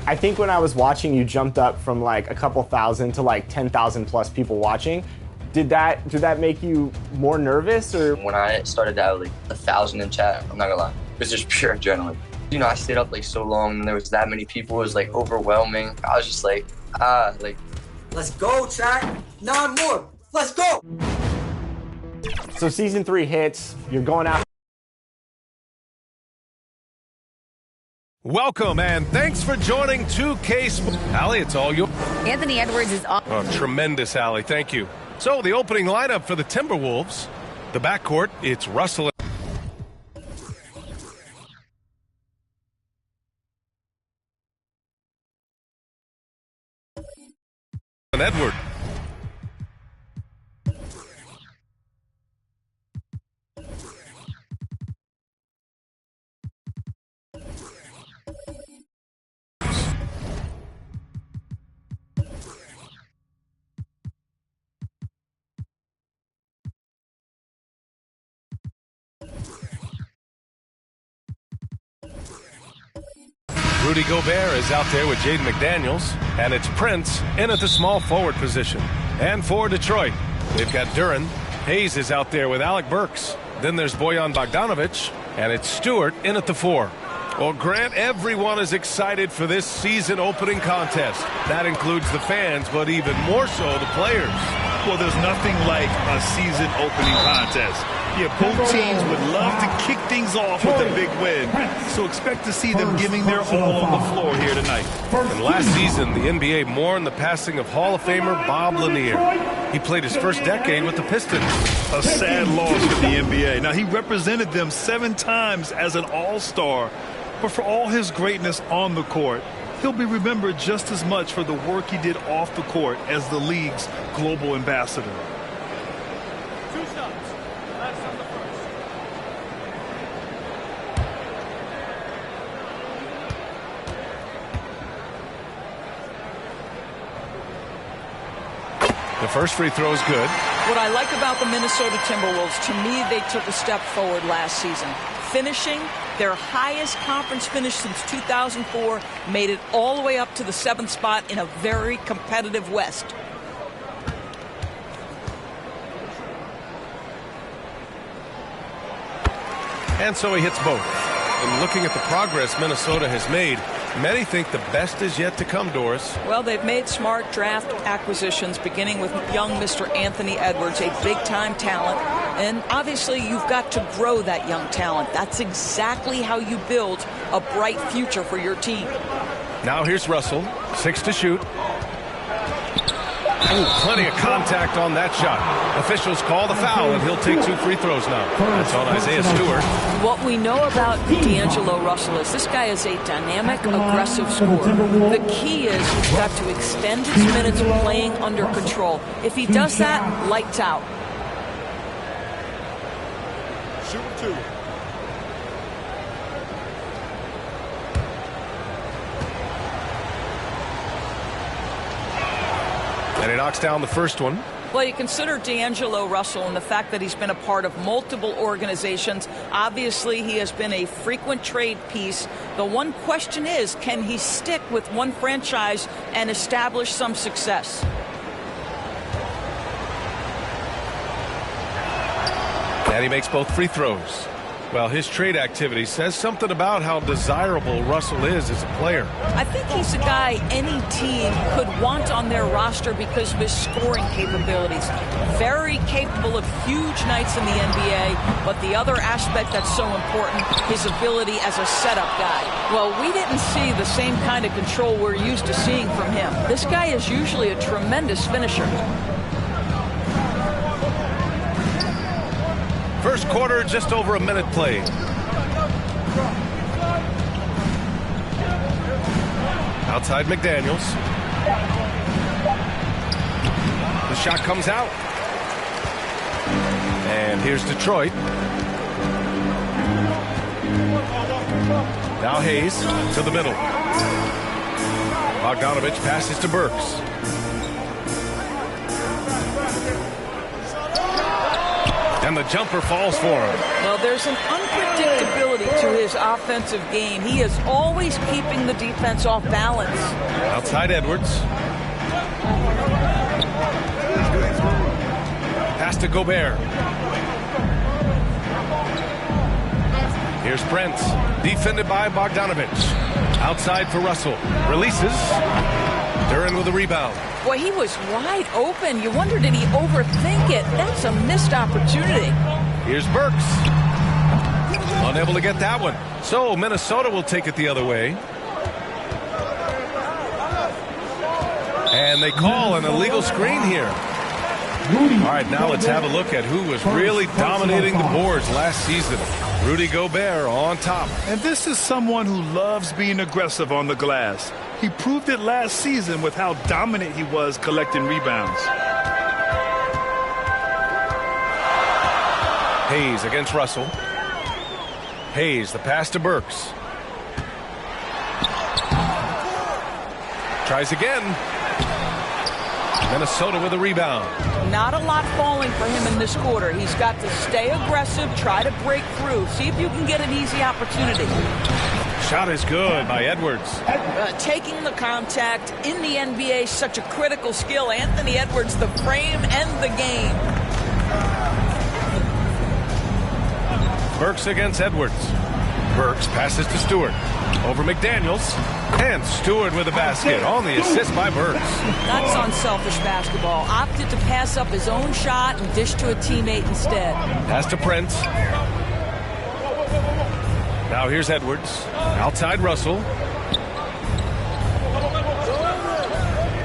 I think when I was watching, you jumped up from like a couple thousand to like 10,000 plus people watching. Did that make you more nervous, or? When I started to have like 1,000 in chat, I'm not gonna lie, it was just pure adrenaline. You know, I stayed up like so long and there was that many people, it was like overwhelming. I was just like, let's go, chat. 9 more. Let's go. So season 3 hits, you're going out. Welcome and thanks for joining 2K Sports. Allie, it's all yours. Anthony Edwards is on. Oh, tremendous, Allie. Thank you. So the opening lineup for the Timberwolves. The backcourt, it's Russell and Edward. Rudy Gobert is out there with Jaden McDaniels, and it's Prince in at the small forward position. And for Detroit, they've got Duren. Hayes is out there with Alec Burks. Then there's Bojan Bogdanovic, and it's Stewart in at the 4. Well, Grant, everyone is excited for this season opening contest. That includes the fans, but even more so the players. Well, there's nothing like a season opening contest. Yeah, both teams would love to kick things off with a big win. So expect to see them giving their all on the floor here tonight. And last season, the NBA mourned the passing of Hall of Famer Bob Lanier. He played his first decade with the Pistons. A sad loss for the NBA. Now, he represented them 7 times as an all-star. But for all his greatness on the court, he'll be remembered just as much for the work he did off the court as the league's global ambassador. The first free throw is good. What I like about the Minnesota Timberwolves, to me, they took a step forward last season. Finishing their highest conference finish since 2004, made it all the way up to the 7th spot in a very competitive West. And so he hits both. And looking at the progress Minnesota has made, many think the best is yet to come, Doris. Well, they've made smart draft acquisitions, beginning with young Mr. Anthony Edwards, a big-time talent. And obviously, you've got to grow that young talent. That's exactly how you build a bright future for your team. Now here's Russell, 6 to shoot. Ooh, plenty of contact on that shot. Officials call the foul, and he'll take 2 free throws now. That's on Isaiah Stewart. What we know about D'Angelo Russell is this guy is a dynamic, aggressive scorer. The key is he's got to extend his minutes playing under control. If he does that, lights out. Shoot 2. And he knocks down the first one. Well, you consider D'Angelo Russell and the fact that he's been a part of multiple organizations. Obviously, he has been a frequent trade piece. The one question is, can he stick with one franchise and establish some success? And he makes both free throws. Well, his trade activity says something about how desirable Russell is as a player. I think he's a guy any team could want on their roster because of his scoring capabilities. Very capable of huge nights in the NBA, but the other aspect that's so important, his ability as a setup guy. Well, we didn't see the same kind of control we're used to seeing from him. This guy is usually a tremendous finisher. First quarter, just over a minute played. Outside McDaniels. The shot comes out. And here's Detroit. Now Hayes to the middle. Bogdanovich passes to Burks. And the jumper falls for him. Well, there's an unpredictability to his offensive game. He is always keeping the defense off balance. Outside Edwards. Pass to Gobert. Here's Brent. Defended by Bogdanovich. Outside for Russell. Releases. Duren with a rebound. Boy, he was wide open. You wonder, did he overthink it? That's a missed opportunity. Here's Burks. Unable to get that one. So Minnesota will take it the other way. And they call an illegal screen here. All right, now let's have a look at who was really dominating the boards last season. Rudy Gobert on top. And this is someone who loves being aggressive on the glass. He proved it last season with how dominant he was collecting rebounds. Hayes against Russell. Hayes, the pass to Burks. Tries again. Minnesota with a rebound. Not a lot falling for him in this quarter. He's got to stay aggressive, try to break through. See if you can get an easy opportunity. Shot is good by Edwards. Taking the contact in the NBA, such a critical skill. Anthony Edwards, the frame and the game. Burks against Edwards. Burks passes to Stewart. Over McDaniels. And Stewart with a basket on the assist by Burks. That's unselfish basketball. Opted to pass up his own shot and dish to a teammate instead. Pass to Prince. Now here's Edwards. Outside Russell.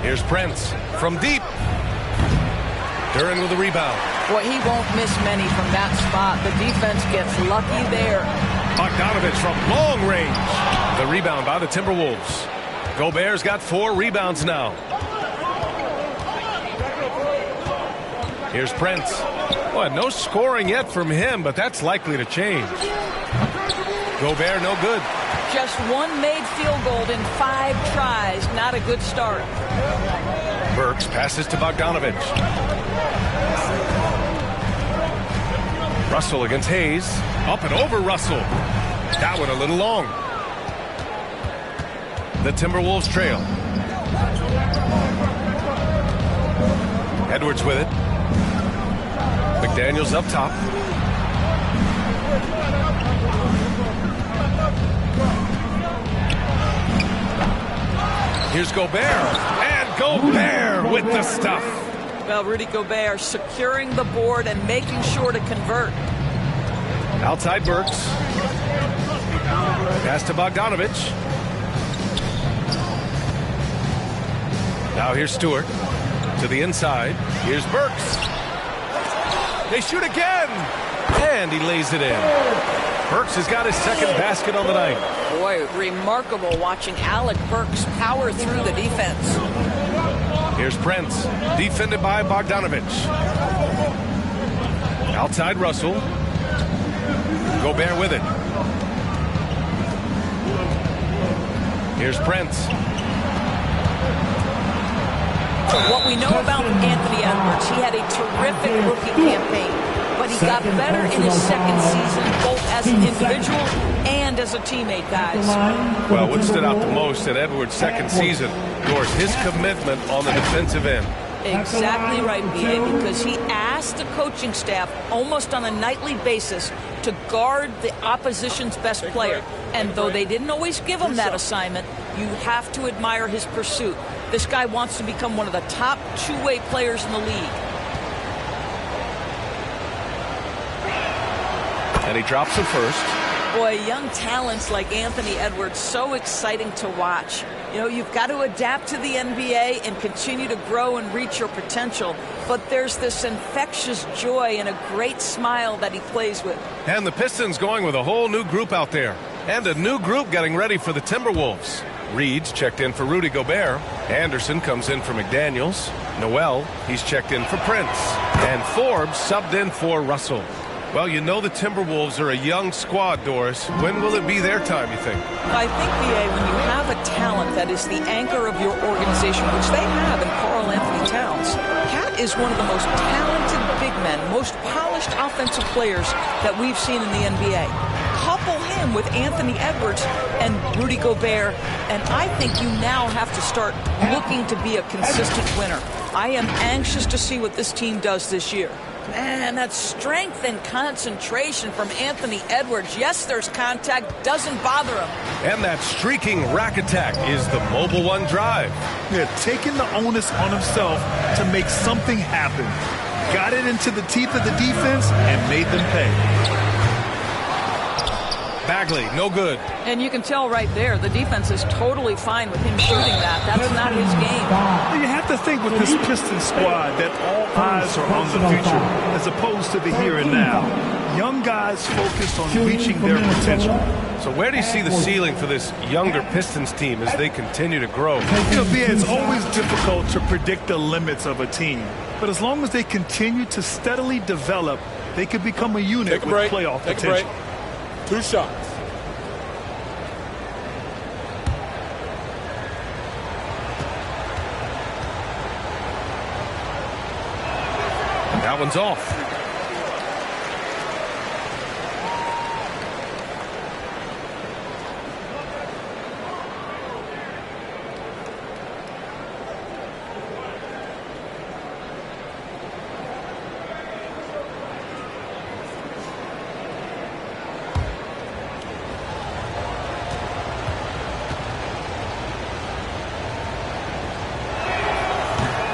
Here's Prince from deep. Duran with a rebound. Boy, he won't miss many from that spot. The defense gets lucky there. Bogdanovich from long range. The rebound by the Timberwolves. Gobert's got 4 rebounds now. Here's Prince. Well, no scoring yet from him, but that's likely to change. Gobert no good. Just one made field goal in 5 tries. Not a good start. Burks passes to Bogdanovich. Russell against Hayes. Up and over Russell. That one a little long. The Timberwolves trail. Edwards with it. McDaniels up top. Here's Gobert. And Gobert with the stuff. Well, Rudy Gobert securing the board and making sure to convert. Outside Burks. Pass to Bogdanovich. Now here's Stewart to the inside. Here's Burks. They shoot again. And he lays it in. Burks has got his second basket on the night. Boy, remarkable watching Alec Burks power through the defense. Here's Prince, defended by Bogdanovich. Outside Russell. Gobert with it. Here's Prince. What we know about Anthony Edwards, he had a terrific rookie campaign, but he got better in his second season, both as an individual and as a teammate, guys. Well, what stood out the most in Edwards' second season was his commitment on the defensive end. Exactly right, B.A., because he asked the coaching staff almost on a nightly basis to guard the opposition's best player. And though they didn't always give him that assignment, you have to admire his pursuit. This guy wants to become one of the top two-way players in the league. And he drops the first. Boy, young talents like Anthony Edwards, so exciting to watch. You know, you've got to adapt to the NBA and continue to grow and reach your potential. But there's this infectious joy and a great smile that he plays with. And the Pistons going with a whole new group out there. And a new group getting ready for the Timberwolves. Reed's checked in for Rudy Gobert. Anderson comes in for McDaniels. Noel, he's checked in for Prince. And Forbes subbed in for Russell. Well, you know the Timberwolves are a young squad, Doris. When will it be their time, you think? I think, B.A., when you have a talent that is the anchor of your organization, which they have in Karl Anthony Towns, Cat is one of the most talented big men, most polished offensive players that we've seen in the NBA. Couple him with Anthony Edwards and Rudy Gobert, and I think you now have to start looking to be a consistent winner. I am anxious to see what this team does this year. Man, that strength and concentration from Anthony Edwards. Yes, there's contact, doesn't bother him. And that streaking rack attack is the Mobile One drive. Yeah, taking the onus on himself to make something happen. Got it into the teeth of the defense and made them pay. Bagley, no good. And you can tell right there, the defense is totally fine with him shooting that. That's not his game. You have to think with this Pistons squad that all eyes are on the future as opposed to the here and now. Young guys focused on reaching their potential. So where do you see the ceiling for this younger Pistons team as they continue to grow? You know, it's always difficult to predict the limits of a team. But as long as they continue to steadily develop, they could become a unit with playoff potential. 2 shots. That one's off.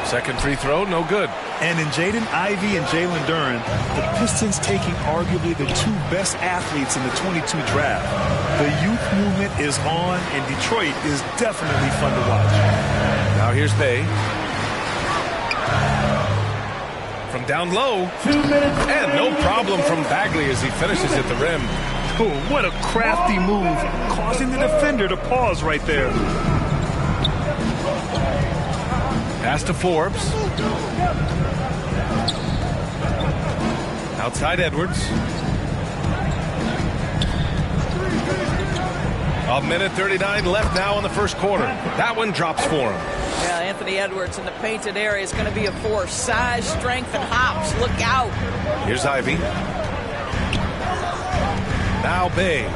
Second free throw, no good. And in Jaden Ivey and Jalen Duren, the Pistons taking arguably the two best athletes in the 22 draft. The youth movement is on, and Detroit is definitely fun to watch. Now here's Bay. From down low. 2 minutes. And no problem from Bagley as he finishes at the rim. Oh, what a crafty move, causing the defender to pause right there. Pass to Forbes. Outside Edwards. A minute 39 left now in the first quarter. That one drops for him. Yeah, Anthony Edwards in the painted area is going to be a force. Size, strength, and hops. Look out. Here's Ivey. Now Bay.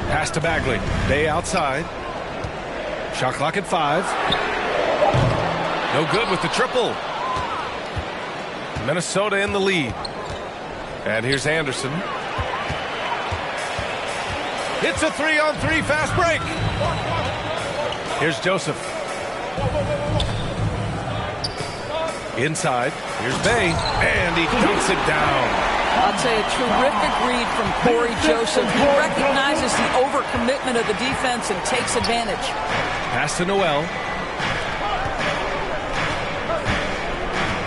Pass to Bagley. Bay outside. Shot clock at 5. No good with the triple. Minnesota in the lead. And here's Anderson. It's a 3-on-3 fast break. Here's Joseph. Inside. Here's Bay. And he dunks it down. I'll say a terrific read from Corey Joseph. He recognizes the overcommitment of the defense and takes advantage. Pass to Noel.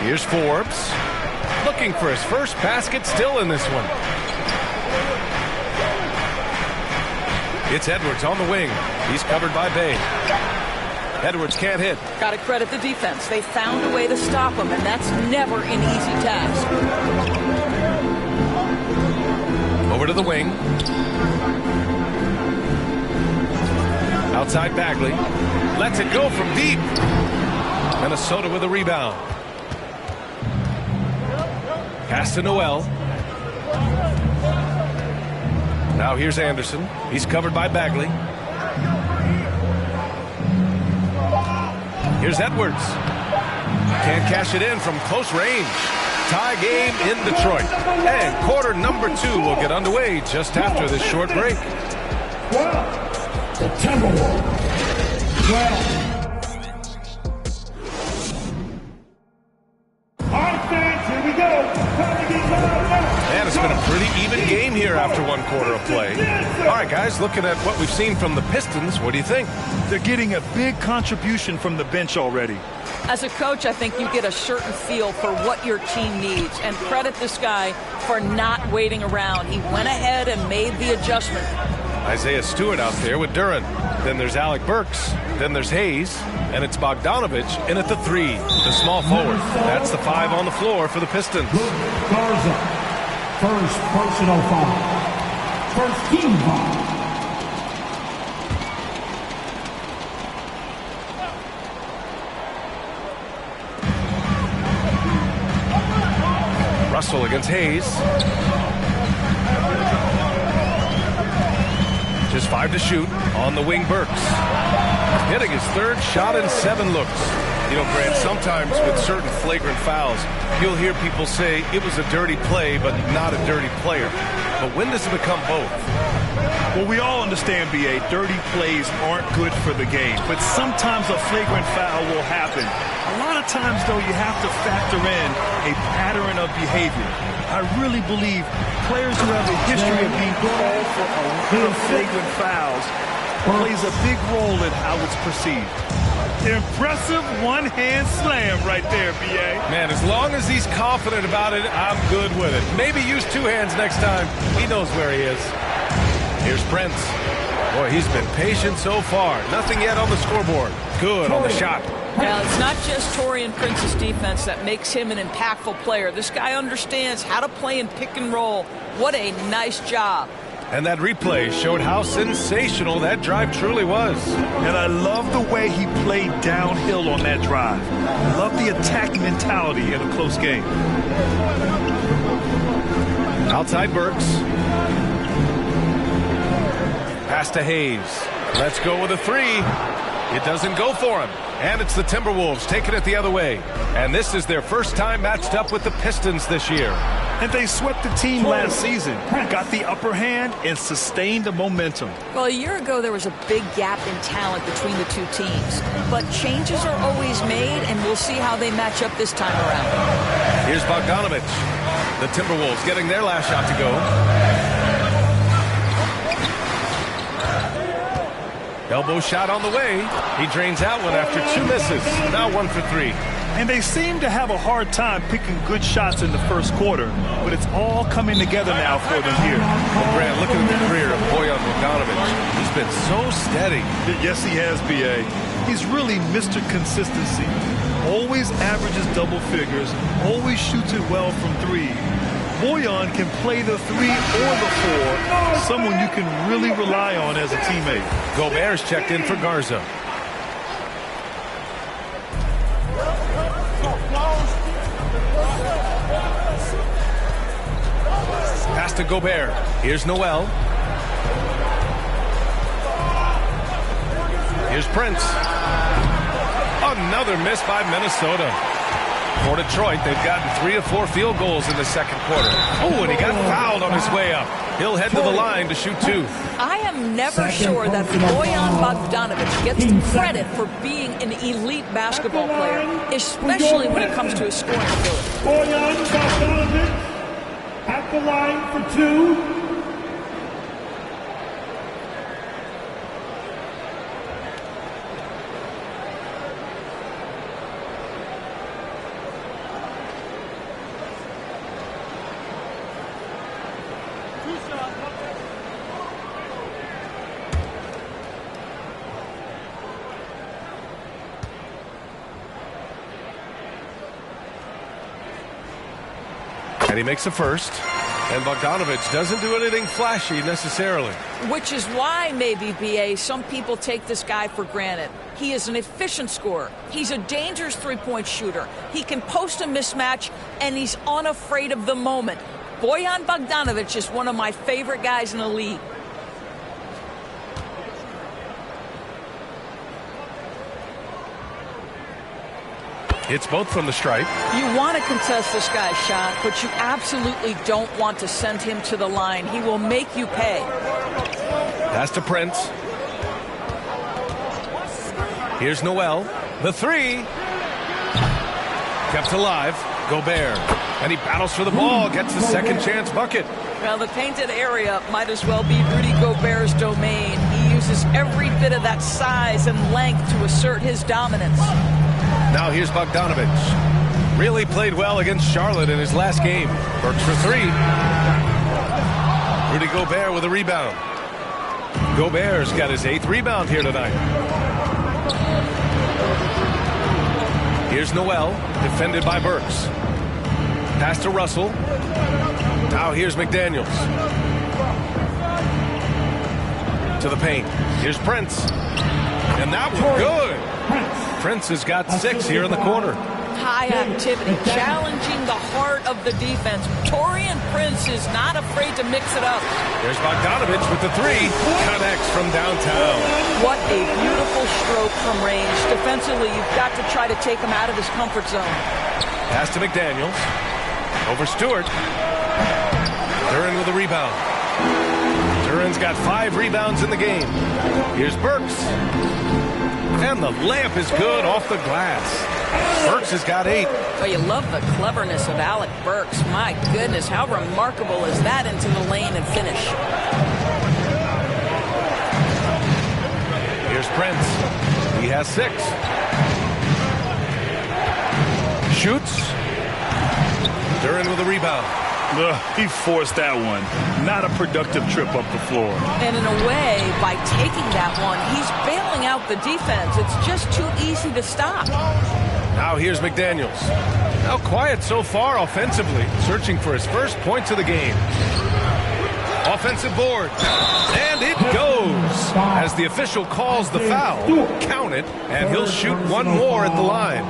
Here's Forbes. Looking for his first basket still in this one. It's Edwards on the wing. He's covered by Bay. Edwards can't hit. Got to credit the defense. They found a way to stop him, and that's never an easy task. Over to the wing. Outside Bagley. Lets it go from deep. Minnesota with a rebound. Pass to Noel. Now here's Anderson. He's covered by Bagley. Here's Edwards. Can't cash it in from close range. Tie game in Detroit. And quarter number 2 will get underway just after this short break. The Timberwolves. 12. Man, it's been a pretty even game here after one quarter of play. All right, guys, looking at what we've seen from the Pistons, what do you think? They're getting a big contribution from the bench already. As a coach, I think you get a certain feel for what your team needs, and credit this guy for not waiting around. He went ahead and made the adjustment. Isaiah Stewart out there with Duren. Then there's Alec Burks. Then there's Hayes. And it's Bogdanovich in at the 3, the small forward. That's the 5 on the floor for the Pistons. Garza. First personal foul. First team foul. Russell against Hayes. Just 5 to shoot. On the wing, Burks. Hitting his 3rd shot in 7 looks. You know, Grant, sometimes with certain flagrant fouls, you'll hear people say it was a dirty play, but not a dirty player. But when does it become both? Well, we all understand, B.A., dirty plays aren't good for the game, but sometimes a flagrant foul will happen. A lot of times, though, you have to factor in a pattern of behavior. I really believe players who have a history of being called for a lot of flagrant fouls plays a big role in how it's perceived. Impressive one-hand slam right there, B.A. Man, as long as he's confident about it, I'm good with it. Maybe use 2 hands next time. He knows where he is. Here's Prince. Boy, he's been patient so far. Nothing yet on the scoreboard. Good on the shot. Now, it's not just Taurean Prince's defense that makes him an impactful player. This guy understands how to play in pick and roll. What a nice job. And that replay showed how sensational that drive truly was. And I love the way he played downhill on that drive. I love the attack mentality in a close game. Outside Burks. Pass to Hayes. Let's go with a 3. It doesn't go for him. And it's the Timberwolves taking it the other way. And this is their first time matched up with the Pistons this year. And they swept the team last season, got the upper hand, and sustained the momentum. Well, a year ago, there was a big gap in talent between the two teams. But changes are always made, and we'll see how they match up this time around. Here's Bogdanovich. The Timberwolves getting their last shot to go. Elbow shot on the way. He drains that one after 2 misses. Now 1 for 3. And they seem to have a hard time picking good shots in the first quarter, but it's all coming together now for them here. Well, Grant, look at the career of Bojan Bogdanović. He's been so steady. Yes, he has, B.A. He's really Mr. Consistency. Always averages double figures, always shoots it well from 3. Bojan can play the 3 or the 4, someone you can really rely on as a teammate. Gobert's checked in for Garza. Pass to Gobert. Here's Noel. Here's Prince. Another miss by Minnesota. For Detroit, they've gotten 3 of 4 field goals in the second quarter. Oh, and he got fouled on his way up. He'll head to the line to shoot 2. I am never sure that Bojan Bogdanović gets the credit for being an elite basketball player, especially when it comes to his scoring ability. Bojan Bogdanović at the line for 2. And he makes a first. And Bogdanović doesn't do anything flashy necessarily. Which is why maybe, B.A., some people take this guy for granted. He is an efficient scorer. He's a dangerous three-point shooter. He can post a mismatch, and he's unafraid of the moment. Bojan Bogdanović is one of my favorite guys in the league. Hits both from the stripe. You want to contest this guy's shot, but you absolutely don't want to send him to the line. He will make you pay. Pass to Prince. Here's Noel. The 3. Kept alive. Gobert. And he battles for the ball. Gets the second chance bucket. Well, the painted area might as well be Rudy Gobert's domain. He uses every bit of that size and length to assert his dominance. Now here's Bogdanović. Really played well against Charlotte in his last game. Burks for 3. Rudy Gobert with a rebound. Gobert's got his 8th rebound here tonight. Here's Noel, defended by Burks. Pass to Russell. Now here's McDaniels. To the paint. Here's Prince. And that was good. Prince has got 6 here in the corner. High activity, challenging the heart of the defense. Taurean Prince is not afraid to mix it up. There's Bogdanović with the 3. Connects from downtown. What a beautiful stroke from range. Defensively, you've got to try to take him out of his comfort zone. Pass to McDaniels. Over Stewart. Duren with a rebound. Duren's got 5 rebounds in the game. Here's Burks. And the layup is good off the glass. Burks has got 8. Well, you love the cleverness of Alec Burks. My goodness, how remarkable is that into the lane and finish? Here's Prince. He has 6. Shoots. Duren with a rebound. He forced that one. Not a productive trip up the floor. And in a way, by taking that one, he's bailing out the defense. It's just too easy to stop. Now here's McDaniels. Now quiet so far offensively, searching for his first points of the game. Offensive board. And it goes. As the official calls the foul, count it, and he'll shoot one more at the line.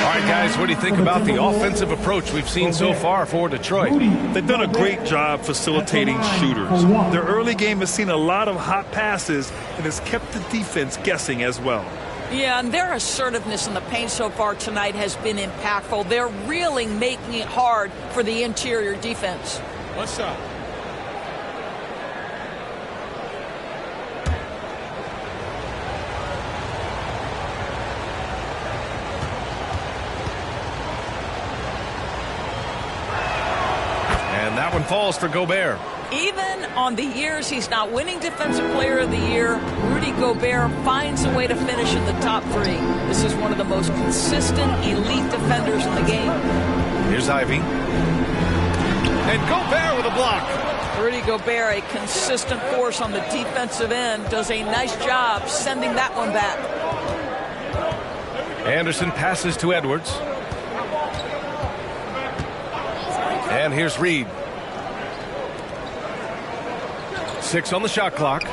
All right, guys, what do you think about the offensive approach we've seen so far for Detroit? They've done a great job facilitating shooters. Their early game has seen a lot of hot passes and has kept the defense guessing as well. Yeah, and their assertiveness in the paint so far tonight has been impactful. They're really making it hard for the interior defense. One shot. And that one falls for Gobert. Even on the years he's not winning Defensive Player of the Year, Rudy Gobert finds a way to finish in the top 3. This is one of the most consistent, elite defenders in the game. Here's Ivy. And Gobert with a block. Rudy Gobert, a consistent force on the defensive end, does a nice job sending that one back. Anderson passes to Edwards. And here's Reed. 6 on the shot clock.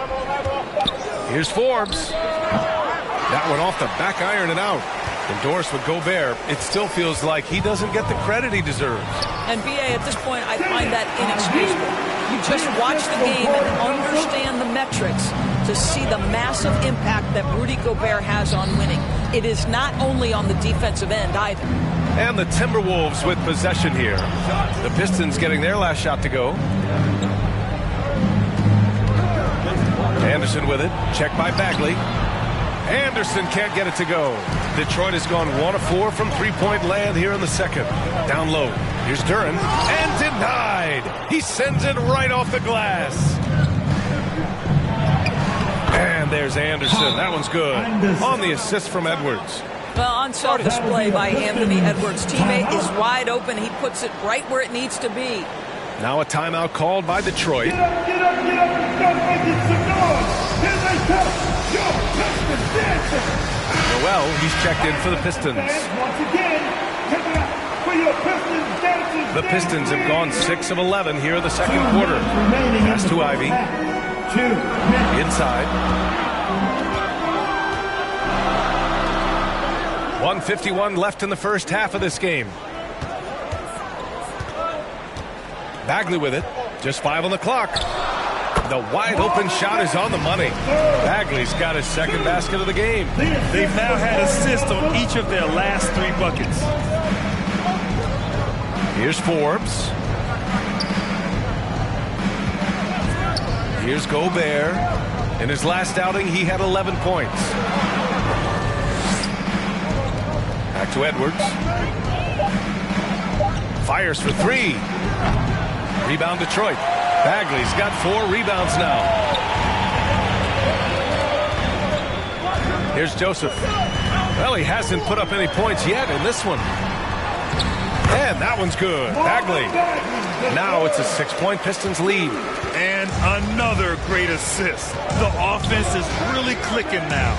Here's Forbes. That one off the back iron and out. Endorsed with Gobert. It still feels like he doesn't get the credit he deserves. And BA, at this point, I find that inexcusable. You just watch the game and understand the metrics to see the massive impact that Rudy Gobert has on winning. It is not only on the defensive end either. And the Timberwolves with possession here. The Pistons getting their last shot to go. Anderson with it. Check by Bagley. Anderson can't get it to go. Detroit has gone 1 of 4 from three-point land here in the second. Down low. Here's Duren. And denied. He sends it right off the glass. And there's Anderson. That one's good. On the assist from Edwards. Well, on self-display by Anthony Edwards. Teammate is wide open. He puts it right where it needs to be. Now a timeout called by Detroit. Get up, get up, get up. Start making some noise. Here they come. Your Pistons dancing. Noel, he's checked in for the Pistons. Once again, give it up for your Pistons dancing. The Pistons have gone 6 of 11 here in the second quarter. Pass to Ivy. Inside. 1:51 left in the first half of this game. Bagley with it. Just 5 on the clock. The wide open shot is on the money. Bagley's got his second basket of the game. They've now had assists on each of their last 3 buckets. Here's Forbes. Here's Gobert. In his last outing, he had 11 points. Back to Edwards. Fires for 3. Rebound Detroit. Bagley's got 4 rebounds now. Here's Joseph. Well, he hasn't put up any points yet in this one. And that one's good. Bagley. Now it's a 6-point Pistons lead. And another great assist. The offense is really clicking now.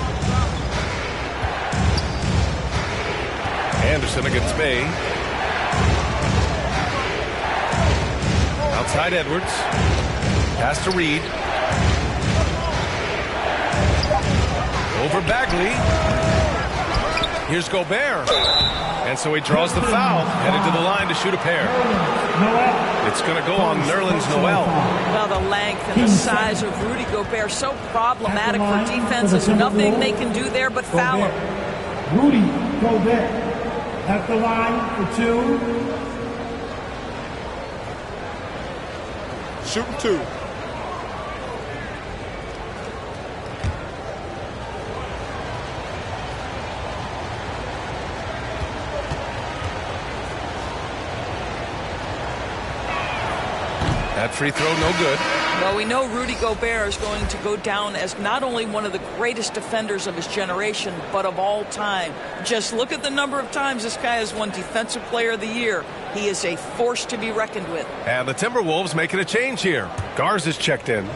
Anderson against May. Outside Edwards. Pass to Reed. Over Bagley. Here's Gobert. And so he draws the foul. Headed to the line to shoot a pair. It's going to go on Nerlens Noel. Well, the length and the size of Rudy Gobert so problematic for defense. There's nothing they can do there but foul him. Rudy Gobert at the line for 2. Shooting 2. That free throw, no good. Well, we know Rudy Gobert is going to go down as not only one of the greatest defenders of his generation, but of all time. Just look at the number of times this guy has won Defensive Player of the Year. He is a force to be reckoned with. And the Timberwolves making a change here. Garza's checked in.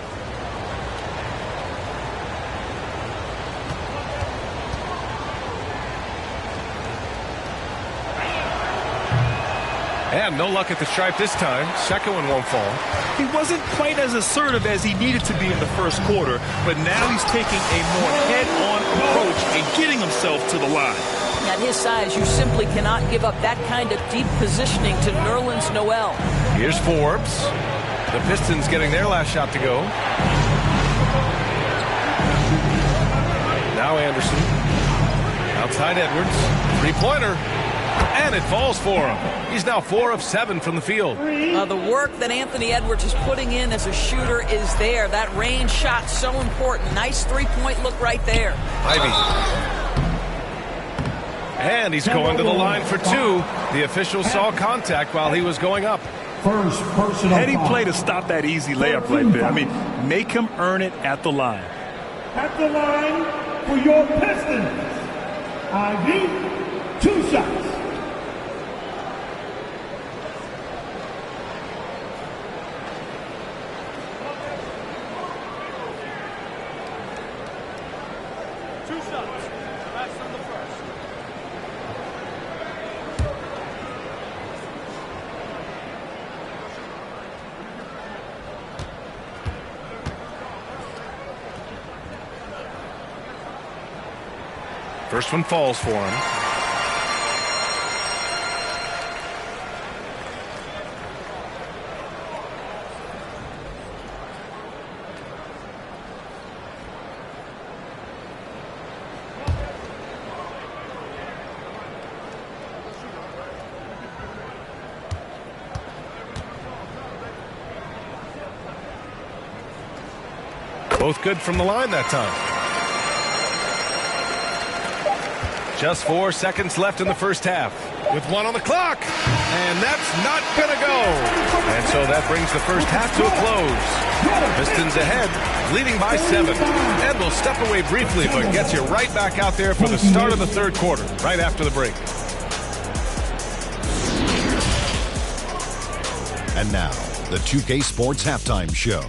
And no luck at the stripe this time. Second one won't fall. He wasn't quite as assertive as he needed to be in the first quarter, but now he's taking a more head-on approach and getting himself to the line. At his size, you simply cannot give up that kind of deep positioning to Nerlens Noel. Here's Forbes. The Pistons getting their last shot to go. Now Anderson. outside Edwards. Three-pointer. And it falls for him. He's now 4 of 7 from the field. The work that Anthony Edwards is putting in as a shooter is there. That range shot so important. Nice three-point look right there. Ivy. And he's going to the line for 2. The official saw contact while he was going up. First personal Heady play to stop that easy layup right there. I mean, make him earn it at the line. At the line for your Pistons. Ivy, 2 shots. First one falls for him. Both good from the line that time. Just 4 seconds left in the first half. With 1 on the clock. And that's not going to go. And so that brings the first half to a close. Pistons ahead, leading by 7. And we'll step away briefly, but gets you right back out there for the start of the third quarter, right after the break. And now, the 2K Sports Halftime Show.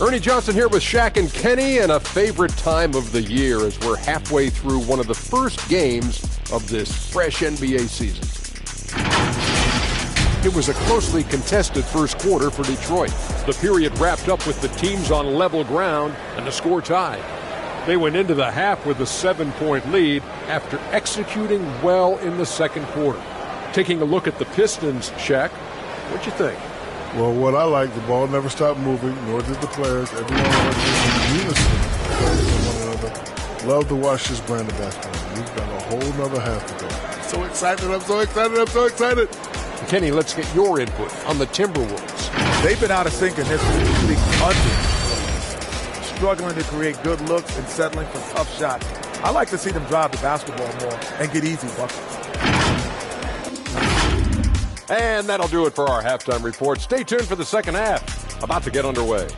Ernie Johnson here with Shaq and Kenny, and a favorite time of the year as we're halfway through one of the first games of this fresh NBA season. It was a closely contested first quarter for Detroit. The period wrapped up with the teams on level ground and the score tied. They went into the half with a 7-point lead after executing well in the second quarter. Taking a look at the Pistons, Shaq, what'd you think? Well, what I like, the ball never stopped moving, nor did the players. Everyone was in unison with one another. Love to watch this brand of basketball. We've got a whole nother half to go. So excited, I'm so excited, I'm so excited. Kenny, let's get your input on the Timberwolves. They've been out of sync in this league under. Struggling to create good looks and settling for tough shots. I like to see them drive the basketball more and get easy buckets. And that'll do it for our halftime report. Stay tuned for the second half. About to get underway.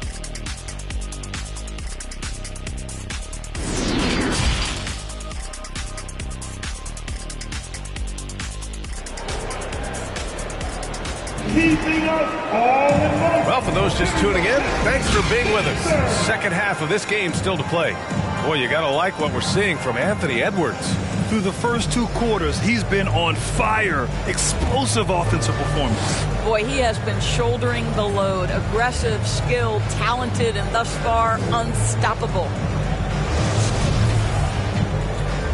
Well, for those just tuning in, thanks for being with us. Second half of this game still to play. Boy, you got to like what we're seeing from Anthony Edwards. Through the first 2 quarters, he's been on fire. Explosive offensive performance. Boy, he has been shouldering the load. Aggressive, skilled, talented, and thus far unstoppable.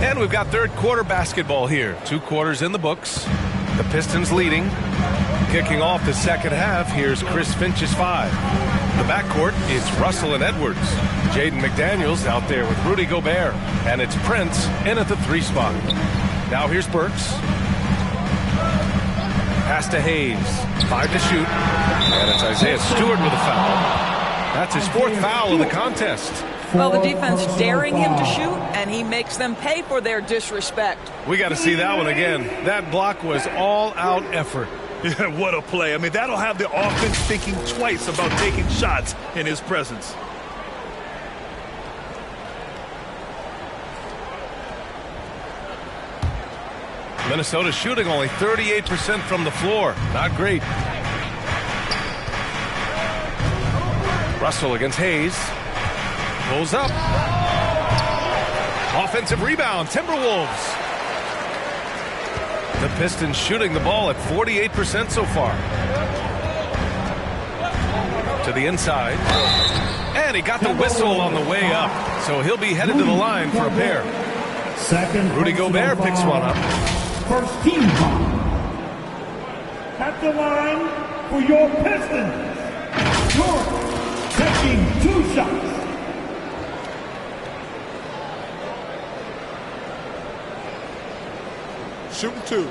And we've got third quarter basketball here. 2 quarters in the books. The Pistons leading. Kicking off the second half, here's Chris Finch's 5. The backcourt, it's Russell and Edwards. Jaden McDaniels out there with Rudy Gobert. And it's Prince in at the 3 spot. Now here's Burks. Pass to Hayes. 5 to shoot. And it's Isaiah Stewart with a foul. That's his 4th foul of the contest. Well, the defense daring him to shoot, and he makes them pay for their disrespect. We got to see that one again. That block was all-out effort. Yeah, what a play. I mean, that'll have the offense thinking twice about taking shots in his presence. Minnesota shooting only 38% from the floor. Not great. Russell against Hayes. Pulls up. Offensive rebound, Timberwolves. The Pistons shooting the ball at 48% so far. To the inside. And he got the whistle on the way up. So he'll be headed to the line for a pair. Rudy Gobert picks one up. First team foul. At the line for your Pistons. You're taking 2 shots. Shooting 2.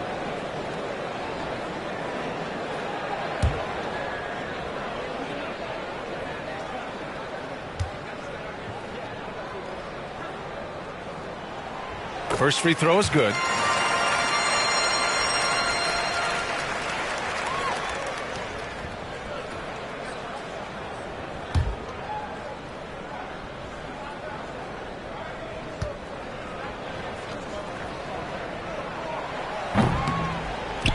First free throw is good.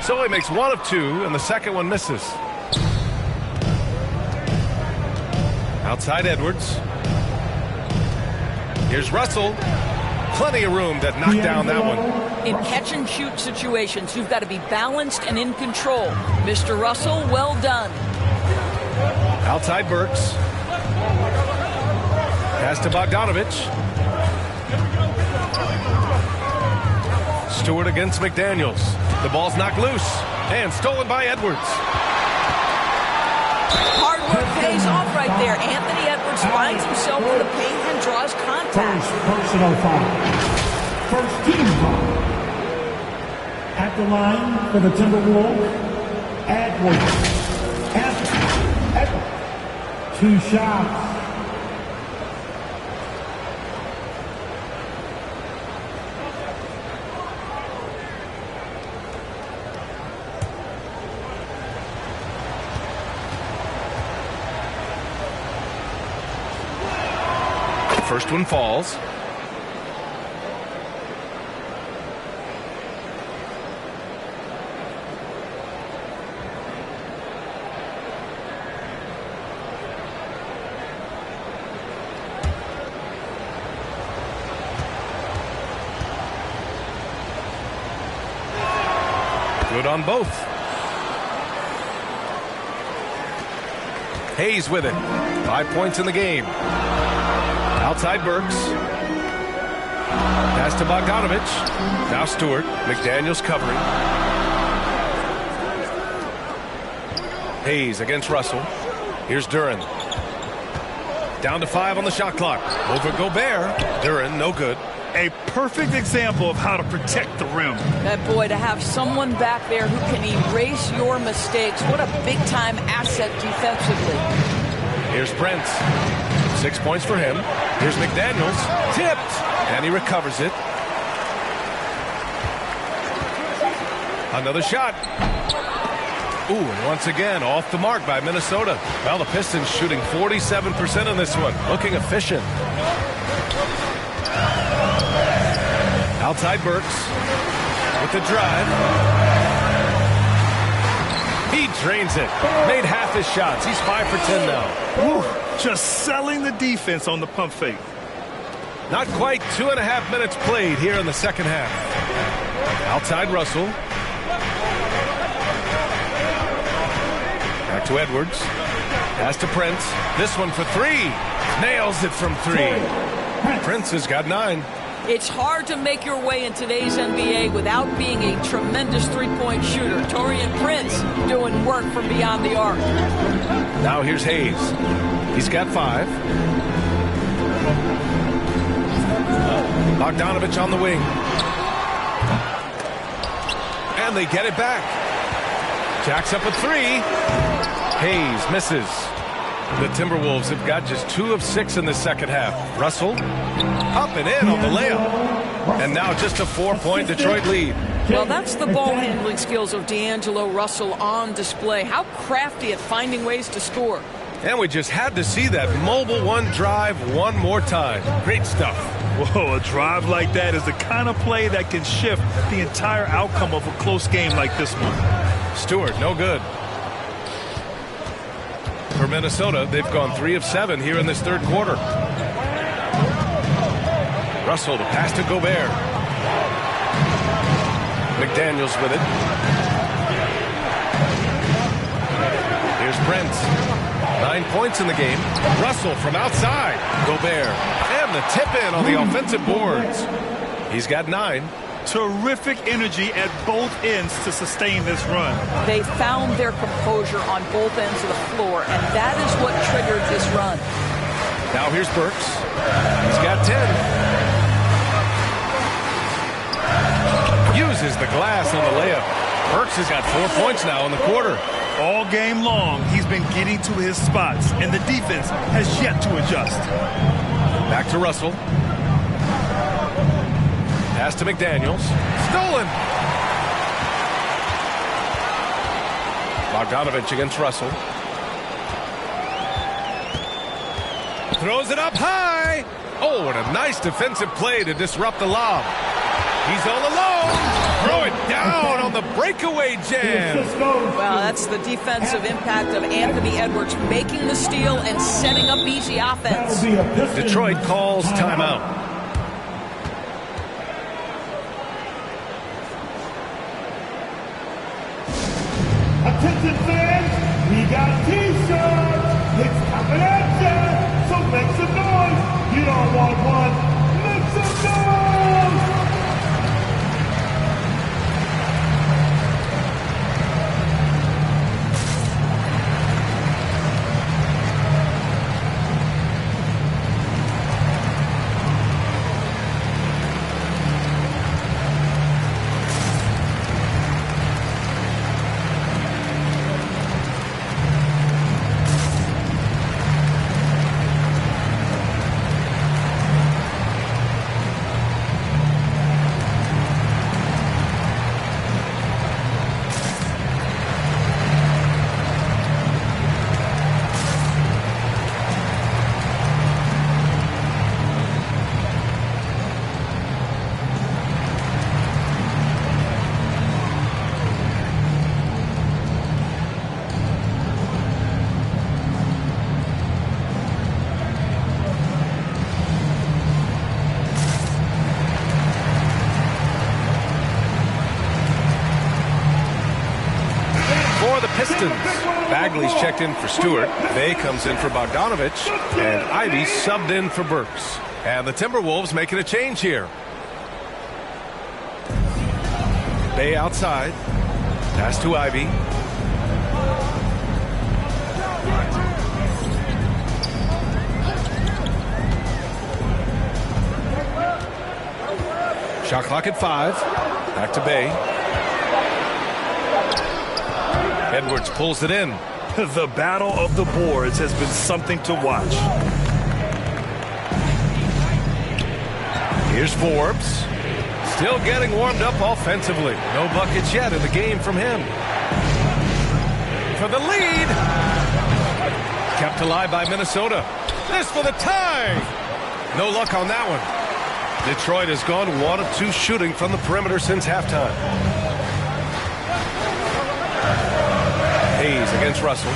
So he makes 1 of 2, and the second one misses. Outside Edwards. Here's Russell. Plenty of room to knock down that one. In catch and shoot situations, you've got to be balanced and in control. Mr. Russell, well done. Outside Burks. Pass to Bogdanovich. Stewart against McDaniels. The ball's knocked loose and stolen by Edwards. Hard work pays off right there. Anthony Edwards finds himself in the paint and draws contact. Personal foul. First team foul. At the line for the Timberwolves, Edwards. 2 shots. First one falls. Good on both. Hayes with it. 5 points in the game. Outside Burks. Pass to Bogdanovich. Now Stewart. McDaniels covering. Hayes against Russell. Here's Duren. Down to 5 on the shot clock. Over Gobert. Duren, no good. A perfect example of how to protect the rim. That boy, to have someone back there who can erase your mistakes. What a big-time asset defensively. Here's Brent. 6 points for him. Here's McDaniels. Tipped. And he recovers it. Another shot. Ooh, and once again, off the mark by Minnesota. Well, the Pistons shooting 47% in this one. Looking efficient. Outside Burks with the drive. He drains it. Made half his shots. He's 5 for 10 now. Woo, just selling the defense on the pump fake. Not quite 2.5 minutes played here in the second half. Outside Russell. Back to Edwards. Pass to Prince. This one for 3. Nails it from 3. Prince has got 9. It's hard to make your way in today's NBA without being a tremendous three-point shooter. Taurean Prince doing work from beyond the arc. Now here's Hayes. He's got 5. Bogdanovich on the wing. And they get it back. Jacks up a 3. Hayes misses. The Timberwolves have got just 2 of 6 in the second half. Russell up and in on the layup. And now just a 4-point Detroit lead. Well, that's the ball handling skills of D'Angelo Russell on display. How crafty at finding ways to score. And we just had to see that mobile one drive one more time. Great stuff. Whoa, a drive like that is the kind of play that can shift the entire outcome of a close game like this one. Stewart, no good. For Minnesota, they've gone 3 of 7 here in this third quarter. Russell, the pass to Gobert. McDaniels with it. Here's Brent. 9 points in the game. Russell from outside. Gobert. And the tip in on the offensive boards. He's got 9. Terrific energy at both ends to sustain this run. They found their composure on both ends of the floor, and that is what triggered this run. Now here's Burks. He's got 10. uses the glass on the layup. Burks has got 4 points now in the quarter. All game long, he's been getting to his spots, and the defense has yet to adjust. Back to Russell. Pass to McDaniels. Stolen. Bogdanovich against Russell. Throws it up high. Oh, and a nice defensive play to disrupt the lob. He's all alone. Throw it down on the breakaway jam. Well, that's the defensive impact of Anthony Edwards making the steal and setting up easy offense. Detroit calls timeout. Attention fans, we got T-shirts. It's coming at you, so make some noise. You don't want one, make some noise. Pistons. Bagley's checked in for Stewart. Bay comes in for Bogdanovich. And Ivy subbed in for Burks. And the Timberwolves making a change here. Bay outside. Pass to Ivy. Shot clock at 5. Back to Bay. Edwards pulls it in. The battle of the boards has been something to watch. Here's Forbes. Still getting warmed up offensively. No buckets yet in the game from him. For the lead. Kept alive by Minnesota. This for the tie. No luck on that one. Detroit has gone 1 of 2 shooting from the perimeter since halftime. Hayes against Russell.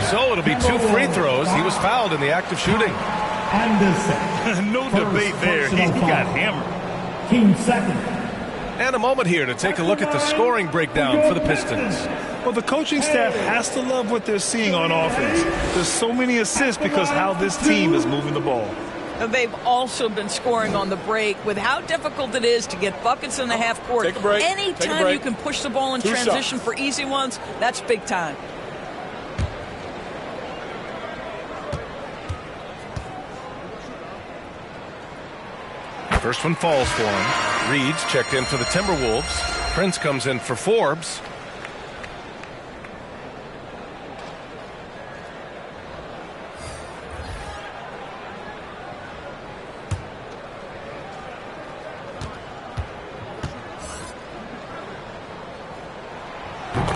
So it'll be 2 free throws. He was fouled in the act of shooting. No debate there. He got hammered. Team second. And a moment here to take a look at the scoring breakdown for the Pistons. Well, the coaching staff has to love what they're seeing on offense. There's so many assists because how this team is moving the ball. They've also been scoring on the break with how difficult it is to get buckets in the half court. Take a break. Anytime you can push the ball in transition for easy ones, that's big time. First one falls for him. Reed's checked in for the Timberwolves. Prince comes in for Forbes.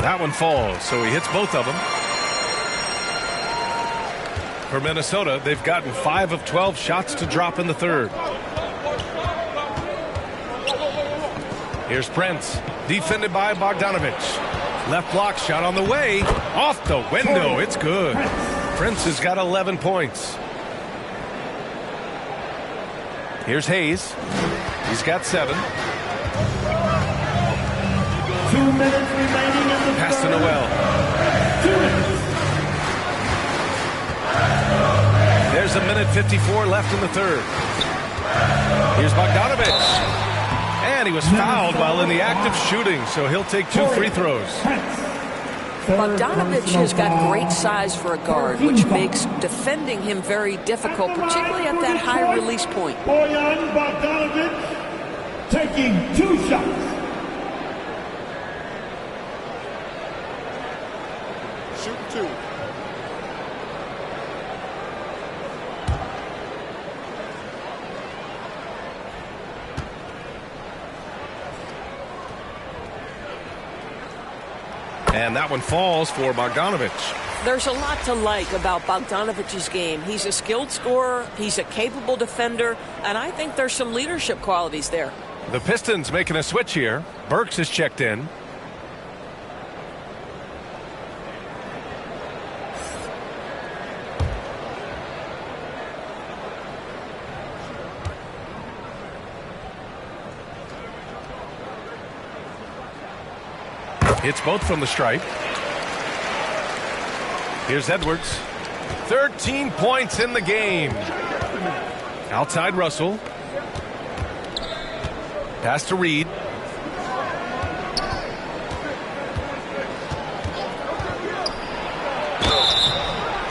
That one falls, so he hits both of them. For Minnesota, they've gotten 5 of 12 shots to drop in the third. Here's Prince, defended by Bogdanovich. Left block shot on the way. Off the window, it's good. Prince has got 11 points. Here's Hayes. He's got 7. 2 minutes remaining in the pass to Noel. There's a minute 54 left in the third. Here's Bogdanovich. And he was fouled while in the act of shooting, so he'll take 2 free throws. Bogdanovich has got great size for a guard, which makes defending him very difficult, particularly at that high release point. Bojan Bogdanovich taking 2 shots. Shoot 2. And that one falls for Bogdanovic. There's a lot to like about Bogdanovic's game. He's a skilled scorer, he's a capable defender, and I think there's some leadership qualities there. The Pistons making a switch here. Burks is checked in. Hits both from the stripe. Here's Edwards. 13 points in the game. Outside Russell. Pass to Reed.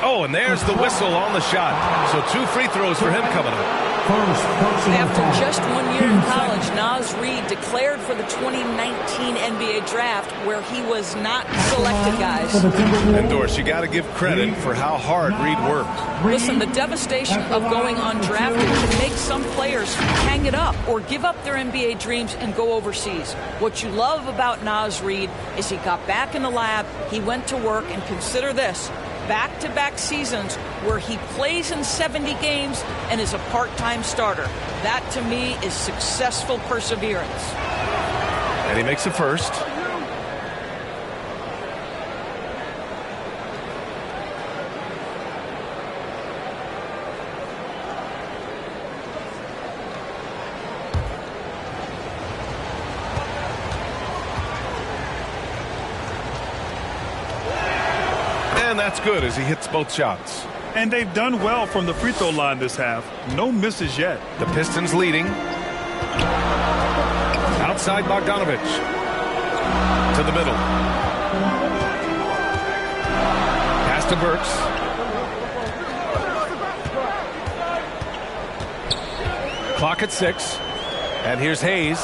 Oh, and there's the whistle on the shot. So 2 free throws for him coming up. After just 1 year in college, Naz Reid declared for the 2019 NBA draft, where he was not selected, guys. And Doris, you got to give credit for how hard Reid worked. Listen, the devastation of going undrafted can make some players hang it up or give up their NBA dreams and go overseas. What you love about Naz Reid is he got back in the lab, he went to work, and consider this: back-to-back seasons where he plays in 70 games and is a part-time starter. That, to me, is successful perseverance. And he makes a first. And that's good as he hits both shots. And they've done well from the free throw line this half. No misses yet. The Pistons leading. Outside Bogdanovic. To the middle. Pass to Burks. Clock at 6. And here's Hayes.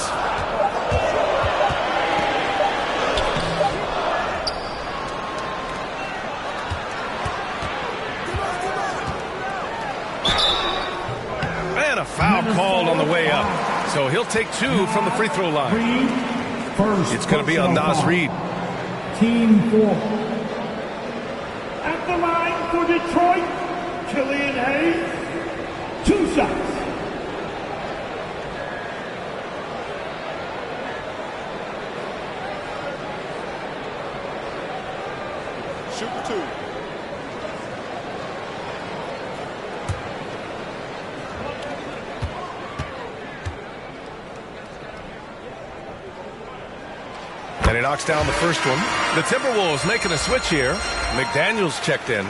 Foul called on the way up. So he'll take 2 from the free throw line. It's going to be on Naz Reid. Team 4. At the line for Detroit, Killian Hayes. 2 shots. Shoot 2. And he knocks down the first one. The Timberwolves making a switch here. McDaniels checked in.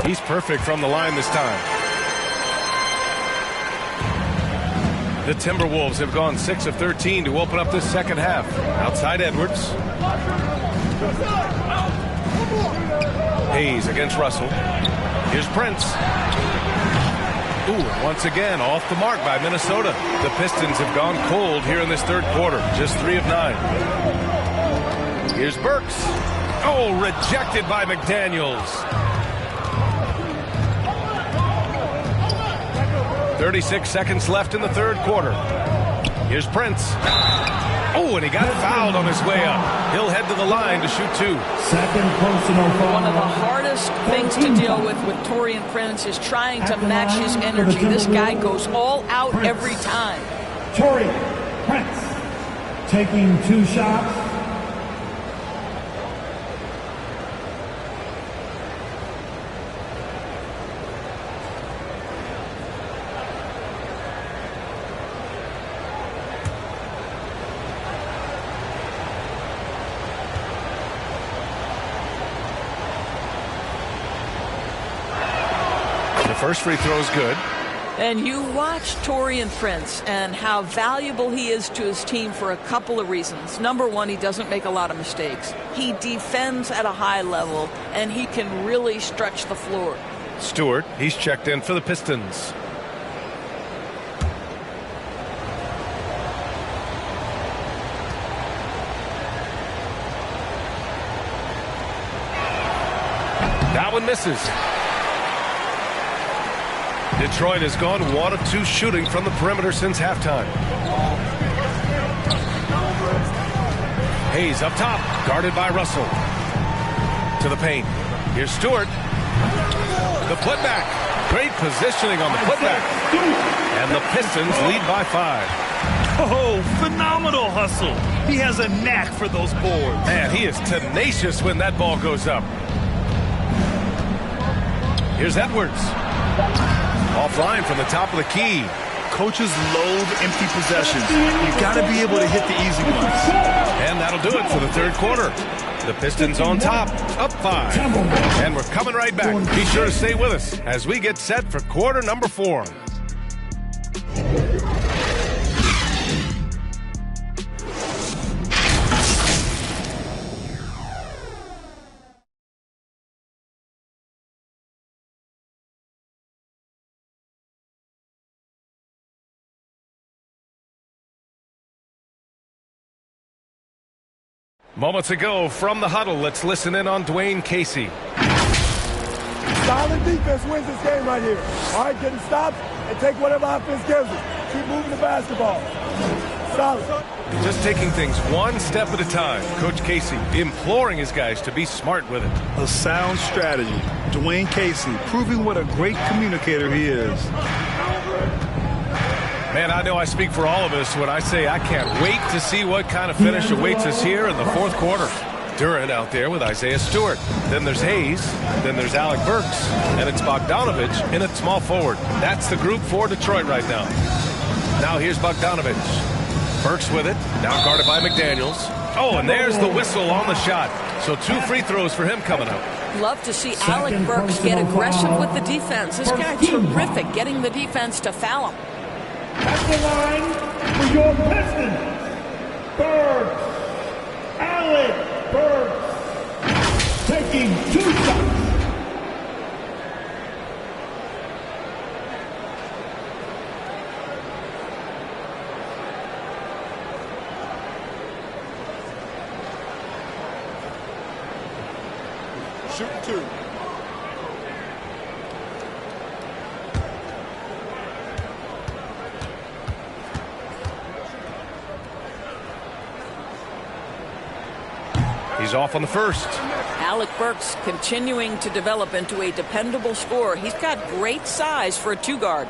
He's perfect from the line this time. The Timberwolves have gone 6 of 13 to open up this second half. Outside Edwards. Hayes against Russell. Here's Prince. Ooh, once again off the mark by Minnesota. The Pistons have gone cold here in this third quarter. Just 3 of 9. Here's Burks. Oh, rejected by McDaniels. 36 seconds left in the third quarter. Here's Prince. Oh, and he got fouled on his way up. He'll head to the line to shoot 2. Second personal foul. One of the hardest things to deal with Taurean Prince is trying to match his energy. This guy goes all out every time. Taurean Prince taking 2 shots. First free throw is good. And you watch Taurean Prince and how valuable he is to his team for a couple of reasons. Number one, he doesn't make a lot of mistakes. He defends at a high level, and he can really stretch the floor. Stewart, he's checked in for the Pistons. That one misses. Detroit has gone 1 of 2 shooting from the perimeter since halftime. Hayes up top, guarded by Russell. To the paint. Here's Stewart. The putback. Great positioning on the putback. And the Pistons lead by 5. Oh, phenomenal hustle. He has a knack for those boards. Man, he is tenacious when that ball goes up. Here's Edwards. Offline from the top of the key. Coaches loathe empty possessions. You've got to be able to hit the easy ones. And that'll do it for the third quarter. The Pistons on top, up 5. And we're coming right back. Be sure to stay with us as we get set for quarter number 4. Moments ago from the huddle, let's listen in on Dwayne Casey. Solid defense wins this game right here. All right, getting stops and take whatever offense gives us. Keep moving the basketball. Solid. Just taking things one step at a time. Coach Casey imploring his guys to be smart with it. A sound strategy. Dwayne Casey proving what a great communicator he is. Man, I know I speak for all of us when I say I can't wait to see what kind of finish awaits us here in the fourth quarter. Durant out there with Isaiah Stewart. Then there's Hayes. Then there's Alec Burks. And it's Bogdanovich in at small forward. That's the group for Detroit right now. Now here's Bogdanovich. Burks with it. Now guarded by McDaniels. Oh, and there's the whistle on the shot. So 2 free throws for him coming up. Love to see Alec Burks get aggressive with the defense. This guy terrific getting the defense to foul him. At the line for your Pistons, Burks. Alec Burks taking 2 shots. Shoot 2. He's off on the first. Alec Burks continuing to develop into a dependable scorer. He's got great size for a 2-guard.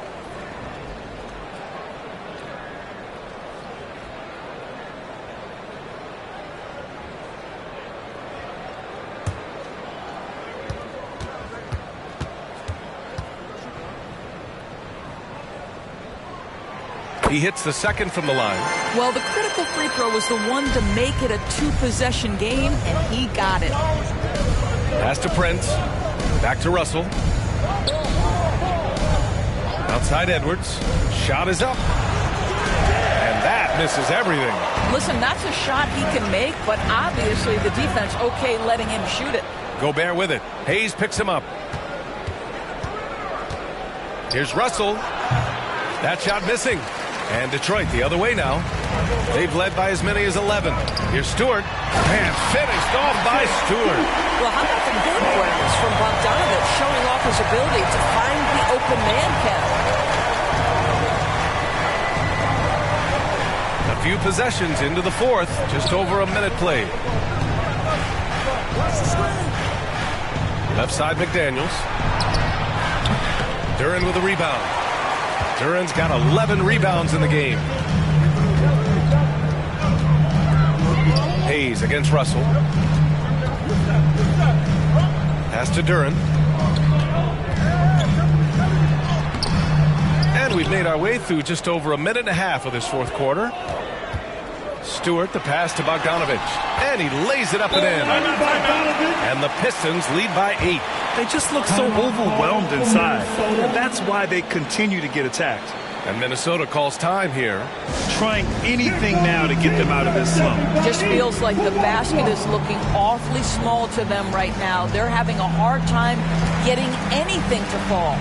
He hits the second from the line. Well, the critical free throw was the one to make it a 2-possession game, and he got it. Pass to Prince. Back to Russell. Outside Edwards. Shot is up. And that misses everything. Listen, that's a shot he can make, but obviously the defense okay letting him shoot it. Gobert with it. Hayes picks him up. Here's Russell. That shot missing. And Detroit the other way now. They've led by as many as 11. Here's Stewart. And finished off by Stewart. Well, how about the good rounds from Bogdanovich showing off his ability to find the open man count. A few possessions into the fourth. Just over a minute played. Left side McDaniels. Duran with a rebound. Duran's got 11 rebounds in the game. Hayes against Russell. Pass to Duran. And we've made our way through just over a minute and a half of this fourth quarter. Stewart, the pass to Bogdanovich. And he lays it up and in. And the Pistons lead by 8. They just look so overwhelmed inside. And that's why they continue to get attacked. And Minnesota calls time here. Trying anything now to get them out of this slump. Just feels like the basket is looking awfully small to them right now. They're having a hard time getting anything to fall.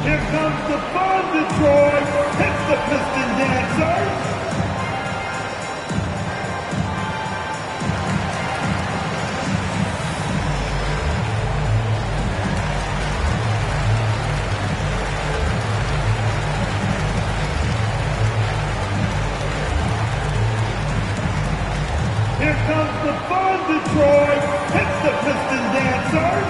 Here comes the fun, Detroit. It's the Piston Dancers. Here comes the fun, Detroit. It's the Piston Dancers.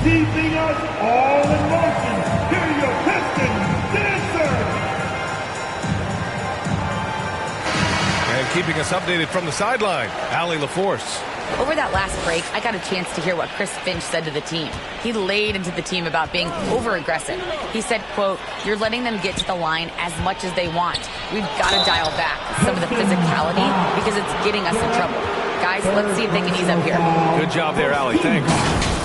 Keeping us all in motion. Here are your Piston Dancers. And keeping us updated from the sideline, Allie LaForce. Over that last break, I got a chance to hear what Chris Finch said to the team. He laid into the team about being over-aggressive. He said, quote, "You're letting them get to the line as much as they want. We've got to dial back some of the physicality because it's getting us in trouble. Guys, let's see if they can ease up here." Good job there, Allie. Thanks.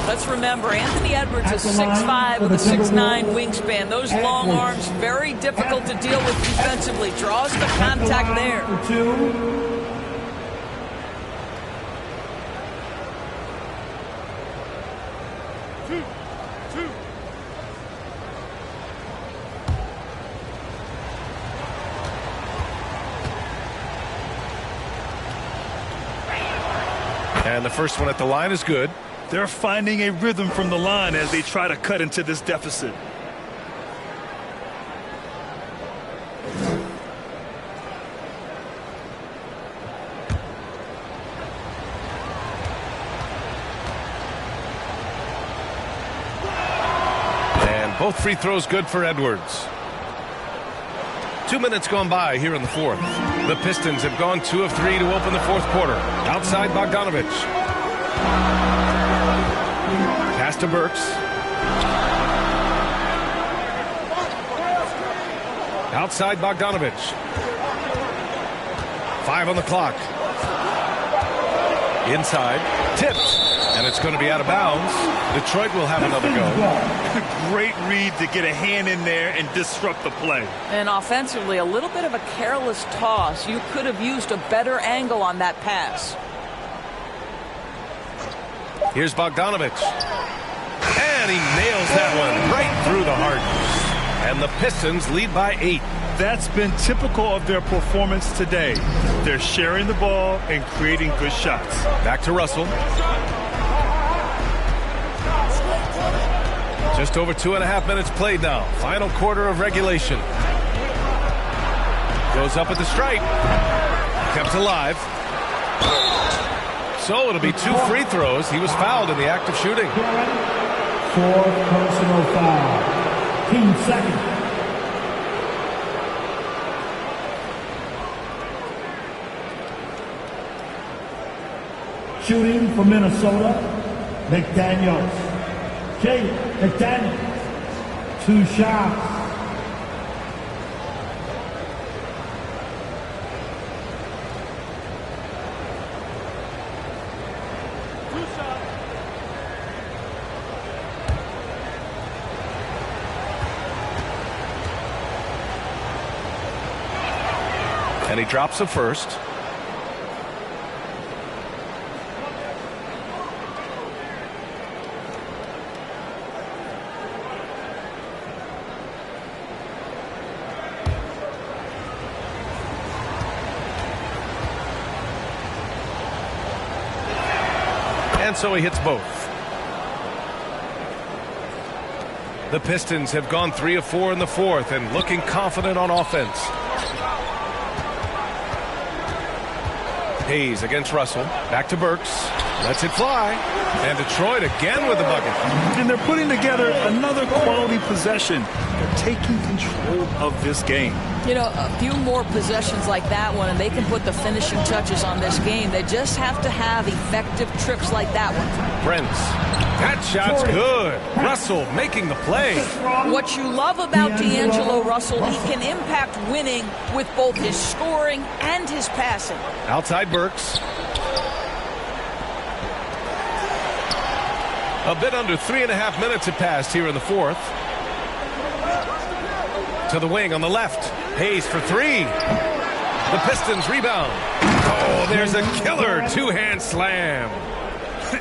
Let's remember, Anthony Edwards is 6'5" with a 6'9" wingspan. Those long arms, very difficult to deal with defensively. Draws the contact there. And the first one at the line is good. They're finding a rhythm from the line as they try to cut into this deficit. And both free throws good for Edwards. 2 minutes gone by here in the fourth. The Pistons have gone 2 of 3 to open the fourth quarter. Outside Bogdanovich. Pass to Burks. Outside Bogdanovich. 5 on the clock. Inside. Tipped. And it's going to be out of bounds. Detroit will have another go. Great read to get a hand in there and disrupt the play. And offensively, a little bit of a careless toss. You could have used a better angle on that pass. Here's Bogdanovich. And he nails that one right through the heart. And the Pistons lead by 8. That's been typical of their performance today. They're sharing the ball and creating good shots. Back to Russell. Just over 2.5 minutes played now. Final quarter of regulation. Goes up at the stripe. Kept alive. So it'll be 2 free throws. He was fouled in the act of shooting. 4th personal foul. Team second. Shooting for Minnesota, McDaniels. Jay McDaniels. 2 shots. And he drops a first. And so he hits both. The Pistons have gone 3 of 4 in the fourth and looking confident on offense. Hayes against Russell. Back to Burks. Lets it fly. And Detroit again with the bucket. And they're putting together another quality possession. They're taking control of this game. You know, a few more possessions like that one, and they can put the finishing touches on this game. They just have to have effective trips like that one. Prince. That shot's good. Russell making the play. What you love about D'Angelo Russell, he can impact winning with both his scoring and his passing. Outside Burks. A bit under 3.5 minutes have passed here in the fourth. To the wing on the left. Hayes for three. The Pistons rebound. Oh, there's a killer two-hand slam.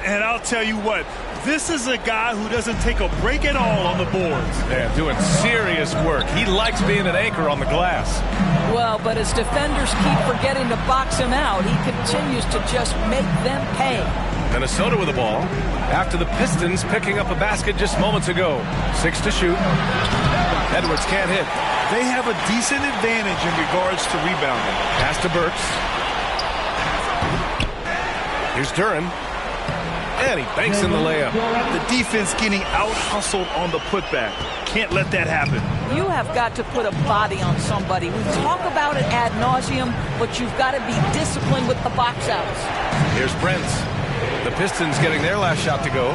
And I'll tell you what, this is a guy who doesn't take a break at all on the boards. Yeah, doing serious work. He likes being an anchor on the glass. Well, but as defenders keep forgetting to box him out, he continues to just make them pay. Minnesota with the ball after the Pistons picking up a basket just moments ago. 6 to shoot. Edwards can't hit. They have a decent advantage in regards to rebounding. Pass to Burks. Here's Duren. And he banks in the layup. The defense getting out-hustled on the putback. Can't let that happen. You have got to put a body on somebody. We talk about it ad nauseum, but you've got to be disciplined with the box outs. Here's Prince. The Pistons getting their last shot to go.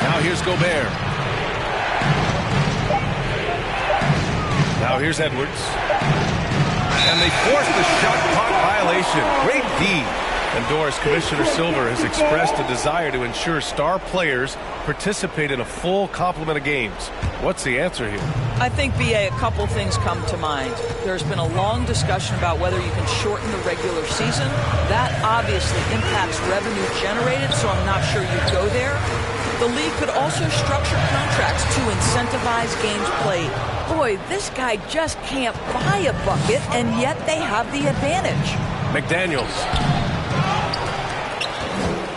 Now here's Gobert. Now here's Edwards. And they force the shot clock violation. Great D. And Doris, Commissioner Silver has expressed a desire to ensure star players participate in a full complement of games. What's the answer here? I think, B.A., a couple things come to mind. There's been a long discussion about whether you can shorten the regular season. That obviously impacts revenue generated, so I'm not sure you'd go there. The league could also structure contracts to incentivize games played. Boy, this guy just can't buy a bucket, and yet they have the advantage. McDaniels.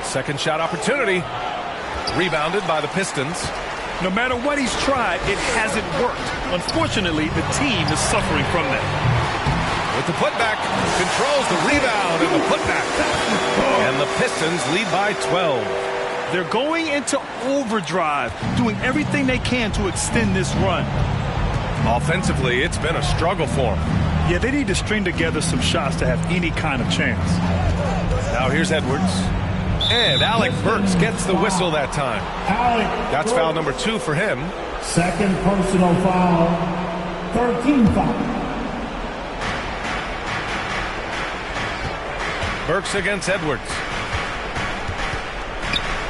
Second shot opportunity. Rebounded by the Pistons. No matter what he's tried, it hasn't worked. Unfortunately, the team is suffering from that. With the putback, controls the rebound and the putback. And the Pistons lead by 12. They're going into overdrive, doing everything they can to extend this run. Offensively, it's been a struggle for them. Yeah, they need to string together some shots to have any kind of chance. Now here's Edwards. And Alec Burks gets the whistle that time. That's foul number 2 for him. Second personal foul. 13 foul. Burks against Edwards.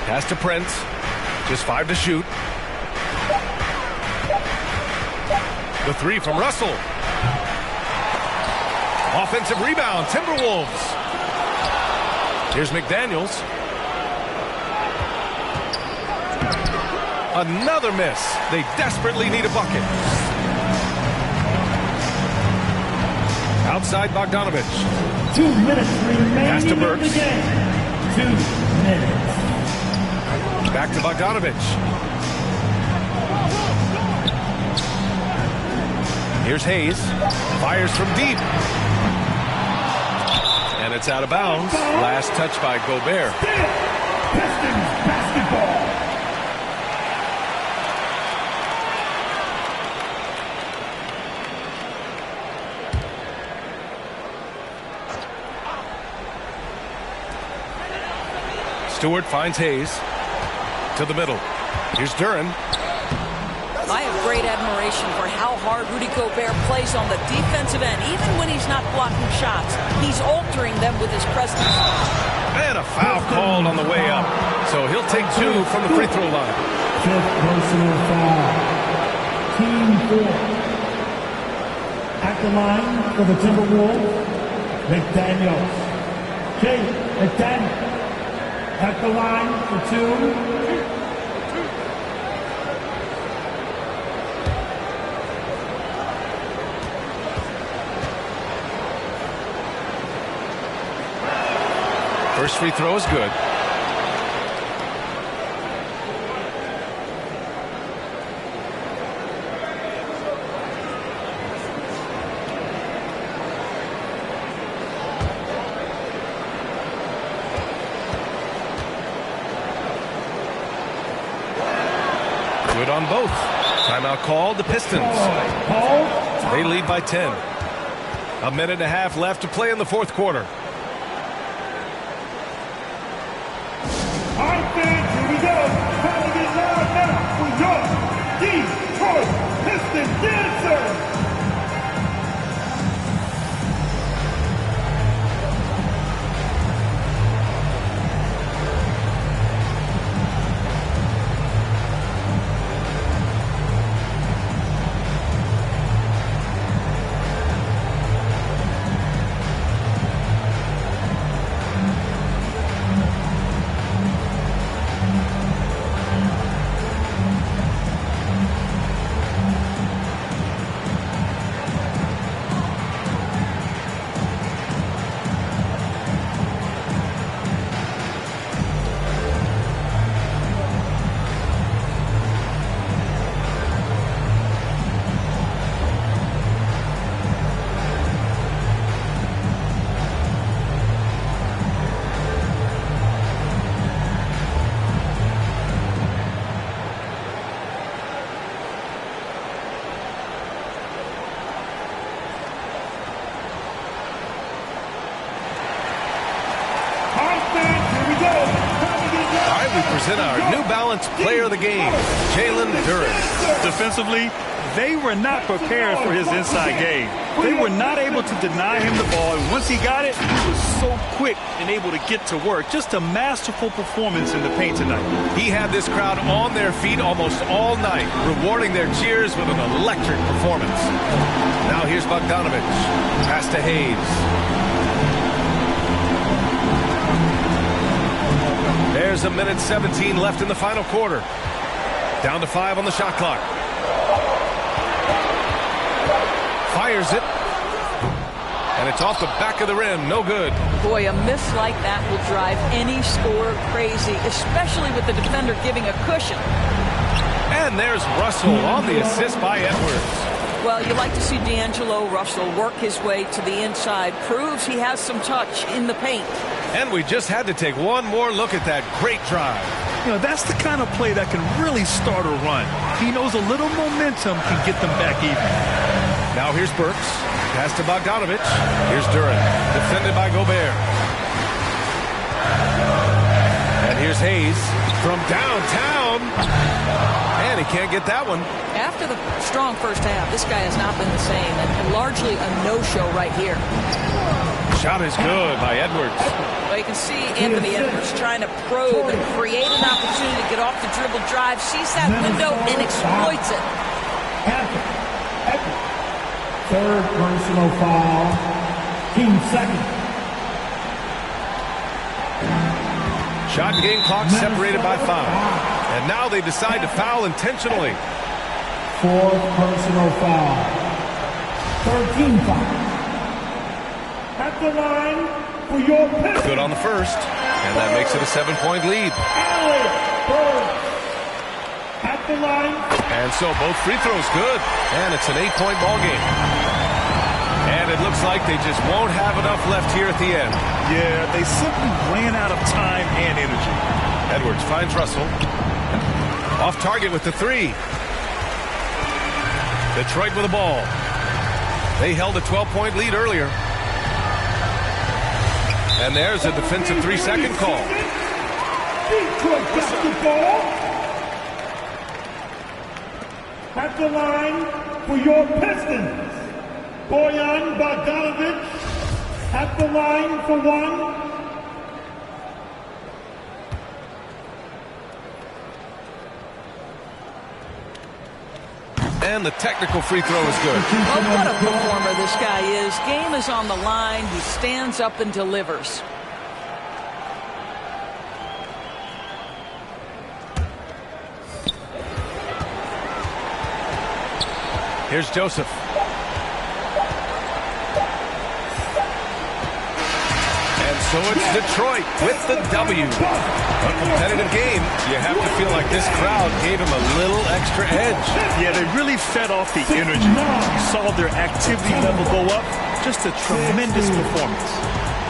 Pass to Prince. Just 5 to shoot. The 3 from Russell. Offensive rebound, Timberwolves. Here's McDaniels. Another miss. They desperately need a bucket. Outside Bogdanovich. 2 minutes remaining Pass to in Burks. the game. 2 minutes. Back to Bogdanovich. Here's Hayes. Fires from deep. And it's out of bounds. Last touch by Gobert. Pistons basketball. Stewart finds Hayes to the middle. Here's Duren. I have great admiration for how hard Rudy Gobert plays on the defensive end. Even when he's not blocking shots, he's altering them with his presence. And a foul called on the way up. So he'll take 2 from the free throw line. Fifth personal foul. Team 4. At the line for the Timberwolves, McDaniels. Jay McDaniels. At the line for 2. First free throw is good. Good on both. Timeout called, the Pistons. They lead by 10. A minute and a half left to play in the fourth quarter. All right, fans, here we go. Time to get loud now for your Detroit Pistons dancer. Our New Balance player of the game, Jalen Duren. Defensively, they were not prepared for his inside game. They were not able to deny him the ball, and once he got it, he was so quick and able to get to work. Just a masterful performance in the paint tonight. He had this crowd on their feet almost all night, rewarding their cheers with an electric performance. Now here's Bogdanovich. Pass to Hayes. There's a minute 17 left in the final quarter. Down to 5 on the shot clock. Fires it. And it's off the back of the rim. No good. Boy, a miss like that will drive any scorer crazy, especially with the defender giving a cushion. And there's Russell on the assist by Edwards. Well, you like to see D'Angelo Russell work his way to the inside. Proves he has some touch in the paint. And we just had to take one more look at that great drive. You know, that's the kind of play that can really start a run. He knows a little momentum can get them back even. Now here's Burks. Pass to Bogdanovich. Here's Duren. Defended by Gobert. And here's Hayes from downtown. And he can't get that one. After the strong first half, this guy has not been the same. And largely a no-show right here. Shot is good by Edwards. Well, you can see Anthony Edwards trying to probe and create an opportunity to get off the dribble drive. Sees that window and exploits it. Third personal foul. Team second. Shot and game clock separated by 5. And now they decide to foul intentionally. Fourth personal foul. 13 foul. At the line for your Pistons. Good on the first, and that makes it a 7-point lead. At the line. And so both free throws good, and it's an 8-point ball game. And it looks like they just won't have enough left here at the end. Yeah, they simply ran out of time and energy. Edwards finds Russell. Off target with the 3. Detroit with the ball. They held a 12-point lead earlier. And there's a defensive 3-second call. Detroit basketball. At the line for your Pistons, Bojan Bogdanovich. At the line for 1. And the technical free throw is good. Oh, what a performer this guy is. Game is on the line. He stands up and delivers. Here's Joseph. And so it's Detroit with the W. A competitive game. You have to feel like this crowd gave him a little extra edge. Yeah, they really fed off the energy. You saw their activity level go up. Just a tremendous performance.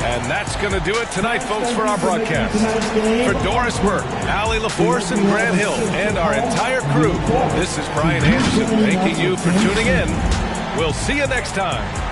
And that's going to do it tonight, folks, for our broadcast. For Doris Burke, Allie LaForce, and Grant Hill, and our entire crew, this is Brian Anderson thanking you for tuning in. We'll see you next time.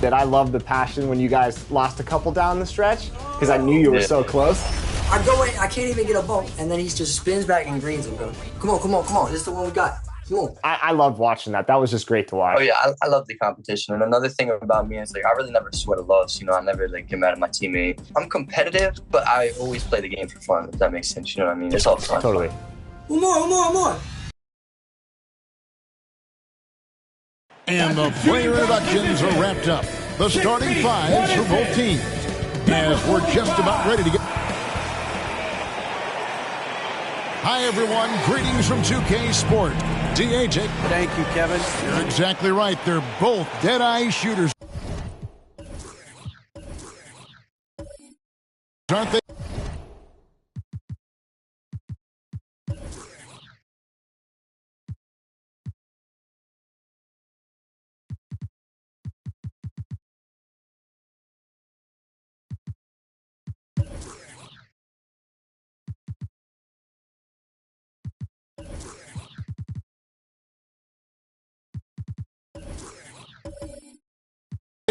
that I love the passion when you guys lost a couple down the stretch because I knew you were so close. I go in, I can't even get a bump, and then he just spins back and greens him, bro. Come on. This is the one we got. Come on. I loved watching that. That was just great to watch. Oh, yeah, I love the competition. And another thing about me is, like, I really never sweat a loss. You know, I never, like, get mad at my teammate. I'm competitive, but I always play the game for fun, if that makes sense. You know what I mean? It's all fun. Totally. One more. And the player introductions are wrapped up. The starting fives for both teams. As we're just about ready to get... Hi, everyone. Greetings from 2K Sport. DAJ. Thank you, Kevin. You're exactly right. They're both dead-eye shooters. Aren't they?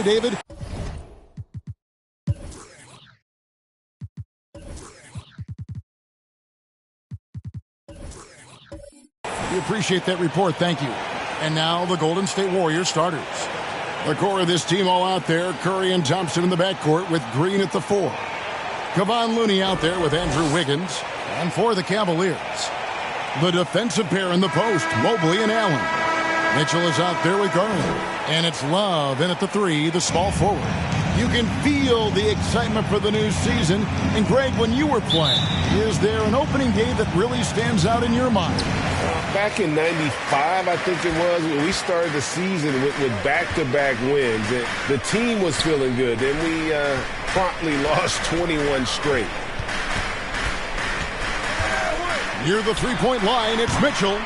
David. We appreciate that report. Thank you. And now the Golden State Warriors starters. The core of this team all out there. Curry and Thompson in the backcourt with Green at the 4. Kevon Looney out there with Andrew Wiggins. And for the Cavaliers, the defensive pair in the post, Mobley and Allen. Mitchell is out there with Garland. And it's Love in at the 3, the small forward. You can feel the excitement for the new season. And Greg, when you were playing, is there an opening day that really stands out in your mind? Back in 95, I think it was, when we started the season with back-to-back wins. The team was feeling good. Then we promptly lost 21 straight. Near the three-point line, it's Mitchell.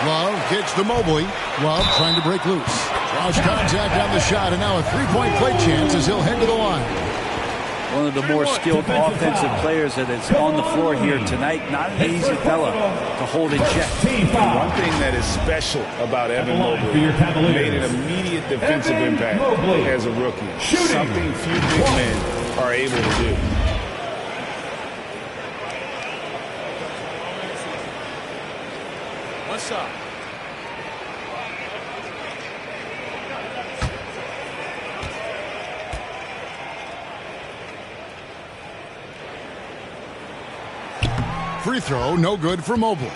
Love gets to Mobley. Love trying to break loose. Draws contact on the shot, and now a three-point play chance as he'll head to the line. One of the more skilled offensive players that is on the floor here tonight. Not an easy fella to hold in check. One thing that is special about Evan Mobley, made an immediate defensive impact as a rookie. Something few big men are able to do. What's up? Free throw, no good for Mobley.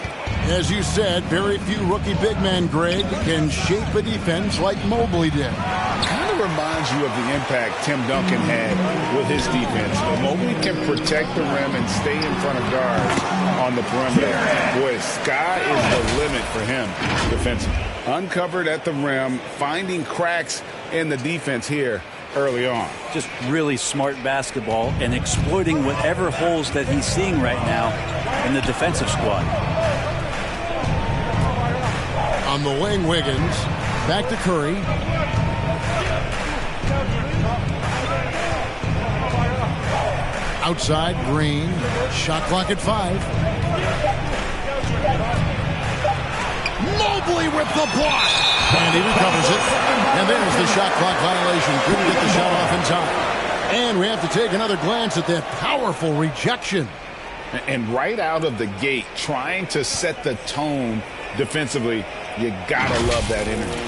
As you said, very few rookie big men, Greg, can shape a defense like Mobley did. Kind of reminds you of the impact Tim Duncan had with his defense. But Mobley can protect the rim and stay in front of guards on the perimeter. Boy, sky is the limit for him defensively. Uncovered at the rim, finding cracks in the defense here early on. Just really smart basketball and exploiting whatever holes that he's seeing right now in the defensive squad. On the wing, Wiggins. Back to Curry. Outside, Green. Shot clock at 5. Mobley with the block. And he recovers it. And there's the shot clock violation. Couldn't get the shot off in time. And we have to take another glance at that powerful rejection. And right out of the gate, trying to set the tone defensively, you gotta love that energy.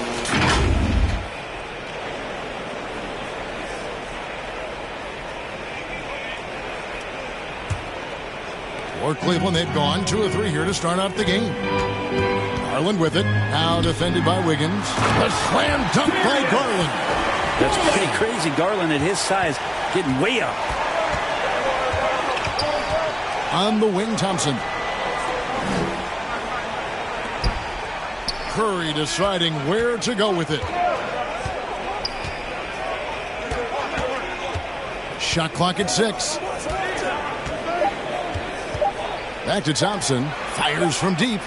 For Cleveland, they've gone 2 of 3 here to start out the game. Garland with it. Now defended by Wiggins. The slam dunk by Garland. That's pretty crazy. Garland at his size getting way up. On the wing, Thompson. Curry deciding where to go with it. Shot clock at 6. Back to Thompson. Fires from deep.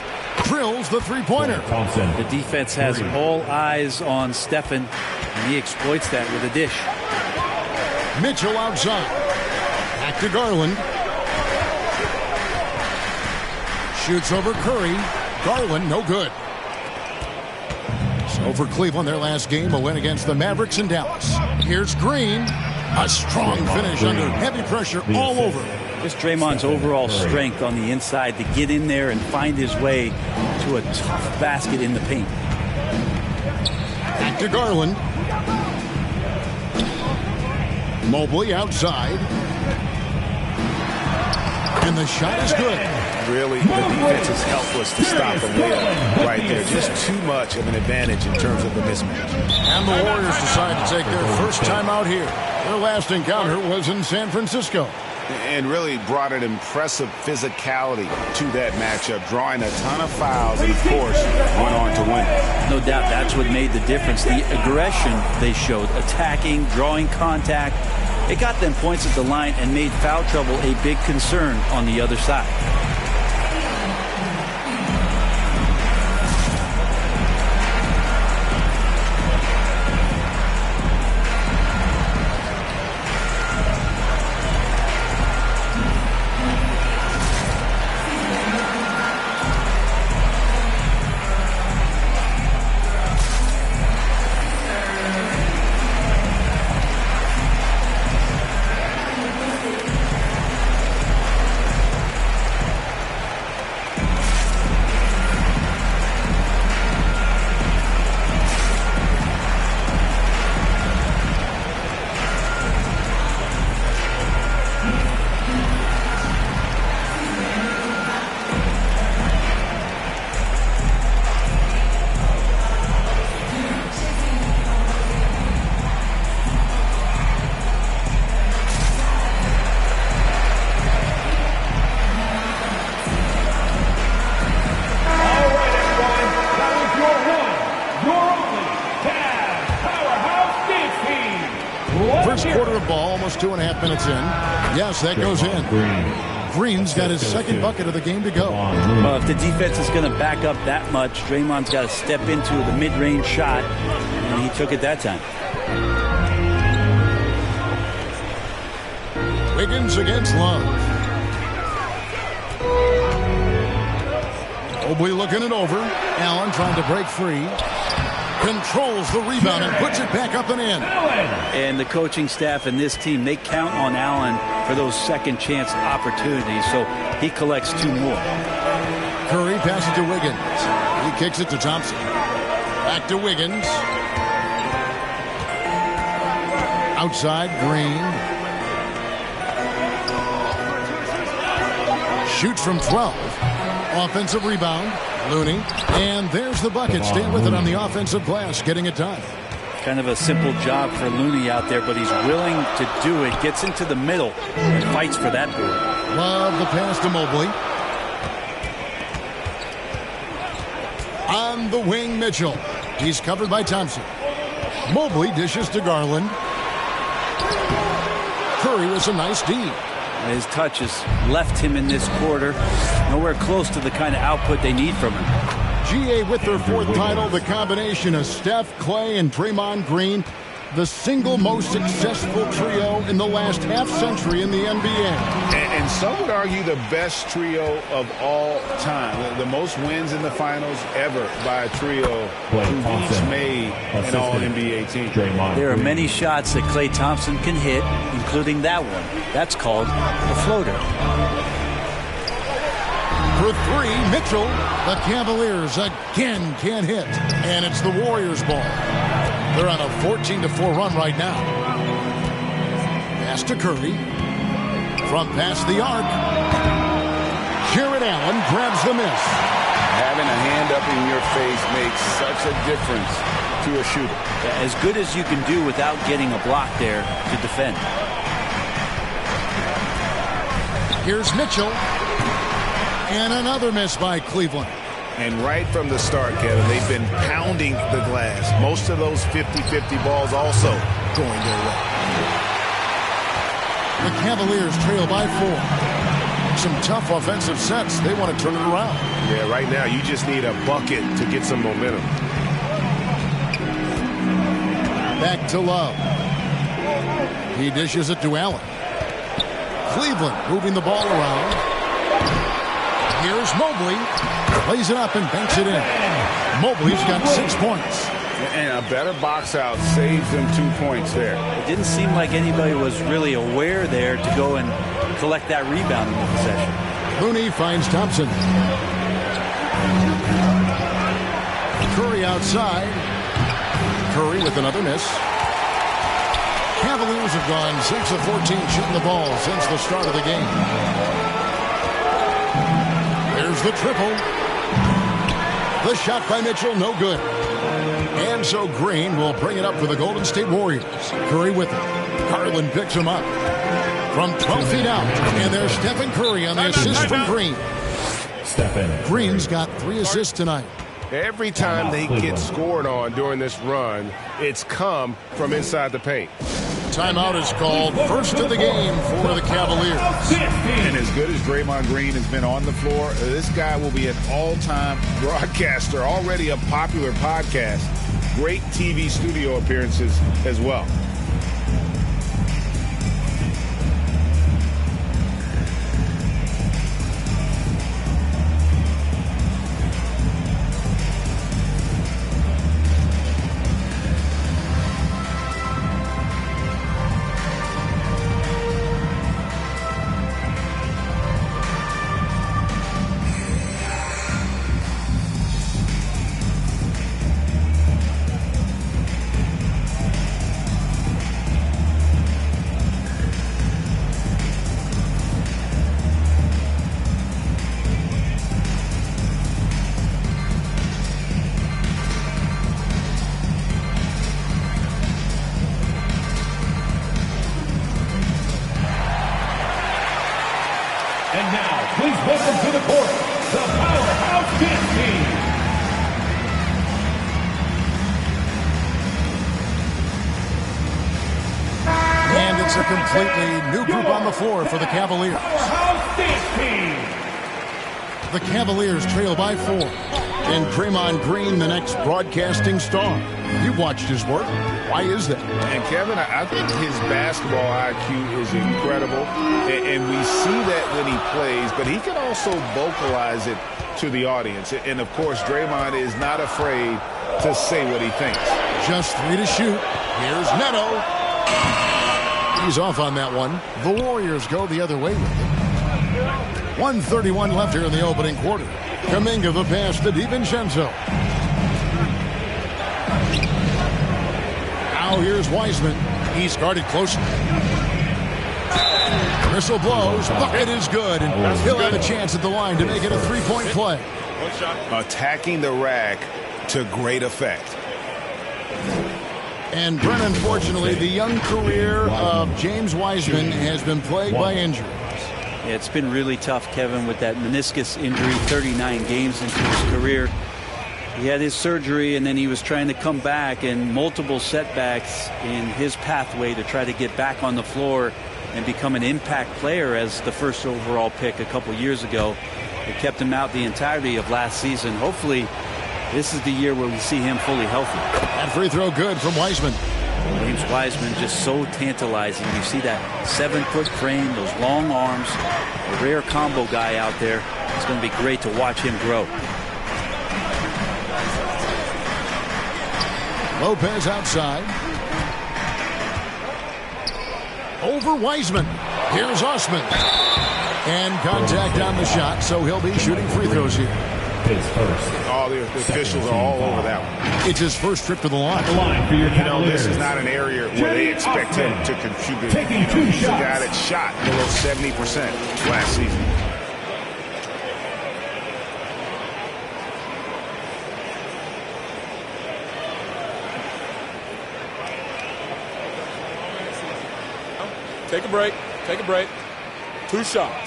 Drills the three-pointer. The defense has all eyes on Stephen, and he exploits that with a dish. Mitchell outside. Back to Garland. Shoots over Curry. Garland, no good. So Over Cleveland, their last game, a win against the Mavericks in Dallas. Here's Green. A strong finish under heavy pressure all over. Just Draymond's overall strength on the inside to get in there and find his way to a tough basket in the paint. Back to Garland. Mobley outside. And the shot is good. Really, the defense is helpless to stop a layup right there. Just too much of an advantage in terms of the mismatch. And the Warriors decide to take their first time out here. Their last encounter was in San Francisco. And really brought an impressive physicality to that matchup, drawing a ton of fouls and, of course, went on to win. No doubt that's what made the difference. The aggression they showed, attacking, drawing contact. It got them points at the line and made foul trouble a big concern on the other side. First quarter of ball, almost 2.5 minutes in. Yes, that goes in. Green's got his second bucket of the game to go. Well, if the defense is going to back up that much, Draymond's got to step into the mid-range shot, and he took it that time. Wiggins against Love. Mobley looking it over. Allen trying to break free. Controls the rebound and puts it back up and in. And the coaching staff and this team, they count on Allen for those second chance opportunities, so he collects 2 more. Curry passes to Wiggins. He kicks it to Thompson. Back to Wiggins. Outside, Green. Shoots from 12. Offensive rebound. Looney. And there's the bucket. Staying with it on the offensive glass. Getting it done. Kind of a simple job for Looney out there, but he's willing to do it. Gets into the middle and fights for that board. Love the pass to Mobley. On the wing, Mitchell. He's covered by Thompson. Mobley dishes to Garland. Curry with some nice D. His touch has left him in this quarter. Nowhere close to the kind of output they need from him. GA with their 4th title, the combination of Steph, Clay, and Draymond Green, the single most successful trio in the last half-century in the NBA. And some would argue the best trio of all time. The most wins in the finals ever by a trio who each made an All-NBA team. There are many shots that Klay Thompson can hit, including that one. That's called a floater. For 3, Mitchell. The Cavaliers again can't hit. And it's the Warriors' ball. They're on a 14-4 run right now. Pass to Curry. From past the arc. Jarrett Allen grabs the miss. Having a hand up in your face makes such a difference to a shooter. As good as you can do without getting a block there to defend. Here's Mitchell. And another miss by Cleveland. And right from the start, Kevin, they've been pounding the glass. Most of those 50-50 balls also going their way. The Cavaliers trail by 4. Some tough offensive sets. They want to turn it around. Yeah, right now you just need a bucket to get some momentum. Back to Love. He dishes it to Allen. Cleveland moving the ball around. Here's Mobley. Plays it up and banks it in. Mobley's got 6 points. And a better box out saves them 2 points there. It didn't seem like anybody was really aware there to go and collect that rebound in the possession. Looney finds Thompson. Curry outside. Curry with another miss. Cavaliers have gone 6 of 14 shooting the ball since the start of the game. There's the triple. The shot by Mitchell, no good. And so Green will bring it up for the Golden State Warriors. Curry with it. Garland picks him up from 12 feet out. And there's Stephen Curry on the assist from Green. Green's got 3 assists tonight. Every time they get scored on during this run, it's come from inside the paint. Timeout is called. First of the game for the Cavaliers. And as good as Draymond Green has been on the floor, this guy will be an all-time broadcaster, already a popular podcast. Great TV studio appearances as well. And now, please welcome to the court, the Powerhouse Dance Team. And it's a completely new group on the floor for the Cavaliers. Powerhouse Dance Team. The Cavaliers trail by 4. And Draymond Green, the next broadcasting star. You've watched his work. Why is that? And Kevin, I think his basketball IQ is incredible. And we see that when he plays, but he can also vocalize it to the audience. And of course, Draymond is not afraid to say what he thinks. Just 3 to shoot. Here's Neto. He's off on that one. The Warriors go the other way with it. 1:31 left here in the opening quarter. Kuminga the pass to DiVincenzo. Now here's Wiseman. He's guarded closely. Whistle blows. Bucket is good. And he'll have a chance at the line to make it a 3-point play. Attacking the rack to great effect. And Brent, unfortunately, the young career of James Wiseman has been plagued by injuries. Yeah, it's been really tough, Kevin, with that meniscus injury, 39 games into his career. He had his surgery, and then he was trying to come back, and multiple setbacks in his pathway to try to get back on the floor and become an impact player as the first overall pick a couple years ago. It kept him out the entirety of last season. Hopefully, this is the year where we see him fully healthy. That free throw good from Wiseman. James Wiseman just so tantalizing. You see that 7-foot frame, those long arms, a rare combo guy out there. It's going to be great to watch him grow. Lopez outside. Over Wiseman. Here's Osman. And contact on the shot, so he'll be shooting free throws here. All the officials are all over that one. It's his first trip to the line. You know, this is not an area where they expect him to contribute. He's a guy that shot below 70% last season. Take a break. Take a break. 2 shots.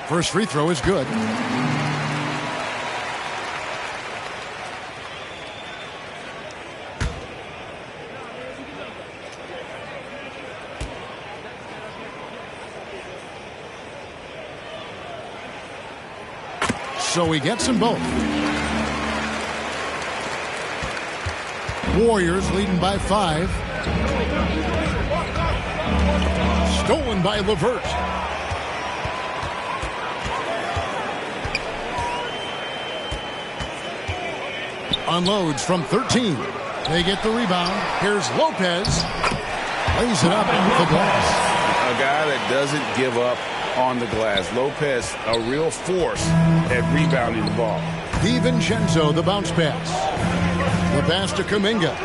First free throw is good. So he gets them both. Warriors leading by 5. Stolen by LeVert. Unloads from 13. They get the rebound. Here's Lopez. Lays it up off the glass. A guy that doesn't give up on the glass. Lopez, a real force at rebounding the ball. DiVincenzo, the bounce pass. The pass to Kuminga.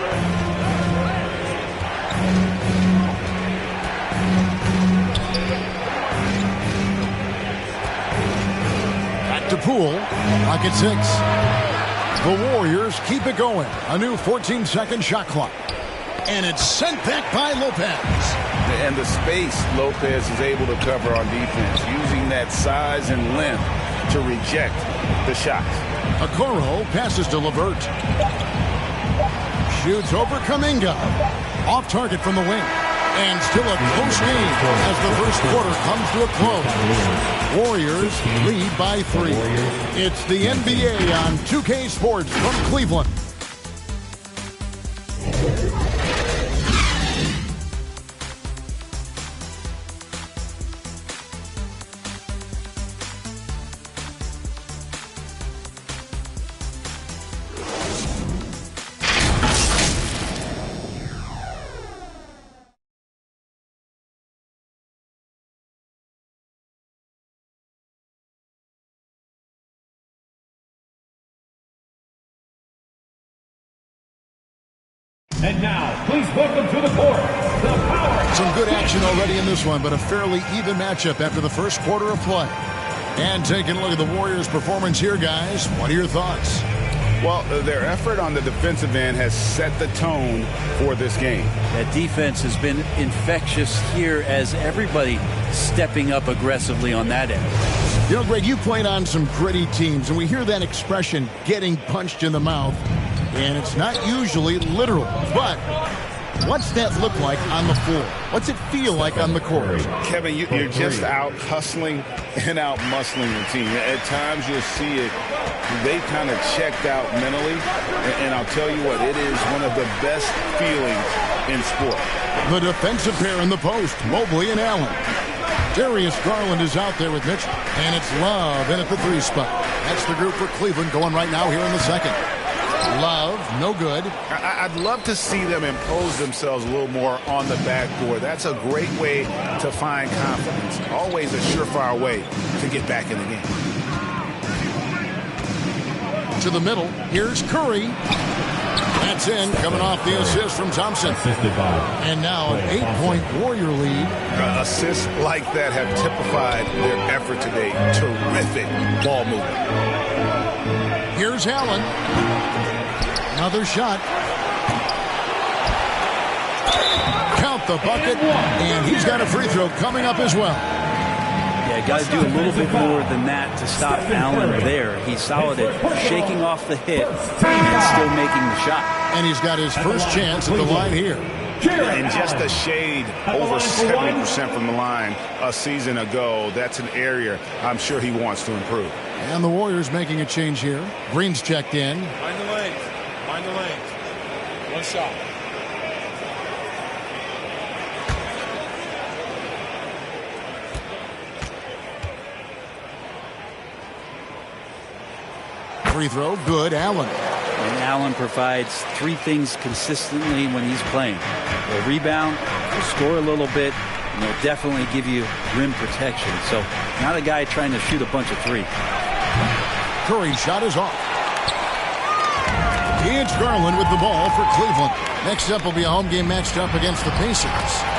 Back to Poole. Clock at 6. The Warriors keep it going. A new 14-second shot clock. And it's sent back by Lopez. And the space Lopez is able to cover on defense, using that size and length to reject the shots. Okoro passes to LeVert. Shoots over Kuminga. Off target from the wing. And still a close game as the first quarter comes to a close. Warriors lead by 3. It's the NBA on 2K Sports from Cleveland. And now, please welcome to the court, the Power. Some good action already in this one, but a fairly even matchup after the first quarter of play. And taking a look at the Warriors' performance here, guys. What are your thoughts? Well, their effort on the defensive end has set the tone for this game. That defense has been infectious here as everybody stepping up aggressively on that end. You know, Greg, you played on some gritty teams, and we hear that expression, getting punched in the mouth. And it's not usually literal, but what's that look like on the floor? What's it feel like on the court? Kevin, you're just out hustling and out muscling the team. At times you'll see it, they kind of checked out mentally, and I'll tell you what, it is one of the best feelings in sport. The defensive pair in the post, Mobley and Allen. Darius Garland is out there with Mitchell, and it's Love in at the 3 spot. That's the group for Cleveland going right now here in the second. Love, no good. I'd love to see them impose themselves a little more on the backboard. That's a great way to find confidence. Always a surefire way to get back in the game. To the middle, here's Curry. That's in, coming off the assist from Thompson. And now an 8-point Warrior lead. Assists like that have typified their effort today. Terrific ball movement. Here's Allen. Another shot. Count the bucket, and he's got a free throw coming up as well. Yeah, got to do a little bit more than that to stop Allen there. He's solid at shaking off the hit and still making the shot. And he's got his first chance at the line here. And just a shade over 70% from the line a season ago. That's an area I'm sure he wants to improve. And the Warriors making a change here. Green's checked in. Mind the lanes. Mind the lanes. One shot. Free throw, good. Allen. And Allen provides 3 things consistently when he's playing. He'll rebound, he'll score a little bit, and he'll definitely give you rim protection. So not a guy trying to shoot a bunch of 3. Curry's shot is off. It's Garland with the ball for Cleveland. Next up will be a home game matched up against the Pacers.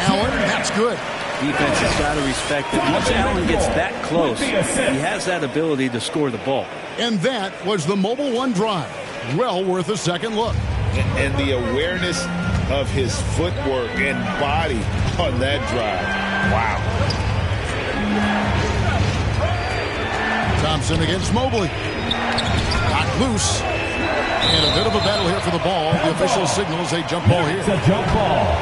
Allen, that's good. Defense has got to respect it. Once Allen gets that close, he has that ability to score the ball. And that was the Mobile One drive. Well worth a second look. And the awareness of his footwork and body on that drive. Wow. Thompson against Mobley. Got loose. And a bit of a battle here for the ball. The official signals a jump ball here. It's a jump ball.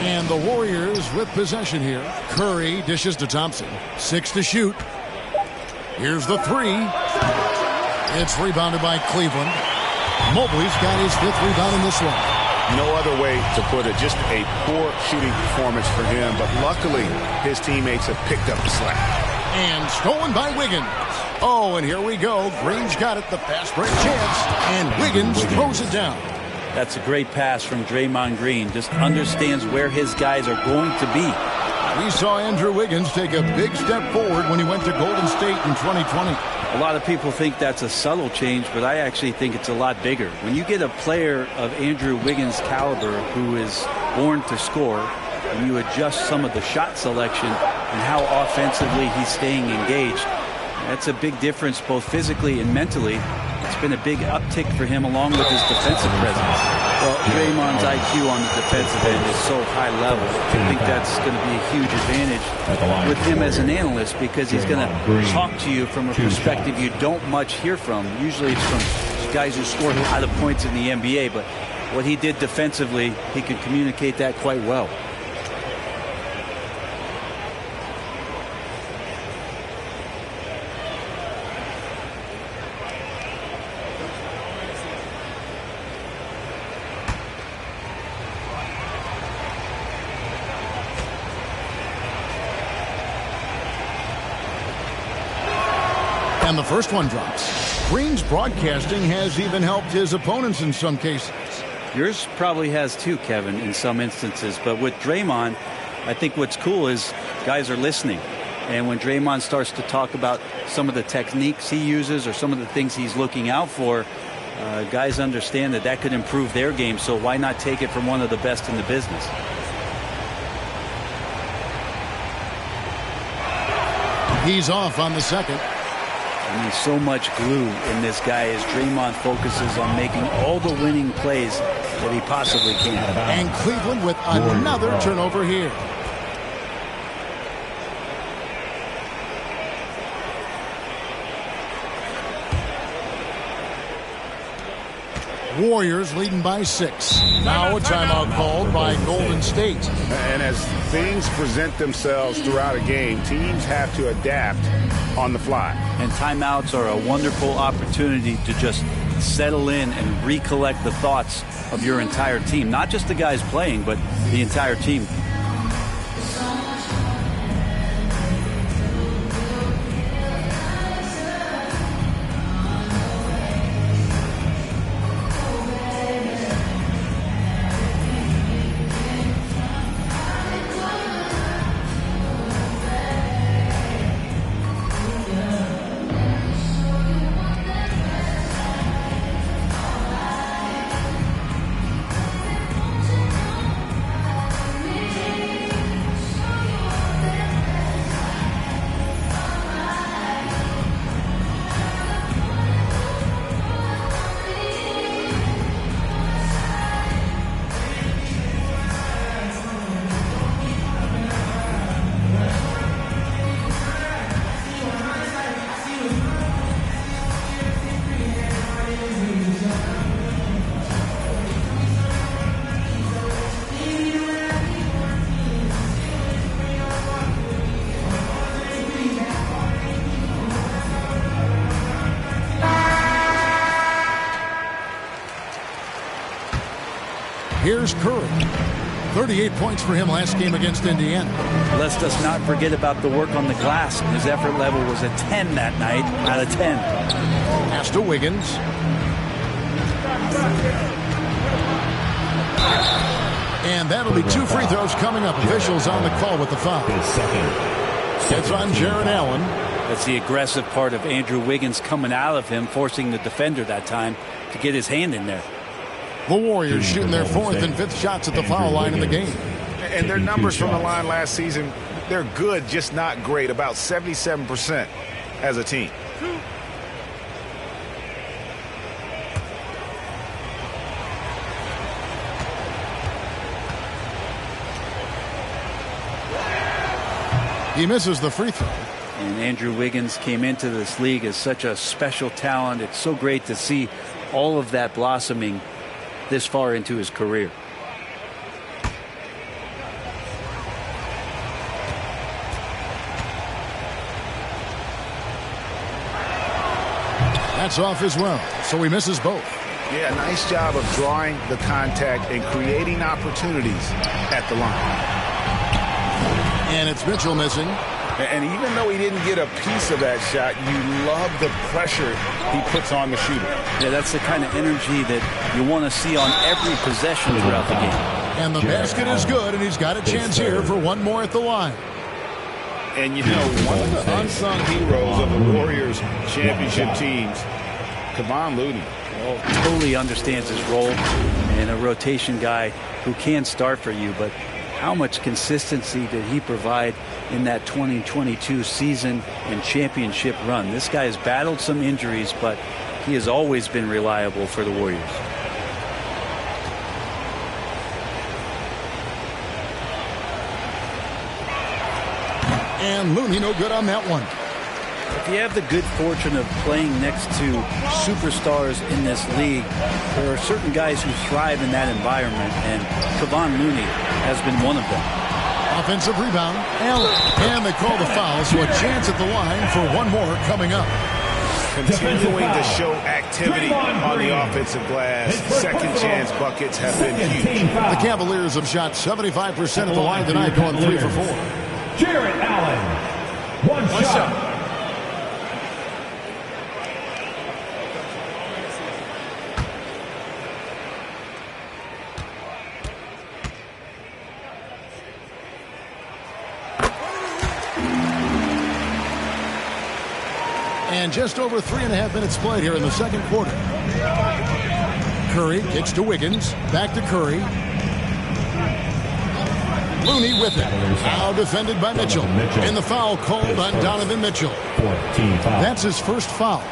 And the Warriors with possession here. Curry dishes to Thompson. 6 to shoot. Here's the 3. It's rebounded by Cleveland. Mobley's got his 5th rebound in this one. No other way to put it. Just a poor shooting performance for him. But luckily, his teammates have picked up the slack. And stolen by Wiggins. Oh, and here we go. Green's got it. The fast break chance. And Wiggins throws it down. That's a great pass from Draymond Green. Just understands where his guys are going to be. We saw Andrew Wiggins take a big step forward when he went to Golden State in 2020. A lot of people think that's a subtle change, but I actually think it's a lot bigger. When you get a player of Andrew Wiggins' caliber who is born to score, and you adjust some of the shot selection and how offensively he's staying engaged, that's a big difference both physically and mentally. It's been a big uptick for him along with his defensive presence. Well, Draymond's IQ on the defensive end is so high level. I think that's going to be a huge advantage with him as an analyst because he's going to talk to you from a perspective you don't much hear from. Usually it's from guys who scored a lot of points in the NBA, but what he did defensively, he could communicate that quite well. And the first one drops. Green's broadcasting has even helped his opponents in some cases. Yours probably has too, Kevin, in some instances. But with Draymond, I think what's cool is guys are listening. And when Draymond starts to talk about some of the techniques he uses or some of the things he's looking out for, guys understand that that could improve their game. So why not take it from one of the best in the business? He's off on the second. I mean, so much glue in this guy as Draymond focuses on making all the winning plays that he possibly can. And Cleveland with another turnover here. Warriors leading by 6. Now a timeout called by Golden State. And as things present themselves throughout a game, teams have to adapt on the fly. And timeouts are a wonderful opportunity to just settle in and recollect the thoughts of your entire team. Not just the guys playing, but the entire team. Here's Curry. 38 points for him last game against Indiana. Let's us not forget about the work on the glass. His effort level was a 10 that night out of 10. Pass to Wiggins. And that'll be 2 free throws coming up. Officials on the call with the foul. It's on Jared Allen. That's the aggressive part of Andrew Wiggins coming out of him, forcing the defender that time to get his hand in there. The Warriors shooting their 4th and 5th shots at the foul line in the game. And their numbers from the line last season, they're good, just not great. About 77% as a team. He misses the free throw. And Andrew Wiggins came into this league as such a special talent. It's so great to see all of that blossoming this far into his career. shots off as well, so he misses both. Yeah, nice job of drawing the contact and creating opportunities at the line. And it's Mitchell missing. And even though he didn't get a piece of that shot, you love the pressure he puts on the shooter. Yeah, that's the kind of energy that you want to see on every possession throughout the game. And the basket is good, and he's got a chance here for one more at the line. And you know, one of the unsung heroes of the Warriors championship teams, Kevon Looney. Totally understands his role and a rotation guy who can start for you, but how much consistency did he provide in that 2022 season and championship run? This guy has battled some injuries, but he has always been reliable for the Warriors. And Looney no good on that one. If you have the good fortune of playing next to superstars in this league, there are certain guys who thrive in that environment, and Kevon Looney has been one of them. Offensive rebound, Allen. And they call the foul, so a chance at the line for one more coming up. Continuing to show activity on the offensive glass. Second chance buckets have been huge. The Cavaliers have shot 75% of the line tonight, going 3 for 4. Jarrett Allen. One shot. And just over 3.5 minutes played here in the second quarter. Curry kicks to Wiggins. Back to Curry. Looney with it. Now defended by Mitchell. And the foul called on Donovan Mitchell. That's his first foul.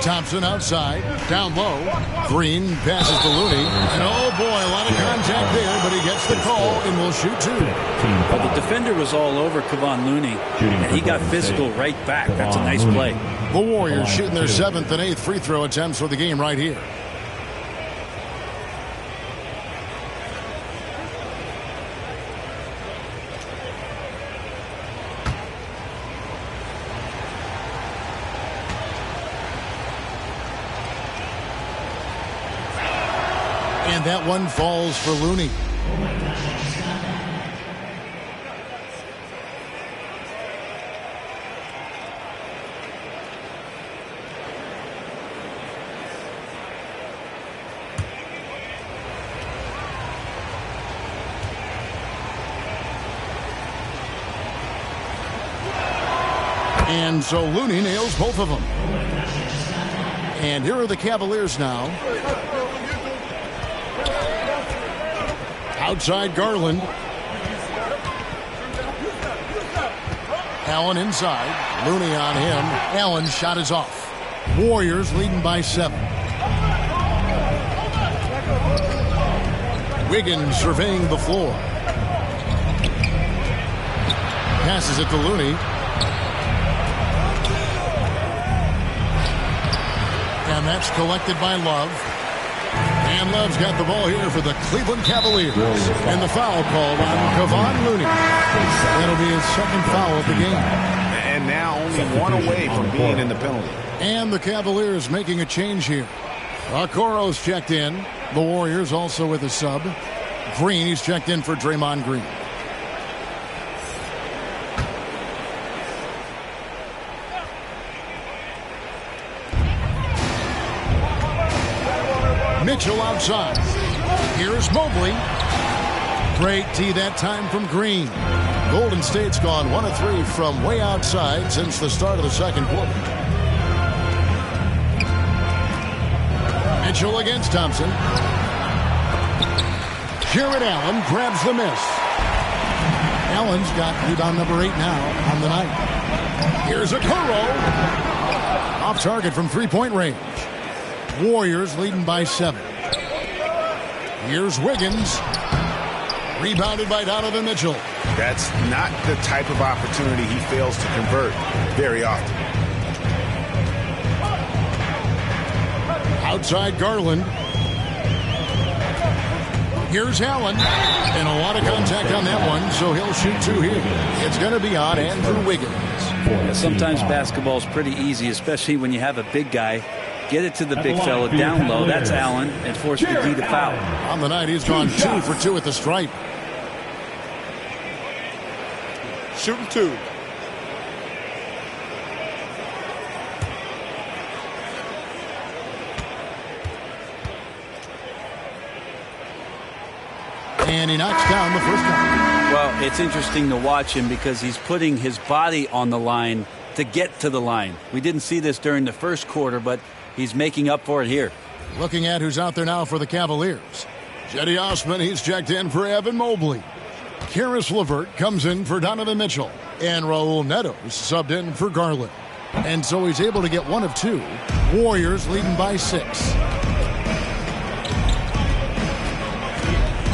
Thompson outside, down low. Green passes to Looney. And oh boy, a lot of contact there, but he gets the call and will shoot 2. Well, the defender was all over Kevon Looney, and he got physical right back. That's a nice play. The Warriors shooting their 7th and 8th free throw attempts for the game right here. And that one falls for Looney. And so Looney nails both of them. And here are the Cavaliers now. Outside Garland. Allen inside. Looney on him. Allen's shot is off. Warriors leading by 7. Wiggins surveying the floor. Passes it to Looney. And that's collected by Love. And Love's got the ball here for the Cleveland Cavaliers. And the foul called on Kevon Looney. That'll be his second foul of the game. And now only one away from being in the penalty. And the Cavaliers making a change here. Okoro's checked in. The Warriors also with a sub. Green, he's checked in for Draymond Green. Mitchell outside. Here's Mobley. Great tee that time from Green. Golden State's gone 1 of 3 from way outside since the start of the second quarter. Mitchell against Thompson. Jarrett Allen grabs the miss. Allen's got rebound number 8 now on the night. Here's Okoro. Off target from three-point range. Warriors leading by 7. Here's Wiggins. Rebounded by Donovan Mitchell. That's not the type of opportunity he fails to convert very often. Outside Garland. Here's Allen. And a lot of contact on that one, so he'll shoot 2 here. It's going to be on Andrew Wiggins. Sometimes basketball is pretty easy, especially when you have a big guy. Get it to the big fella down low. That's Allen, and force the D to foul. On the night, he's gone 2 for 2 at the stripe. Shooting 2. And he knocks down the first one. Well, it's interesting to watch him because he's putting his body on the line to get to the line. We didn't see this during the first quarter, but he's making up for it here. Looking at who's out there now for the Cavaliers. Cedi Osman, he's checked in for Evan Mobley. Karis LeVert comes in for Donovan Mitchell. And Raul Neto subbed in for Garland. And so he's able to get 1 of 2. Warriors leading by 6.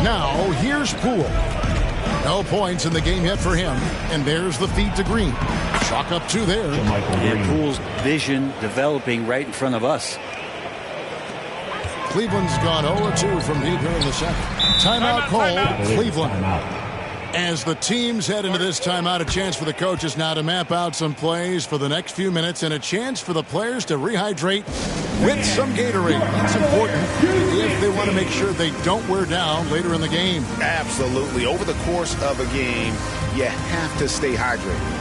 Now, here's Poole. No points in the game yet for him. And there's the feed to Green. Chalk up 2 there. And Poole's vision developing right in front of us. Cleveland's gone 0-2 from deep here in the second. Timeout call, Cleveland. As the teams head into this timeout, a chance for the coaches now to map out some plays for the next few minutes and a chance for the players to rehydrate with some Gatorade. That's important if they want to make sure they don't wear down later in the game. Absolutely. Over the course of a game, you have to stay hydrated.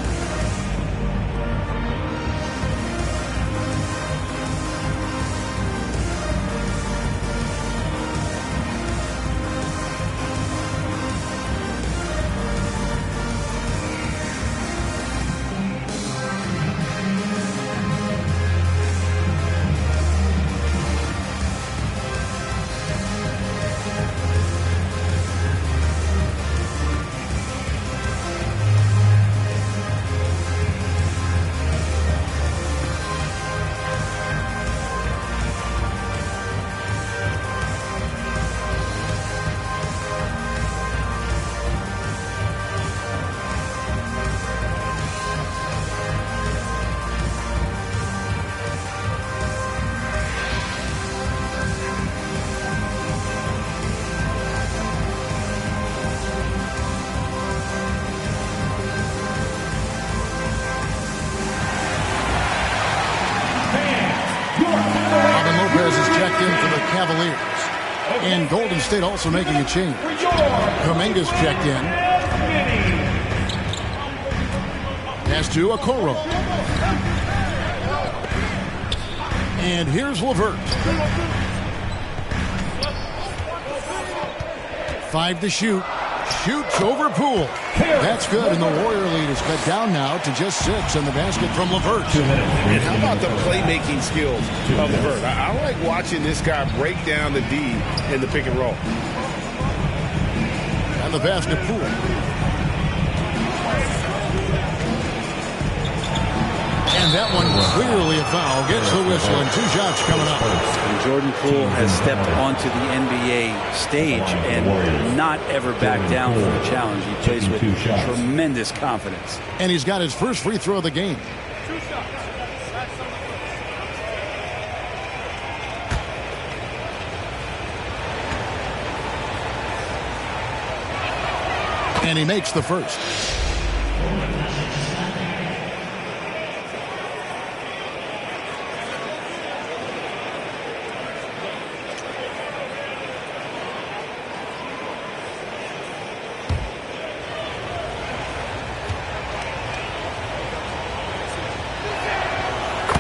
And Golden State also making a change. Kuminga's checked in. Pass to Okoro. And here's LeVert. 5 to shoot. Shoots over Poole. That's good, and the Warrior lead is cut down now to just 6 in the basket from LeVert. And how about the playmaking skills of LeVert? I like watching this guy break down the D in the pick and roll. And the pass to Poole. And that one clearly a foul. Gets the whistle, and 2 shots coming up. And Jordan Poole has stepped onto the NBA stage and not ever backed down from a challenge. He plays with tremendous confidence. And he's got his first free throw of the game. And he makes the first.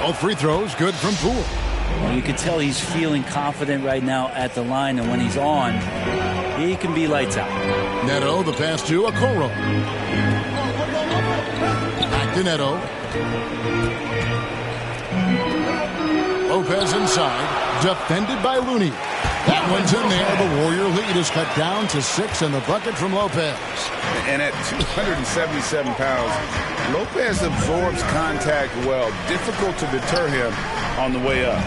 Both free throws good from Poole. Well, you can tell he's feeling confident right now at the line, and when he's on, he can be lights out. Neto, the pass to Okoro. Back to Neto. Lopez inside, defended by Looney. That one's in there. The Warrior lead is cut down to 6 in the bucket from Lopez. And at 277 pounds, Lopez absorbs contact well. Difficult to deter him on the way up.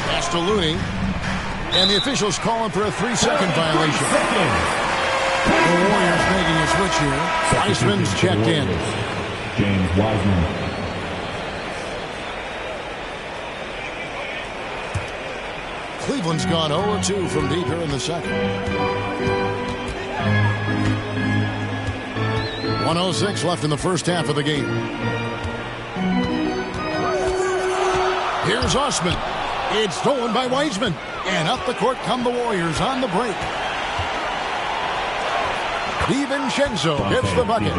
Pass to Looney. And the officials calling for a 3-second violation. The Warriors making a switch here. Weissman's checked in. James Wiseman. Cleveland's gone 0-2 from deep here in the second. 1:06 left in the first half of the game. Here's Osman. It's stolen by Wiseman. And up the court come the Warriors on the break. DiVincenzo gets the bucket.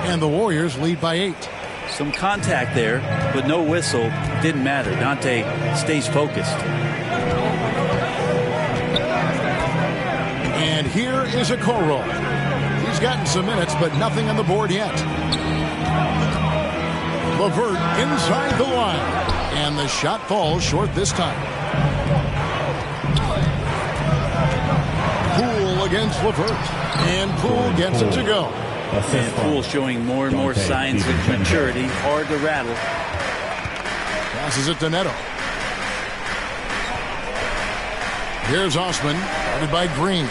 And the Warriors lead by 8. Some contact there, but no whistle. Didn't matter. Dante stays focused. And here is Okoro. He's gotten some minutes, but nothing on the board yet. LeVert inside the line. And the shot falls short this time. Poole against LeVert. And Poole gets it to go. And Poole showing more and more signs of maturity. Hard to rattle. Passes it to Neto. Here's Osman, guarded by Green.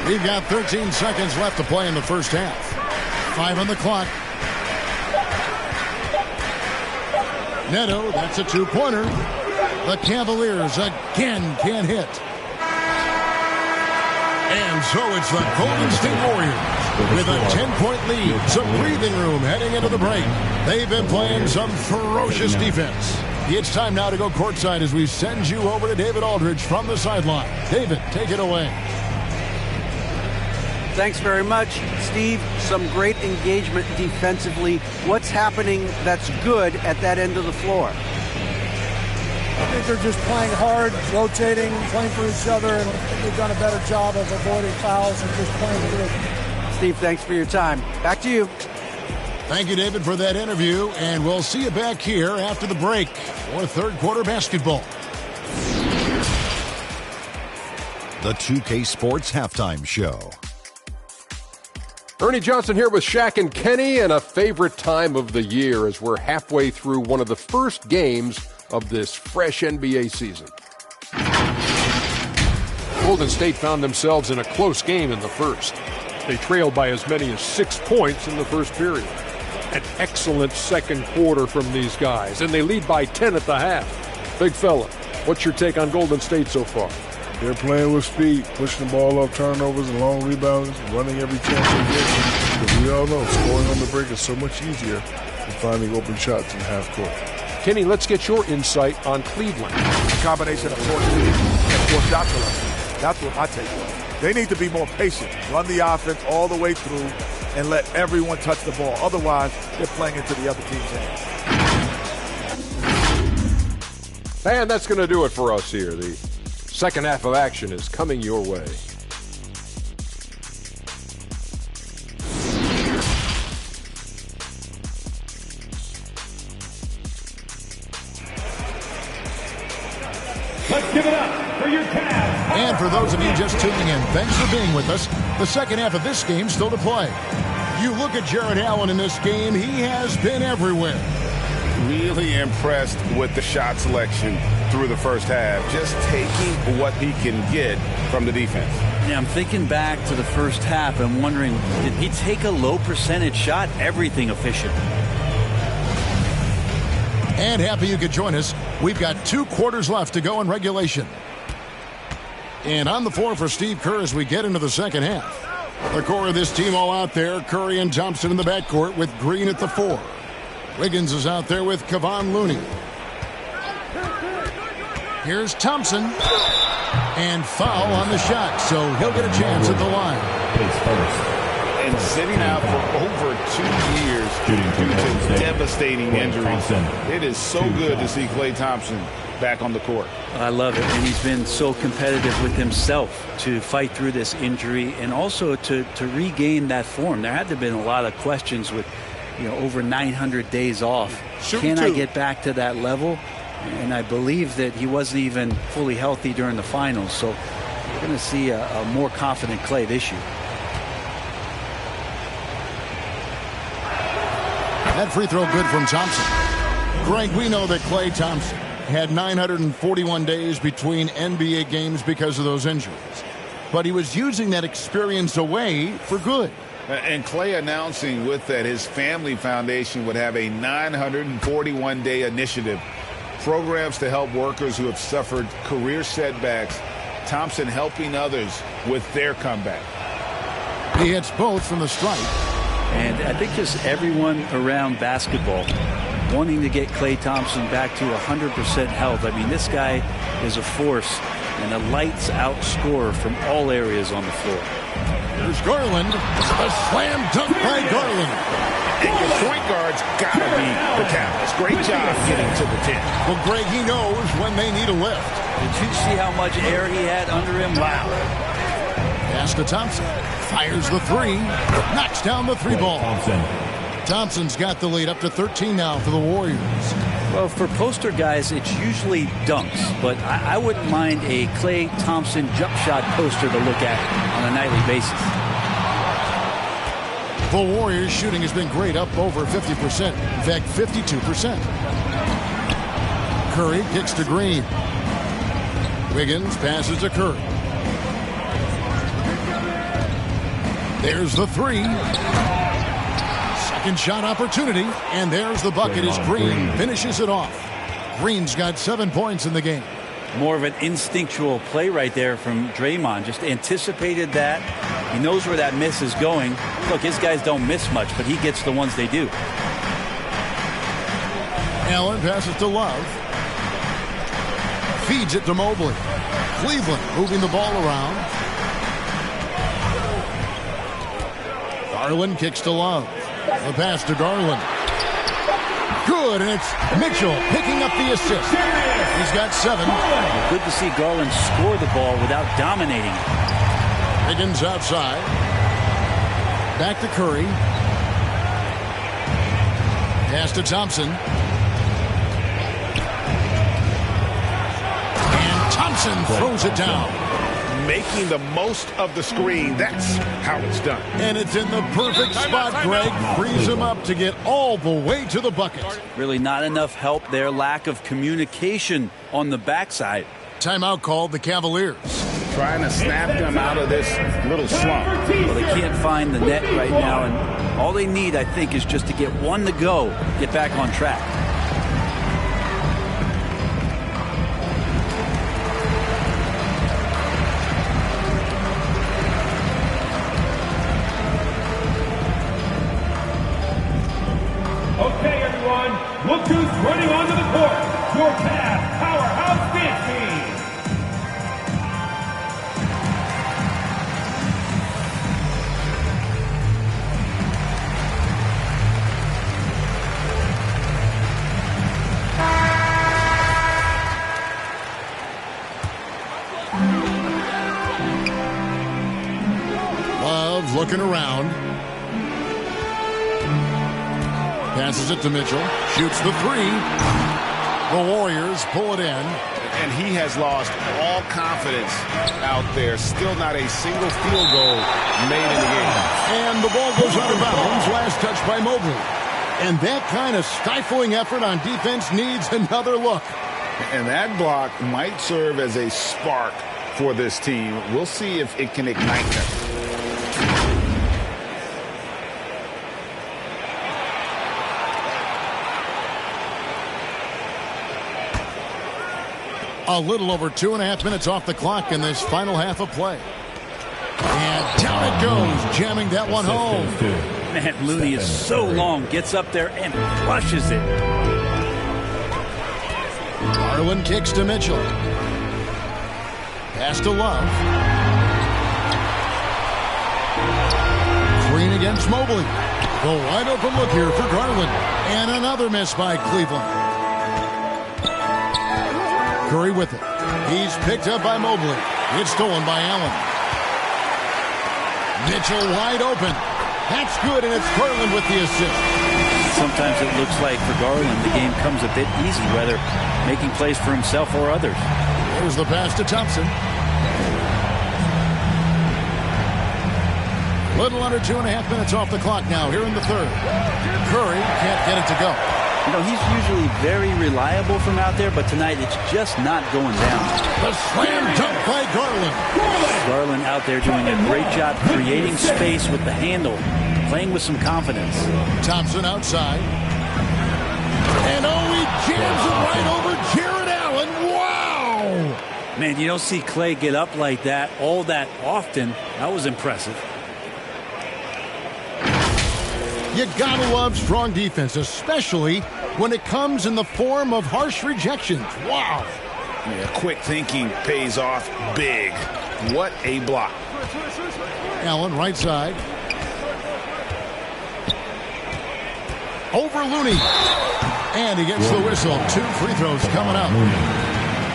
We've got 13 seconds left to play in the first half. 5 on the clock. Neto, that's a two-pointer. The Cavaliers again can't hit. And so it's the Golden State Warriors with a 10-point lead. Some breathing room heading into the break. They've been playing some ferocious defense. It's time now to go courtside as we send you over to David Aldridge from the sideline. David, take it away. Thanks very much, Steve. Some great engagement defensively. What's happening that's good at that end of the floor? I think they're just playing hard, rotating, playing for each other, and they've done a better job of avoiding fouls and just playing through. Steve, thanks for your time. Back to you. Thank you, David, for that interview, and we'll see you back here after the break for third quarter basketball. The 2K Sports Halftime Show. Ernie Johnson here with Shaq and Kenny, and a favorite time of the year as we're halfway through one of the first games of this fresh NBA season. Golden State found themselves in a close game in the first. They trailed by as many as 6 points in the first period. An excellent second quarter from these guys, and they lead by 10 at the half. Big fella, what's your take on Golden State so far? They're playing with speed, pushing the ball up, turnovers and long rebounds, running every chance they get. Because we all know scoring on the break is so much easier than finding open shots in half court. Kenny, let's get your insight on Cleveland. A combination of poor shooting and poor shot selection. That's what I take. They need to be more patient, run the offense all the way through, and let everyone touch the ball. Otherwise, they're playing into the other team's hands. And that's going to do it for us here. The second half of action is coming your way. Let's give it up for your Cavs. And for those of you just tuning in, thanks for being with us. The second half of this game still to play. You look at Jared Allen in this game, he has been everywhere. Really impressed with the shot selection through the first half. Just taking what he can get from the defense. Yeah, I'm thinking back to the first half and wondering, did he take a low percentage shot? Everything efficient. And happy you could join us. We've got 2 quarters left to go in regulation. And on the floor for Steve Kerr as we get into the second half. The core of this team all out there. Curry and Thompson in the backcourt with Green at the 4. Wiggins is out there with Kevon Looney. Here's Thompson. And foul on the shot, so he'll get a chance at the line. And sitting out for over 2 years due to devastating injuries. It is so good to see Klay Thompson back on the court. I love it, and he's been so competitive with himself to fight through this injury and also to regain that form. There had to have been a lot of questions with, over 900 days off. Can I get back to that level? And I believe that he wasn't even fully healthy during the finals, so we're going to see a more confident Klay this year. That free throw good from Thompson. Greg, we know that Klay Thompson had 941 days between NBA games because of those injuries. But he was using that experience away for good. And Clay announcing with that his family foundation would have a 941-day initiative. Programs to help workers who have suffered career setbacks. Thompson helping others with their comeback. He hits both from the stripe. And I think just everyone around basketball wanting to get Klay Thompson back to 100% health. I mean, this guy is a force and a lights-out scorer from all areas on the floor. Here's Garland. A slam dunk by Garland. And your point guard's got to be the catalyst. Great job getting to the 10. Well, Greg, he knows when they need a lift. Did you see how much air he had under him? Wow. Pass to Thompson. Fires the three. Knocks down the three ball. Thompson's got the lead up to 13 now for the Warriors. Well, for poster guys, it's usually dunks, but I wouldn't mind a Klay Thompson jump shot poster to look at on a nightly basis. The Warriors' shooting has been great, up over 50%. In fact, 52%. Curry kicks to Green. Wiggins passes to Curry. There's the three. Second shot opportunity, and there's the bucket as Green finishes it off. Green's got 7 points in the game. More of an instinctual play right there from Draymond. Just anticipated that. He knows where that miss is going. Look, his guys don't miss much, but he gets the ones they do. Allen passes to Love. Feeds it to Mobley. Cleveland moving the ball around. Garland kicks to Love. The pass to Garland. Good, and it's Mitchell picking up the assist. He's got 7. Good to see Garland score the ball without dominating. Higgins outside. Back to Curry. Pass to Thompson. And Thompson throws it down. Making the most of the screen. That's how it's done. And it's in the perfect spot, Greg. Frees him up to get all the way to the bucket. Really not enough help there. Lack of communication on the backside. Timeout called the Cavaliers. Trying to snap them out of this little slump. Well, they can't find the net right now, and all they need, I think, is just to get one to go, get back on track. Okay, everyone, look who's running onto the court. Your Cavs powerhouse dance team. Love looking around. Passes it to Mitchell. Shoots the three. The Warriors pull it in. And he has lost all confidence out there. Still not a single field goal made in the game. And the ball goes out of bounds. Last touch by Mobley. And that kind of stifling effort on defense needs another look. And that block might serve as a spark for this team. We'll see if it can ignite them. A little over 2.5 minutes off the clock in this final half of play. And down it goes, jamming that one home. Man, Looney is so long, gets up there and crushes it. Garland kicks to Mitchell. Pass to Love. Green against Mobley. The wide open look here for Garland. And another miss by Cleveland. Curry with it. He's picked up by Mobley. It's stolen by Allen. Mitchell wide open. That's good, and it's Garland with the assist. Sometimes it looks like for Garland the game comes a bit easy, whether making plays for himself or others. There's the pass to Thompson. Little under 2.5 minutes off the clock now here in the third. Curry can't get it to go. You know, he's usually very reliable from out there, but tonight it's just not going down. The slam dunk by Garland. Garland out there doing a great job creating space with the handle, playing with some confidence. Thompson outside. And he jams it right over Jared Allen. Wow! Man, you don't see Clay get up like that all that often. That was impressive. You gotta love strong defense, especially when it comes in the form of harsh rejections. Wow. Yeah, quick thinking pays off big. What a block. Allen right side. Over Looney. And he gets the whistle. 2 free throws coming up.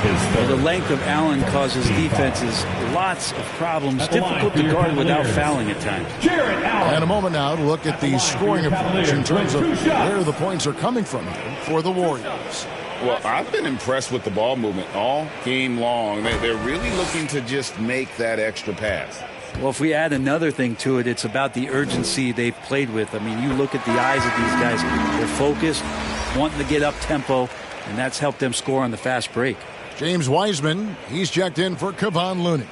Well, the length of Allen causes defenses lots of problems. Difficult to guard without fouling at times. And a moment now to look at the scoring approach in terms of where the points are coming from here for the Warriors. Well, I've been impressed with the ball movement all game long. They're really looking to just make that extra pass. Well, if we add another thing to it, it's about the urgency they've played with. I mean, you look at the eyes of these guys. They're focused, wanting to get up tempo, and that's helped them score on the fast break. James Wiseman, he's checked in for Kevon Looney.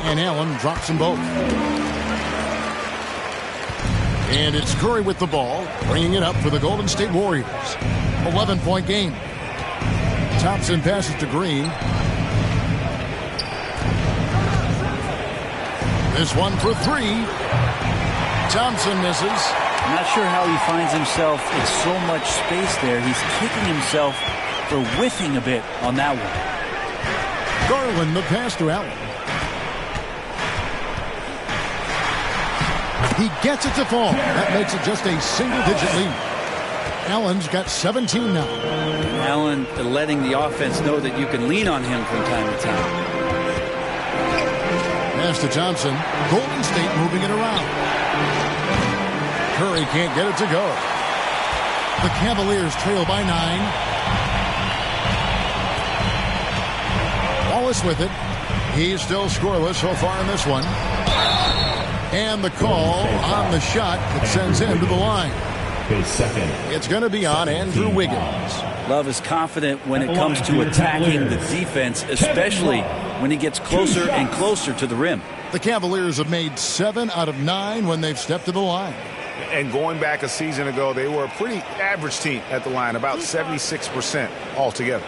And Allen drops them both. And it's Curry with the ball, bringing it up for the Golden State Warriors. 11-point game. Thompson passes to Green. This one for 3. Thompson misses. I'm not sure how he finds himself in so much space there. He's kicking himself for whiffing a bit on that one. Garland the pass to Allen. He gets it to fall. That makes it just a single-digit lead. Allen's got 17 now. Allen letting the offense know that you can lean on him from time to time. Pass to Thompson. Golden State moving it around. Curry can't get it to go. The Cavaliers trail by 9. Wallace with it. He's still scoreless so far in this one. And the call on the shot that sends him to the line. It's going to be on Andrew Wiggins. Love is confident when it comes to attacking the defense, especially when he gets closer and closer to the rim. The Cavaliers have made 7 out of 9 when they've stepped to the line. And going back a season ago, they were a pretty average team at the line, about 76% altogether.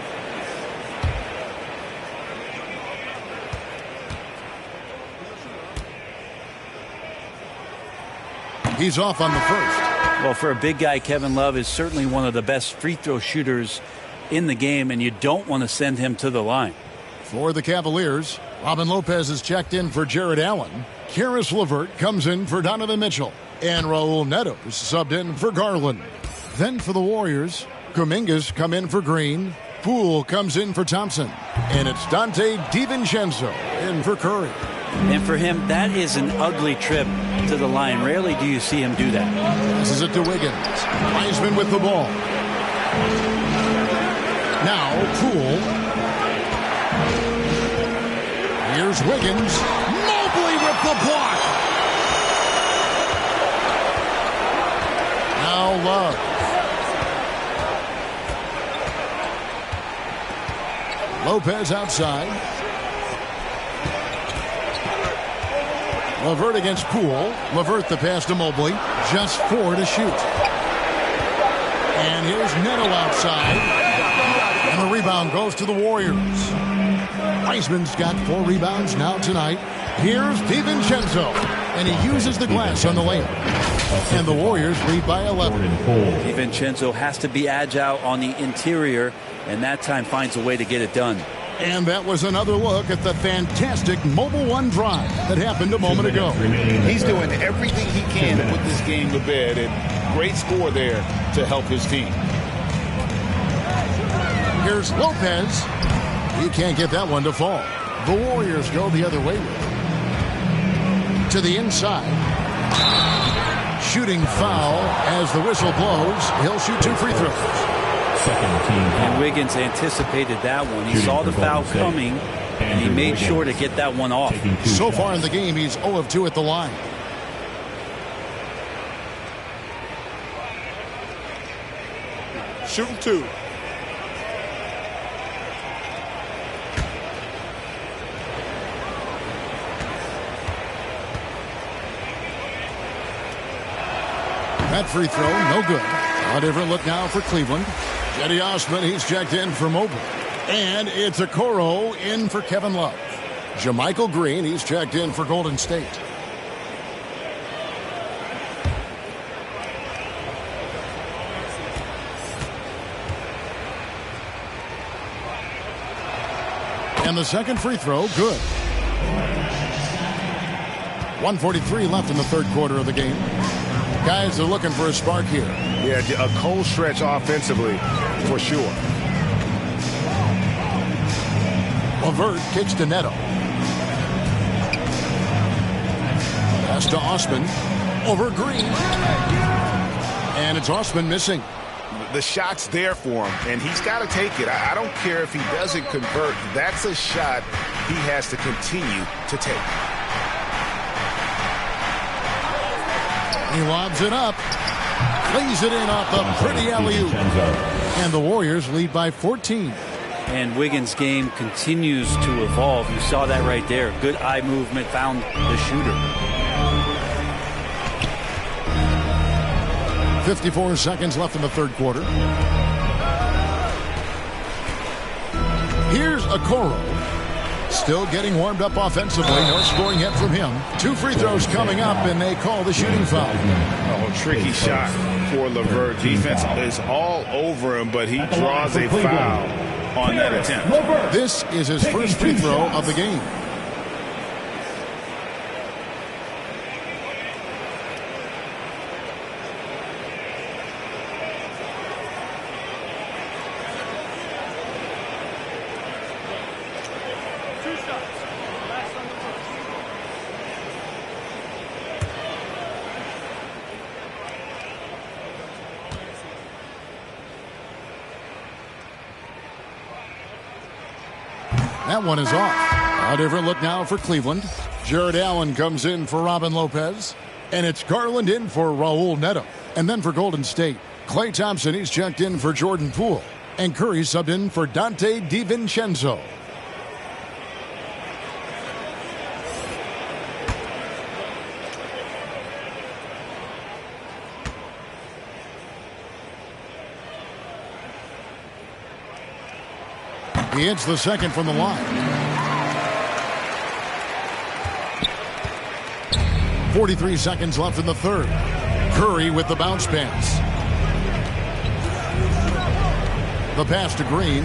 He's off on the first. Well, for a big guy, Kevin Love is certainly one of the best free throw shooters in the game, and you don't want to send him to the line. For the Cavaliers, Robin Lopez is checked in for Jared Allen. Karis LeVert comes in for Donovan Mitchell. And Raul Neto is subbed in for Garland. Then for the Warriors, Kumingas come in for Green. Poole comes in for Thompson. And it's Dante DiVincenzo in for Curry. And for him, that is an ugly trip to the line. Rarely do you see him do that. Passes it to Wiggins. Wiseman with the ball. Now Poole. Here's Wiggins. Mobley with the block. Now Love. Lopez outside. LeVert against Poole. LeVert the pass to Mobley. Just 4 to shoot. And here's Neto outside. And the rebound goes to the Warriors. Wiseman's got 4 rebounds now tonight. Here's DiVincenzo. And he uses the glass on the layup. And the Warriors lead by 11. DiVincenzo has to be agile on the interior, and that time finds a way to get it done. And that was another look at the fantastic Mobile One drive that happened a moment ago. He's doing everything he can to put this game to bed, and great score there to help his team. Here's Lopez. He can't get that one to fall. The Warriors go the other way with it. To the inside. Shooting foul as the whistle blows. He'll shoot 2 free throws. And Wiggins anticipated that one. He saw the foul coming, and he made sure to get that one off. So far in the game, he's 0 of 2 at the line. Shooting 2. That free throw, no good. A different look now for Cleveland. Cedi Osman, he's checked in for Mobley. And it's Okoro in for Kevin Love. JaMychal Green, he's checked in for Golden State. And the second free throw, good. 1:43 left in the third quarter of the game. Guys are looking for a spark here. Yeah, a cold stretch offensively, for sure. LeVert kicks to Neto. Pass to Osman. Over Green. And it's Osman missing. The shot's there for him, and he's got to take it. I don't care if he doesn't convert. That's a shot he has to continue to take. He lobs it up. Plays it in off the pretty alley-oop. And the Warriors lead by 14. And Wiggins' game continues to evolve. You saw that right there. Good eye movement, found the shooter. 54 seconds left in the third quarter. Here's Okoro. Still getting warmed up offensively. No scoring yet from him. 2 free throws coming up, and they call the shooting foul. Oh, tricky shot for LeVert. Defense is all over him, but he draws a foul on that attempt. This is his first free throw of the game. That one is off. A different look now for Cleveland. Jared Allen comes in for Robin Lopez. And it's Garland in for Raul Neto. And then for Golden State, Klay Thompson, he's checked in for Jordan Poole. And Curry subbed in for Dante DiVincenzo. He hits the second from the line. 43 seconds left in the third. Curry with the bounce pass. The pass to Green.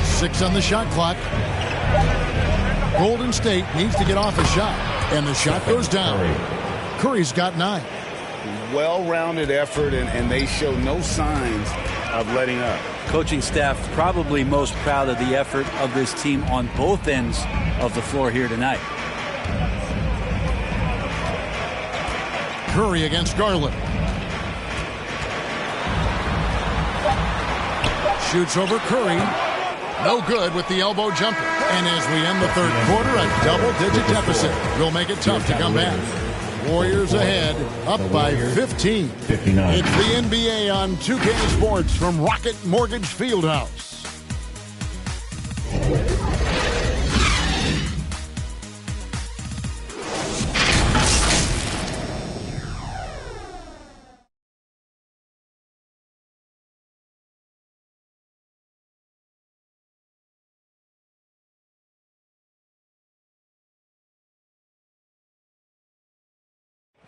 Six on the shot clock. Golden State needs to get off a shot. And the shot goes down. Curry's got 9. Well-rounded effort, and they show no signs of letting up. Coaching staff probably most proud of the effort of this team on both ends of the floor here tonight. Curry against Garland. Shoots over Curry. No good with the elbow jumper. And as we end the third quarter, a double-digit deficit will make it tough to come back. Warriors ahead, up by 15. 59. It's the NBA on 2K Sports from Rocket Mortgage Fieldhouse.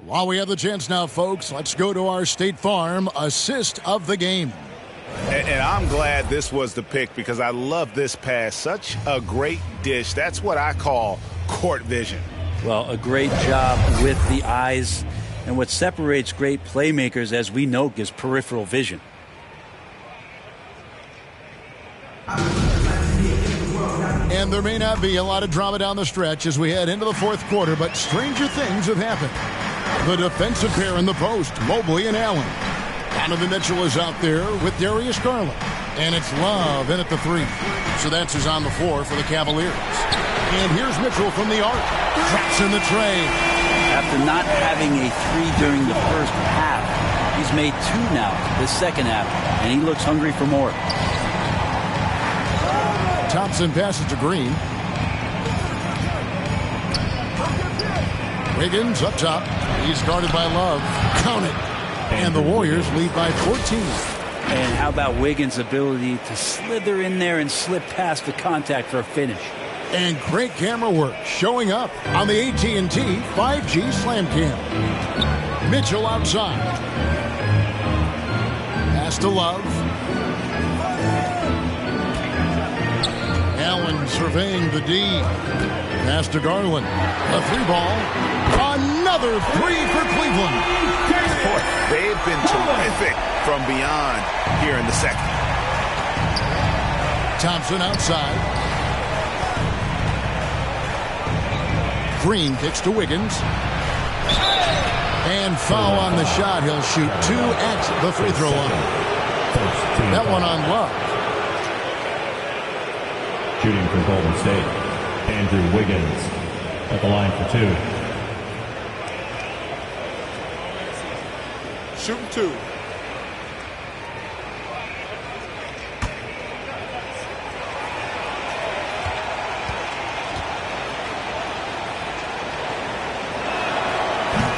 While we have the chance now, folks, let's go to our State Farm assist of the game. And I'm glad this was the pick because I love this pass. Such a great dish. That's what I call court vision. Well, a great job with the eyes. And what separates great playmakers, as we know, is peripheral vision. And there may not be a lot of drama down the stretch as we head into the fourth quarter, but stranger things have happened. The defensive pair in the post, Mobley and Allen. Donovan Mitchell is out there with Darius Garland. And it's Love in at the 3. So that's who's on the floor for the Cavaliers. And here's Mitchell from the arc. Traps in the tray. After not having a 3 during the first half, he's made 2 now this second half, and he looks hungry for more. Thompson passes to Green. Wiggins up top. He's guarded by Love. Count it. And the Warriors lead by 14. And how about Wiggins' ability to slither in there and slip past the contact for a finish? And great camera work showing up on the AT&T 5G Slam Cam. Mitchell outside. Pass to Love. Allen surveying the D. Pass to Garland. A 3-ball. Another 3 for Cleveland. Boy, they've been terrific from beyond here in the second. Thompson outside. Green kicks to Wiggins. And foul on the shot. He'll shoot 2 at the free throw line. That one on Love. Shooting for Golden State, Andrew Wiggins at the line for 2. Shooting 2.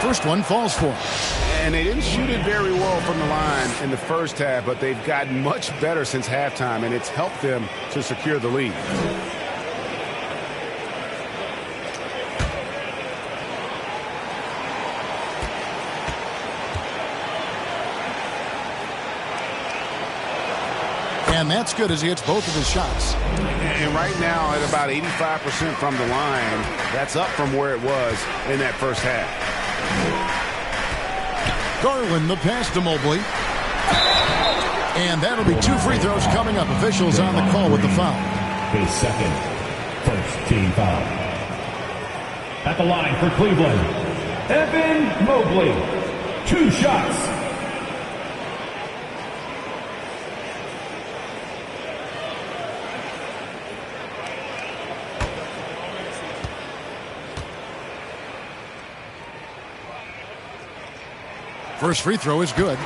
First one falls for him. And they didn't shoot it very well from the line in the first half, but they've gotten much better since halftime, and it's helped them to secure the lead. And that's good as he hits both of his shots. And right now at about 85% from the line, that's up from where it was in that first half. Garland the pass to Mobley. And that'll be 2 free throws coming up. Officials on the call with the foul. His second, first team foul. At the line for Cleveland, Evan Mobley. 2 shots. First free throw is good.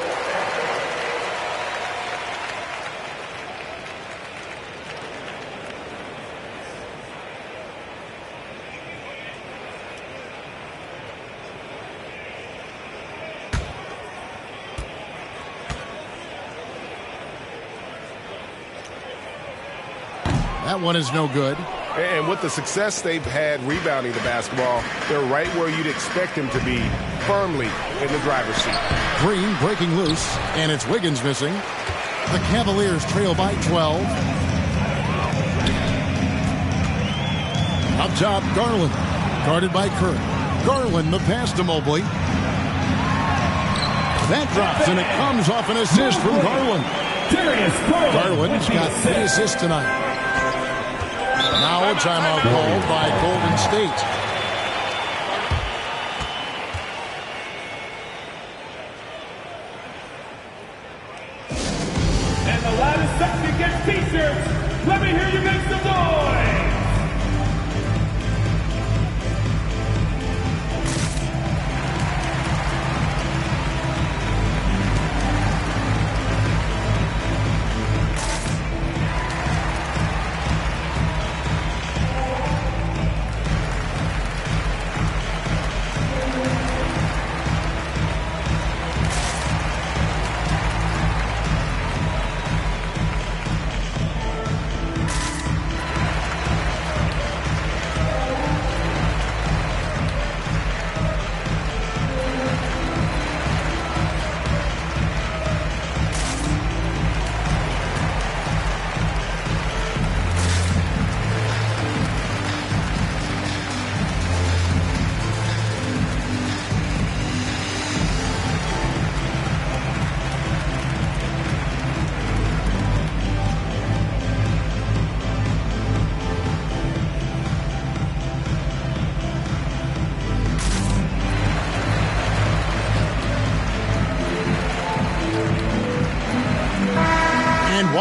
That one is no good. And with the success they've had rebounding the basketball, they're right where you'd expect them to be, firmly in the driver's seat. Green breaking loose, and it's Wiggins missing. The Cavaliers trail by 12. Up top, Garland, guarded by Kirk. Garland, the pass to Mobley. That drops, and it comes off an assist from Garland. Garland's got 3 assists tonight. Now a timeout called by Golden State. And the loudest section gets t-shirts. Let me hear you make some noise.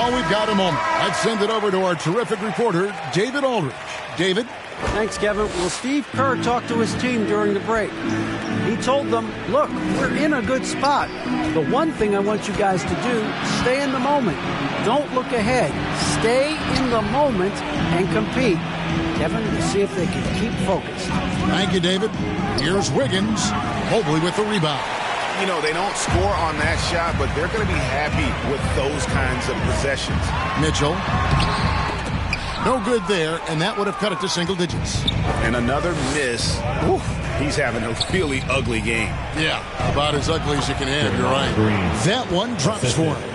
Well, we've got a moment. Let's send it over to our terrific reporter, David Aldridge. David? Thanks, Kevin. Well, Steve Kerr talked to his team during the break. He told them, look, we're in a good spot. The one thing I want you guys to do, stay in the moment. Don't look ahead. Stay in the moment and compete. Kevin, we'll see if they can keep focused. Thank you, David. Here's Wiggins. Mobley with the rebound. You know, they don't score on that shot, but they're going to be happy with those kinds of possessions. Mitchell. No good there, and that would have cut it to single digits. And another miss. Oof, he's having a really ugly game. Yeah, about as ugly as you can have. You're right. That one drops for him.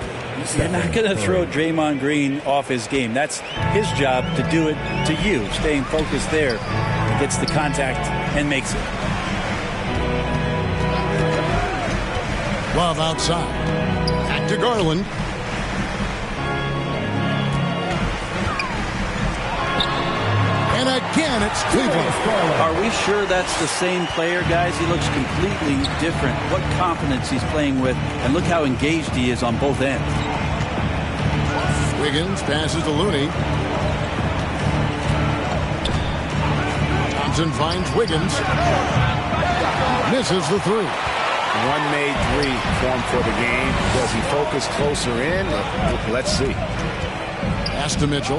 You're not going to throw Draymond Green off his game. That's his job to do it to you, staying focused there. He gets the contact and makes it. Love outside. Back to Garland. And again, it's Cleveland. Are we sure that's the same player, guys? He looks completely different. What confidence he's playing with, and look how engaged he is on both ends. Wiggins passes to Looney. Thompson finds Wiggins. Misses the three. One made three for him for the game. Does he focus closer in? Let's see. Pass to Mitchell.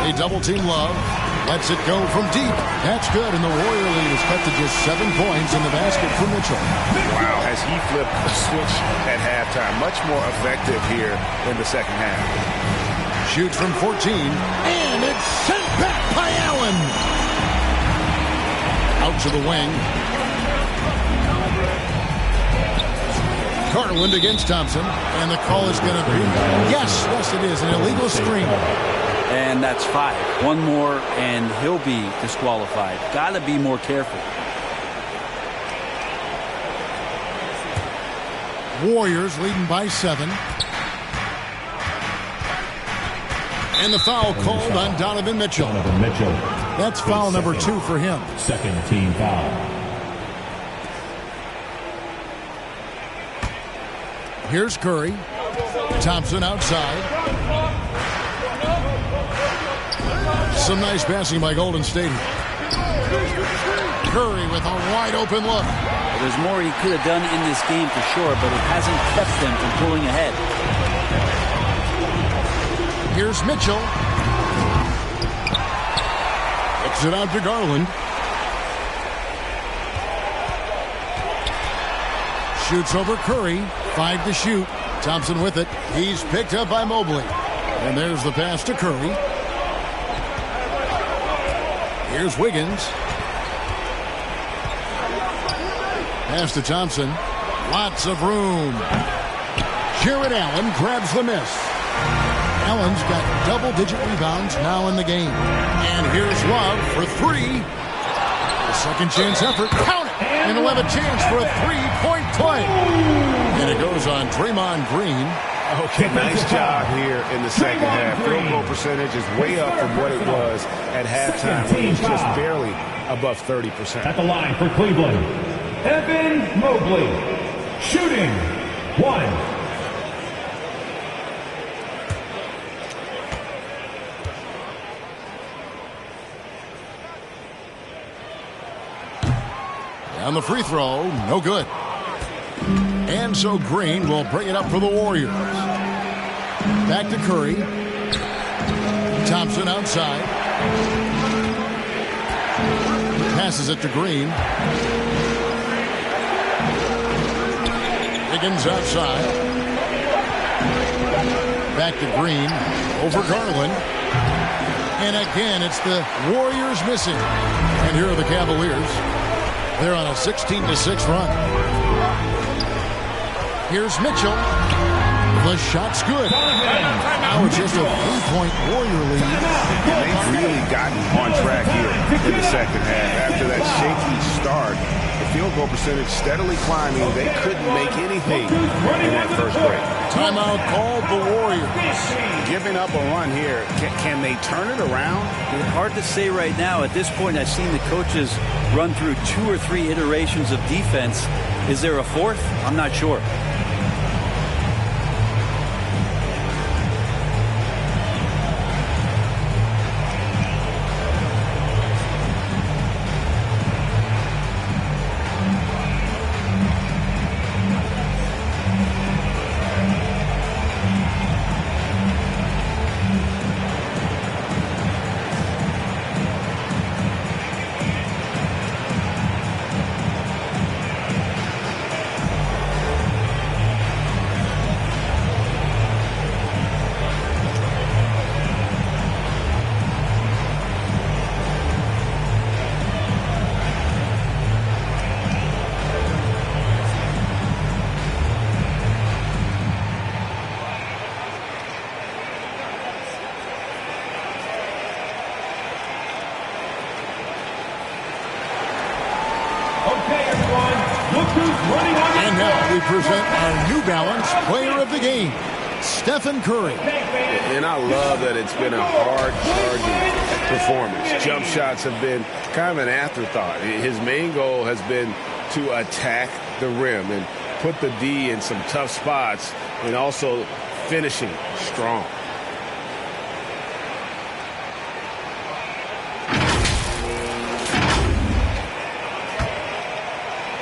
A double-team Love. Lets it go from deep. That's good, and the Warrior lead is cut to just 7 points in the basket for Mitchell. Wow, has he flipped the switch at halftime. Much more effective here in the second half. Shoots from 14, and it's sent back by Allen. Out to the wing. Garland against Thompson, and the call is going to be, yes, it is, an illegal screen. And that's 5. One more, and he'll be disqualified. Got to be more careful. Warriors leading by 7. And the foul called on Donovan Mitchell. That's foul number 2 for him. Second team foul. Here's Curry. Thompson outside. Some nice passing by Golden State. Curry with a wide open look. Well, there's more he could have done in this game for sure, but it hasn't kept them from pulling ahead. Here's Mitchell. Kicks it out to Garland. Shoots over Curry. 5 to shoot. Thompson with it. He's picked up by Mobley. And there's the pass to Curry. Here's Wiggins. Pass to Thompson. Lots of room. Jarrett Allen grabs the miss. Allen's got double-digit rebounds now in the game. And here's Love for 3. The second chance effort. Count it! And he'll have a chance for a 3-point play. And it goes on Draymond Green. Okay, nice job here in the second half. Field goal percentage is way up from what it was at halftime. It's just barely above 30%. At the line for Cleveland, Evan Mobley, shooting 1. On the free throw, no good. And so Green will bring it up for the Warriors. Back to Curry. Thompson outside. Passes it to Green. Higgins outside. Back to Green. Over Garland. And again, it's the Warriors missing. And here are the Cavaliers. They're on a 16-6 run. Here's Mitchell. The shot's good. Now it's just a 3-point Warrior lead. And they've really gotten on track here in the second half. After that shaky start, the field goal percentage steadily climbing. They couldn't make anything in that first break. Timeout called the Warriors. Giving up a run here. Can they turn it around? It's hard to say right now. At this point, I've seen the coaches run through 2 or 3 iterations of defense. Is there a fourth? I'm not sure. And now we present our New Balance Player of the Game, Stephen Curry. And I love that it's been a hard-charging performance. Jump shots have been kind of an afterthought. His main goal has been to attack the rim and put the D in some tough spots and also finishing strong.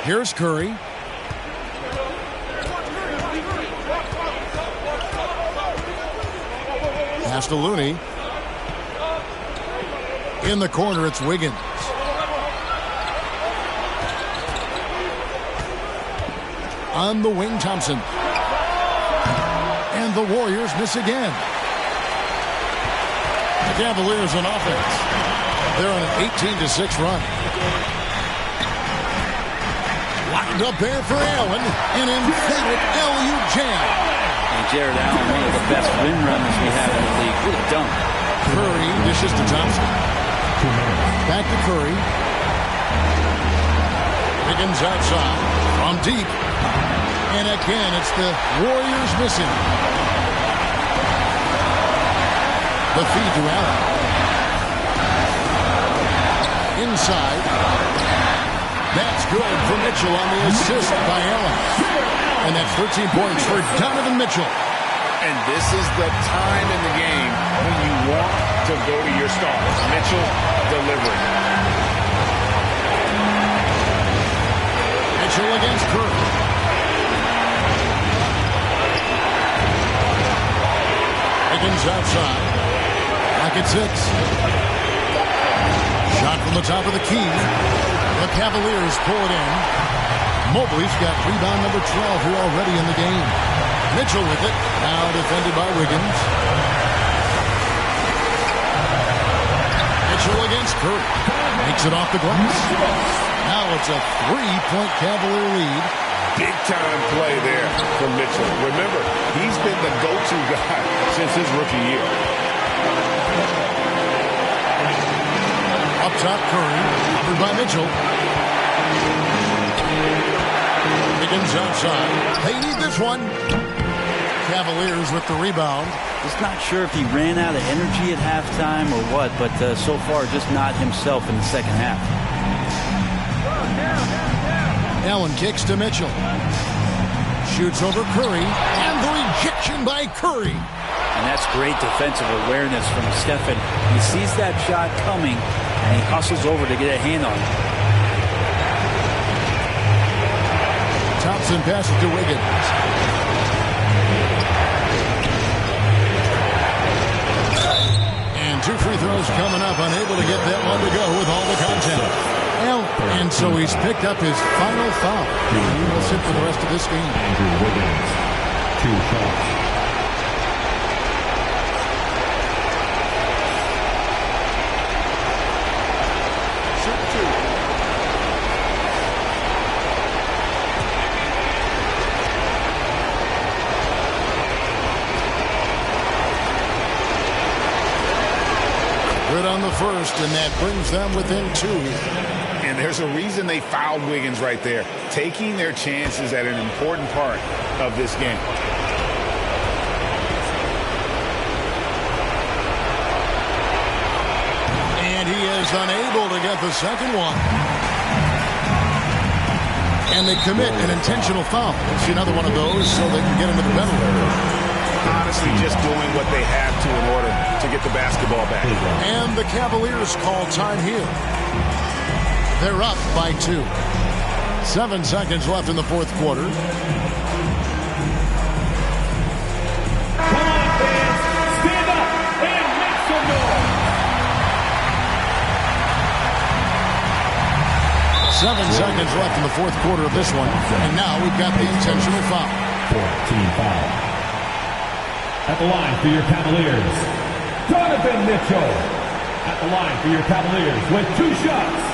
Here's Curry. Pass to Looney. In the corner, it's Wiggins. On the wing, Thompson. And the Warriors miss again. The Cavaliers on offense. They're on an 18-6 run. Locked up there for Allen. An emphatic LU jam. And Jared Allen, one of the best rim runners we have in the league. What a dunk. Curry dishes to Thompson. Back to Curry. Wiggins outside. From deep. And again, it's the Warriors missing. The feed to Allen. Inside. That's good for Mitchell on the assist by Allen. And that's 13 points for Donovan Mitchell. And this is the time in the game when you want to go to your stars. Mitchell delivering. Mitchell against Curry. Wiggins outside. Back at 6. Shot from the top of the key. The Cavaliers pull it in. Mobley's got rebound number 12 here already in the game. Mitchell with it. Now defended by Wiggins. Mitchell against Curry. Makes it off the glass. Now it's a 3-point Cavalier lead. Big-time play there from Mitchell. Remember, he's been the go-to guy since his rookie year. Up top, Curry. Covered by Mitchell. Wiggins outside. They need this one. Cavaliers with the rebound. Just not sure if he ran out of energy at halftime or what, but so far just not himself in the second half. Allen kicks to Mitchell. Shoots over Curry. And the rejection by Curry. And that's great defensive awareness from Stephen. He sees that shot coming, and he hustles over to get a hand on it. Thompson passes to Wiggins. And 2 free throws coming up. Unable to get that one to go with all the contact. And so he's picked up his final foul. He will sit for the rest of this game. Andrew Wiggins, 2 shots. Good on the first, and that brings them within 2 here. And there's a reason they fouled Wiggins right there, taking their chances at an important part of this game. And he is unable to get the second one. And they commit an intentional foul. We'll see another one of those so they can get into the penalty area. Honestly, just doing what they have to in order to get the basketball back. And the Cavaliers call time here. They're up by 2. 7 seconds left in the fourth quarter. Come on, fans. Stand up and make some noise. 7 seconds left in the fourth quarter of this one. And now we've got the intentional foul. 14 foul. At the line for your Cavaliers, Donovan Mitchell. At the line for your Cavaliers with 2 shots.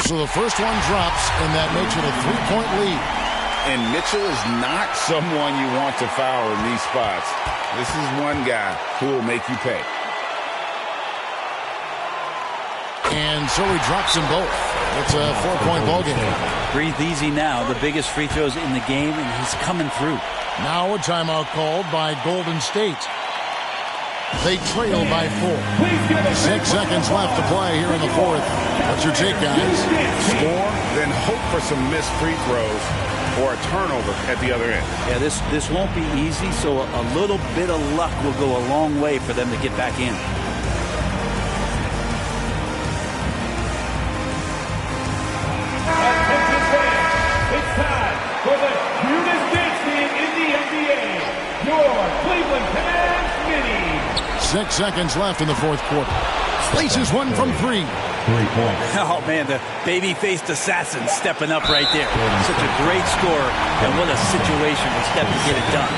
So the first one drops, and that makes it a 3-point lead. And Mitchell is not someone you want to foul in these spots. This is one guy who will make you pay. And so he drops them both. It's a 4-point ball game. Breathe easy now. The biggest free throws in the game, and he's coming through. Now a timeout called by Golden State. They trail by 4. 6 seconds left to play here in the fourth. What's your take, guys? Score, then hope for some missed free throws or a turnover at the other end. Yeah, this won't be easy, so a little bit of luck will go a long way for them to get back in. It's time for the cutest dance team in the NBA. Your Cleveland Cavs Mini. 6 seconds left in the fourth quarter. Places one from 3. 3 points. Oh, man, the baby-faced assassin stepping up right there. Such a great scorer, and what a situational step to get it done.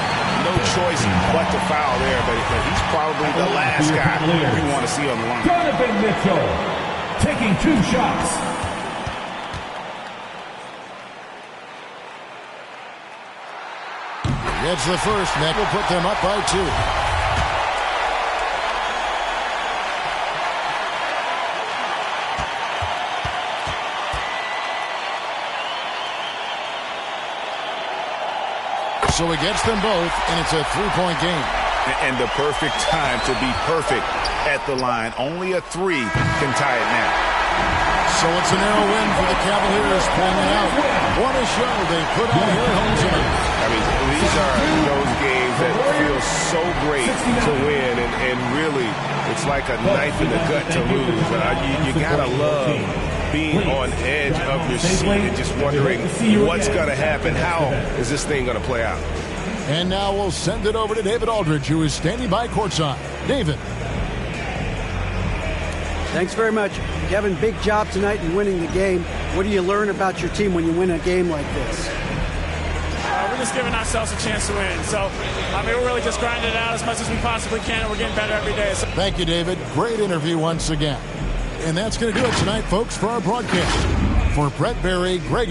No choice but to foul there, but he's probably the last guy we want to see on the line. Donovan Mitchell taking 2 shots. Gets the first, and that will put them up by 2. So he gets them both, and it's a 3-point game. And the perfect time to be perfect at the line. Only a 3 can tie it now. So it's a narrow win for the Cavaliers pulling it out. What a show they put on here at home tonight. I mean, these are those games that feel so great to win, and really, it's like a knife in the gut to lose. You gotta love being on edge of your seat and just wondering what's going to happen. How is this thing going to play out? And now we'll send it over to David Aldridge, who is standing by courtside. David. Thanks very much. Kevin, big job tonight in winning the game. What do you learn about your team when you win a game like this? We're just giving ourselves a chance to win. So, we're really just grinding it out as much as we possibly can, and we're getting better every day. Thank you, David. Great interview once again. And that's going to do it tonight, folks, for our broadcast. For Brett Berry, Greg